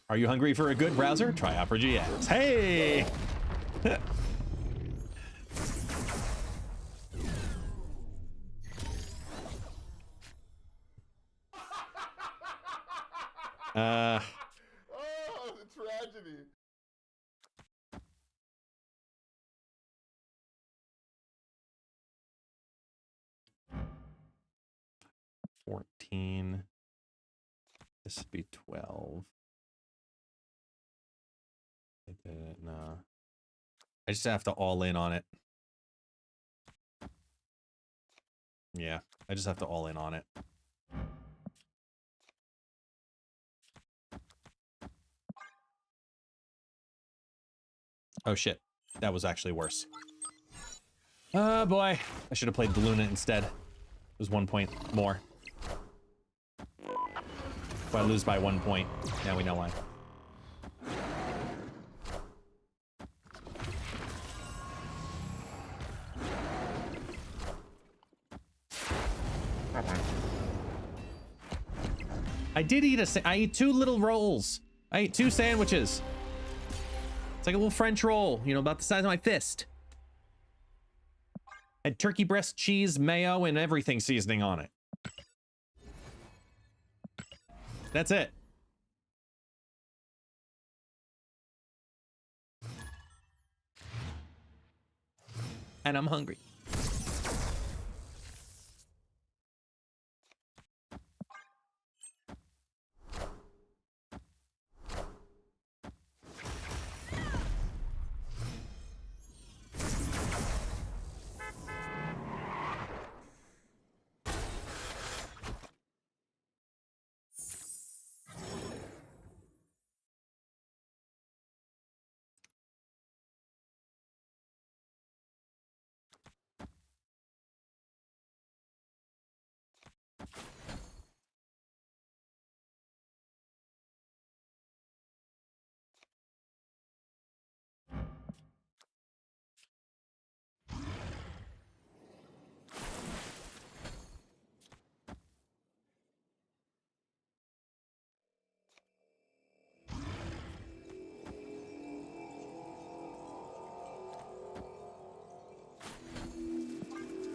Are you hungry for a good browser? Try Opera GX. Hey! Oh, the tragedy. $14. This would be 12. I did it. No. I just have to all in on it. Yeah, I just have to all in on it. Oh shit, that was actually worse. Oh boy, I should have played the Luna instead. It was 1 point more. If I lose by 1 point, now we know why. I did eat I ate 2 little rolls. I ate 2 sandwiches. It's like a little French roll, you know, about the size of my fist. Had turkey breast, cheese, mayo, and everything seasoning on it. That's it. And I'm hungry.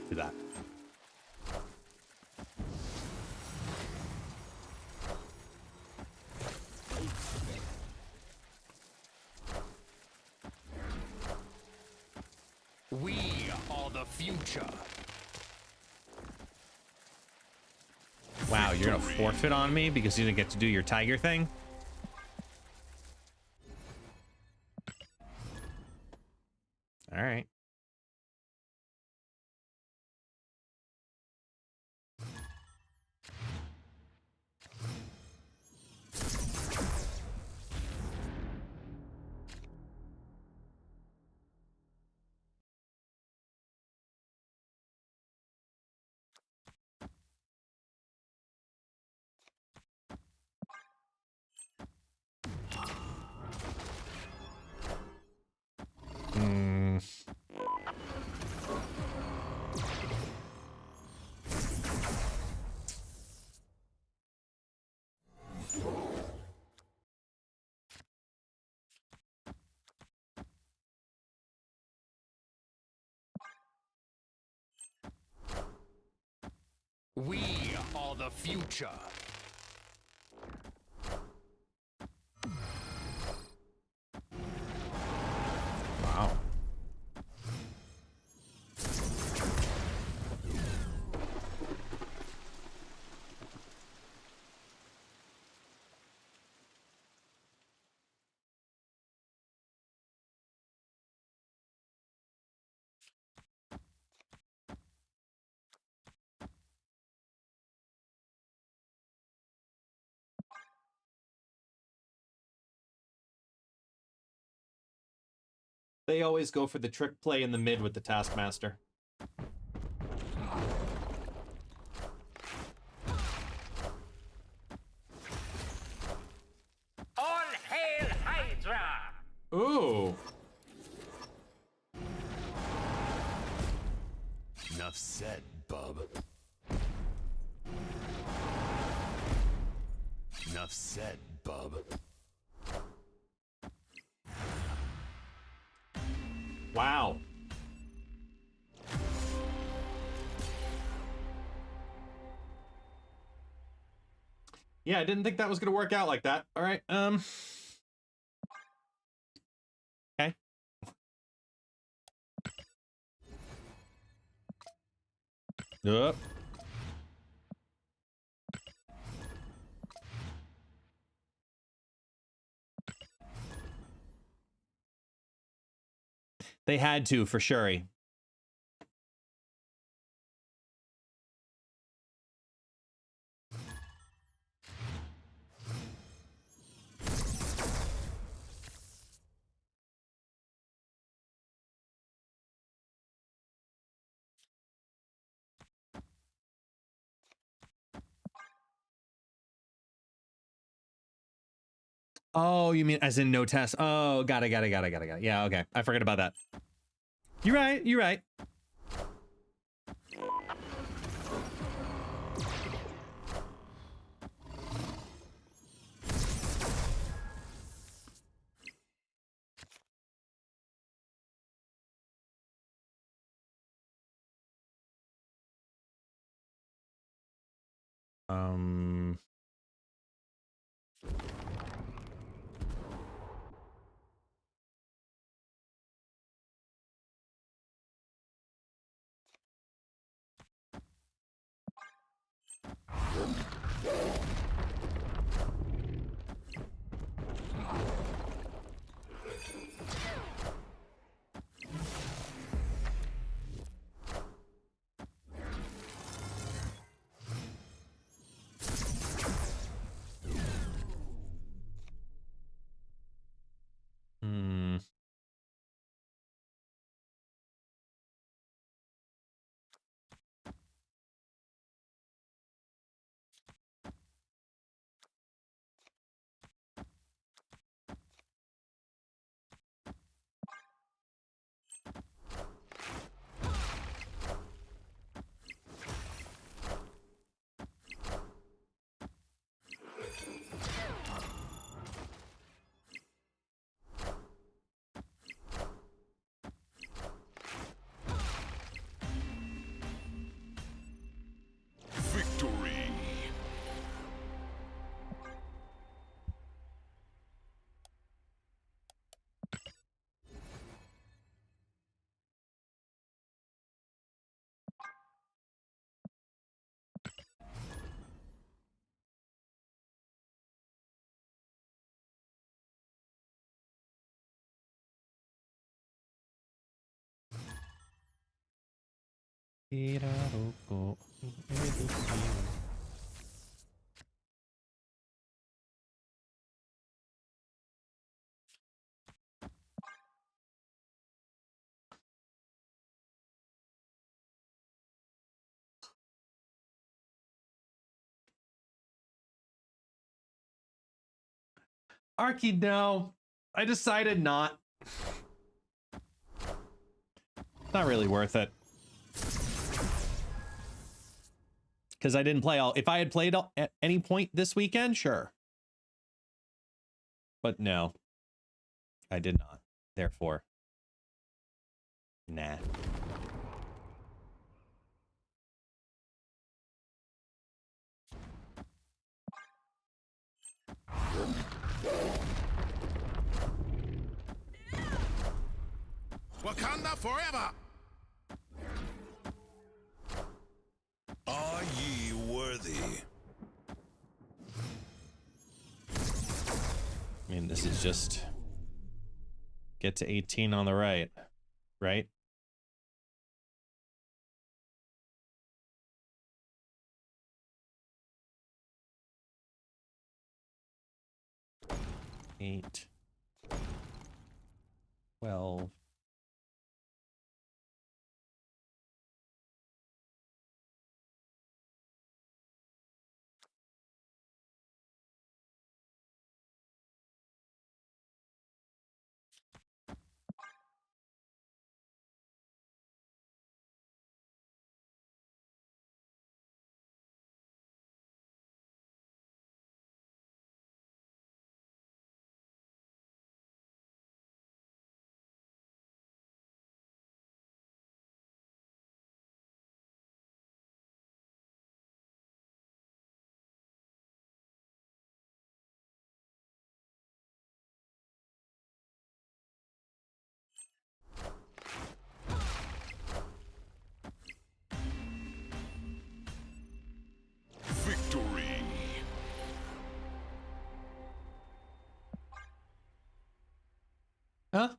Do that. We are the future. Wow, you're gonna forfeit on me because you didn't get to do your tiger thing? All right. Hmm. We are the future. Wow. They always go for the trick play in the mid with the Taskmaster. All hail Hydra! Ooh. Enough said, bub. Enough said, bub. Wow. Yeah, I didn't think that was gonna work out like that. All right. Okay. Yep. They had to for Shuri. Oh, you mean as in no test? Oh, got it. Yeah, okay. I forgot about that. You're right. You're right. Um. Hmm. Arky, no. I decided not. Not really worth it. Because I didn't play all. If I had played at any point this weekend, sure. But no, I did not. Therefore, nah. Wakanda forever! Are ye worthy? I mean, this is just get to 18 on the right, right? Eight, 12. Victory! Huh?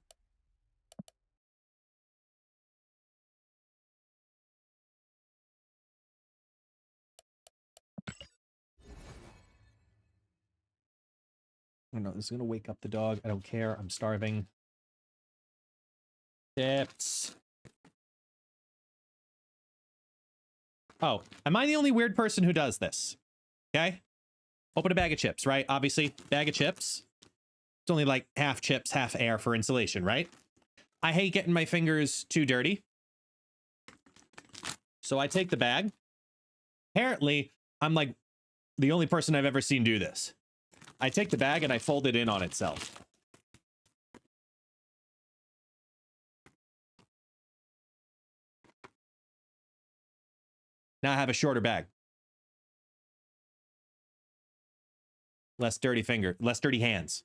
I know this is gonna wake up the dog. I don't care. I'm starving. Chips. Oh, am I the only weird person who does this? Okay. Open a bag of chips, right? Obviously, bag of chips. It's only like half chips, half air for insulation, right? I hate getting my fingers too dirty. So I take the bag. Apparently, I'm like the only person I've ever seen do this. I take the bag and I fold it in on itself. Now I have a shorter bag. Less dirty hands.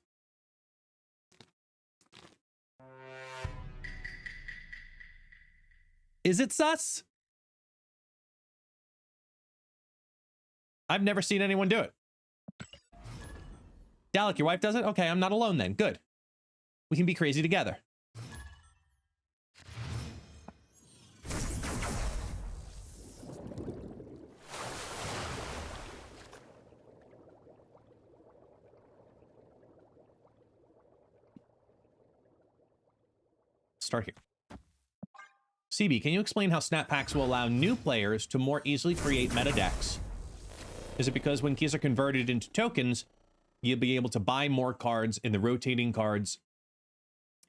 Is it sus? I've never seen anyone do it. Dalek, your wife does it? Okay, I'm not alone then. Good. We can be crazy together. Start here. CB, can you explain how snap packs will allow new players to more easily create meta decks? Is it because when keys are converted into tokens, you'll be able to buy more cards in the rotating cards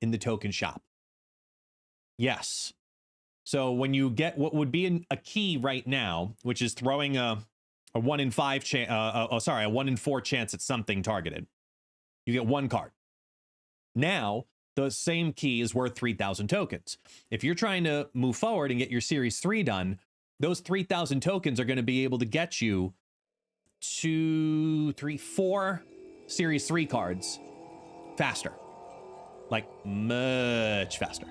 in the token shop? Yes. So when you get what would be a key right now, which is throwing a 1 in 5 chance, a 1 in 4 chance at something targeted, you get 1 card. Now, the same key is worth 3,000 tokens. If you're trying to move forward and get your Series 3 done, those 3,000 tokens are going to be able to get you 2, 3, 4 Series 3 cards faster. Like, much faster.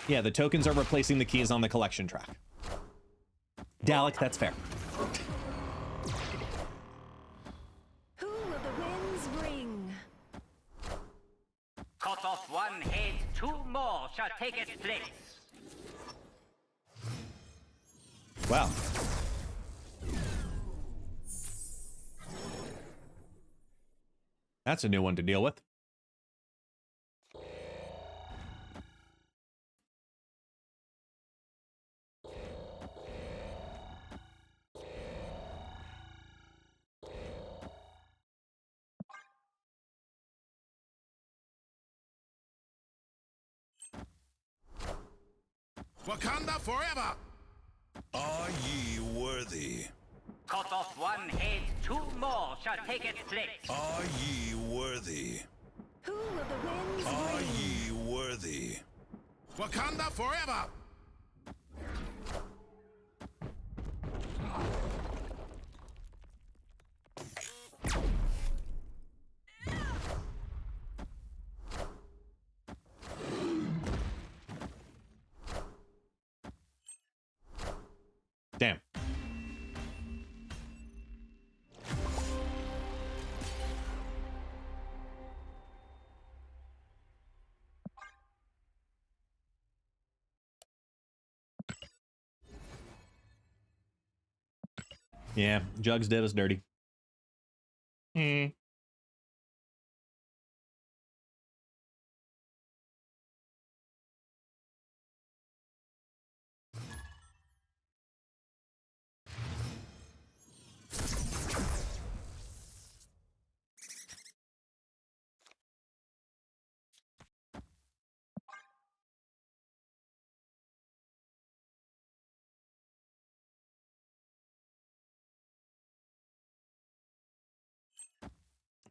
Yeah, the tokens are replacing the keys on the collection track. Dalek, that's fair. Who will the winds bring? more shall take its place. Wow. That's a new one to deal with. Wakanda forever! Are ye worthy? Cut off one head, 2 more shall take its place. Are ye worthy? Who will the winds Are bring? ye worthy? Wakanda forever! Damn. Yeah, Jugs did us dirty. Hmm.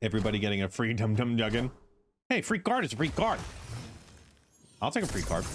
Everybody getting a free Dum Dum Juggin. Hey, free card is a free card. I'll take a free card.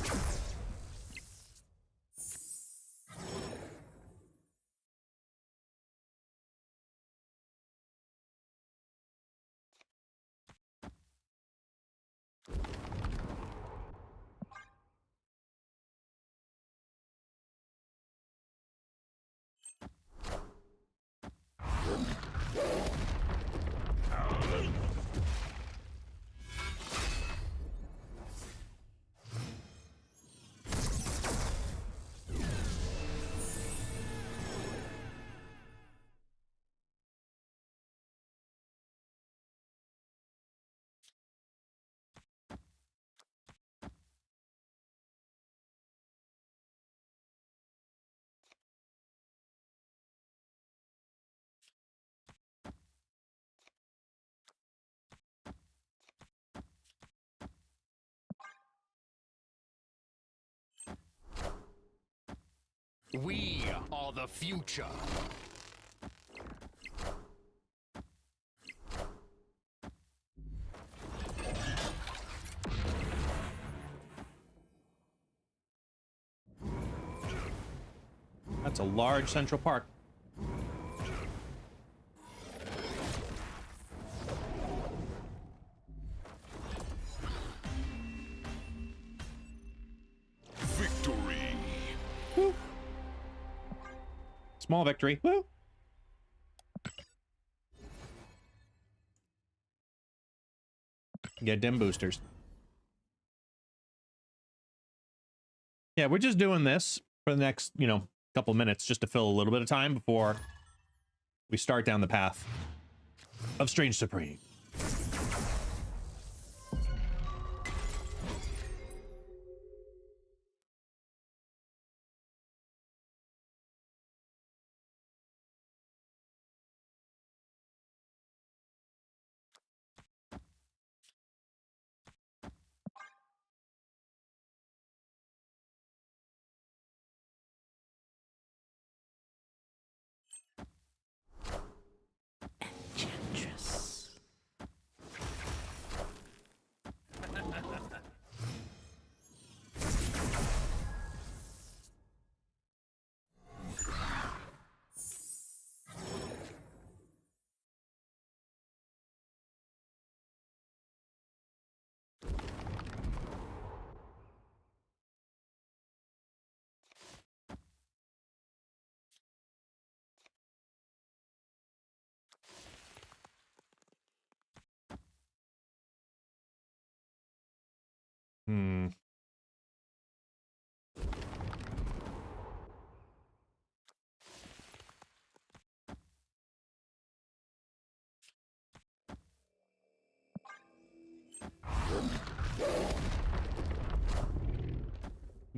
We are the future. That's a large Central Park. Victory! Woo. Small victory. Woo. Get dim boosters. Yeah, we're just doing this for the next, couple minutes just to fill a little bit of time before we start down the path of Strange Supreme. Enchantress.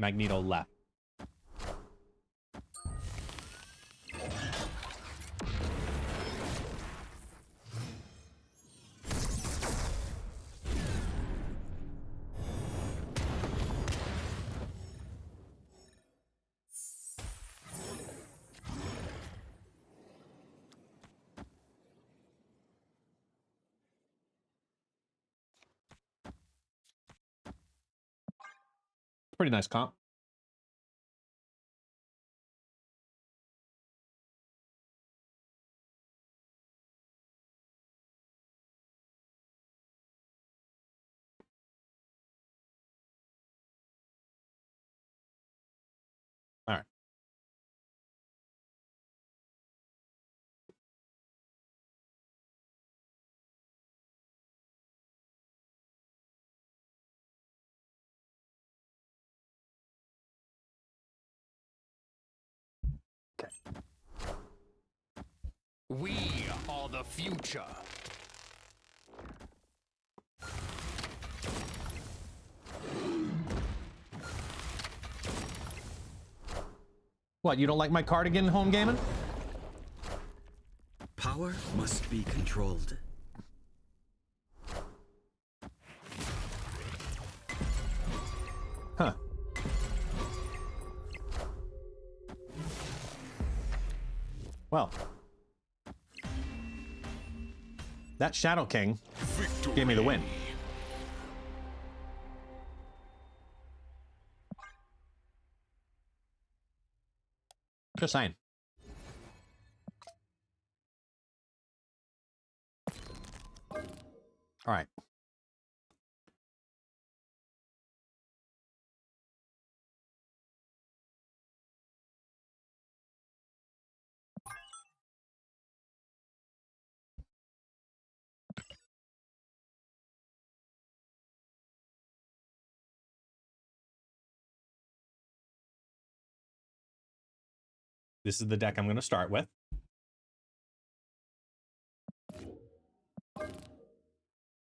Magneto left. Pretty nice comp. All right. We are the future. What, you don't like my cardigan home gaming? Power must be controlled. Huh. Well. That Shadow King gave me the win. Just saying. All right. This is the deck I'm going to start with.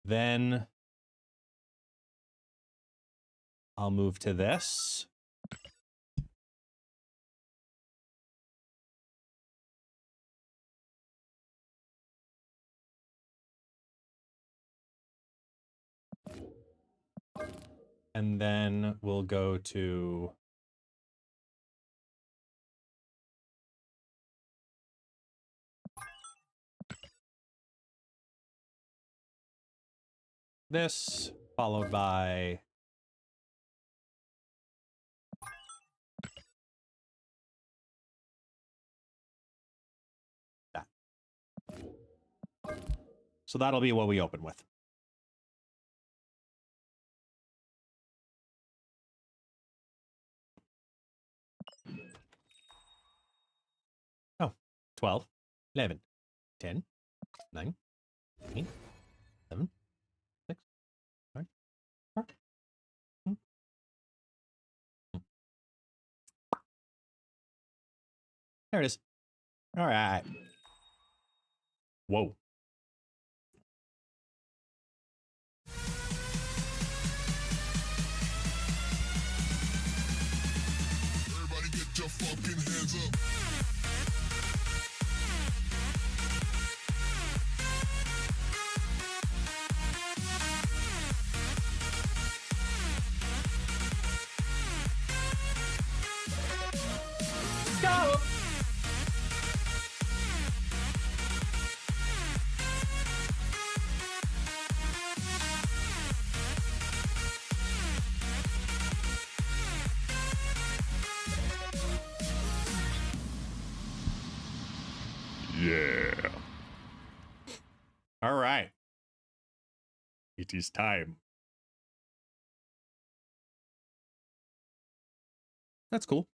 Then I'll move to this. And then we'll go to this, followed by that. So that'll be what we open with. Oh, 12, 11, 10, 9, 8, 7, 6, 5, 4. There it is. All right. Whoa. Everybody get your fucking hands up. Go! Yeah. All right. It is time. That's cool.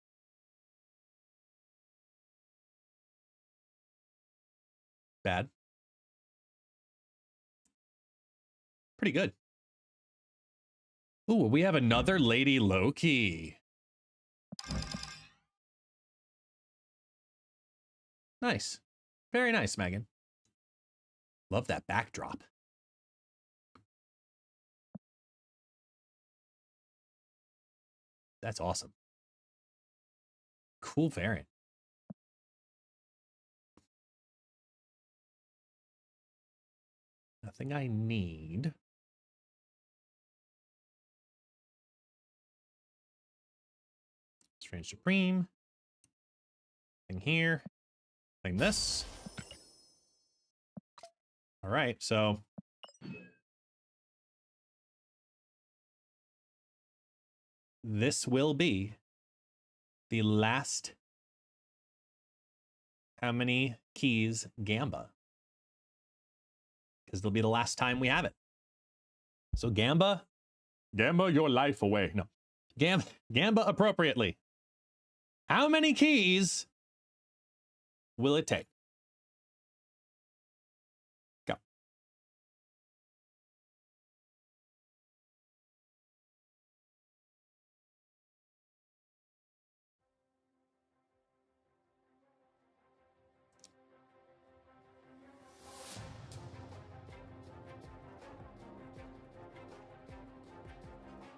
Bad. Pretty good. Ooh, we have another Lady Loki. Nice. Very nice, Megan. Love that backdrop. That's awesome. Cool variant. Nothing I need. Strange Supreme. Thing here. Thing this. All right, so this will be the last how many keys Gamba. Because it'll be the last time we have it. So Gamba, your life away. No. Gamba appropriately. How many keys will it take? Go.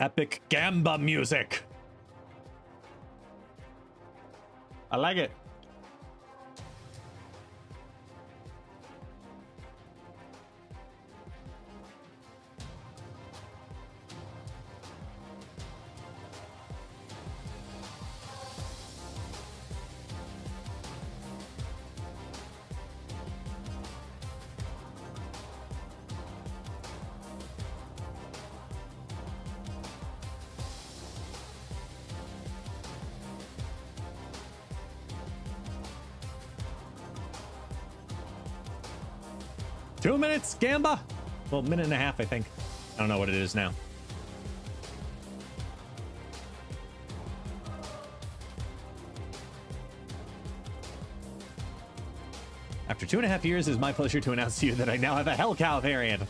Epic Gamba music. I like it. Two minutes, Gamba? Well, minute and a half, I think. I don't know what it is now. After 2.5 years, it is my pleasure to announce to you that I now have a Hell Cow variant.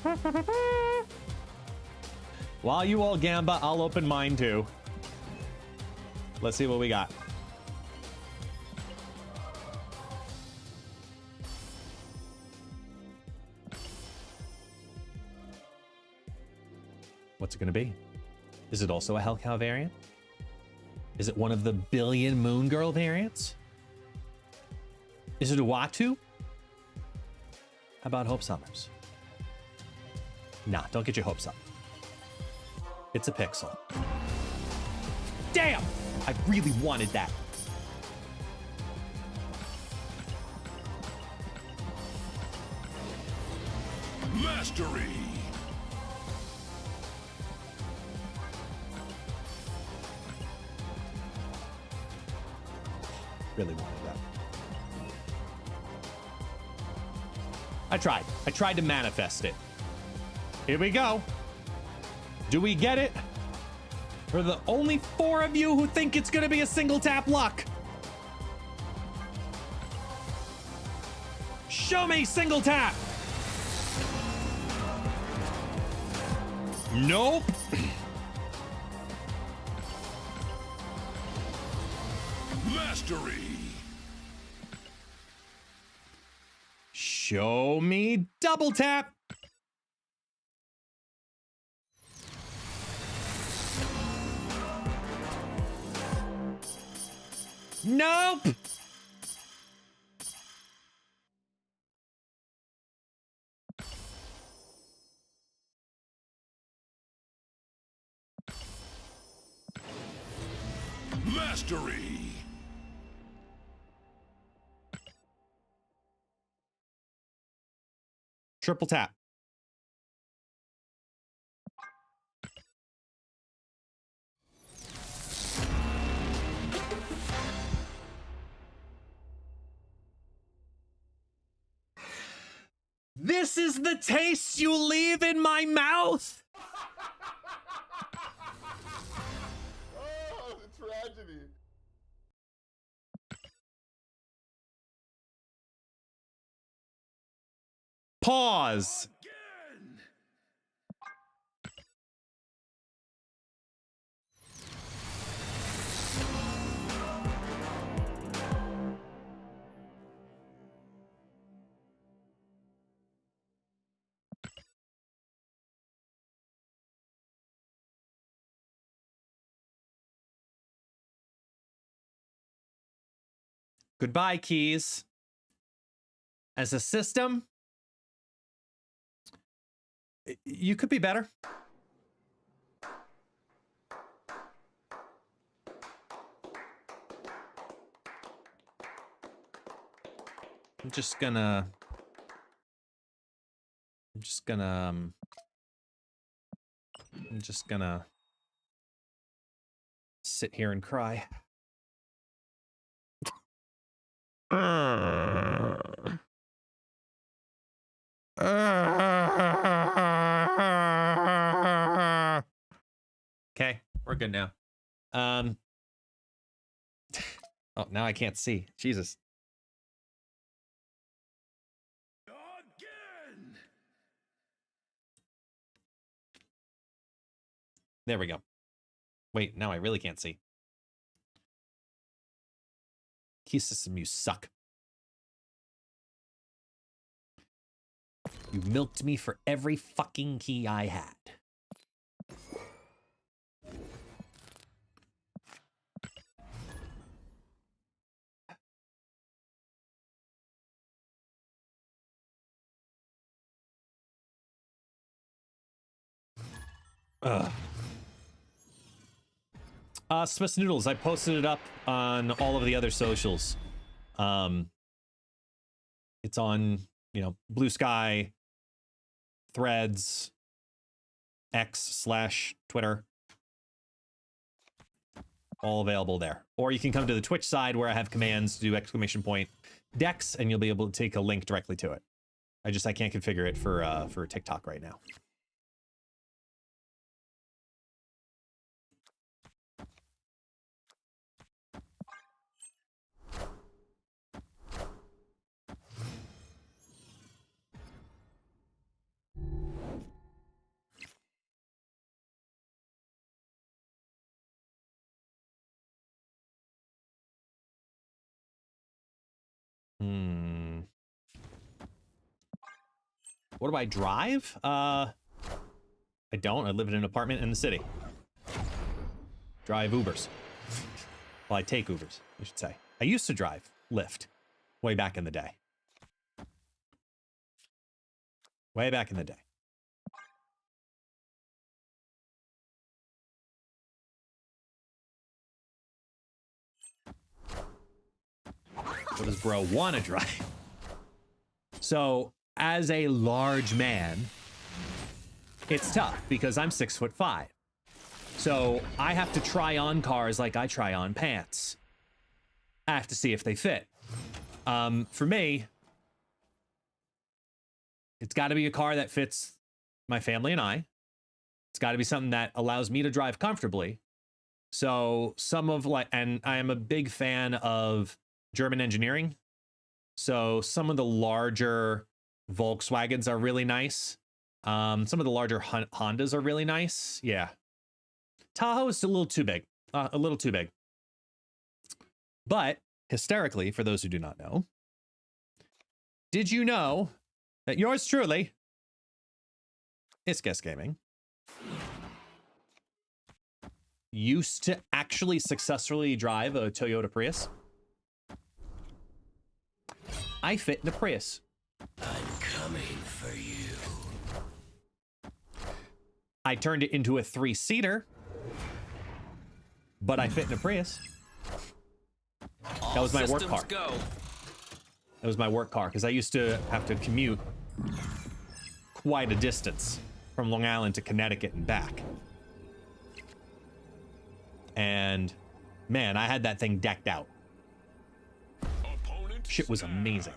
While you all Gamba, I'll open mine too. Let's see what we got. What's it going to be? Is it also a Hell Cow variant? Is it one of the billion Moon Girl variants? Is it a Watu? How about Hope Summers? Nah, don't get your hopes up. It's a Pixel. Damn! I really wanted that. Mastery! Really wanted that. I tried to manifest it. Here we go. Do we get it? For the only 4 of you who think it's gonna be a single tap luck. Show me single tap. Nope. Mastery! Show me double tap. Nope. Mastery! Triple tap. This is the taste you leave in my mouth. Oh, the tragedy. Pause. Goodbye, keys. As a system, you could be better. I'm just gonna sit here and cry. Okay, we're good now. Oh, now I can't see. Jesus. Again. There we go. Wait, now I really can't see. Key system, you suck. You milked me for every fucking key I had. Ugh. Swiss Noodles, I posted it up on all of the other socials. It's on, you know, Blue Sky, Threads, X/Twitter. All available there. Or you can come to the Twitch side where I have commands to do !Dex, and you'll be able to take a link directly to it. I can't configure it for TikTok right now. What do I drive? I don't. I live in an apartment in the city. Drive Ubers. Well, I take Ubers, I should say. I used to drive Lyft way back in the day. Way back in the day. What does bro want to drive? So, as a large man, it's tough because I'm 6'5". So I have to try on cars like I try on pants. I have to see if they fit. For me, it's got to be a car that fits my family and I. It's got to be something that allows me to drive comfortably. So and I am a big fan of German engineering. So some of the larger Volkswagens are really nice. Some of the larger Hondas are really nice. Yeah. Tahoe is a little too big. A little too big. But hysterically, for those who do not know, did you know that yours truly, ItsGuestGaming, used to actually successfully drive a Toyota Prius? I fit in a Prius. I'm coming for you. I turned it into a 3-seater, but I fit in a Prius. That was my work car. That was my work car because I used to have to commute quite a distance from Long Island to Connecticut and back. And man, I had that thing decked out. Shit was amazing.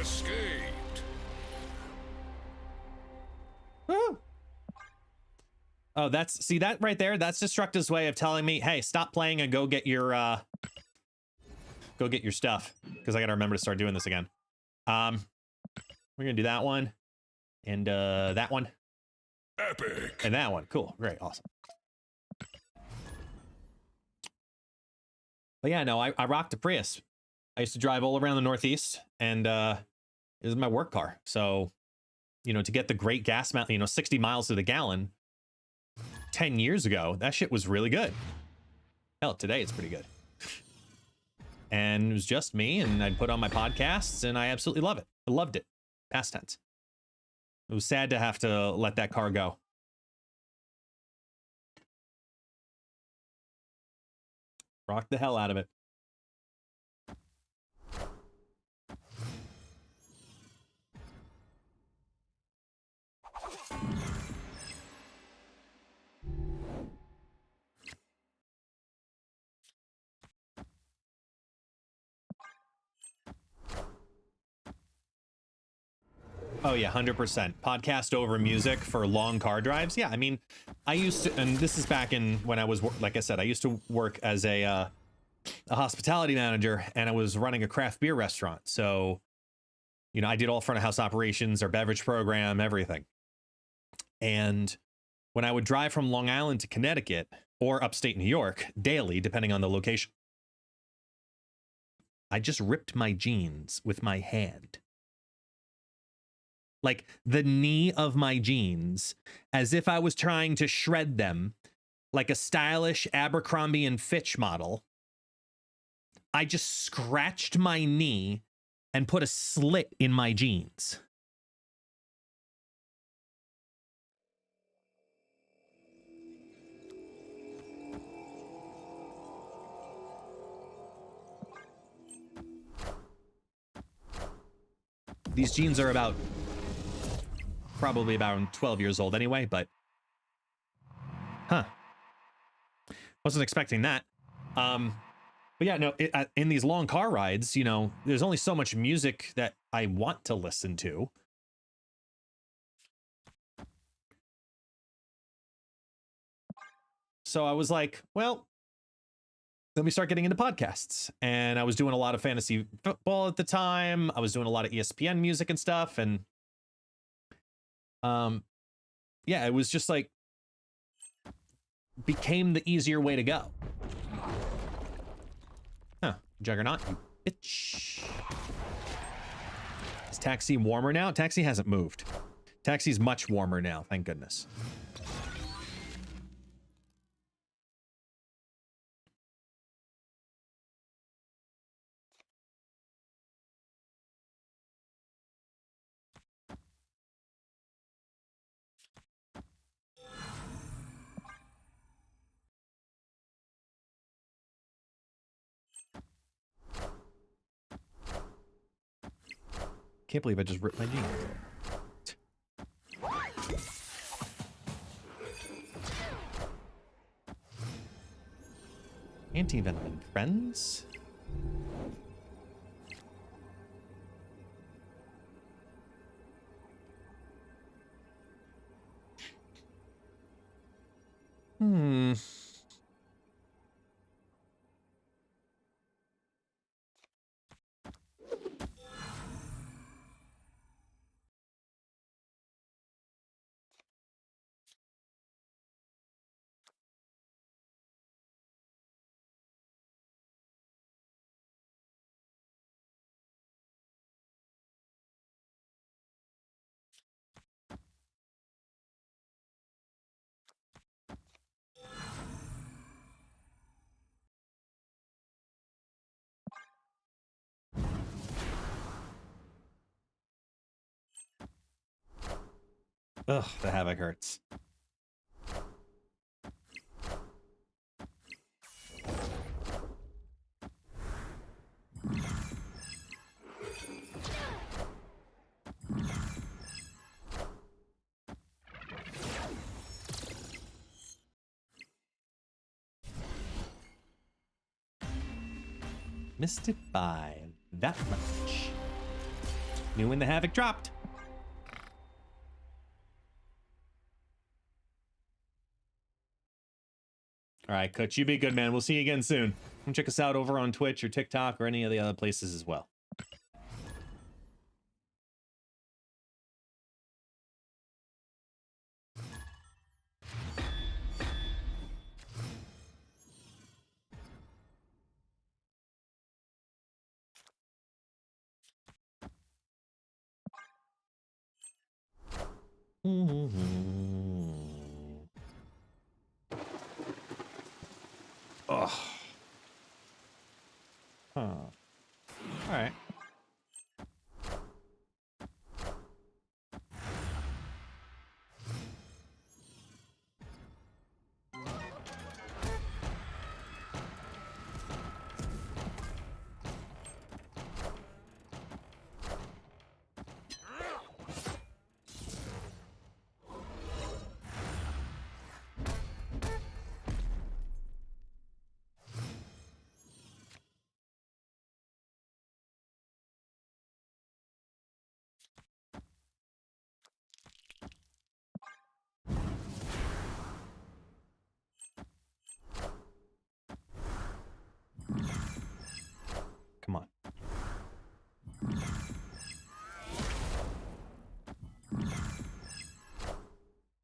Escaped. Woo! Oh, see that right there? That's Destructive's way of telling me, hey, stop playing and go get your stuff. Because I gotta remember to start doing this again. We're gonna do that one. And that one. Epic. And that one. Cool. Great. Awesome. But yeah, no, I rocked a Prius. I used to drive all around the Northeast, and This is my work car. So, you know, to get the great gas amount, you know, 60 miles to the gallon 10 years ago, that shit was really good. Hell, today it's pretty good. And it was just me, and I'd put on my podcasts, and I absolutely love it. I loved it. Past tense. It was sad to have to let that car go. Rock the hell out of it. Oh yeah, 100%. Podcast over music for long car drives. Yeah, I mean, I used to, and this is back in when I was, like I said, I used to work as a hospitality manager, and I was running a craft beer restaurant. So, you know, I did all front of house operations, our beverage program, everything. And when I would drive from Long Island to Connecticut or upstate New York daily, depending on the location, I just ripped my jeans with my hand. Like the knee of my jeans, as if I was trying to shred them like a stylish Abercrombie and Fitch model. I just scratched my knee and put a slit in my jeans. These jeans are probably about 12 years old anyway, but wasn't expecting that. But yeah, no, in these long car rides, you know, there's only so much music that I want to listen to. So I was like, well, let me start getting into podcasts. And I was doing a lot of fantasy football at the time. I was doing a lot of ESPN music and stuff. And yeah, it was just like, became the easier way to go. Huh, Juggernaut, you bitch. Is Taxi warmer now? Taxi hasn't moved. Taxi's much warmer now, thank goodness. Can't believe I just ripped my jeans. Anti-venom and friends? Ugh, the havoc hurts. Missed it by that much. Knew when the havoc dropped. All right, Coach, you be good, man. We'll see you again soon. Come check us out over on Twitch or TikTok or any of the other places as well. Ugh. Huh. All right. Come on.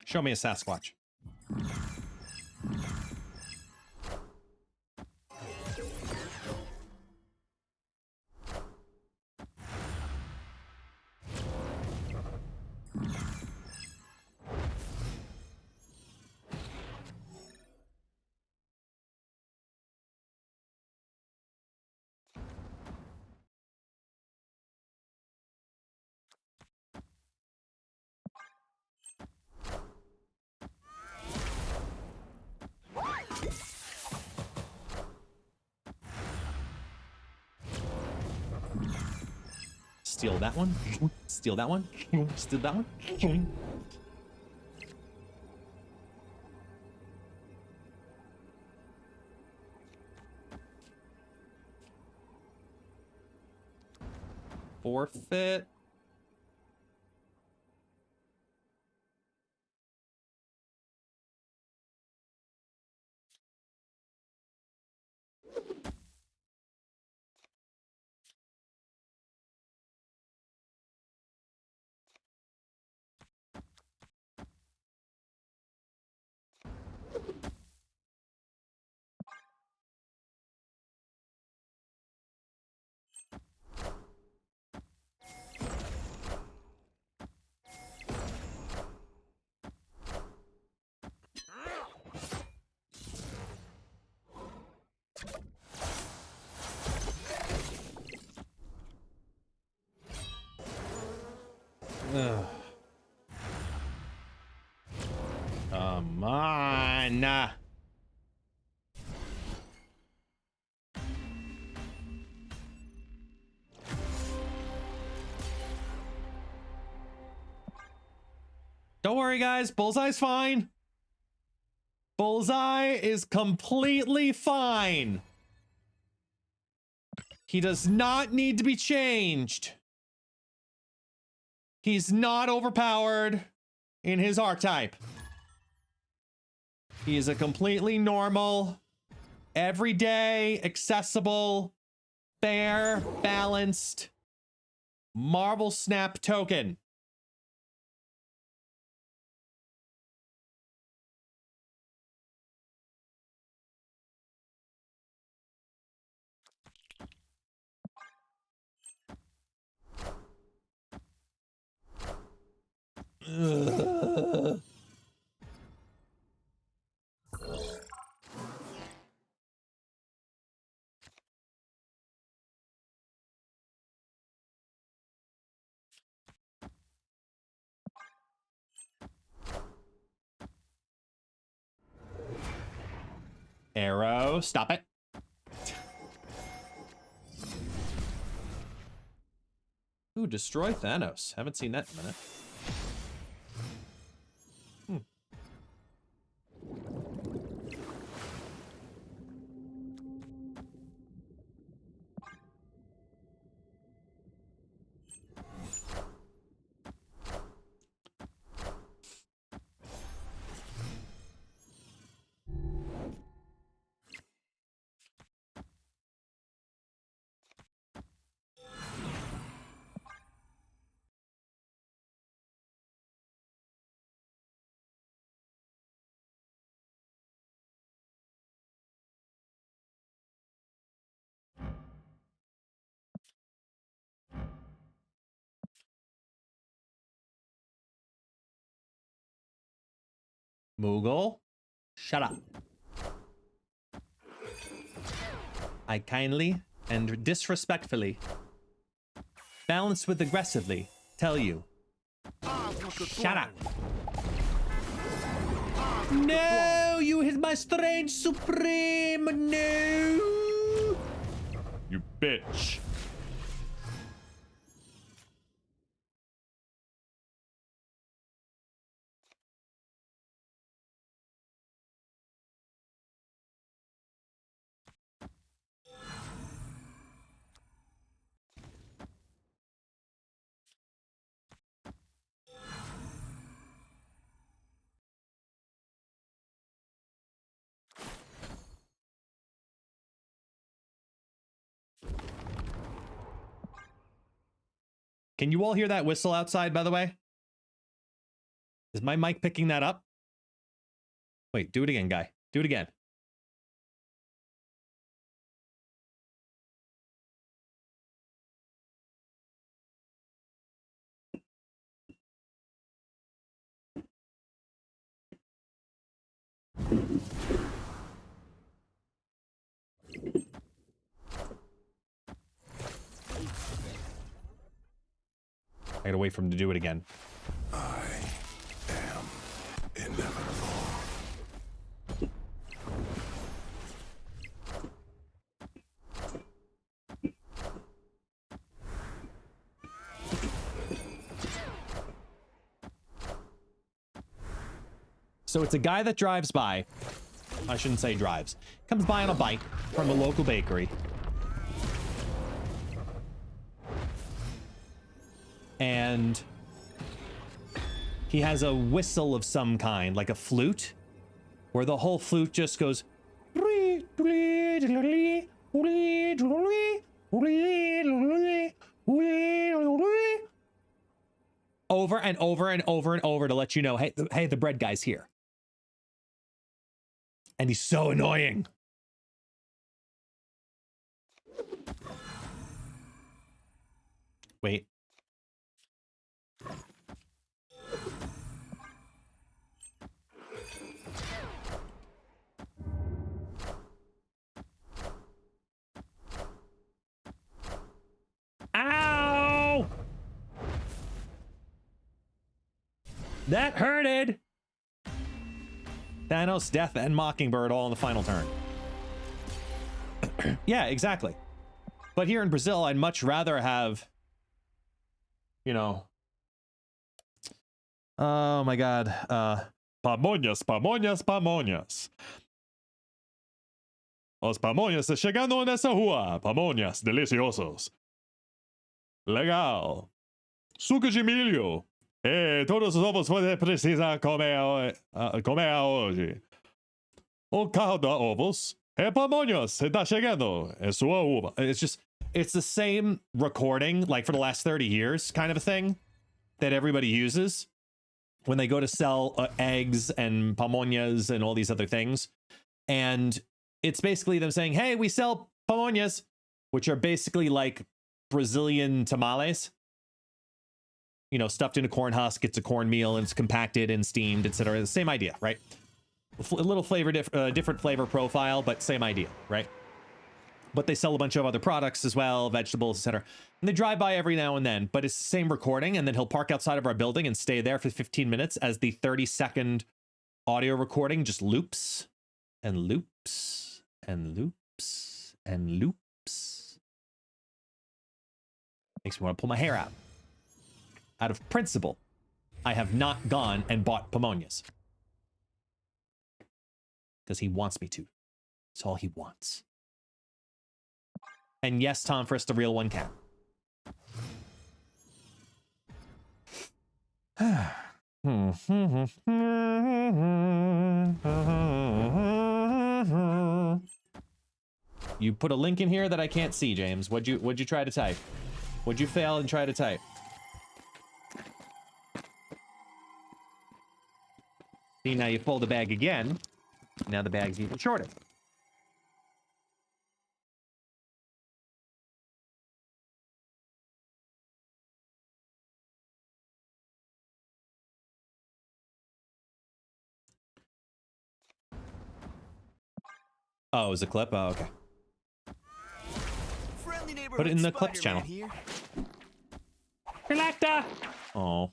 Show me a Sasquatch. Steal that one. Steal that one. Steal that one. Forfeit. Ugh. Come on. Don't worry, guys. Bullseye's fine. Bullseye is completely fine. He does not need to be changed. He's not overpowered in his archetype. He is a completely normal, everyday, accessible, fair, balanced Marvel Snap token. Ugh. Arrow, stop it. Ooh, destroy Thanos. Haven't seen that in a minute. Moogle, shut up. I kindly and disrespectfully, balanced with aggressively, tell you, shut up. No, you hit my strange supreme. No. You bitch. Can you all hear that whistle outside, by the way? Is my mic picking that up? Wait, do it again, guy. Do it again. I gotta wait for him to do it again. I am inevitable. So it's a guy that drives by. I shouldn't say drives. Comes by on a bike from a local bakery. And he has a whistle of some kind, like a flute, where the whole flute just goes over and over and over and over to let you know, hey, the bread guy's here. And he's so annoying. Wait. Ow! That hurted. Thanos, Death, and Mockingbird all in the final turn. Yeah, exactly. But here in Brazil, I'd much rather have, you know, oh my God, pamonhas, pamonhas, pamonhas. Os pamonhas chegando nessa rua, pamonhas deliciosos. Legal. Suco de milho. Todos os ovos você precisa comer, comer hoje. O carro da ovos. Pamonhas, está chegando. É sua uva. It's the same recording, like for the last 30 years, kind of a thing that everybody uses when they go to sell eggs and pamonhas and all these other things. And it's basically them saying, hey, we sell pamonhas, which are basically like Brazilian tamales, you know, stuffed in a corn husk. It's a cornmeal and it's compacted and steamed, etc. The same idea, right? A little flavor, different flavor profile, but same idea, right? But they sell a bunch of other products as well, vegetables, etc. And they drive by every now and then, but it's the same recording. And then he'll park outside of our building and stay there for 15 minutes as the 30-second audio recording just loops and loops and loops and loops. Makes me want to pull my hair out. Out of principle, I have not gone and bought pamonhas. Because he wants me to. It's all he wants. And yes, Tom Frisk, the real one can. You put a link in here that I can't see, James. What'd you try to type? What'd you fail and try to type? See, now you fold the bag again. Now the bag's even shorter. Oh, it was a clip? Oh, okay. Put it in the clips channel. Galacta! Oh.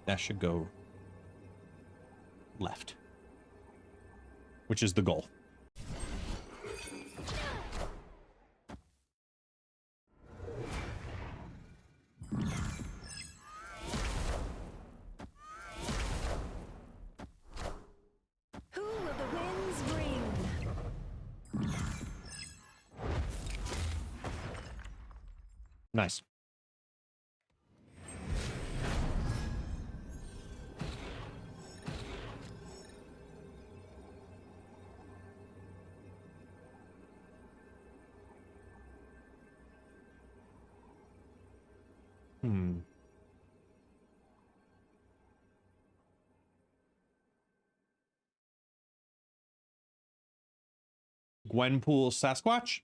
That should go left, which is the goal. Who will the winds bring? Nice. Gwenpool Sasquatch?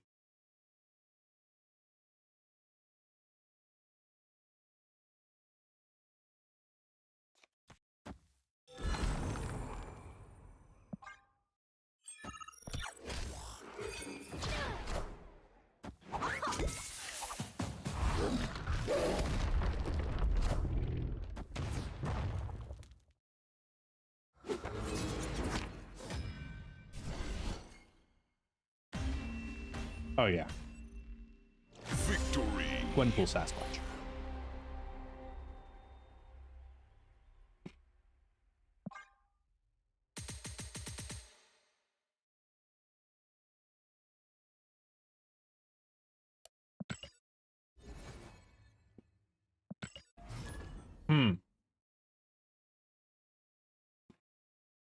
Oh, yeah. Victory. Gwenpool Sasquatch.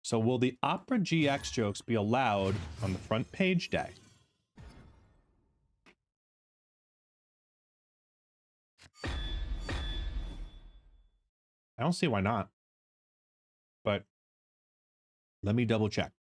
So will the Opera GX jokes be allowed on the front page day? I don't see why not, but let me double check.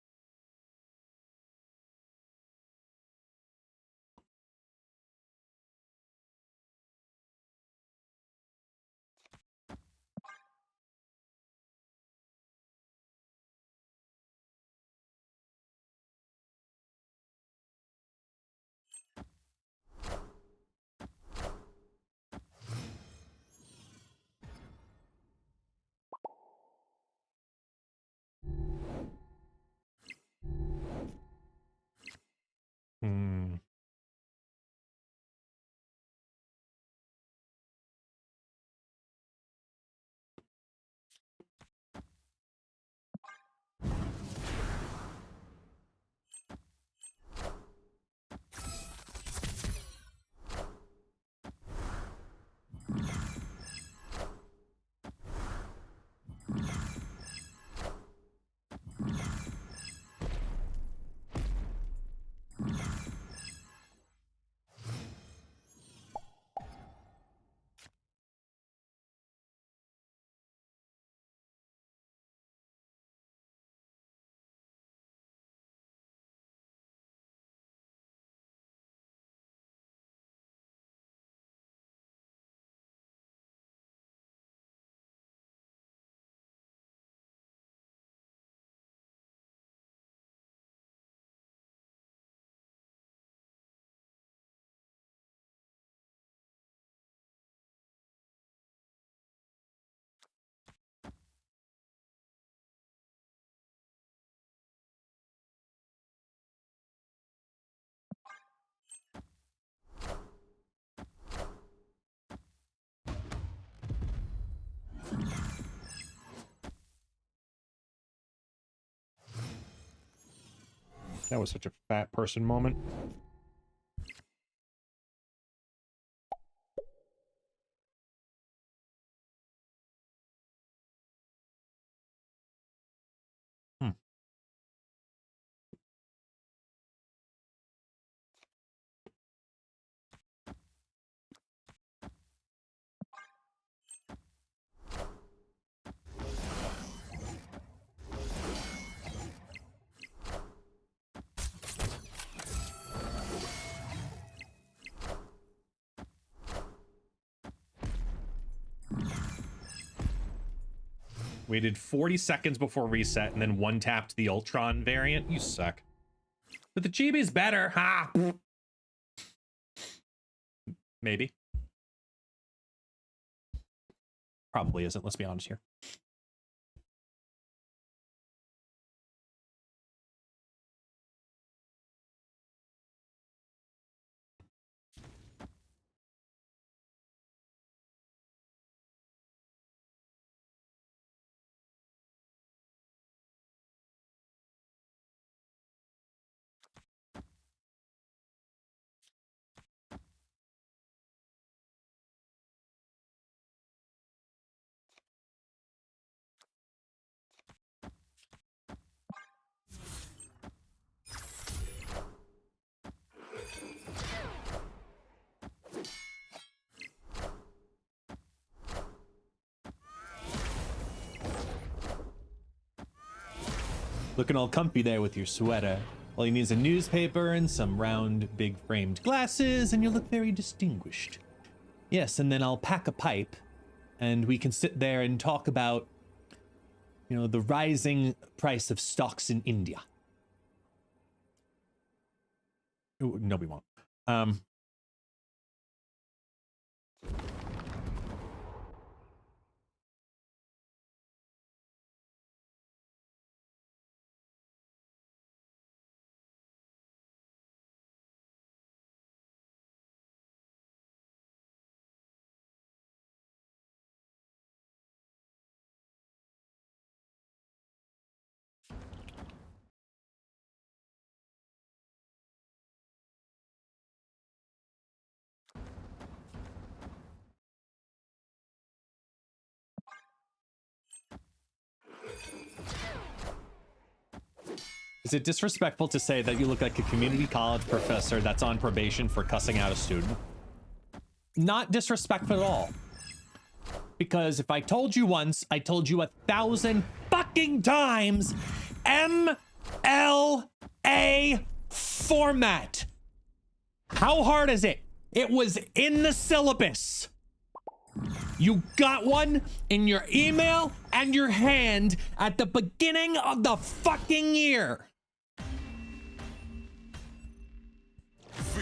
That was such a fat person moment. Waited 40 seconds before reset and then one tapped the Ultron variant. You suck. But the Chibi's better. Ha! Maybe. Probably isn't, let's be honest here. Looking all comfy there with your sweater. All you need is a newspaper and some round, big framed glasses, and you look very distinguished. Yes, and then I'll pack a pipe, and we can sit there and talk about, you know, the rising price of stocks in India. Ooh, no, we won't. Is it disrespectful to say that you look like a community college professor that's on probation for cussing out a student? Not disrespectful at all. Because if I told you once, I told you 1,000 fucking times, MLA format. How hard is it? It was in the syllabus. You got one in your email and your hand at the beginning of the fucking year.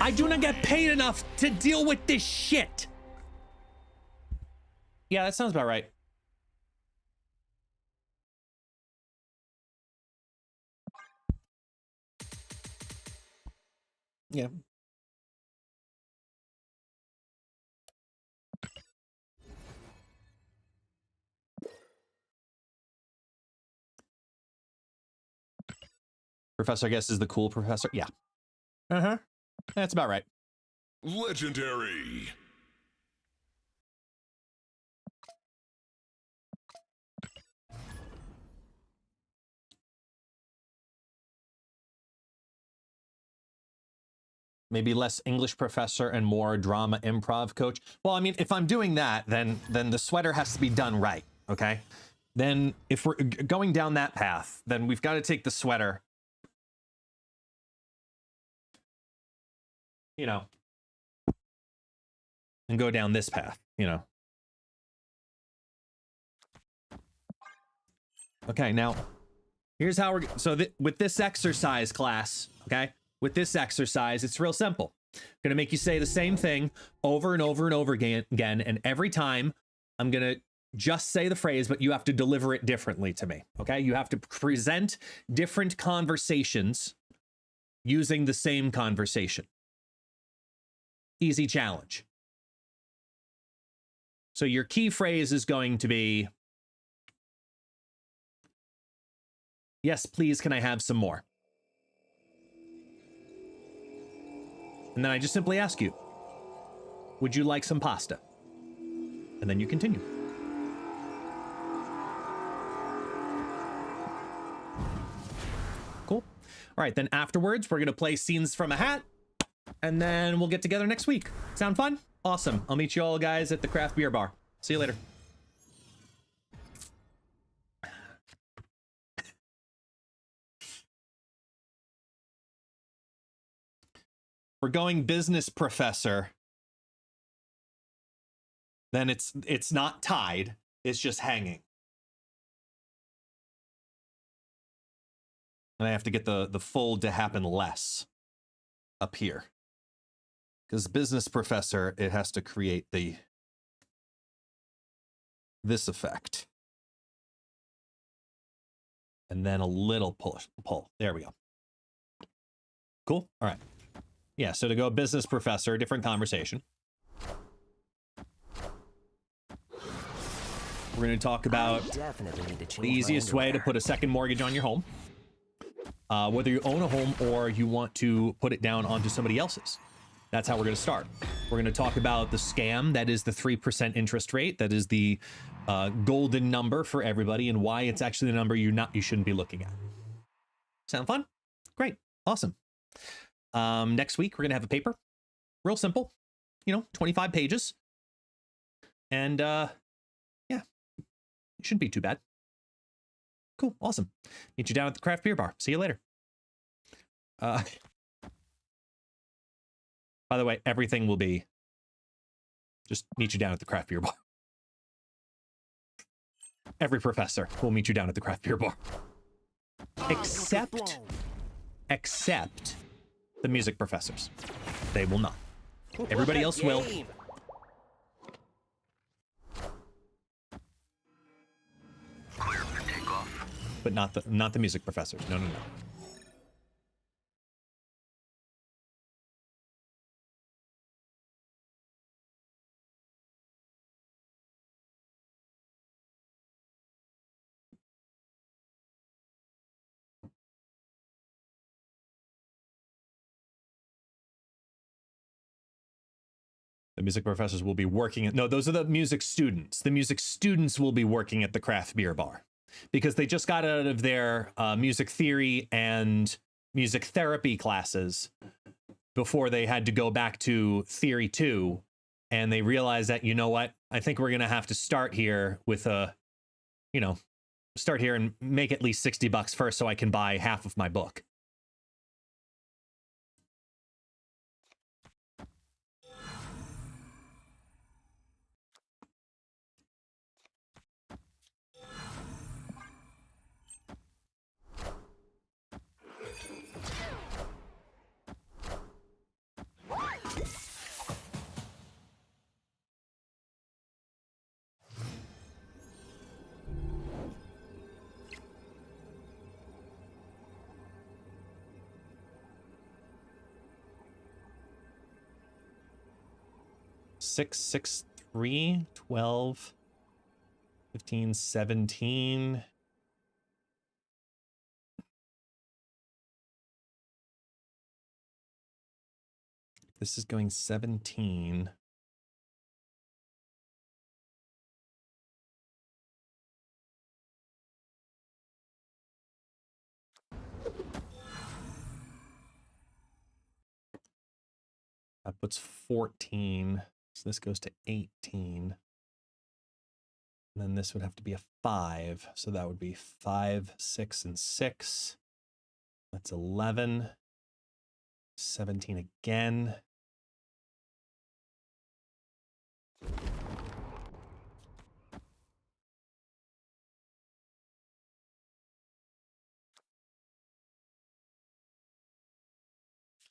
I do not get paid enough to deal with this shit. Yeah, that sounds about right. Yeah. Professor, I guess, is the cool professor. Yeah. Uh-huh. That's about right. Legendary. Maybe less English professor and more drama improv coach. Well, I mean, if I'm doing that, then the sweater has to be done right, okay? Then if we're going down that path, then we've got to take the sweater, you know, and go down this path, you know. Okay, now, here's how we're, so with this exercise class, okay? With this exercise, it's real simple. I'm gonna make you say the same thing over and over and over again, and every time I'm gonna just say the phrase, but you have to deliver it differently to me, okay? You have to present different conversations using the same conversation. Easy challenge. So your key phrase is going to be, yes, please, can I have some more? And then I just simply ask you, would you like some pasta? And then you continue. Cool. All right, then afterwards, we're going to play Scenes from a Hat, and then we'll get together next week. Sound fun? Awesome. I'll meet you all guys at the craft beer bar. See you later. We're going business professor. Then it's not tied, it's just hanging. And I have to get the fold to happen less up here. Because business professor, it has to create this effect. And then a little pull. There we go. Cool. All right. Yeah, so to go business professor, different conversation. We're going to talk about the easiest way to put a second mortgage on your home. Whether you own a home or you want to put it down onto somebody else's. That's how we're going to start. We're going to talk about the scam that is the 3% interest rate. That is the golden number for everybody, and why it's actually the number you shouldn't be looking at. Sound fun? Great. Awesome. Next week, we're going to have a paper. Real simple. 25 pages. And yeah, it shouldn't be too bad. Cool. Awesome. Meet you down at the craft beer bar. See you later. By the way, everything will be just meet you down at the craft beer bar. Every professor will meet you down at the craft beer bar. Except the music professors. They will not. Everybody else will. Clear for takeoff. But not the music professors. No. The music professors will be working at, no, those are the music students. The music students will be working at the craft beer bar because they just got out of their music theory and music therapy classes before they had to go back to theory 2. And they realized that, you know what, I think we're going to have to start here with start here and make at least $60 first so I can buy half of my book. Six, 6, 3, 12, 15, 17. This is going 17. That puts 14. So this goes to 18. And then this would have to be a 5. So that would be 5, 6, and 6. That's 11. 17 again.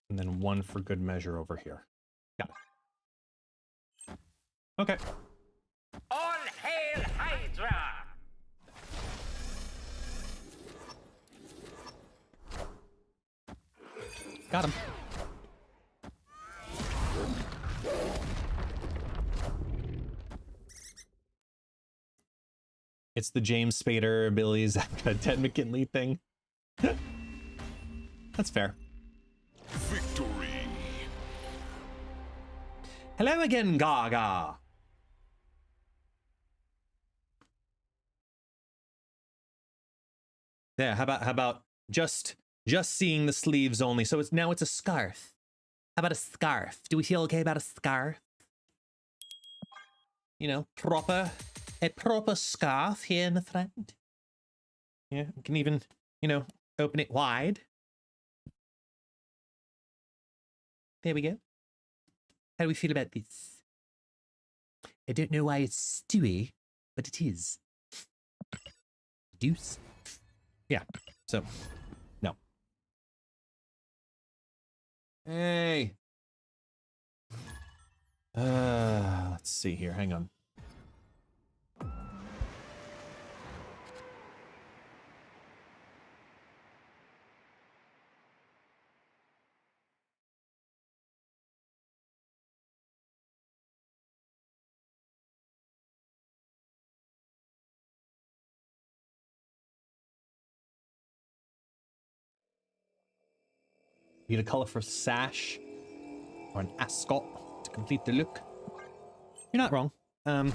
And then 1 for good measure over here. Got it. Okay. All hail Hydra! Got him. It's the James Spader, Billy Zabka, Ted McKinley thing. That's fair. Victory. Hello again, Gaga. Yeah, how about just seeing the sleeves only? So it's now it's a scarf. How about a scarf? Do we feel okay about a scarf? You know, a proper scarf here in the front. Yeah, you can even, you know, open it wide. There we go. How do we feel about this? I don't know why it's stewy, but it is. Deuce. Yeah, so, no. Hey. Let's see here, hang on. Need a color for sash or an ascot to complete the look. You're not wrong. How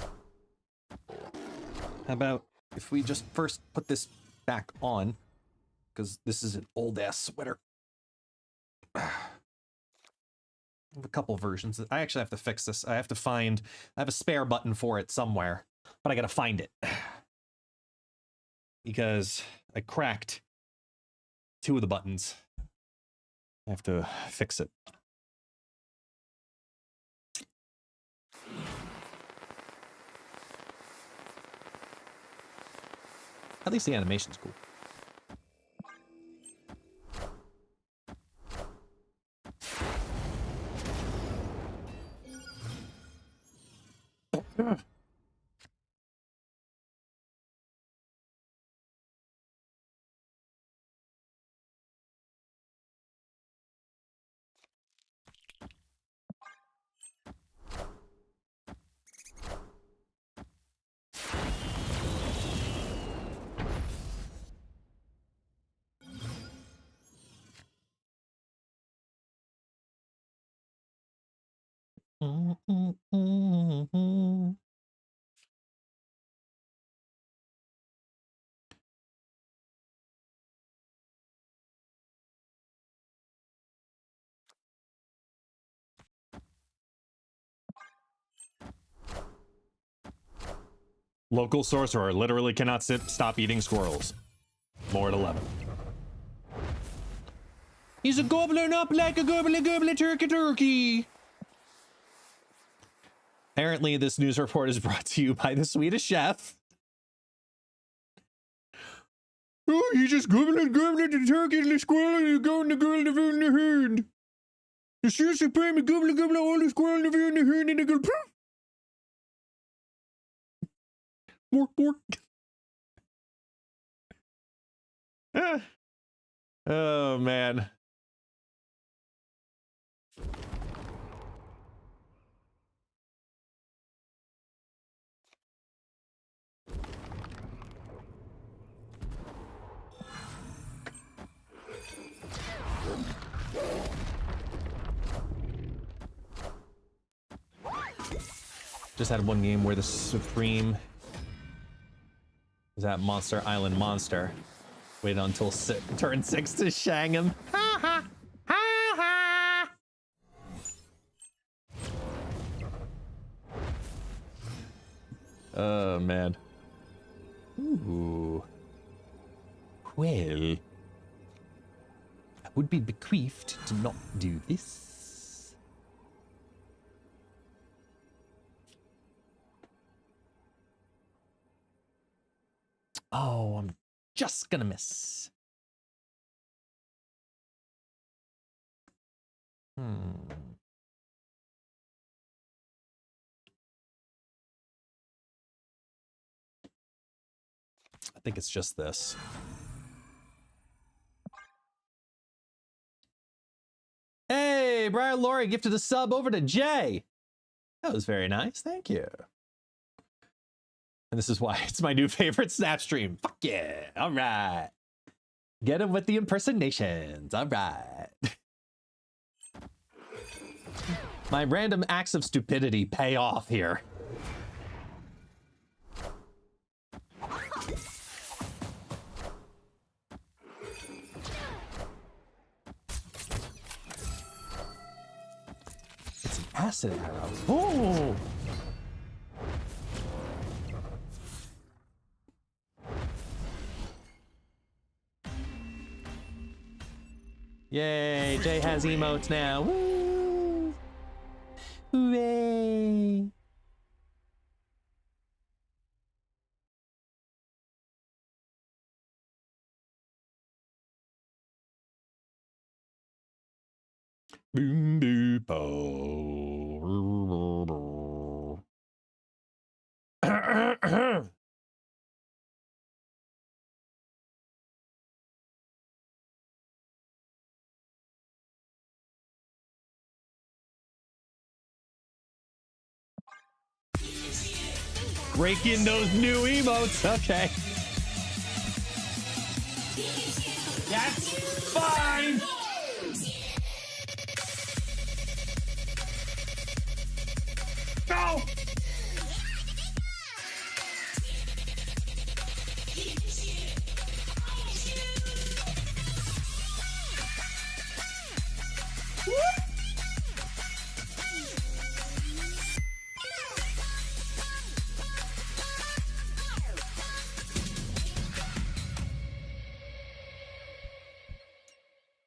about if we just first put this back on, because this is an old ass sweater. I have a couple versions. I actually have to fix this. I have a spare button for it somewhere, but I gotta find it because I cracked 2 of the buttons. I have to fix it. At least the animation's cool. Local sorcerer literally cannot stop eating squirrels. More at 11. He's a gobbling up like a gobbly turkey. Apparently, this news report is brought to you by the Swedish chef. Oh, you just gobbling the turkey and the squirrel and you go and the girl in the hand. The seriously pay me gobbling all the squirrel in the hand and they go poof. Bork. Oh, man. Just had one game where the Supreme is that Monster Island monster. Waited until turn 6 to shang him. Ha ha! Ha ha! Oh, man. Ooh. Well, I would be bequeathed to not do this. Oh, I'm just gonna miss. I think it's just this. Hey, Brian Laurie gifted a sub over to Jay. That was very nice. Thank you. And this is why it's my new favorite Snap stream. Fuck yeah. All right. Get him with the impersonations. All right. My random acts of stupidity pay off here. It's an acid arrow. Oh! Yay, Jay has emotes now. Woo! Hooray! Boom boom bo. Breaking those new emotes. Okay. That's fine. Go.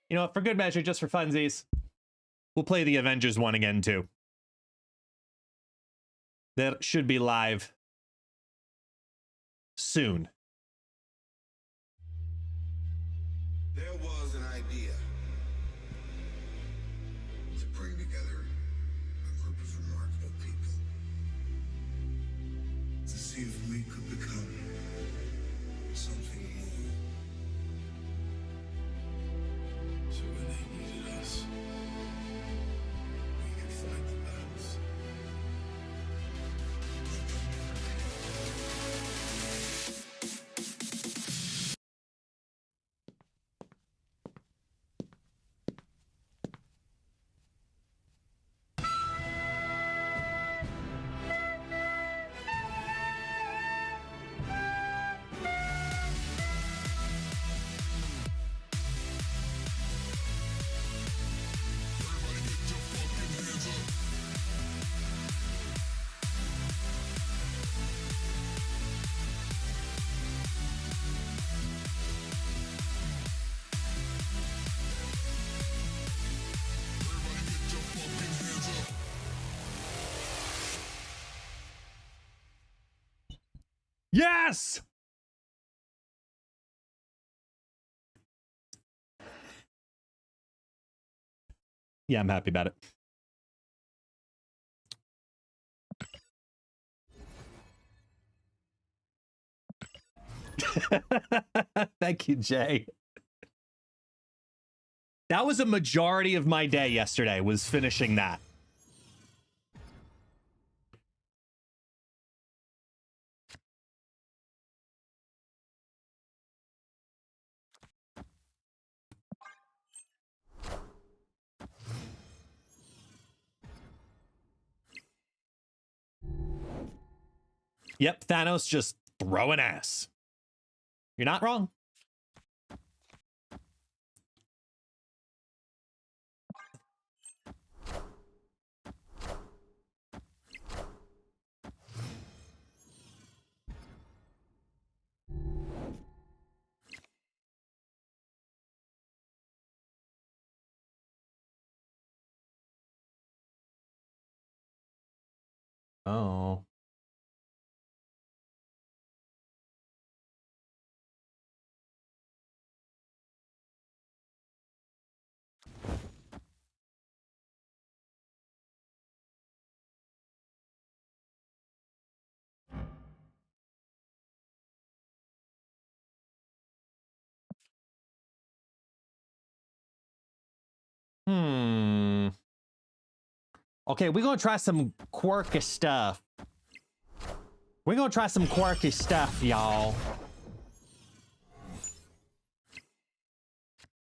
You know what, for good measure, just for funsies, we'll play the Avengers one again, too. That should be live soon. There was an idea to bring together a group of remarkable people to see if we could become something more. So when they needed us, we could fight the battles. Yes! Yeah, I'm happy about it. Thank you, Jay. That was a majority of my day yesterday, was finishing that. Yep, Thanos just throwing ass. You're not wrong. Oh. Okay, we're gonna try some quirky stuff. We're gonna try some quirky stuff, y'all.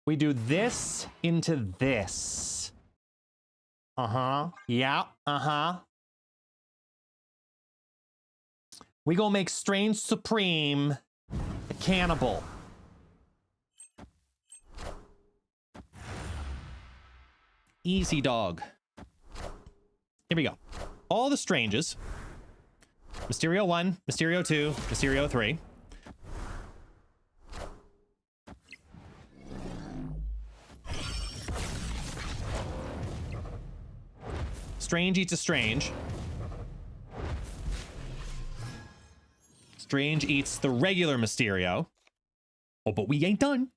We do this into this. Uh-huh. Yeah. Uh-huh. We gonna make Strange Supreme a cannibal. Easy dog. Here we go. All the Stranges. Mysterio 1, Mysterio 2, Mysterio 3. Strange eats a Strange. Strange eats the regular Mysterio. Oh, but we ain't done.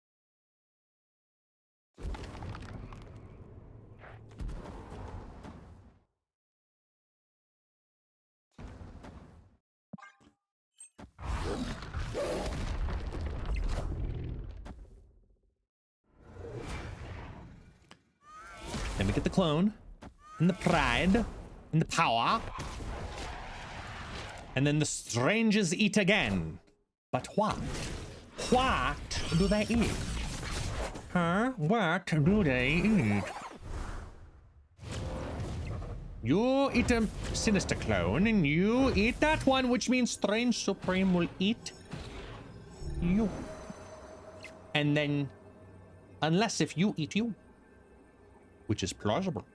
Then we get the clone, and the pride, and the power. And then the Stranges eat again. But what? What do they eat? Huh? What do they eat? You eat a Sinister Clone, and you eat that one, which means Strange Supreme will eat you. And then, unless if you eat you, which is plausible.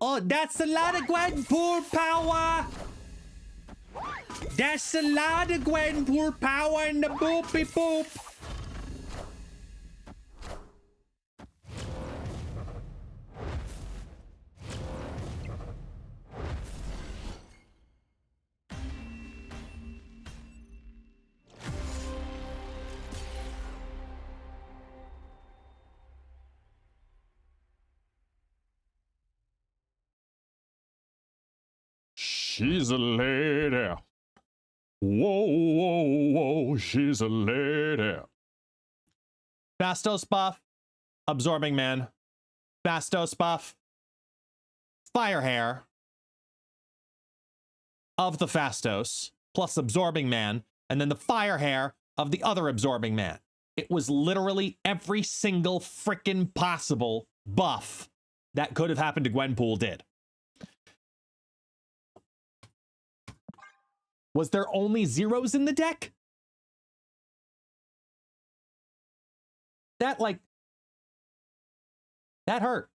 Oh, that's a lot of Gwenpool power! That's a lot of Gwenpool power in the boopy boop! She's a lady. Whoa, whoa, whoa, she's a lady. Fastos buff, Absorbing Man. Fastos buff, Fire Hair of the Fastos, plus Absorbing Man, and then the Fire Hair of the other Absorbing Man. It was literally every single frickin' possible buff that could have happened to Gwenpool did. Was there only zeros in the deck? That, like, that hurt.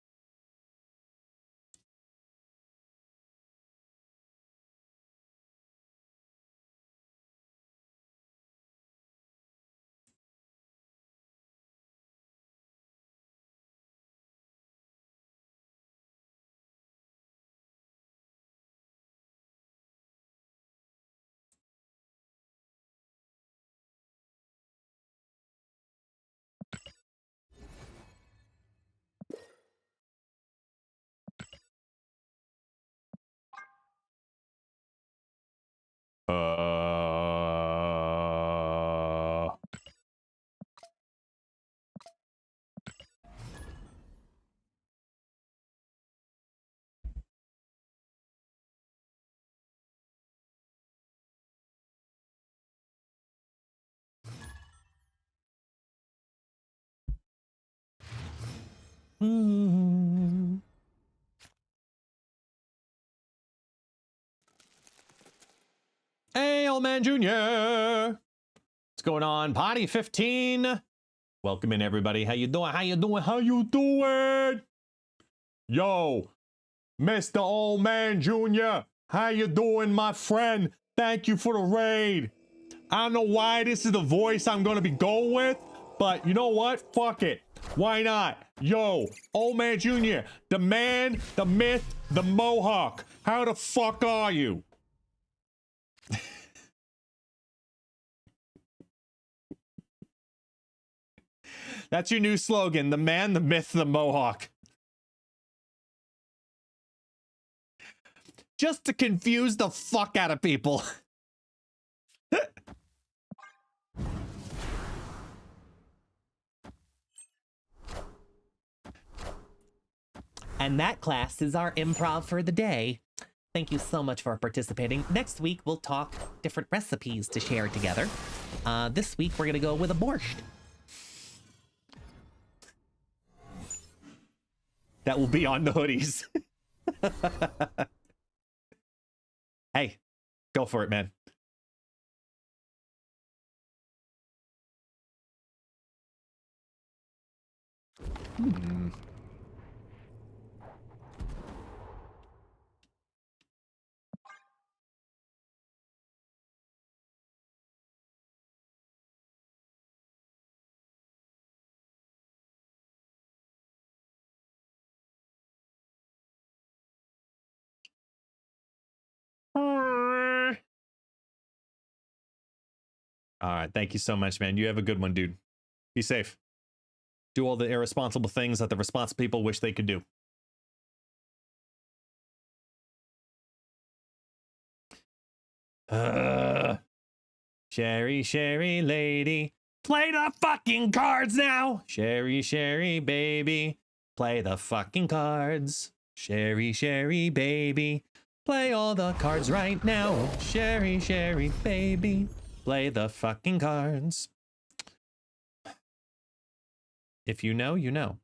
Hey, old man Junior. What's going on? Potty 15. Welcome in, everybody. How you doing? How you doing? How you doing? Yo, Mr. Old Man Junior. How you doing, my friend? Thank you for the raid. I don't know why this is the voice I'm gonna be going with, but you know what? Fuck it. Why not? Yo, Old Man Jr., the man, the myth, the Mohawk. How the fuck are you? That's your new slogan. The man, the myth, the Mohawk. Just to confuse the fuck out of people. And that, class, is our improv for the day. Thank you so much for participating. Next week, we'll talk different recipes to share together. This week, we're going to go with a borscht. That will be on the hoodies. Hey, go for it, man. All right. Thank you so much, man. You have a good one, dude. Be safe. Do all the irresponsible things that the responsible people wish they could do. Sherry, Sherry lady, play the fucking cards now. Sherry, Sherry baby, play the fucking cards. Sherry, Sherry baby, play all the cards right now. Sherry, Sherry baby, play the fucking cards. If you know, you know.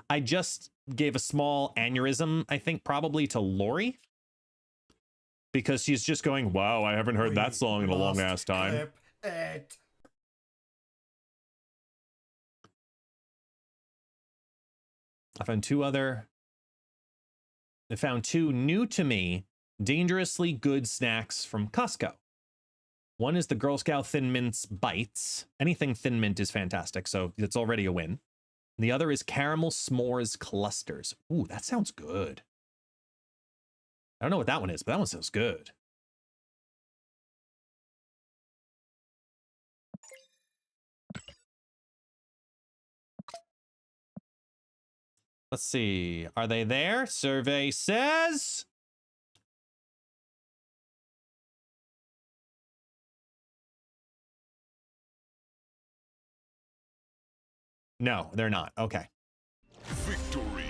I just gave a small aneurysm, I think probably to Lori. Because she's just going, wow, I haven't heard that song in a long ass time. I found two new to me, dangerously good snacks from Costco. One is the Girl Scout Thin Mints Bites. Anything Thin Mint is fantastic, so it's already a win. The other is Caramel S'mores Clusters. Ooh, that sounds good. I don't know what that one is, but that one sounds good. Let's see. Are they there? Survey says... No, they're not. Okay. Victory.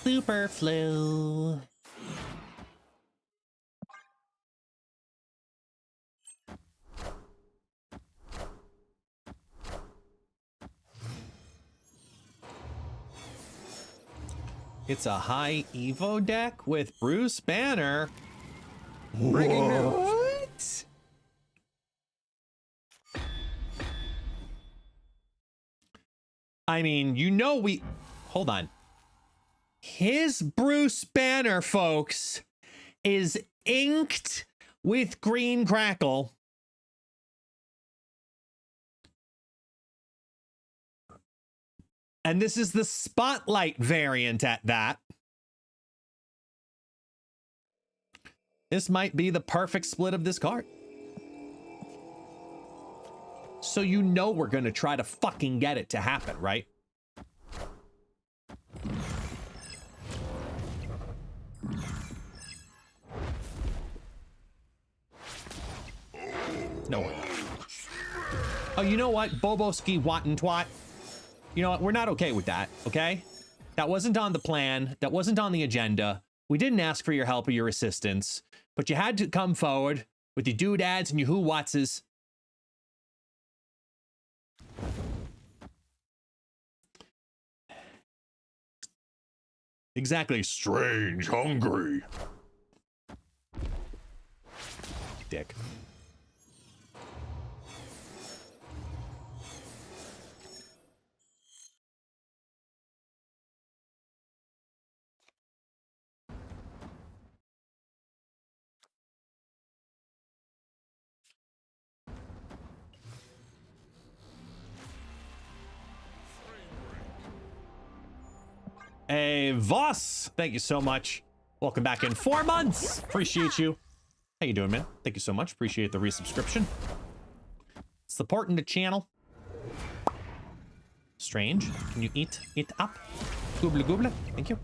Super flu. It's a high Evo deck with Bruce Banner. Breaking news. What? I mean, you know we... Hold on. His Bruce Banner, folks, is inked with green crackle. And this is the Spotlight variant at that. This might be the perfect split of this card. So you know we're going to try to fucking get it to happen, right? No. Oh, you know what? Boboski Watton Twat. You know what? We're not okay with that, okay? That wasn't on the plan. That wasn't on the agenda. We didn't ask for your help or your assistance, but you had to come forward with your doodads and your who-whatses. Exactly. Strange, hungry. Dick. Hey, Voss, thank you so much. Welcome back in 4 months. Appreciate you. How you doing, man? Thank you so much. Appreciate the resubscription. Supporting the channel. Strange. Can you eat it up? Gooble gooble. Thank you.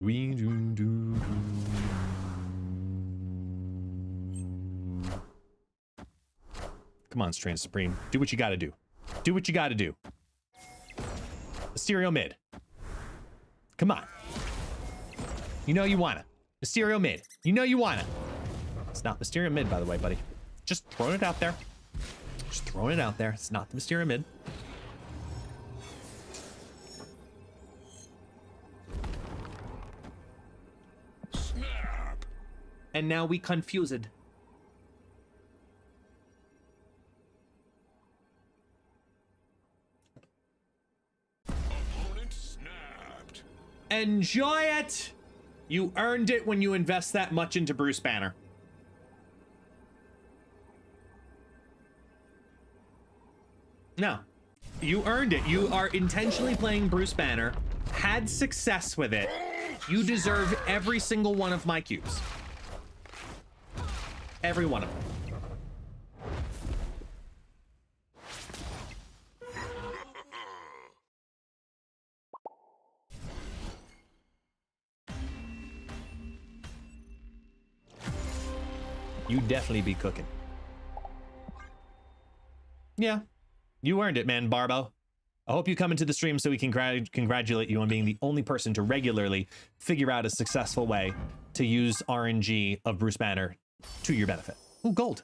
We do. Come on, Strange Supreme. Do what you gotta do. Do what you gotta do. Mysterio mid. Come on. You know you wanna. Mysterio mid. You know you wanna. It's not Mysterio mid, by the way, buddy. Just throwing it out there. Just throwing it out there. It's not the Mysterio mid. Snap. And now we confused. Opponent snapped. Enjoy it! You earned it when you invest that much into Bruce Banner. No. You earned it. You are intentionally playing Bruce Banner, had success with it. You deserve every single one of my cubes. Every one of them. You definitely be cooking. Yeah. You earned it, man, Barbo. I hope you come into the stream so we can congratulate you on being the only person to regularly figure out a successful way to use RNG of Bruce Banner to your benefit. Ooh, gold.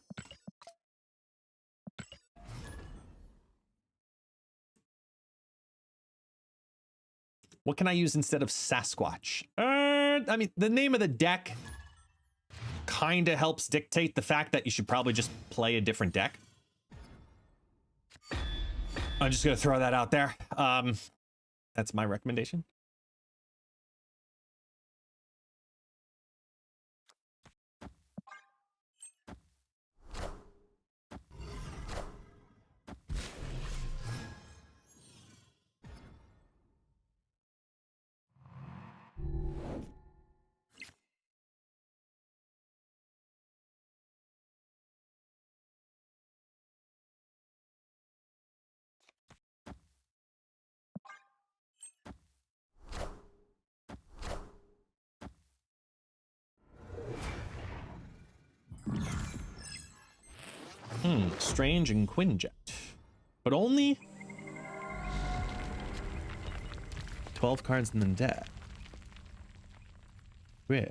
What can I use instead of Sasquatch? I mean, the name of the deck kind of helps dictate the fact that you should probably just play a different deck. I'm just gonna throw that out there. That's my recommendation. Strange and Quinjet. But only 12 cards in the deck. Well.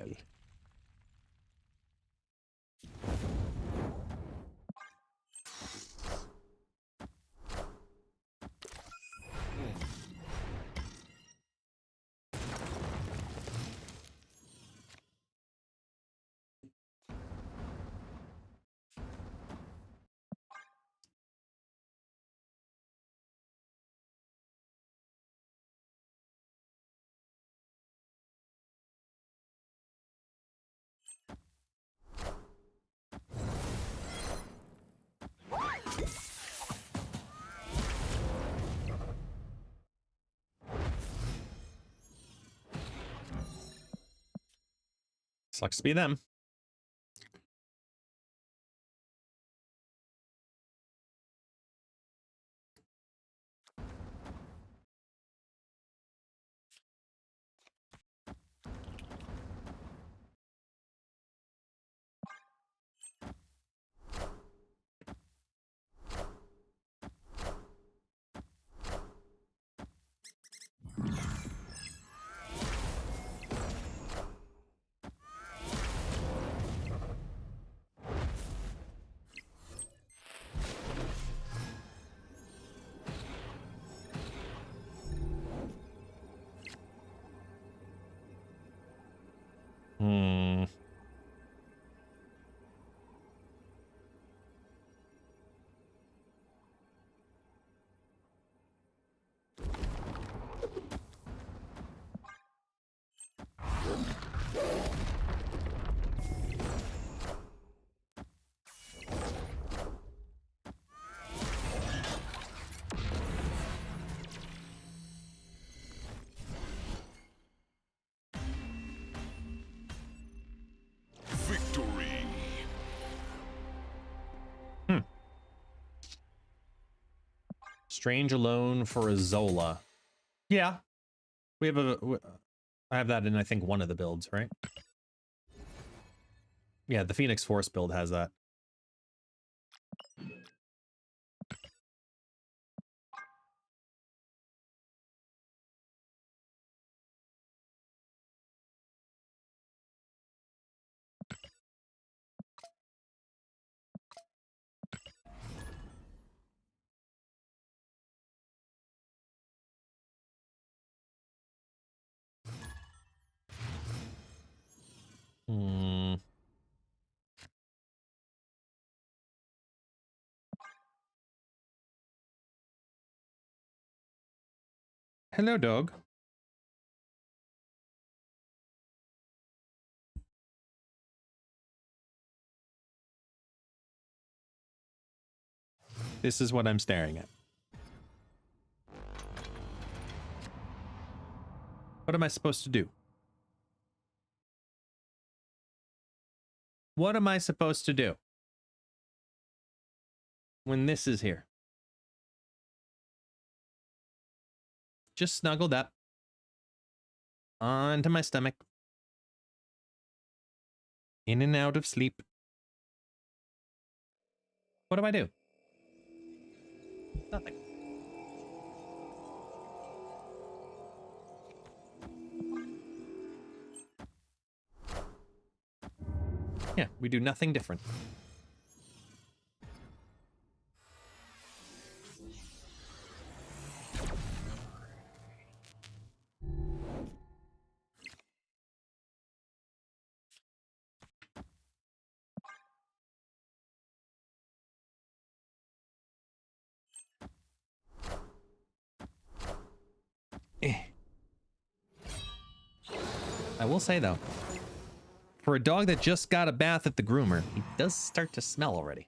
Sucks to be them. Hmm. Victory. Strange alone for a Zola. Yeah. We have I have that in, I think, one of the builds, right? Yeah, the Phoenix Force build has that. Hmm. Hello, dog. This is what I'm staring at. What am I supposed to do? What am I supposed to do when this is here? Just snuggled up onto my stomach, in and out of sleep. What do I do? Nothing. Yeah, we do nothing different. I will say, though, for a dog that just got a bath at the groomer, he does start to smell already.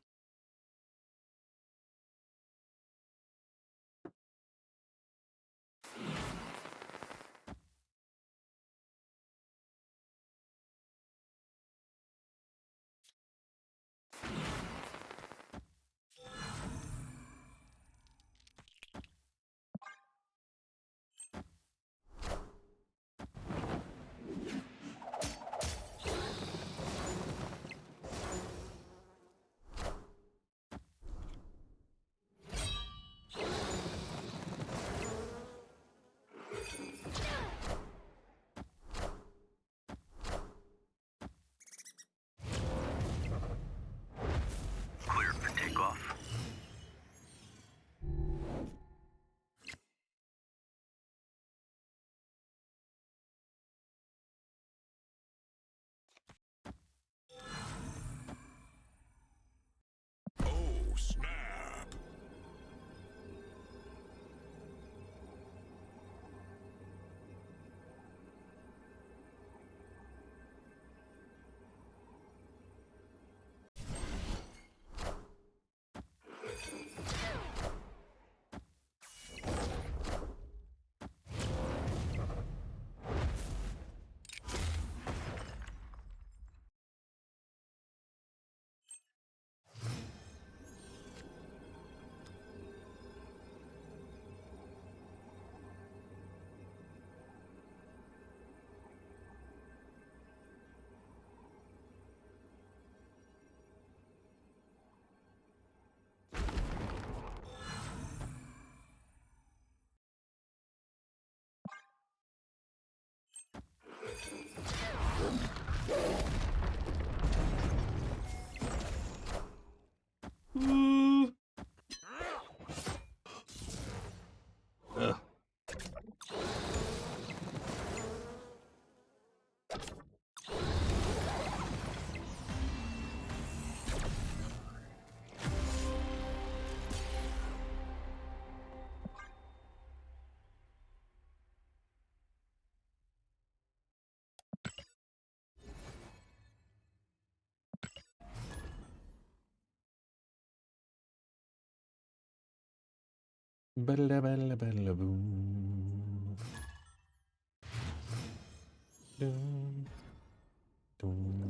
Ba-da-ba-da-ba-da-boom. Dun, dun.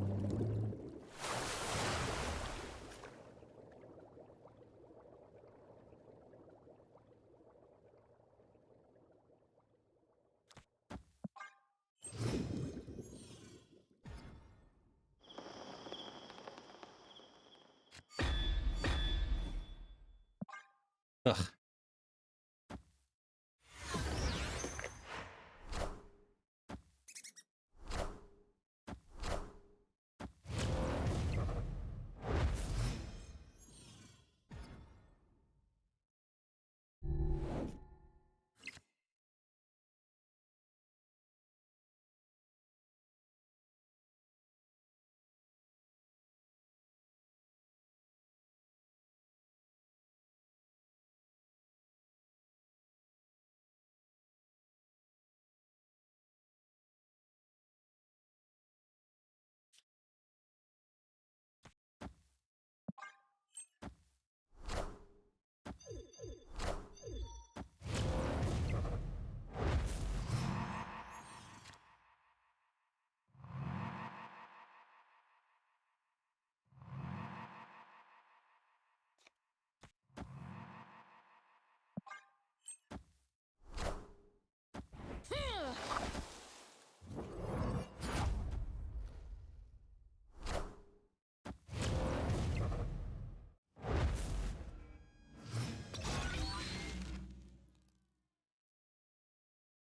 Ugh.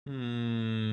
Hmm.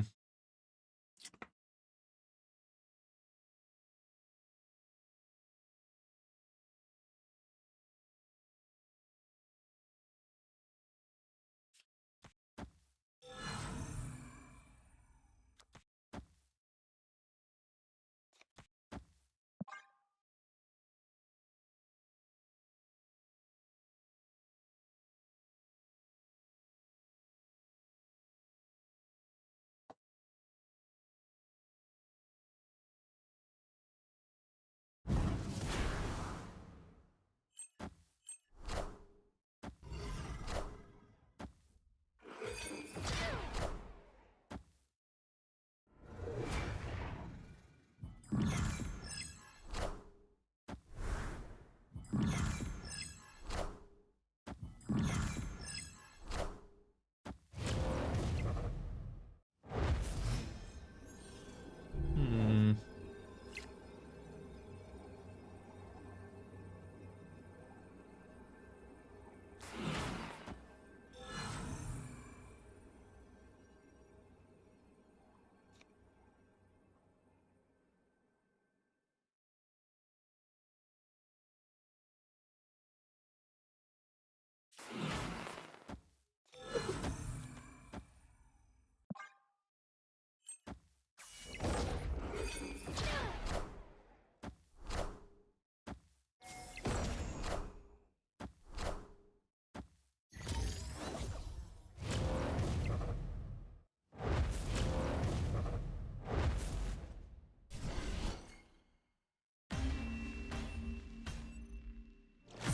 Hmm.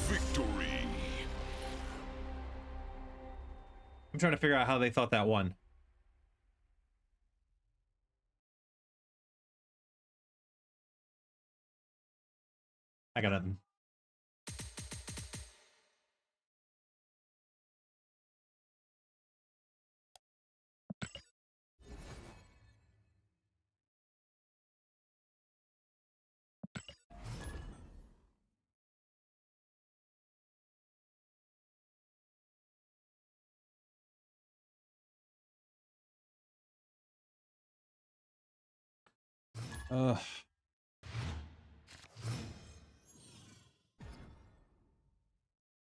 Victory. I'm trying to figure out how they thought that won. I got nothing. Ugh.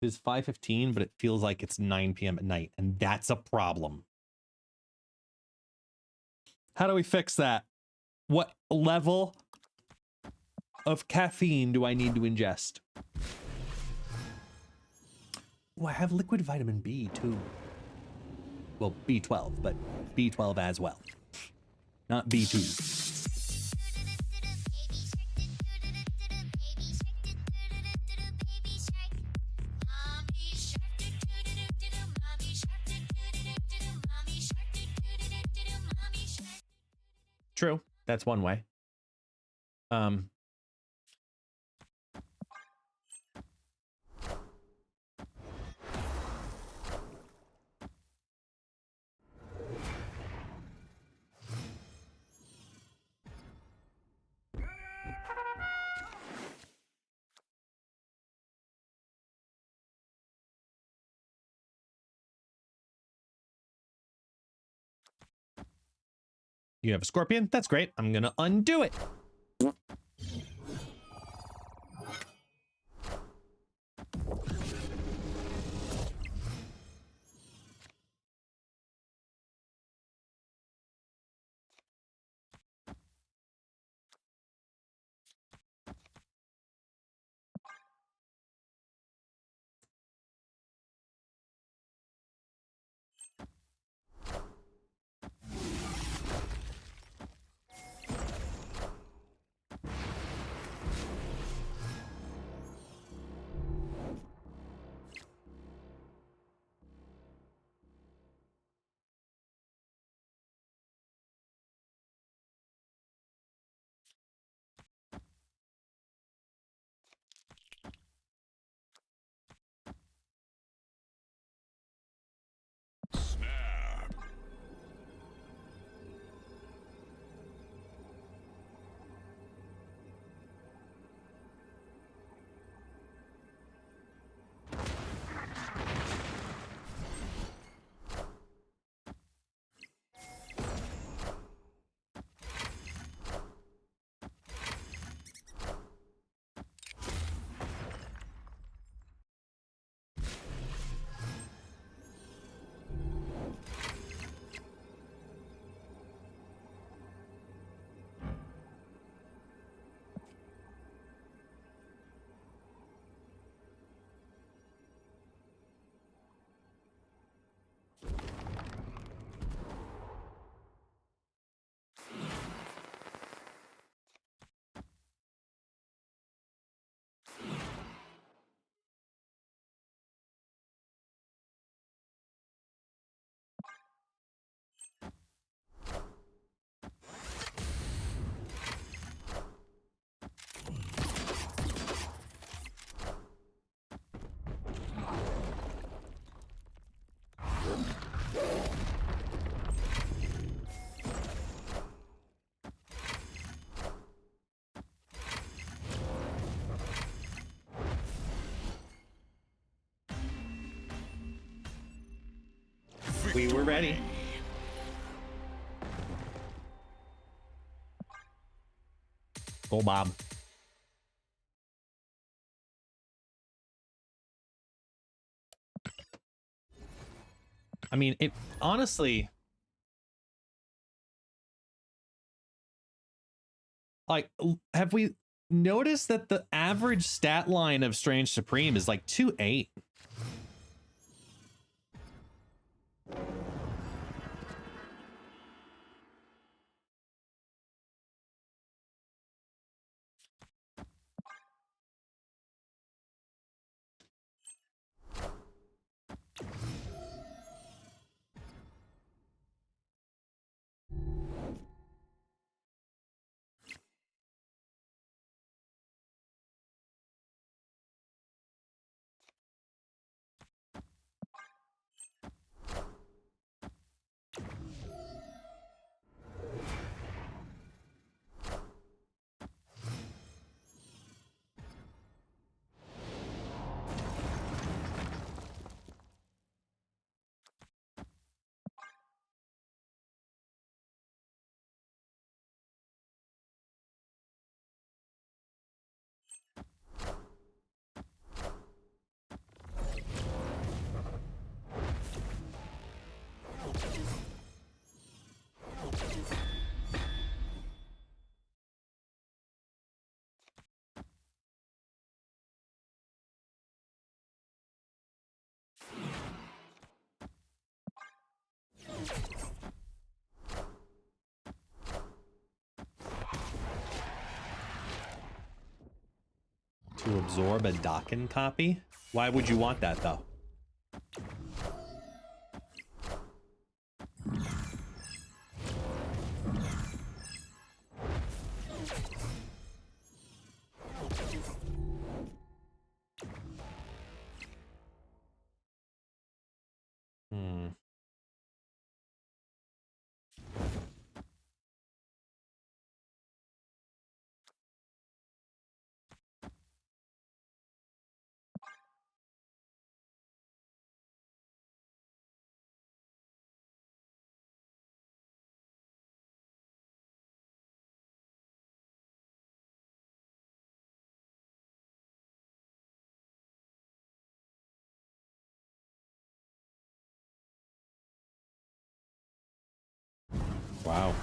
It's 5:15, but it feels like it's 9 p.m. at night, and that's a problem. How do we fix that? What level of caffeine do I need to ingest? Oh, I have liquid vitamin B too. Well, B12, but B12 as well. Not B2. That's one way. You have a scorpion? That's great. I'm gonna undo it. We were ready. Go, Bob. I mean, it honestly, like, have we noticed that the average stat line of Strange Supreme is like 2.8? To absorb a Dokken copy? Why would you want that, though? Hmm. Wow.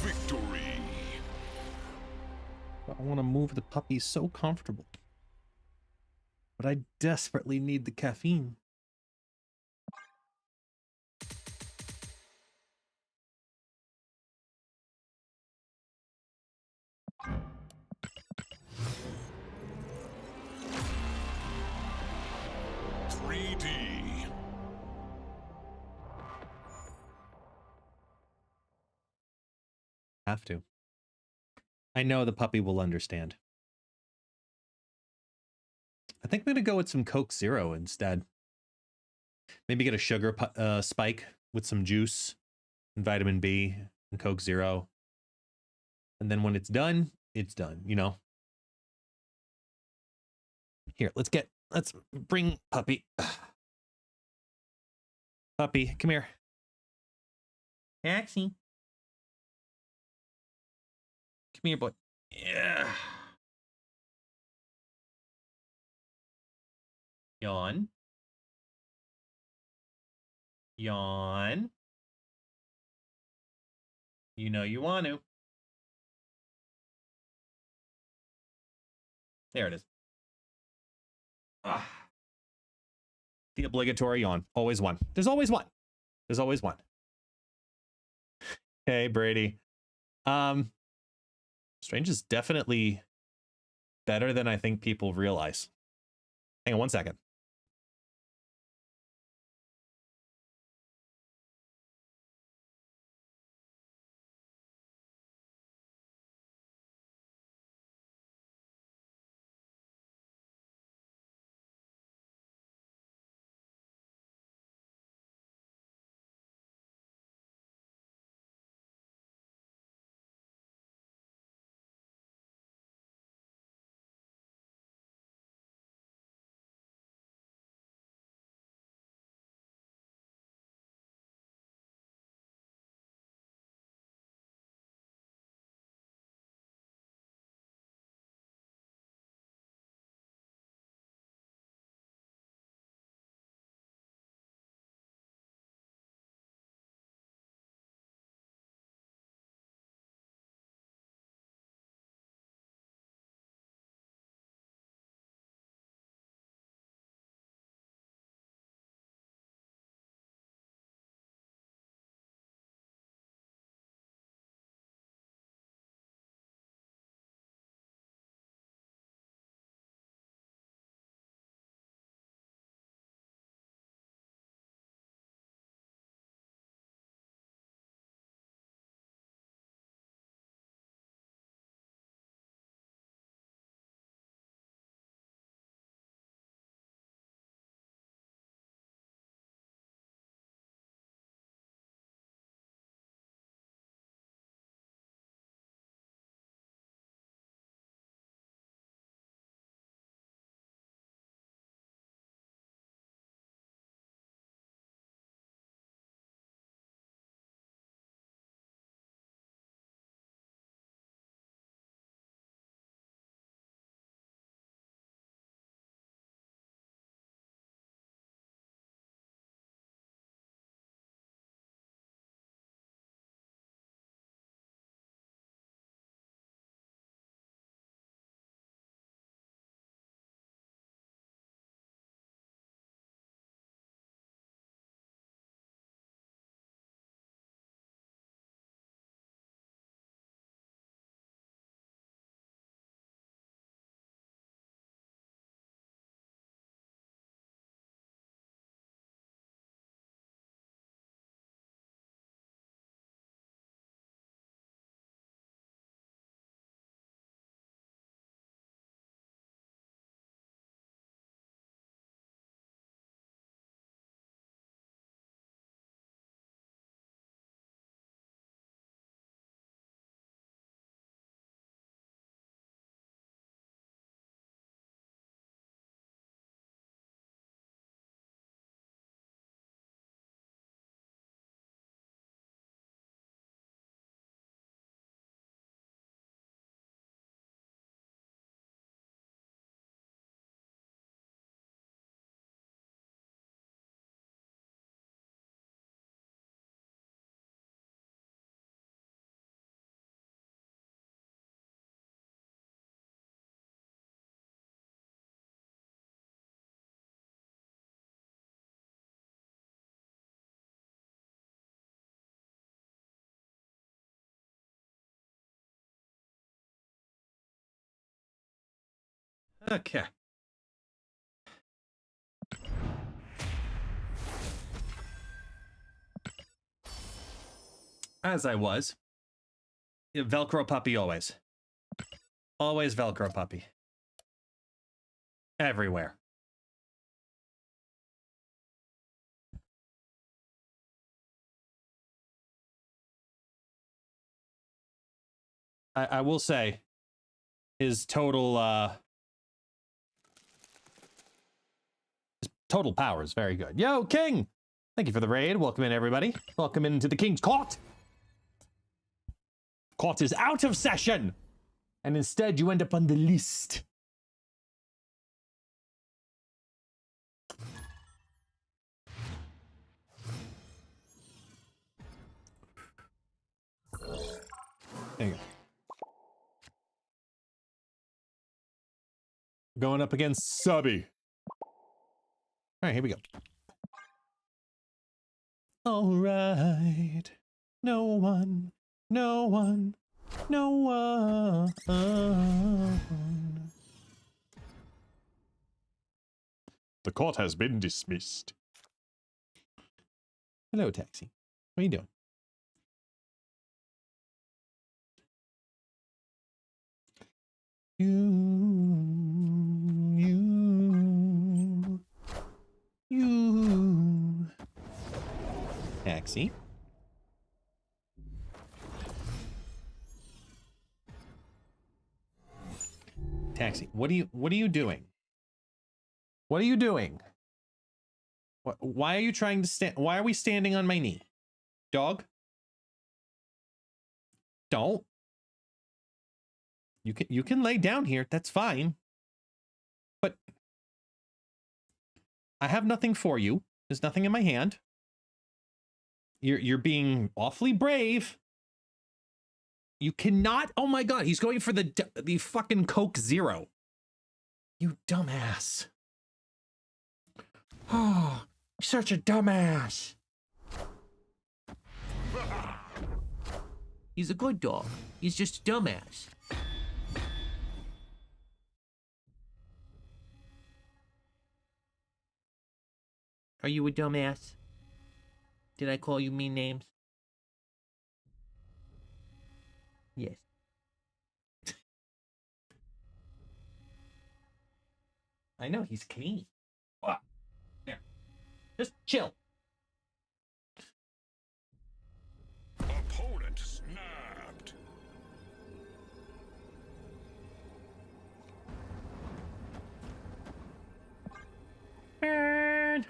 Victory. I want to move the puppy so comfortable. But I desperately need the caffeine. Have to. I know the puppy will understand. I think I'm going to go with some Coke Zero instead. Maybe get a sugar spike with some juice and vitamin B and Coke Zero. And then when it's done, you know? Here, let's bring puppy. Puppy, come here. Taxi. Come here, boy. Yeah. Yawn. Yawn. You know you want to. There it is. Ah. The obligatory yawn. Always one. There's always one. There's always one. Hey, Brady. Strange is definitely better than I think people realize. Hang on 1 second. Okay. As I was. Velcro puppy always. Always Velcro puppy. Everywhere. I will say his total power is very good. Yo, King! Thank you for the raid. Welcome in, everybody. Welcome into the King's Court. Court is out of session. And instead, you end up on the list. There you go. Going up against Subby. All right, here we go. All right. No one. No one. No one. The court has been dismissed. Hello, Taxi. What are you doing? You. Taxi. Taxi. What are you doing? What are you doing? Why are you trying to stand? Why are we standing on my knee? Dog? Don't. You can lay down here. That's fine. But I have nothing for you. There's nothing in my hand. You're being awfully brave. You cannot. Oh my God, he's going for the fucking Coke Zero. You dumbass. Oh, such a dumbass. He's a good dog. He's just a dumbass. Are you a dumbass? Did I call you mean names? Yes. I know, he's clean. Oh, there. Just chill. Opponent snapped. Burn.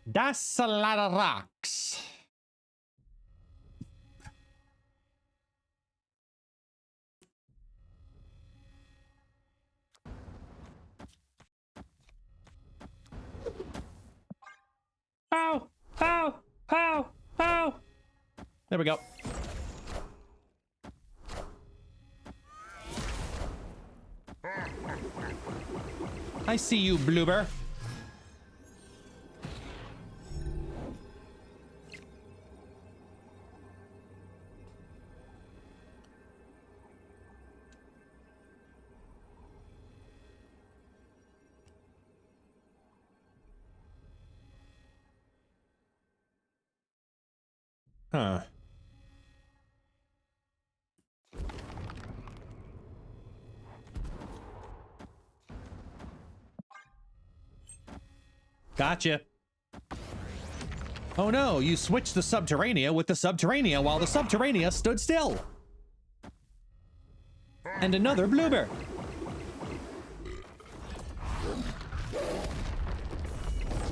That's a lot of rocks. Ow! Ow! Ow! Ow! There we go. I see you, Bloober. Huh. Gotcha. Oh no, you switched the Subterranea with the Subterranea while the Subterranea stood still. And another Bloober.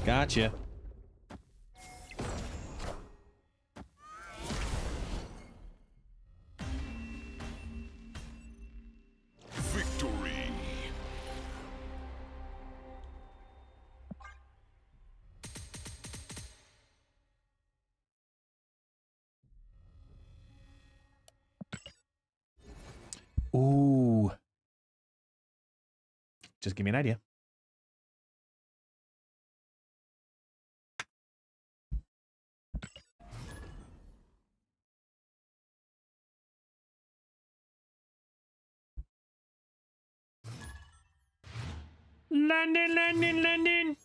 Gotcha. Victory. Ooh. Just give me an idea. London, London, London.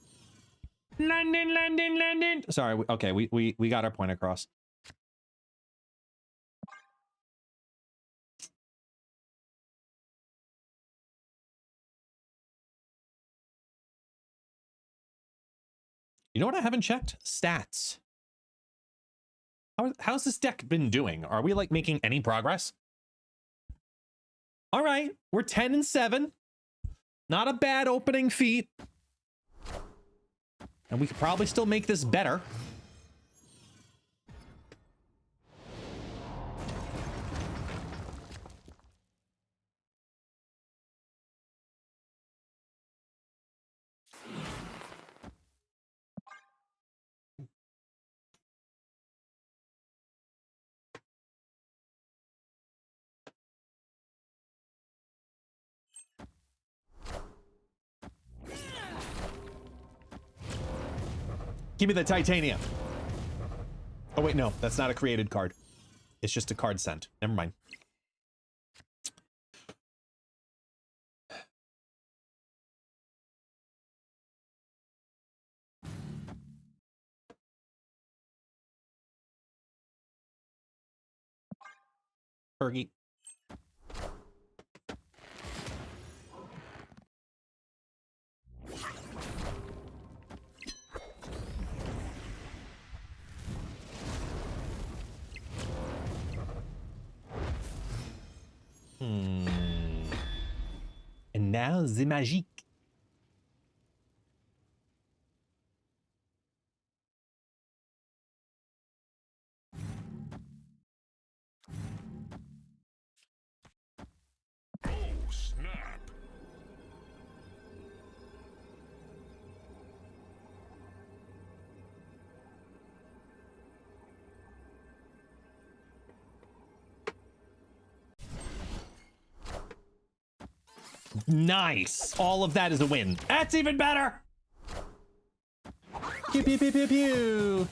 London, London, London. Sorry, okay, we got our point across. You know what I haven't checked? Stats. How's this deck been doing? Are we like making any progress? All right, we're 10-7. Not a bad opening feat. And we could probably still make this better. Give me the titanium. Oh, wait, no, that's not a created card. It's just a card sent. Never mind. Fergie. And now the magique. Oh, snap. Nice. All of that is a win. That's even better. Pew, pew, pew, pew, pew.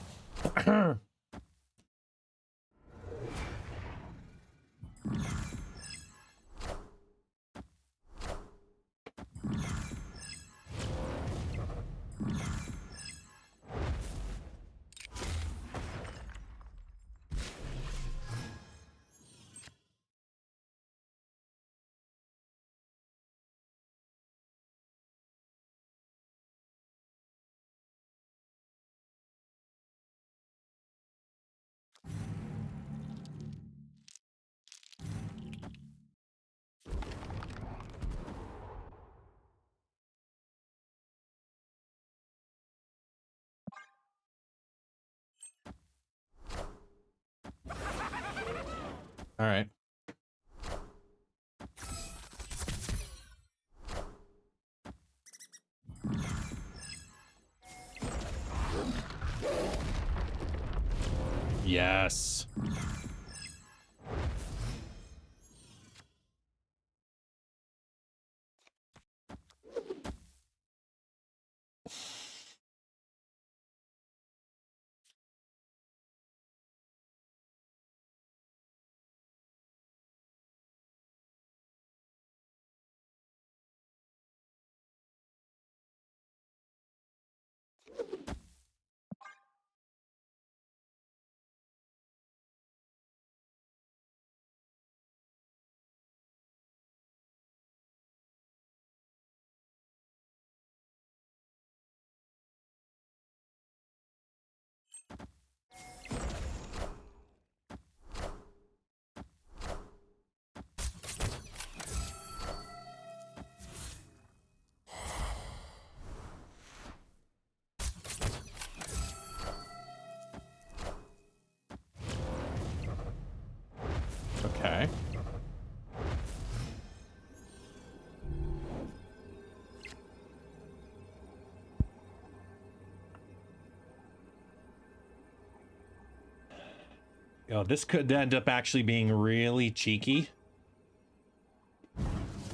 All right. Yes. Okay. Yo, this could end up actually being really cheeky.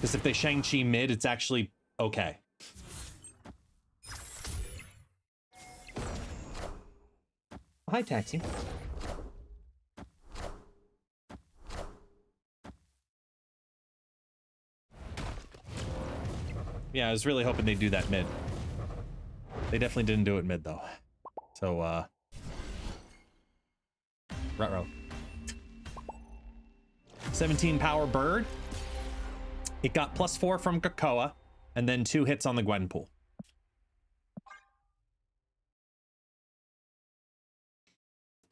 Because if they Shang-Chi mid, it's actually okay. Hi, Taxi. Yeah, I was really hoping they'd do that mid. They definitely didn't do it mid, though. So, ruh-roh. 17 power bird. It got +4 from Krakoa, and then 2 hits on the Gwenpool.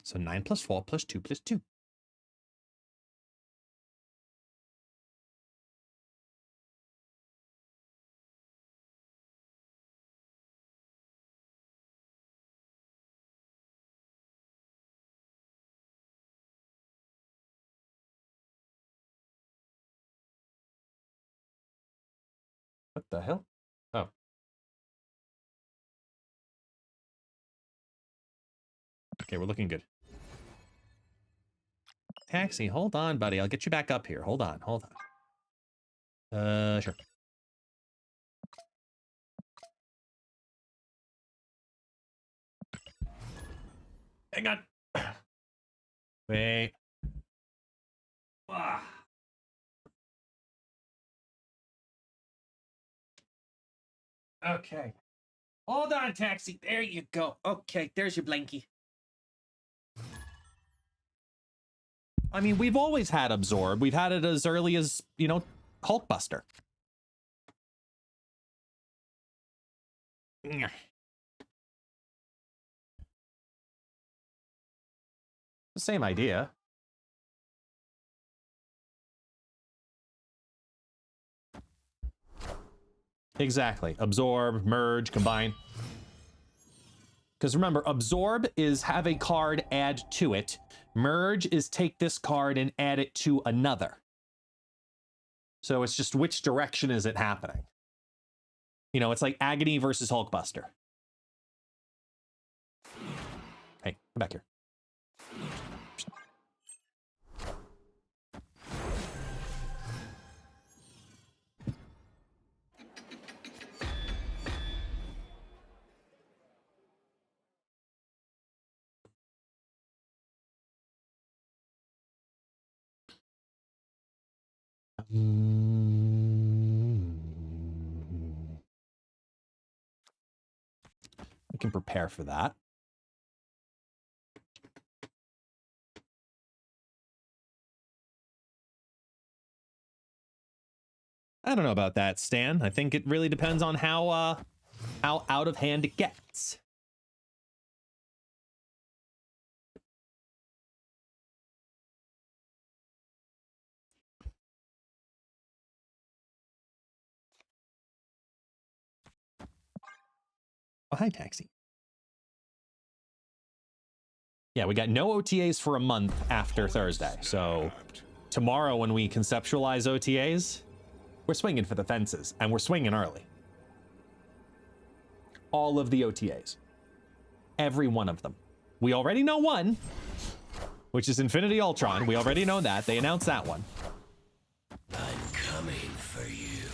So 9 + 4 + 2 + 2. What the hell? Oh. Okay, we're looking good. Taxi, hold on, buddy. I'll get you back up here. Hold on, hold on. Sure. Hang on. Wait. Okay. Hold on, Taxi. There you go. Okay, there's your blankie. I mean, we've always had Absorb. We've had it as early as, you know, Hulkbuster. The same idea. Exactly. Absorb, merge, combine. Because remember, absorb is have a card add to it. Merge is take this card and add it to another. So it's just which direction is it happening? You know, it's like Agony versus Hulkbuster. Hey, come back here. We can prepare for that. I don't know about that, Stan. I think it really depends on how out of hand it gets. Oh, hi, Taxi. Yeah, we got no OTAs for a month after Thursday. So tomorrow when we conceptualize OTAs, we're swinging for the fences, and we're swinging early. All of the OTAs. Every one of them. We already know one, which is Infinity Ultron. We already know that. They announced that one. I'm coming for you.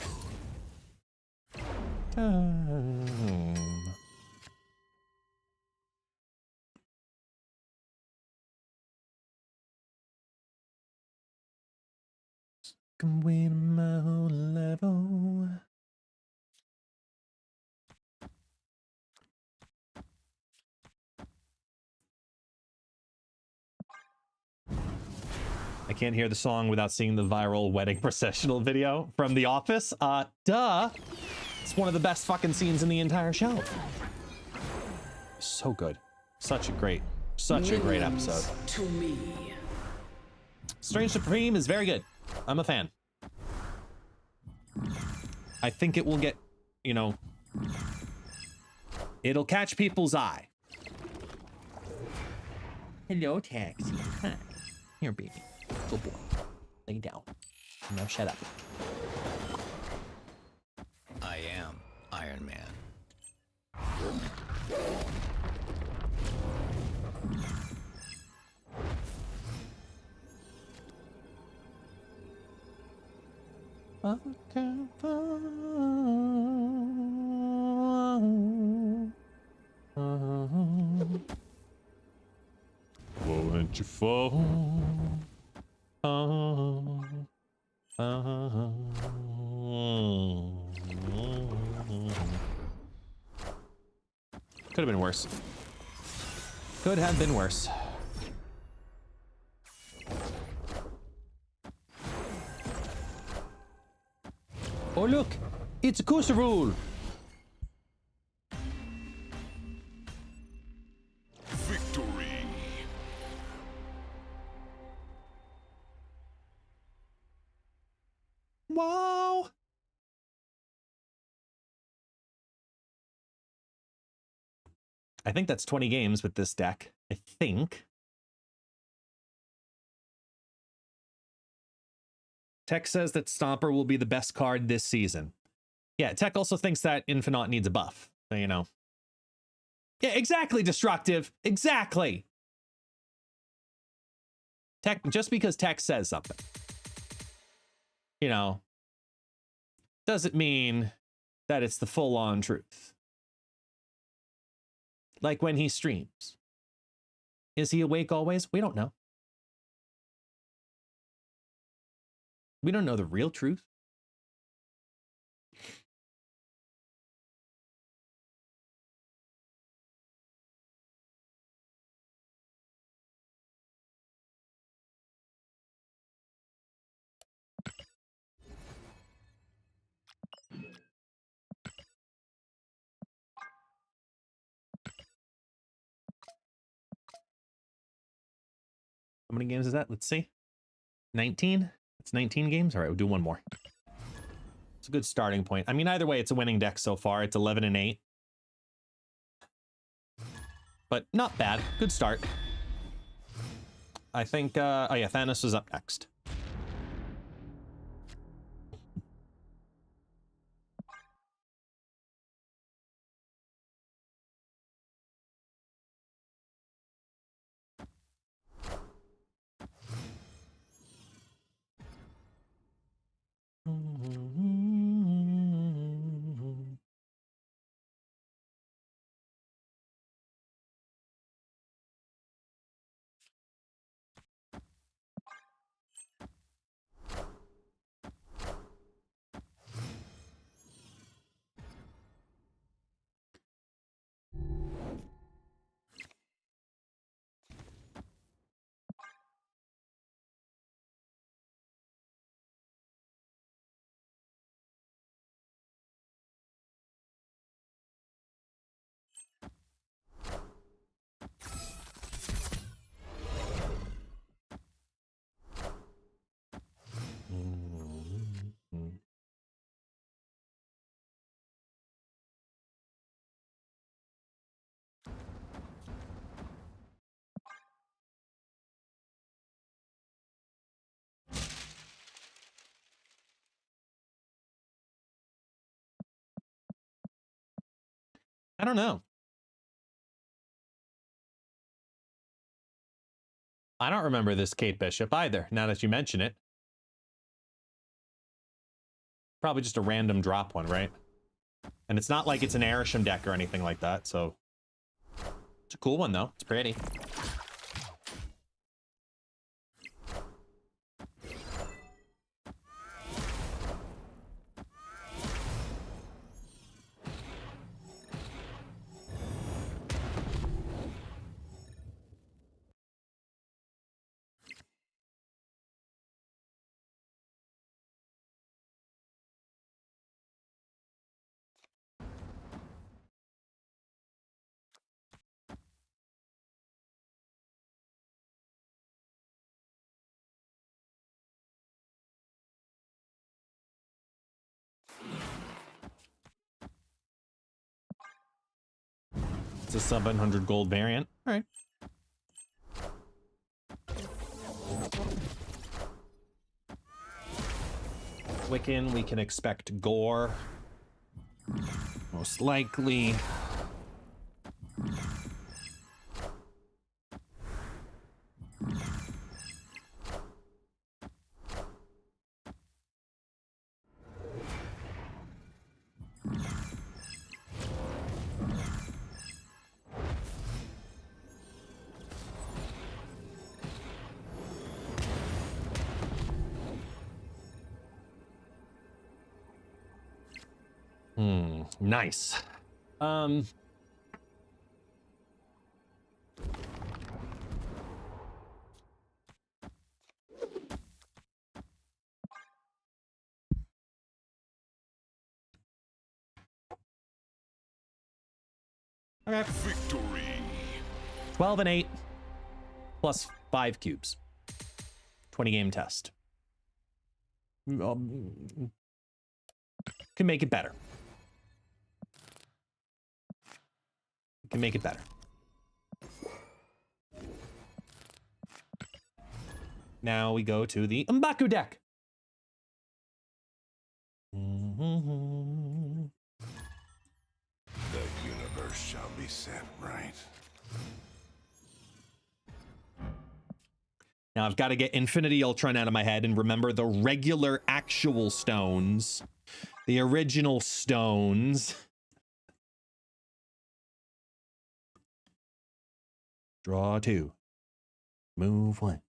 Can wait my whole level. I can't hear the song without seeing the viral wedding processional video from The Office. Duh. It's one of the best fucking scenes in the entire show. So good. Such a great episode. To me. Strange Supreme is very good. I'm a fan. I think it will get, you know, it'll catch people's eye. Hello, Taxi. Hi. Here, baby. Good boy. Lay down. Now shut up. I am Iron Man. I can't fall. Won't you fall? Could have been worse. Could have been worse. Oh look, it's a coaster rule. Victory. Wow. I think that's 20 games with this deck. I think. Tech says that Stomper will be the best card this season. Yeah, Tech also thinks that Infinite needs a buff. So, you know. Yeah, exactly, Destructive. Exactly. Tech, just because Tech says something, you know, doesn't mean that it's the full-on truth. Like when he streams. Is he awake always? We don't know. We don't know the real truth. How many games is that? Let's see. 19? It's 19 games? All right, we'll do one more. It's a good starting point. I mean, either way, it's a winning deck so far. It's 11-8. But not bad. Good start. I think, oh yeah, Thanos is up next. I don't know. I don't remember this Kate Bishop either, now that you mention it. Probably just a random drop one, right? And it's not like it's an Airsham deck or anything like that, so... It's a cool one, though. It's pretty. It's a 700 gold variant. All right. Wiccan, we can expect gore. Most likely. Nice. Okay. Victory. 12 and 8 plus 5 cubes. 20 game test. Can make it better. Can make it better. Now we go to the M'Baku deck. The universe shall be set right. Now I've got to get Infinity Ultron out of my head and remember the regular actual stones. The original stones. Draw 2. Move 1.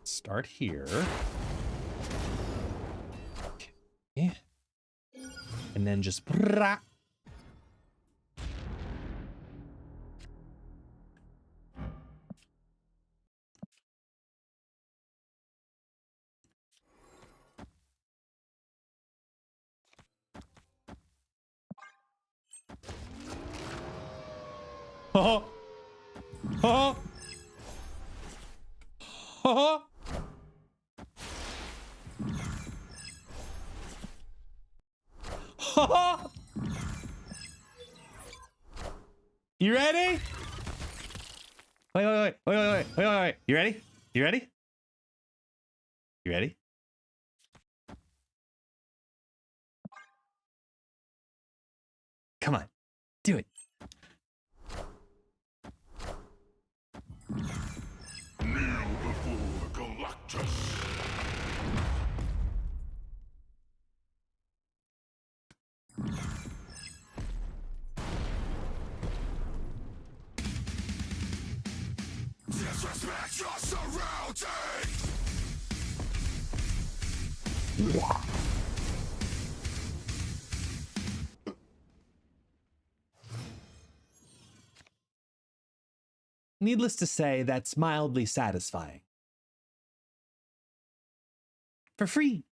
Start here. Okay. And then just... Oh! Oh! Oh! You ready? Wait. You ready? You ready? You ready? Come on. Do it. Kneel before Galactus. Disrespect your surroundings! Needless to say, that's mildly satisfying. For free.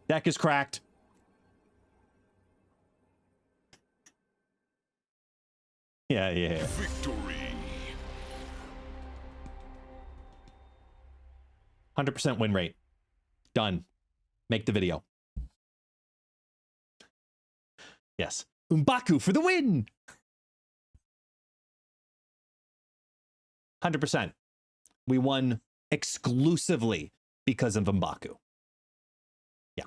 Deck is cracked. Yeah. Victory. 100% win rate. Done. Make the video. Yes. M'Baku for the win! 100%. We won exclusively because of M'Baku. Yeah.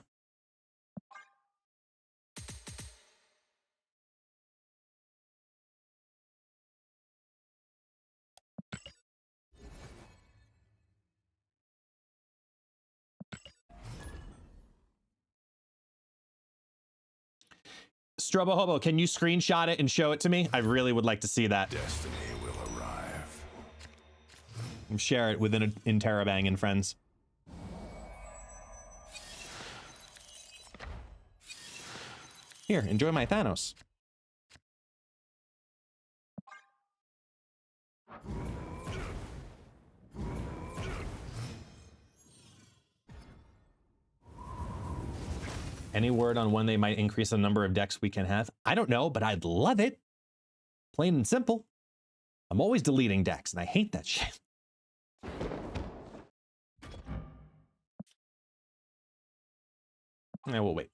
Strobo Hobo, can you screenshot it and show it to me? I really would like to see that. Destiny will arrive. Share it within Interrobang and friends. Here, enjoy my Thanos. Any word on when they might increase the number of decks we can have? I don't know, but I'd love it. Plain and simple. I'm always deleting decks, and I hate that shit. I will wait.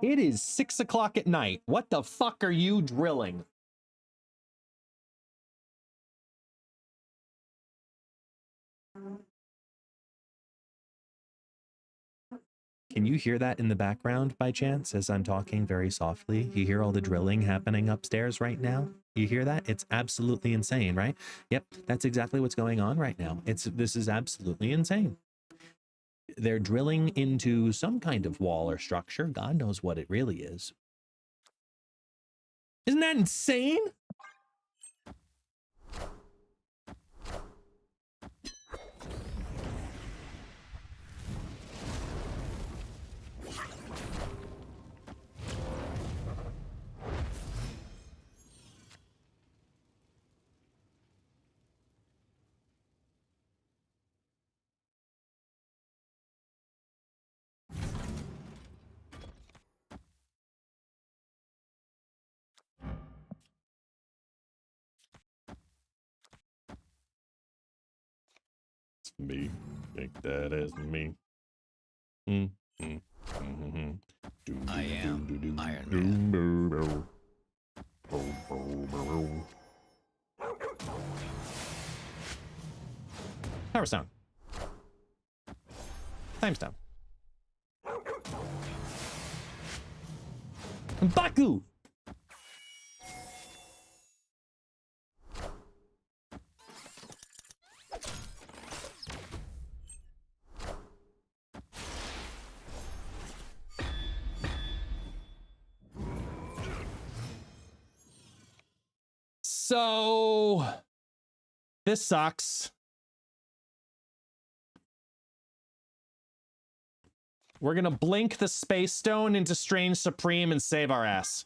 It is 6 o'clock at night. What the fuck are you drilling? Can you hear that in the background by chance as I'm talking very softly? You hear all the drilling happening upstairs right now? You hear that? It's absolutely insane, right? Yep, that's exactly what's going on right now. This is absolutely insane. They're drilling into some kind of wall or structure. God knows what it really is. Isn't that insane? Me, think that is me. I am Iron Man. Power Stone. Time Stone. Baku! So this sucks. We're gonna blink the Space Stone into Strange Supreme and save our ass.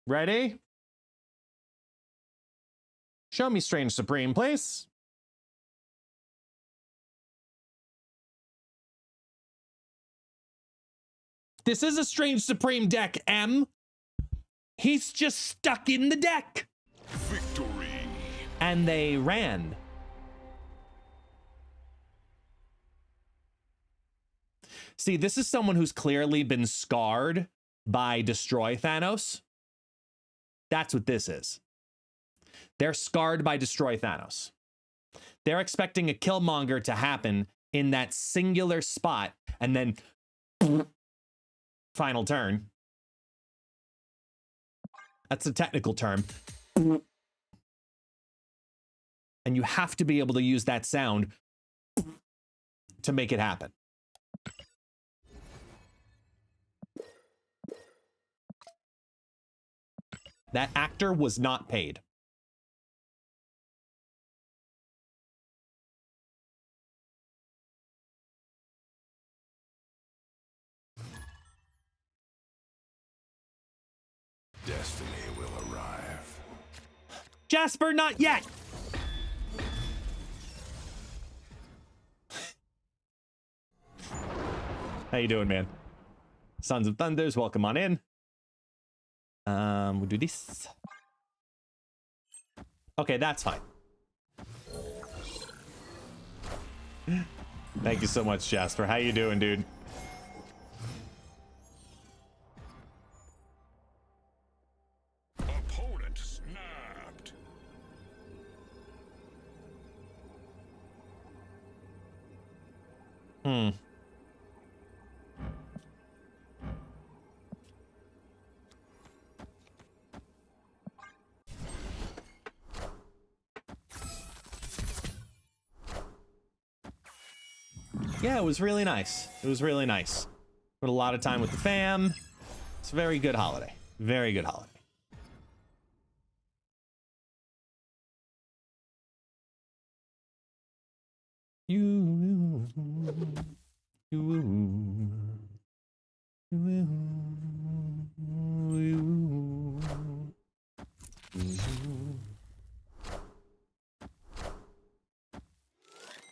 Ready? Show me Strange Supreme, please. This is a Strange Supreme deck, M. He's just stuck in the deck. Victory. And they ran. See, this is someone who's clearly been scarred by Destroy Thanos. That's what this is. They're scarred by Destroy Thanos. They're expecting a Killmonger to happen in that singular spot, and then final turn. That's a technical term. And you have to be able to use that sound to make it happen. That actor was not paid. Destiny will arrive. Jasper, not yet. How you doing, man? Sons of Thunders, welcome on in. We'll do this. Okay, that's fine. Thank you so much, Jasper. How you doing, dude? Hmm. Yeah, it was really nice. It was really nice. Put a lot of time with the fam. It's a very good holiday. Very good holiday.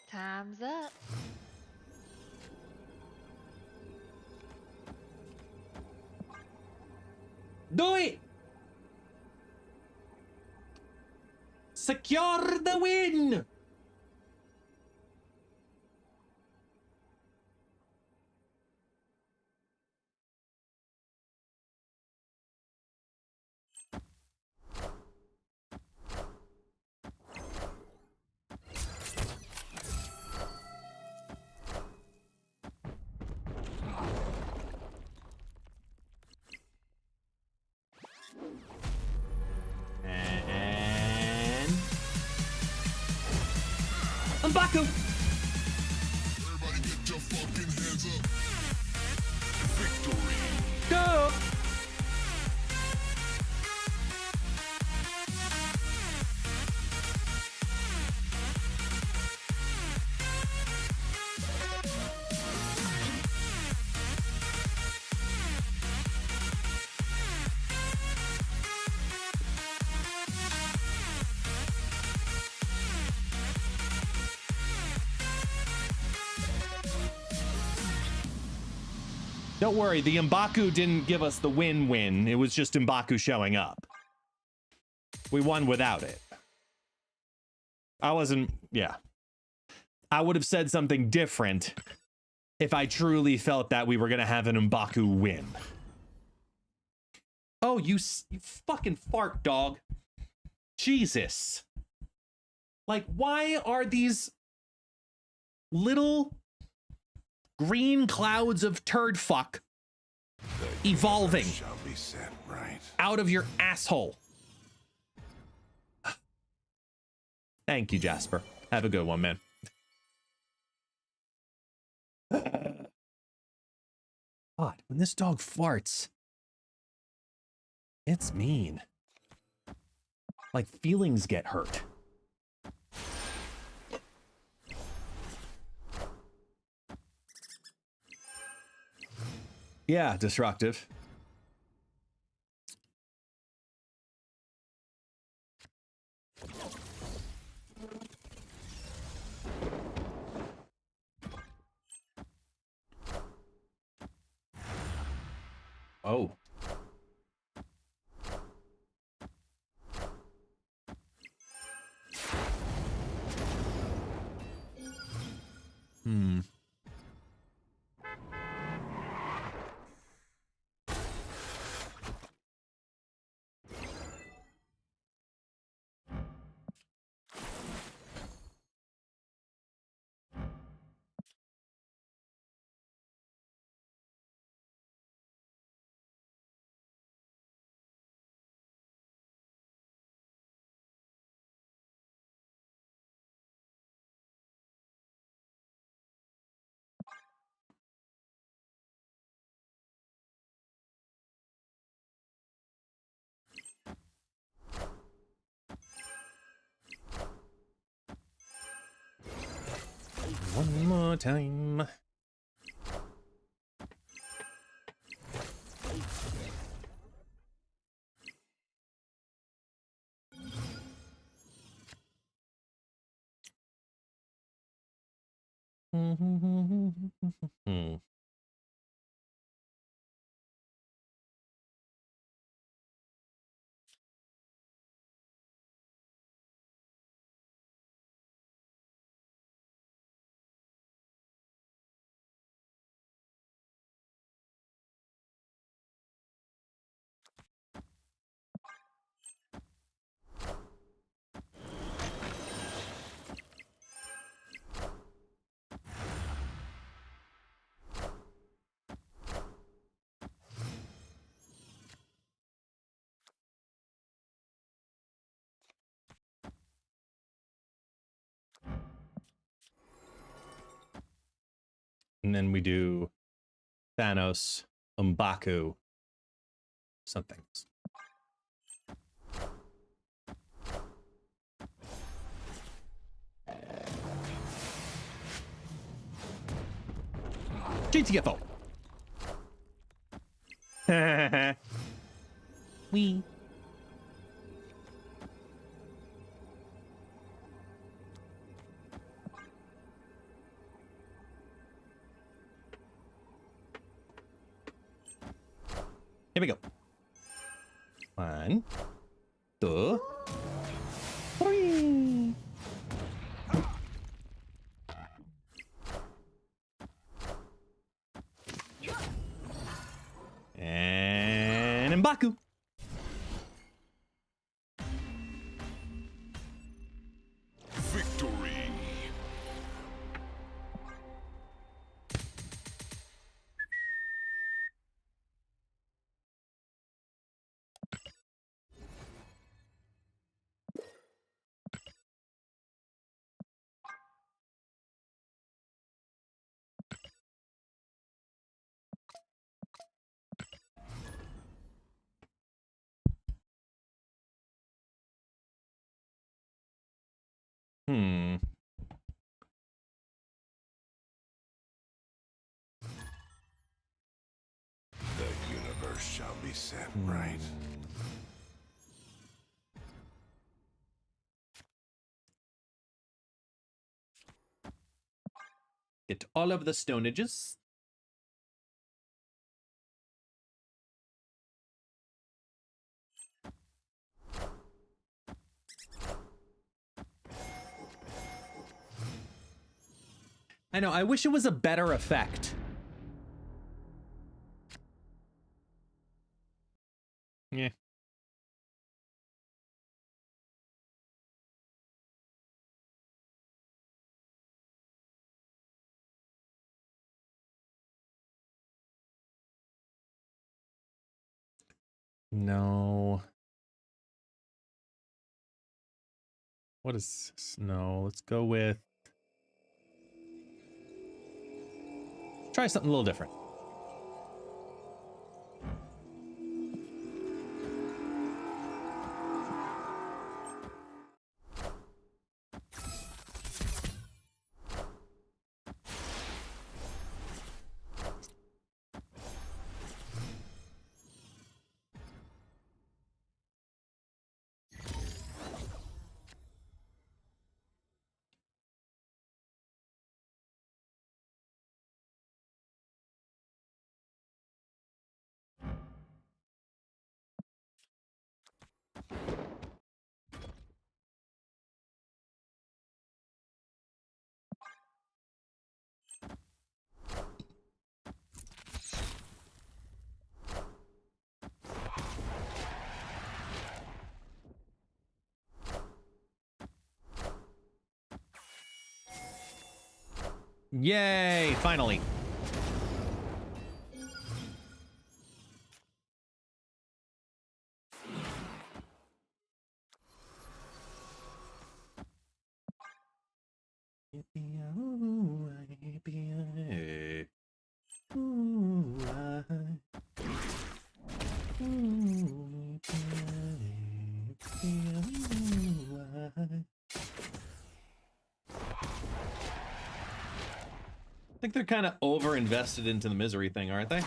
Time's up. Do it! Secure the win! And M'Baku! Everybody get your fucking hands up. Victory. Go! Don't worry, the M'Baku didn't give us the win-win. It was just M'Baku showing up. We won without it. I wasn't... Yeah. I would have said something different if I truly felt that we were going to have an M'Baku win. Oh, you fucking fart, dog. Jesus. Like, why are these little green clouds of turd fuck evolving Shall be set right. out of your asshole? Thank you, Jasper. Have a good one, man. God, when this dog farts, it's mean. Like, feelings get hurt. Yeah, destructive. Oh. Hmm. One more time. Hmm. And then we do Thanos, M'Baku, something. GTFO. Wee. Here we go. 1, 2, 3. And M'Baku. Victory. Hmm. The universe shall be set right. Get all of the stonages. I know, I wish it was a better effect. Yeah. No. What is this? No, let's go with... Try something a little different. Yay, finally. I think they're kind of over invested into the misery thing, aren't they?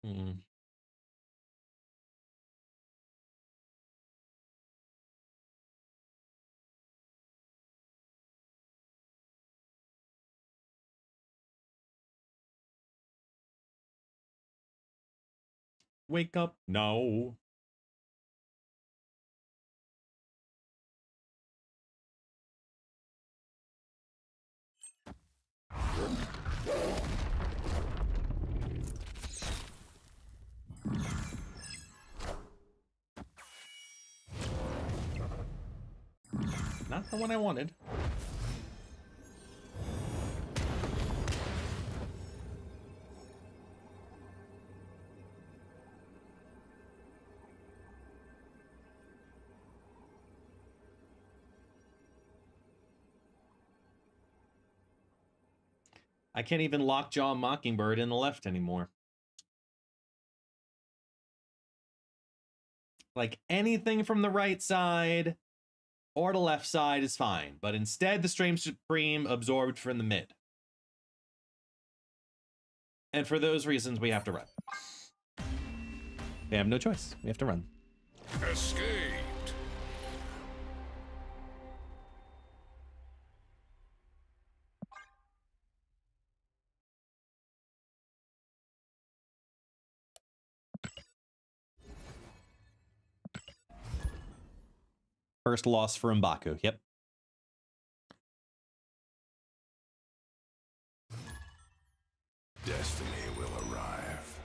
Hmm. Wake up now. Not the one I wanted. I can't even lockjaw Mockingbird in the left anymore. Like anything from the right side or the left side is fine, but instead the Stream Supreme absorbed from the mid. And for those reasons, we have to run. We have no choice. We have to run. Escaped. First loss for M'Baku. Yep. Destiny will arrive.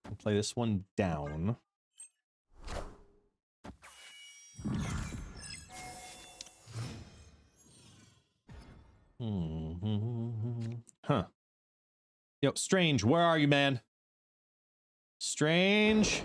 We'll play this one down. Huh. Yo, Strange, where are you, man? Strange.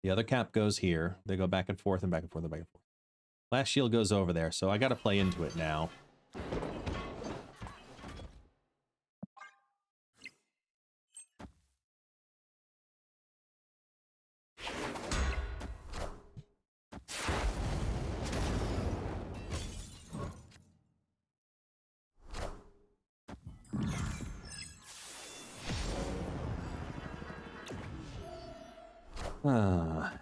The other cap goes here. They go back and forth and back and forth and back and forth. Last shield goes over there, so I gotta play into it now. Ah.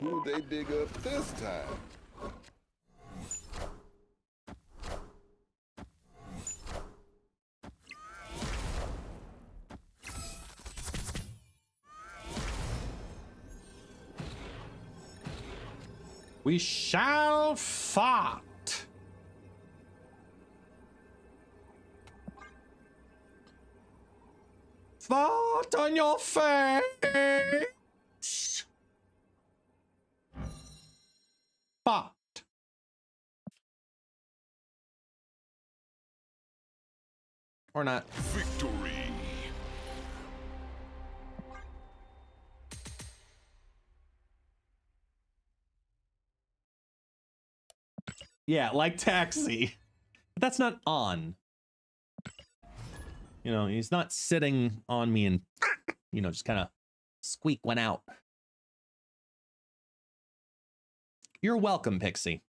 Who'd they dig up this time? We shall fight. Fart on your face. Fart. Or not. Victory. Yeah, like Taxi. But that's not on. You know, he's not sitting on me and, you know, just kind of squeak one out. You're welcome, Pixie.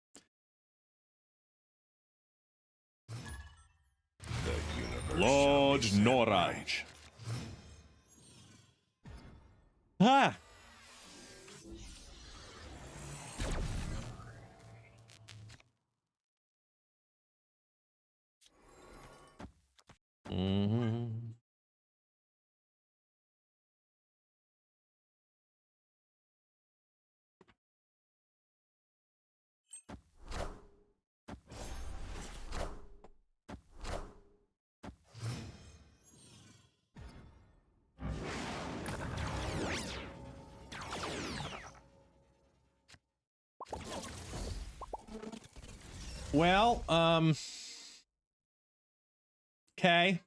The universe Lord shall be set Noraj. right. Ah! Mm-hmm. Well, okay.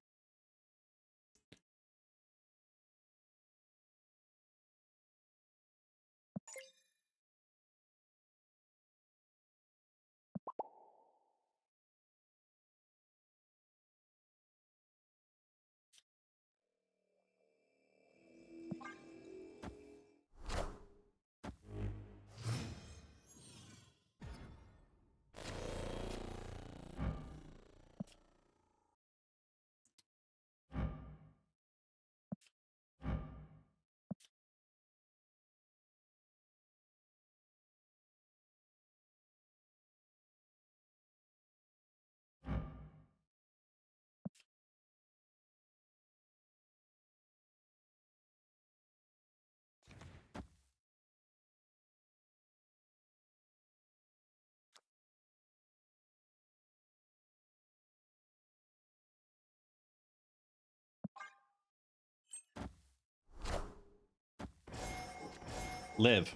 Live.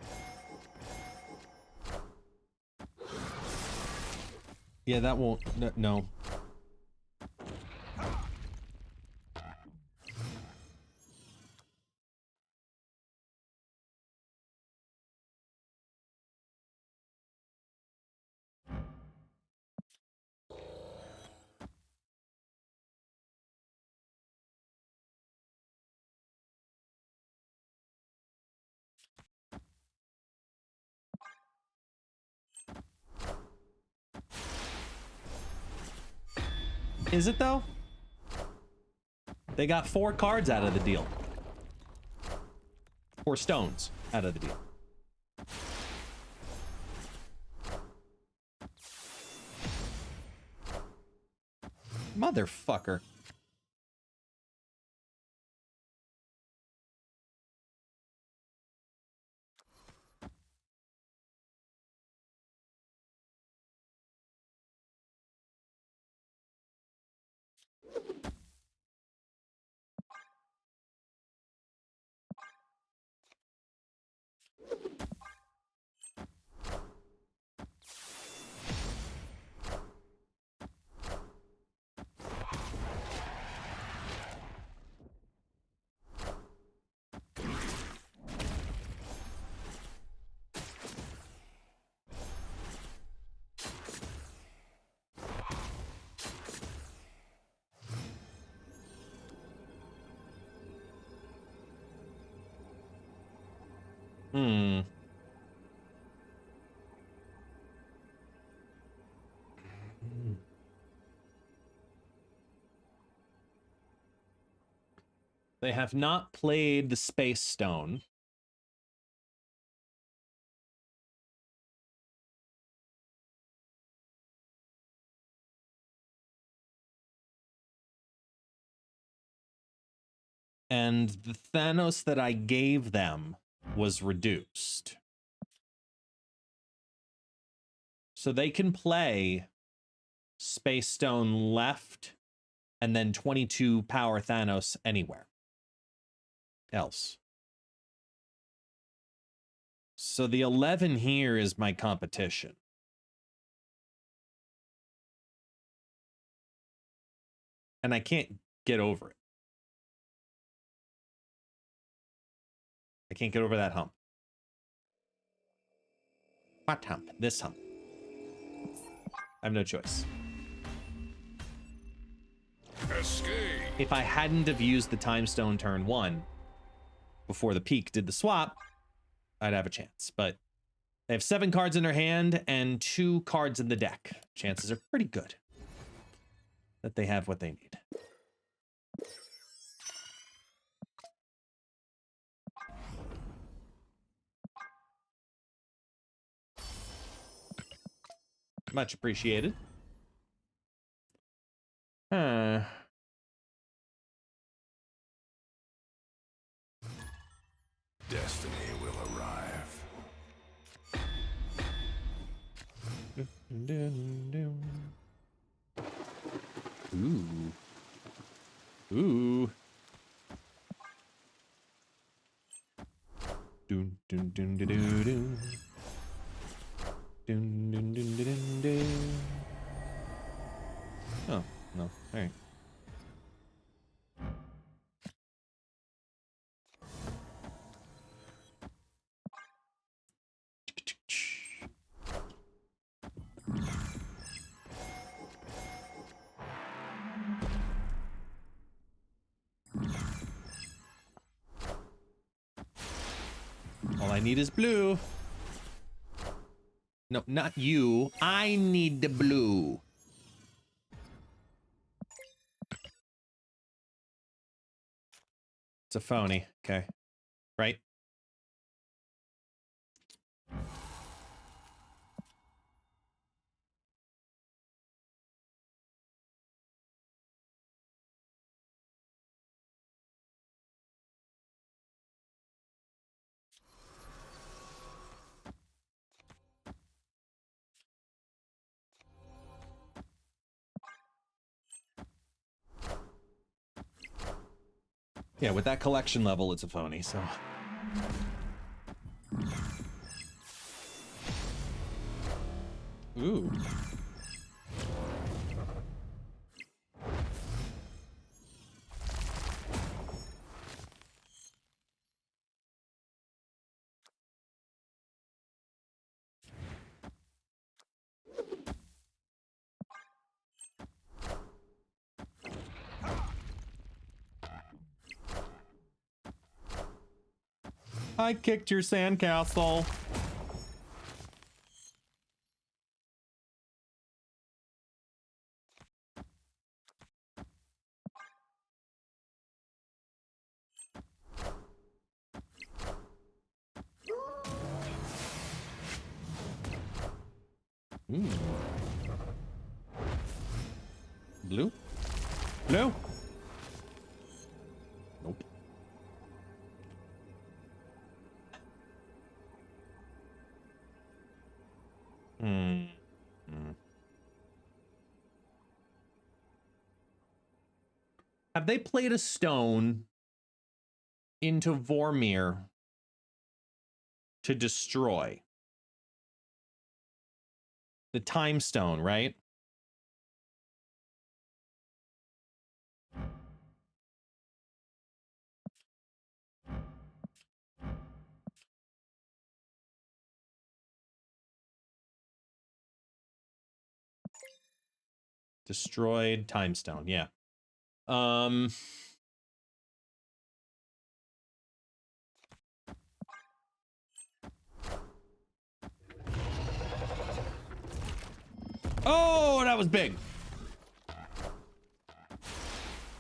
Yeah, that won't. No. Is it though? They got 4 cards out of the deal. 4 stones out of the deal. Motherfucker. Hmm. They have not played the Space Stone. And the Thanos that I gave them was reduced. So they can play Space Stone left and then 22 power Thanos anywhere else. So the 11 here is my competition. And I can't get over it. I can't get over that hump. What hump? This hump. I have no choice. Escape. If I hadn't have used the Time Stone turn 1 before the peak did the swap, I'd have a chance. But they have 7 cards in their hand and 2 cards in the deck. Chances are pretty good that they have what they need. Much appreciated. Huh. Destiny will arrive. Ooh. Ooh. Dun dun dun dun dun dun. Dun dun dun dun dun dun. Oh, no. All right. All I need is blue. No, not you. I need the blue. It's a phony. Okay. Right? Yeah, with that collection level, it's a phony, so. Ooh. I kicked your sandcastle. Ooh. Blue? Blue? Nope. Hmm. Have they played a stone into Vormir to destroy? The time stone, right? Destroyed time stone, yeah. Oh, that was big.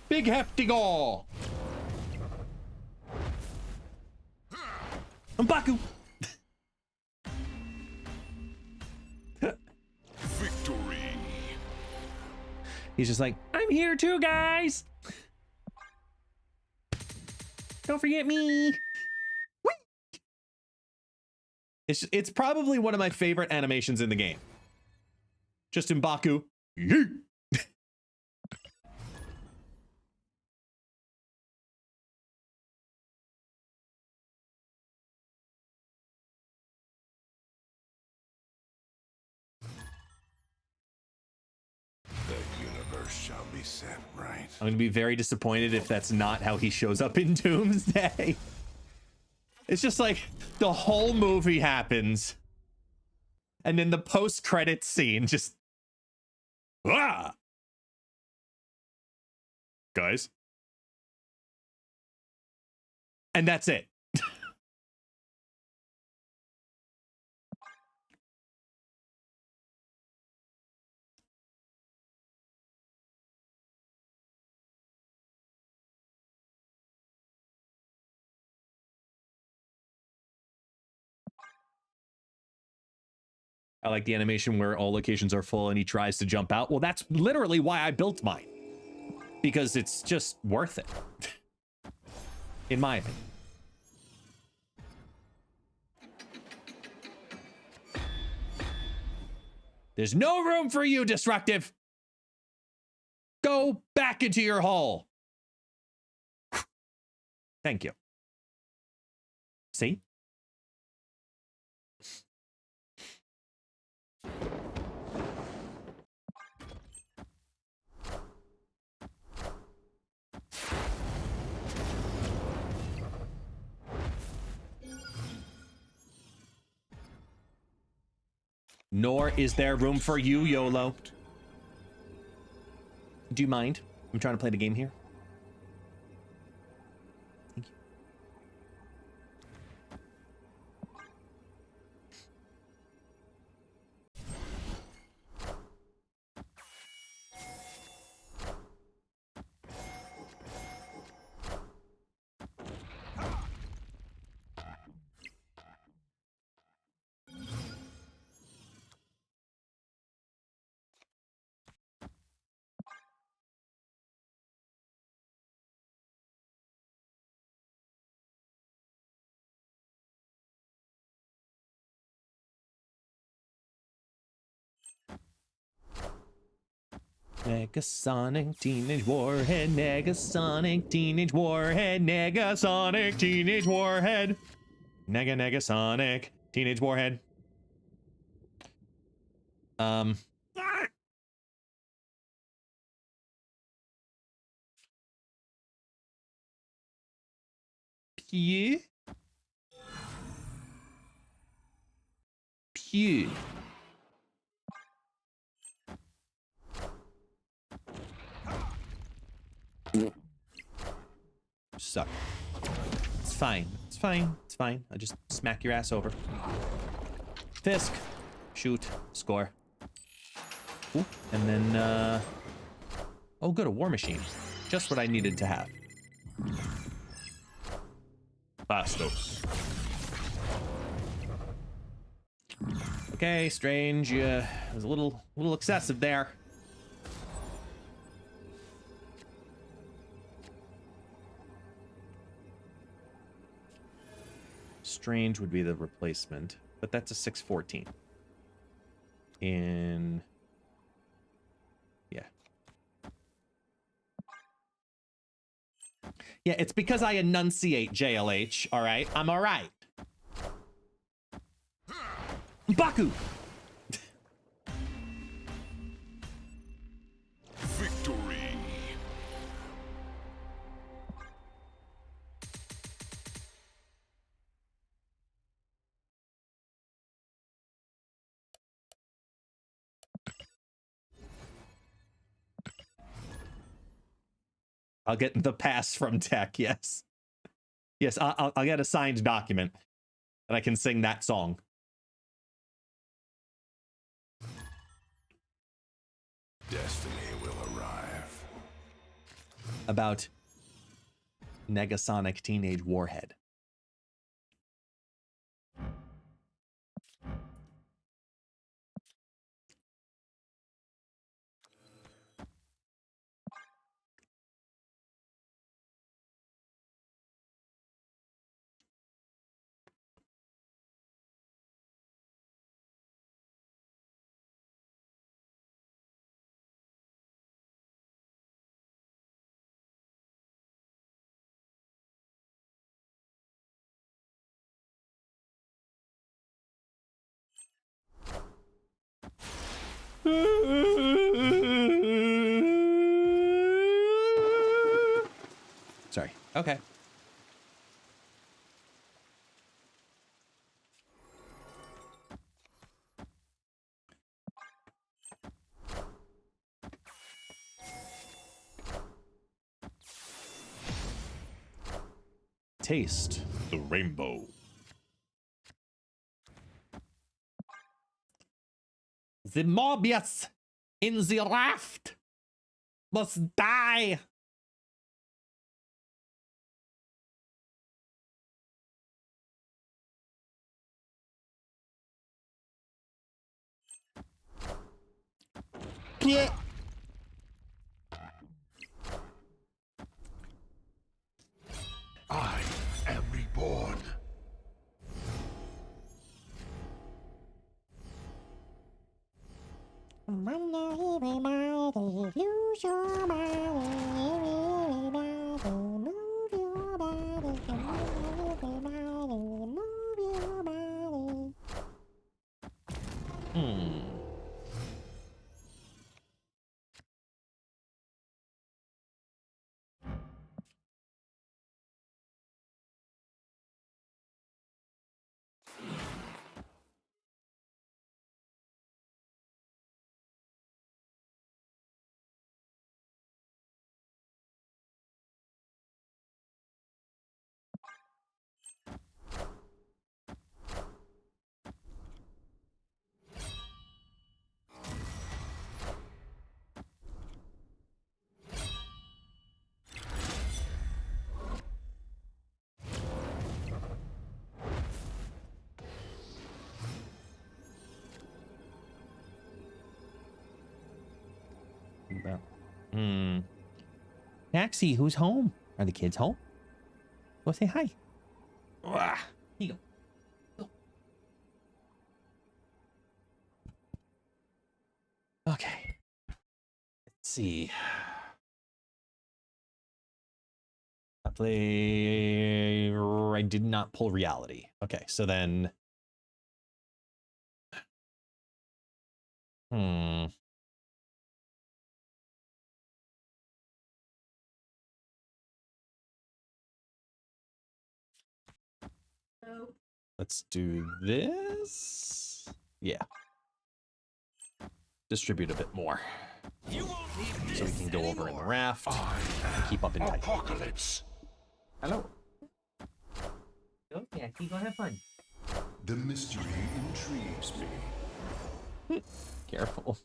Big hefty goal. M'Baku. Victory. He's just like, I'm here too, guys. Don't forget me. Whee! It's probably one of my favorite animations in the game. Just M'Baku. Yeet. The universe shall be set right. I'm gonna be very disappointed if that's not how he shows up in Doomsday. It's just like the whole movie happens, and then the post-credits scene just guys, and that's it. I like the animation where all locations are full and he tries to jump out. Well, that's literally why I built mine. Because it's just worth it. In my opinion. There's no room for you, Destructive. Go back into your hole. Thank you. See? Nor is there room for you, YOLO. Do you mind? I'm trying to play the game here. Thank you. Negasonic Teenage Warhead, Negasonic Teenage Warhead, Negasonic Teenage Warhead, Negasonic Teenage Warhead. Pew. Pew. Suck. It's fine. It's fine. It's fine. I just smack your ass over. Fisk. Shoot. Score. Ooh. And then, oh, good. A war machine. Just what I needed to have. Bastos. Okay, Strange. It was a little excessive there. Strange would be the replacement, but that's a 614. Yeah, it's because I enunciate, JLH, all right? I'm all right. Baku! Victory. I'll get the pass from tech, yes. Yes, I'll get a signed document, and I can sing that song. Destiny will arrive. About Negasonic Teenage Warhead. Sorry. Okay. Taste the rainbow. The Mobius in the raft must die. pit. I am reborn. Taxi, who's home? Are the kids home? Go say hi. Here you go. Okay. Let's see. I did not pull reality. Okay, so then. Let's do this. Yeah. Distribute a bit more. So we can go over in the raft and keep up in tight. Apocalypse. Hello. Okay, go have fun. The mystery intrigues me. Careful.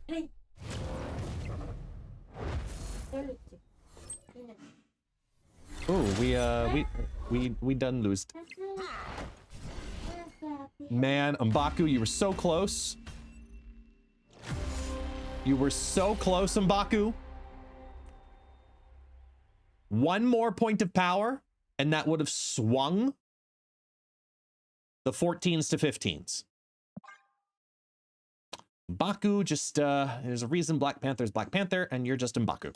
Hey. Oh, we done lose. Man, M'Baku, you were so close. You were so close, M'Baku. One more point of power, and that would have swung the 14s to 15s. M'Baku just, there's a reason Black Panther's Black Panther, and you're just M'Baku.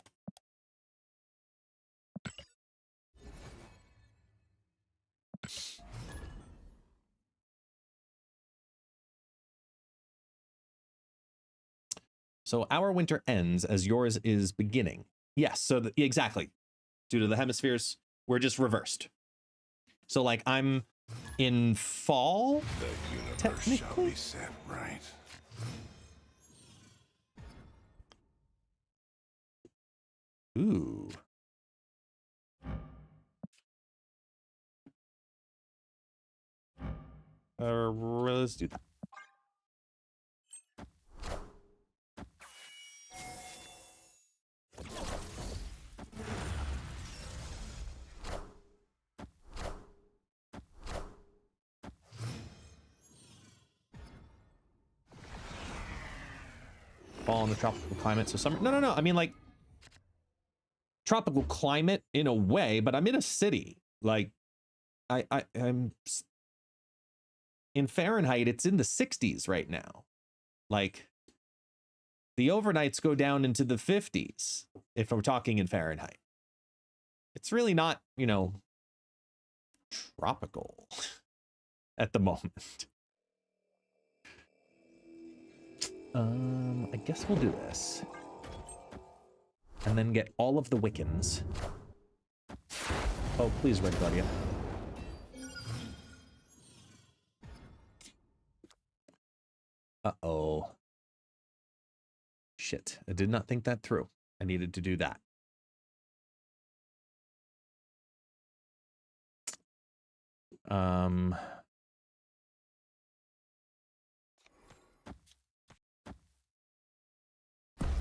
So our winter ends as yours is beginning. Yes, so exactly. Due to the hemispheres, we're just reversed. So like I'm in fall, The universe shall be set right. Ooh. Let's do that. Fall in the tropical climate, so summer. No. I mean, like tropical climate in a way, but I'm in a city. Like, I'm in Fahrenheit. It's in the 60s right now. Like, the overnights go down into the 50s if we're talking in Fahrenheit. It's really not, you know, tropical at the moment. I guess we'll do this. And then get all of the Wiccans. Oh, please, Red Guardian. Uh-oh. Shit, I did not think that through. I needed to do that.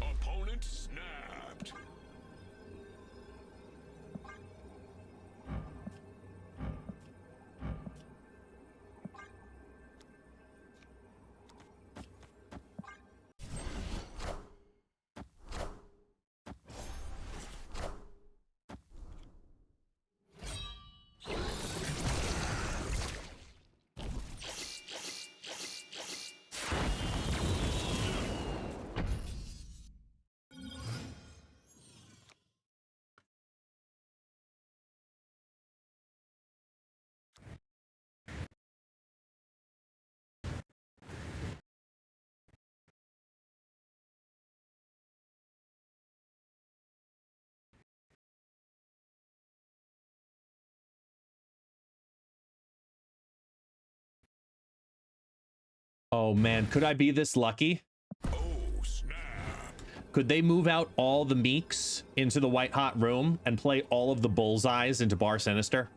Opponent snapped. Oh man, could I be this lucky? Oh, snap. Could they move out all the Meeks into the White Hot Room and play all of the Bullseyes into Bar Sinister?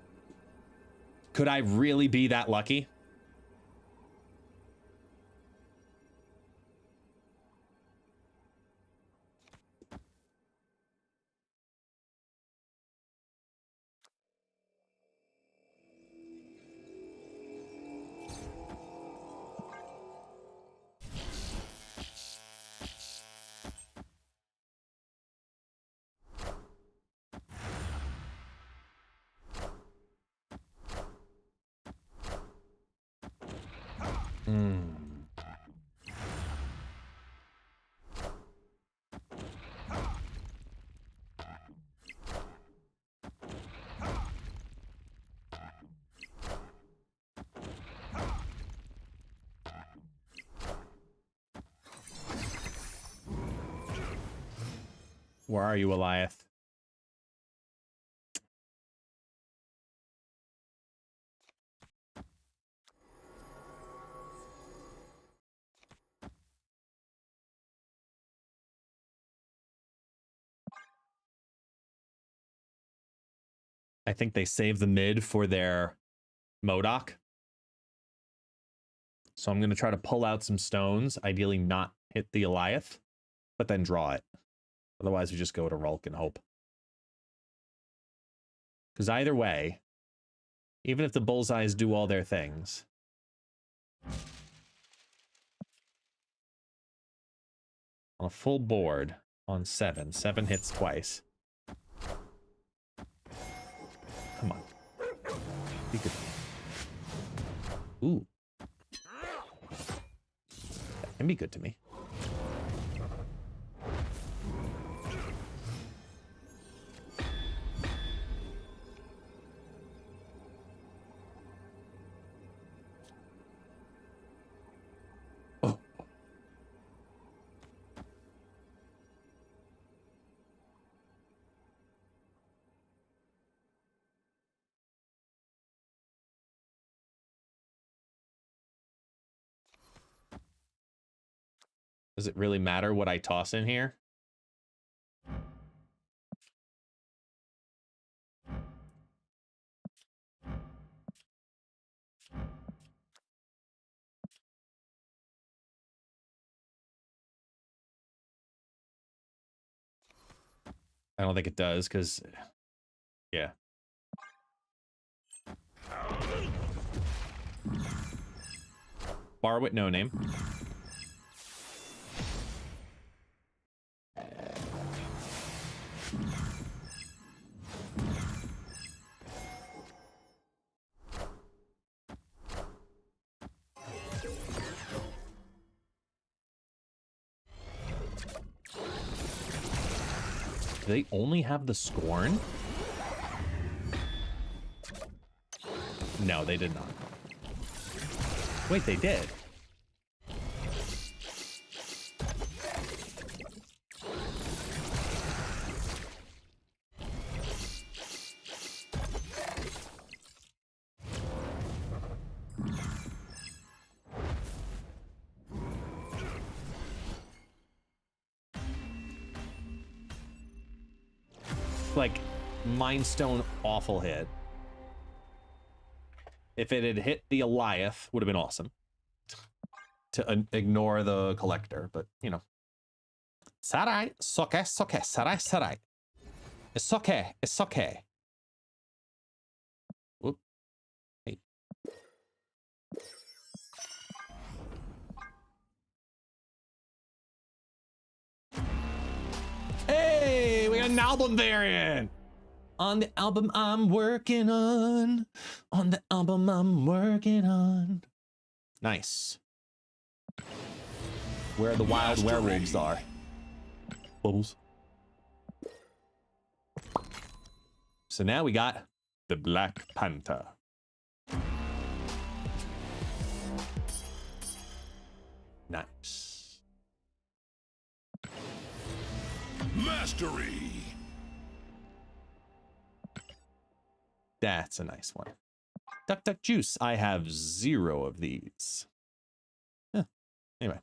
Could I really be that lucky? Where are you, Eliath? I think they save the mid for their MODOK. So I'm going to try to pull out some stones, ideally not hit the Eliath, but then draw it. Otherwise, we just go to Rulk and hope. Because either way, even if the Bullseyes do all their things, on a full board on 7 hits twice. Come on. Be good. Ooh. That can be good to me. Does it really matter what I toss in here? I don't think it does, because, yeah. Borrow it, no name. Do they only have the Scorn? No, they did not. Wait, they did. Like, Mind Stone awful hit. If it had hit the Eliath, would have been awesome. To ignore the Collector, but, you know. It's alright. It's okay. It's okay. It's alright. It's alright. It's okay. It's okay. Whoop. Hey. Hey, we got an album variant. On the album I'm working on. On the album I'm working on. Nice. Where the wild werewolves are. Bubbles. So now we got the Black Panther. Nice. Mastery. That's a nice one. Duck Duck Juice. I have 0 of these. Huh. Anyway.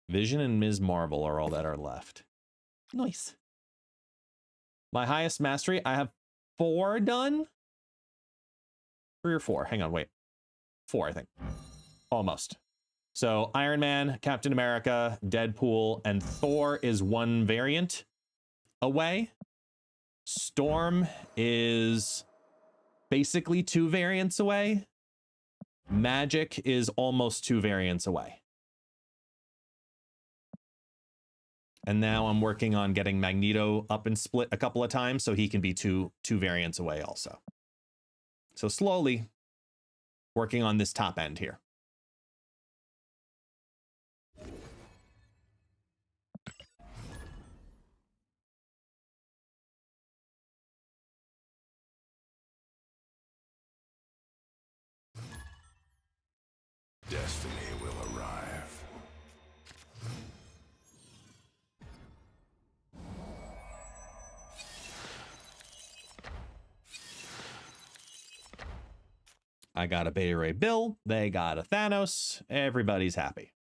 Vision and Ms. Marvel are all that are left. Nice. My highest mastery, I have 4 done. 3 or 4. Hang on, wait. 4, I think. Almost. So Iron Man, Captain America, Deadpool, and Thor is 1 variant away. Storm is basically 2 variants away. Magic is almost 2 variants away. And now I'm working on getting Magneto up and split a couple of times so he can be two variants away also. So slowly working on this top end here. Destiny will arrive. I got a Beta Ray Bill. They got a Thanos. Everybody's happy.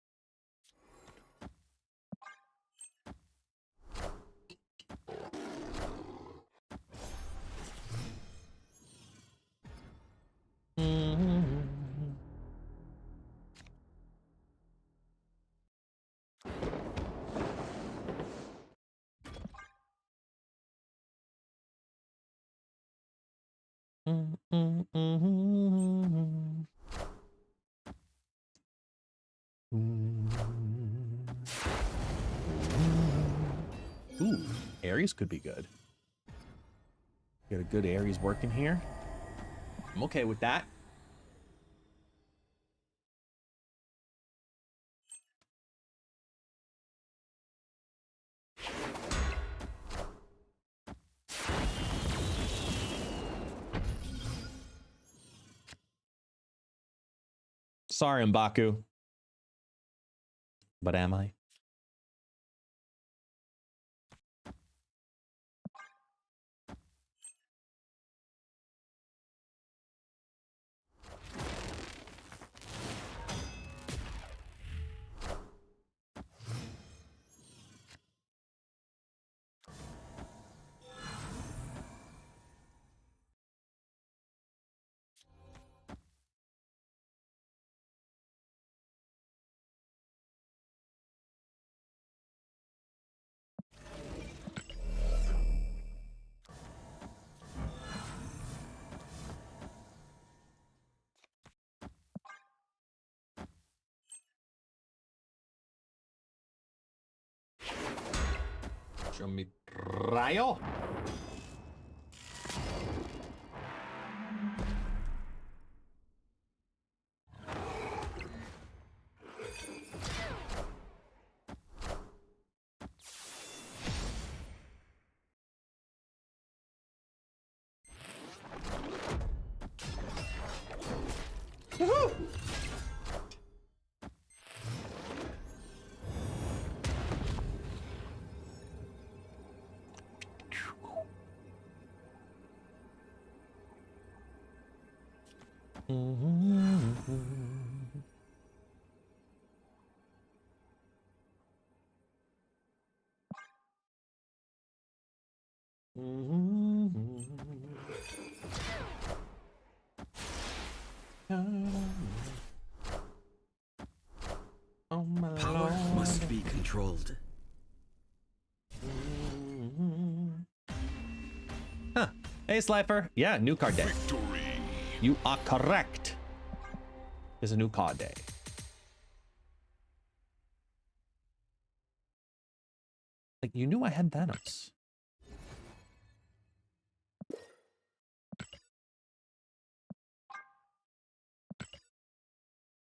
Ooh, Ares could be good. Got a good Ares working here. I'm okay with that. Sorry, M'Baku. But am I? Show me rayo. Woohoo! Oh my Power Lord. must be controlled. Huh. Hey, Slifer. Yeah, new card day. Victory. You are correct. It's a new card day. Like, you knew I had Thanos.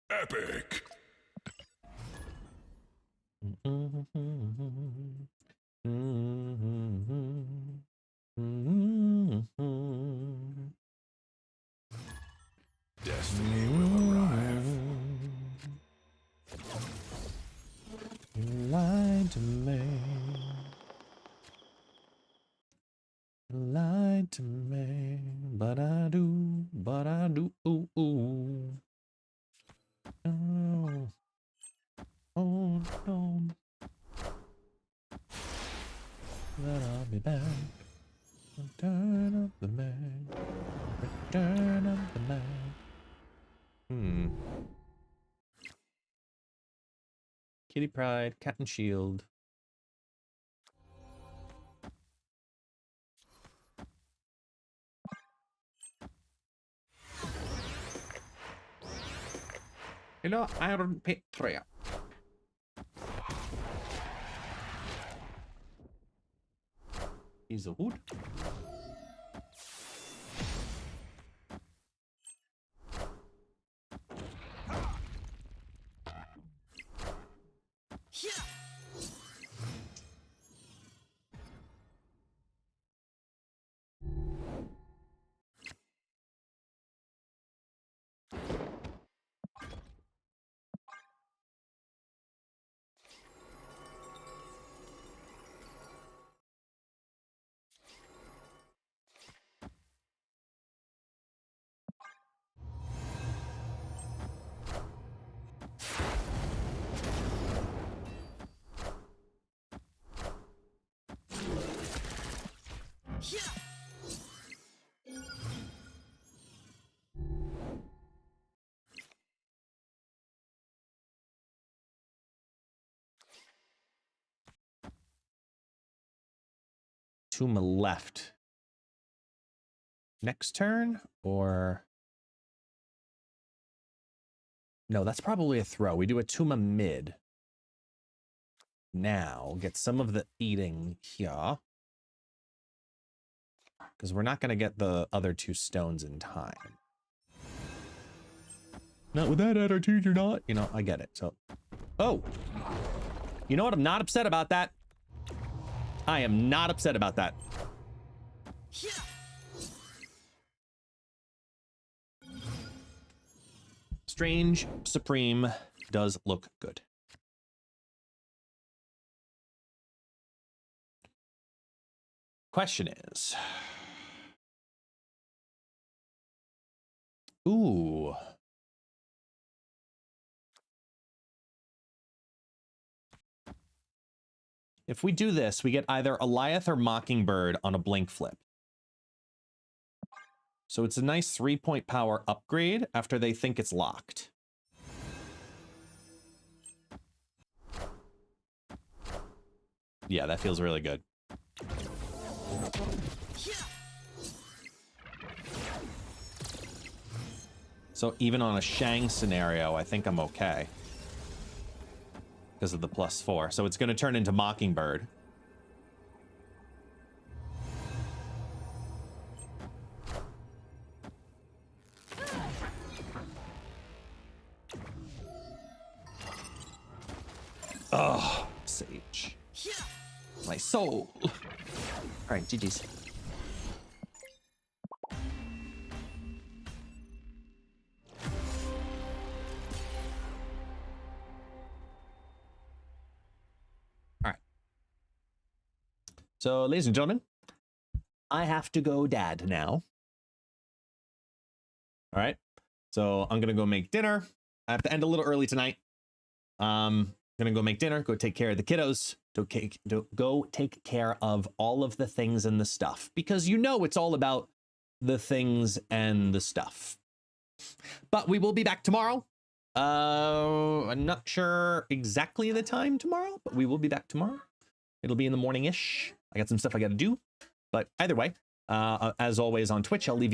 Epic. Destiny will arrive. You lied to me. You lied to me. But I do. Ooh, ooh. Then I'll be back. Return of the man. Return of the man. Kitty Pride, Cat and Shield. Hello, Iron Patriot. He's a wood. To my left. Next turn, or no, that's probably a throw. We do a Tuma mid. Now get some of the eating here, because we're not going to get the other 2 stones in time. Not with that attitude, you're not. You know, I get it. So, oh, you know what? I'm not upset about that. I am not upset about that. Strange Supreme does look good. Question is, ooh. If we do this, we get either Eliath or Mockingbird on a blink flip. So it's a nice 3-point power upgrade after they think it's locked. Yeah, that feels really good. So even on a Shang scenario, I think I'm okay. Because of the +4. So it's going to turn into Mockingbird. Oh, Sage. My soul. All right, GG's. So, ladies and gentlemen, I have to go dad now. All right. So I'm going to go make dinner. I have to end a little early tonight. Going to go make dinner, go take care of the kiddos, go take care of all of the things and the stuff, because you know it's all about the things and the stuff. But we will be back tomorrow. I'm not sure exactly the time tomorrow, but we will be back tomorrow. It'll be in the morning-ish. I got some stuff I got to do. But either way, as always on Twitch, I'll leave you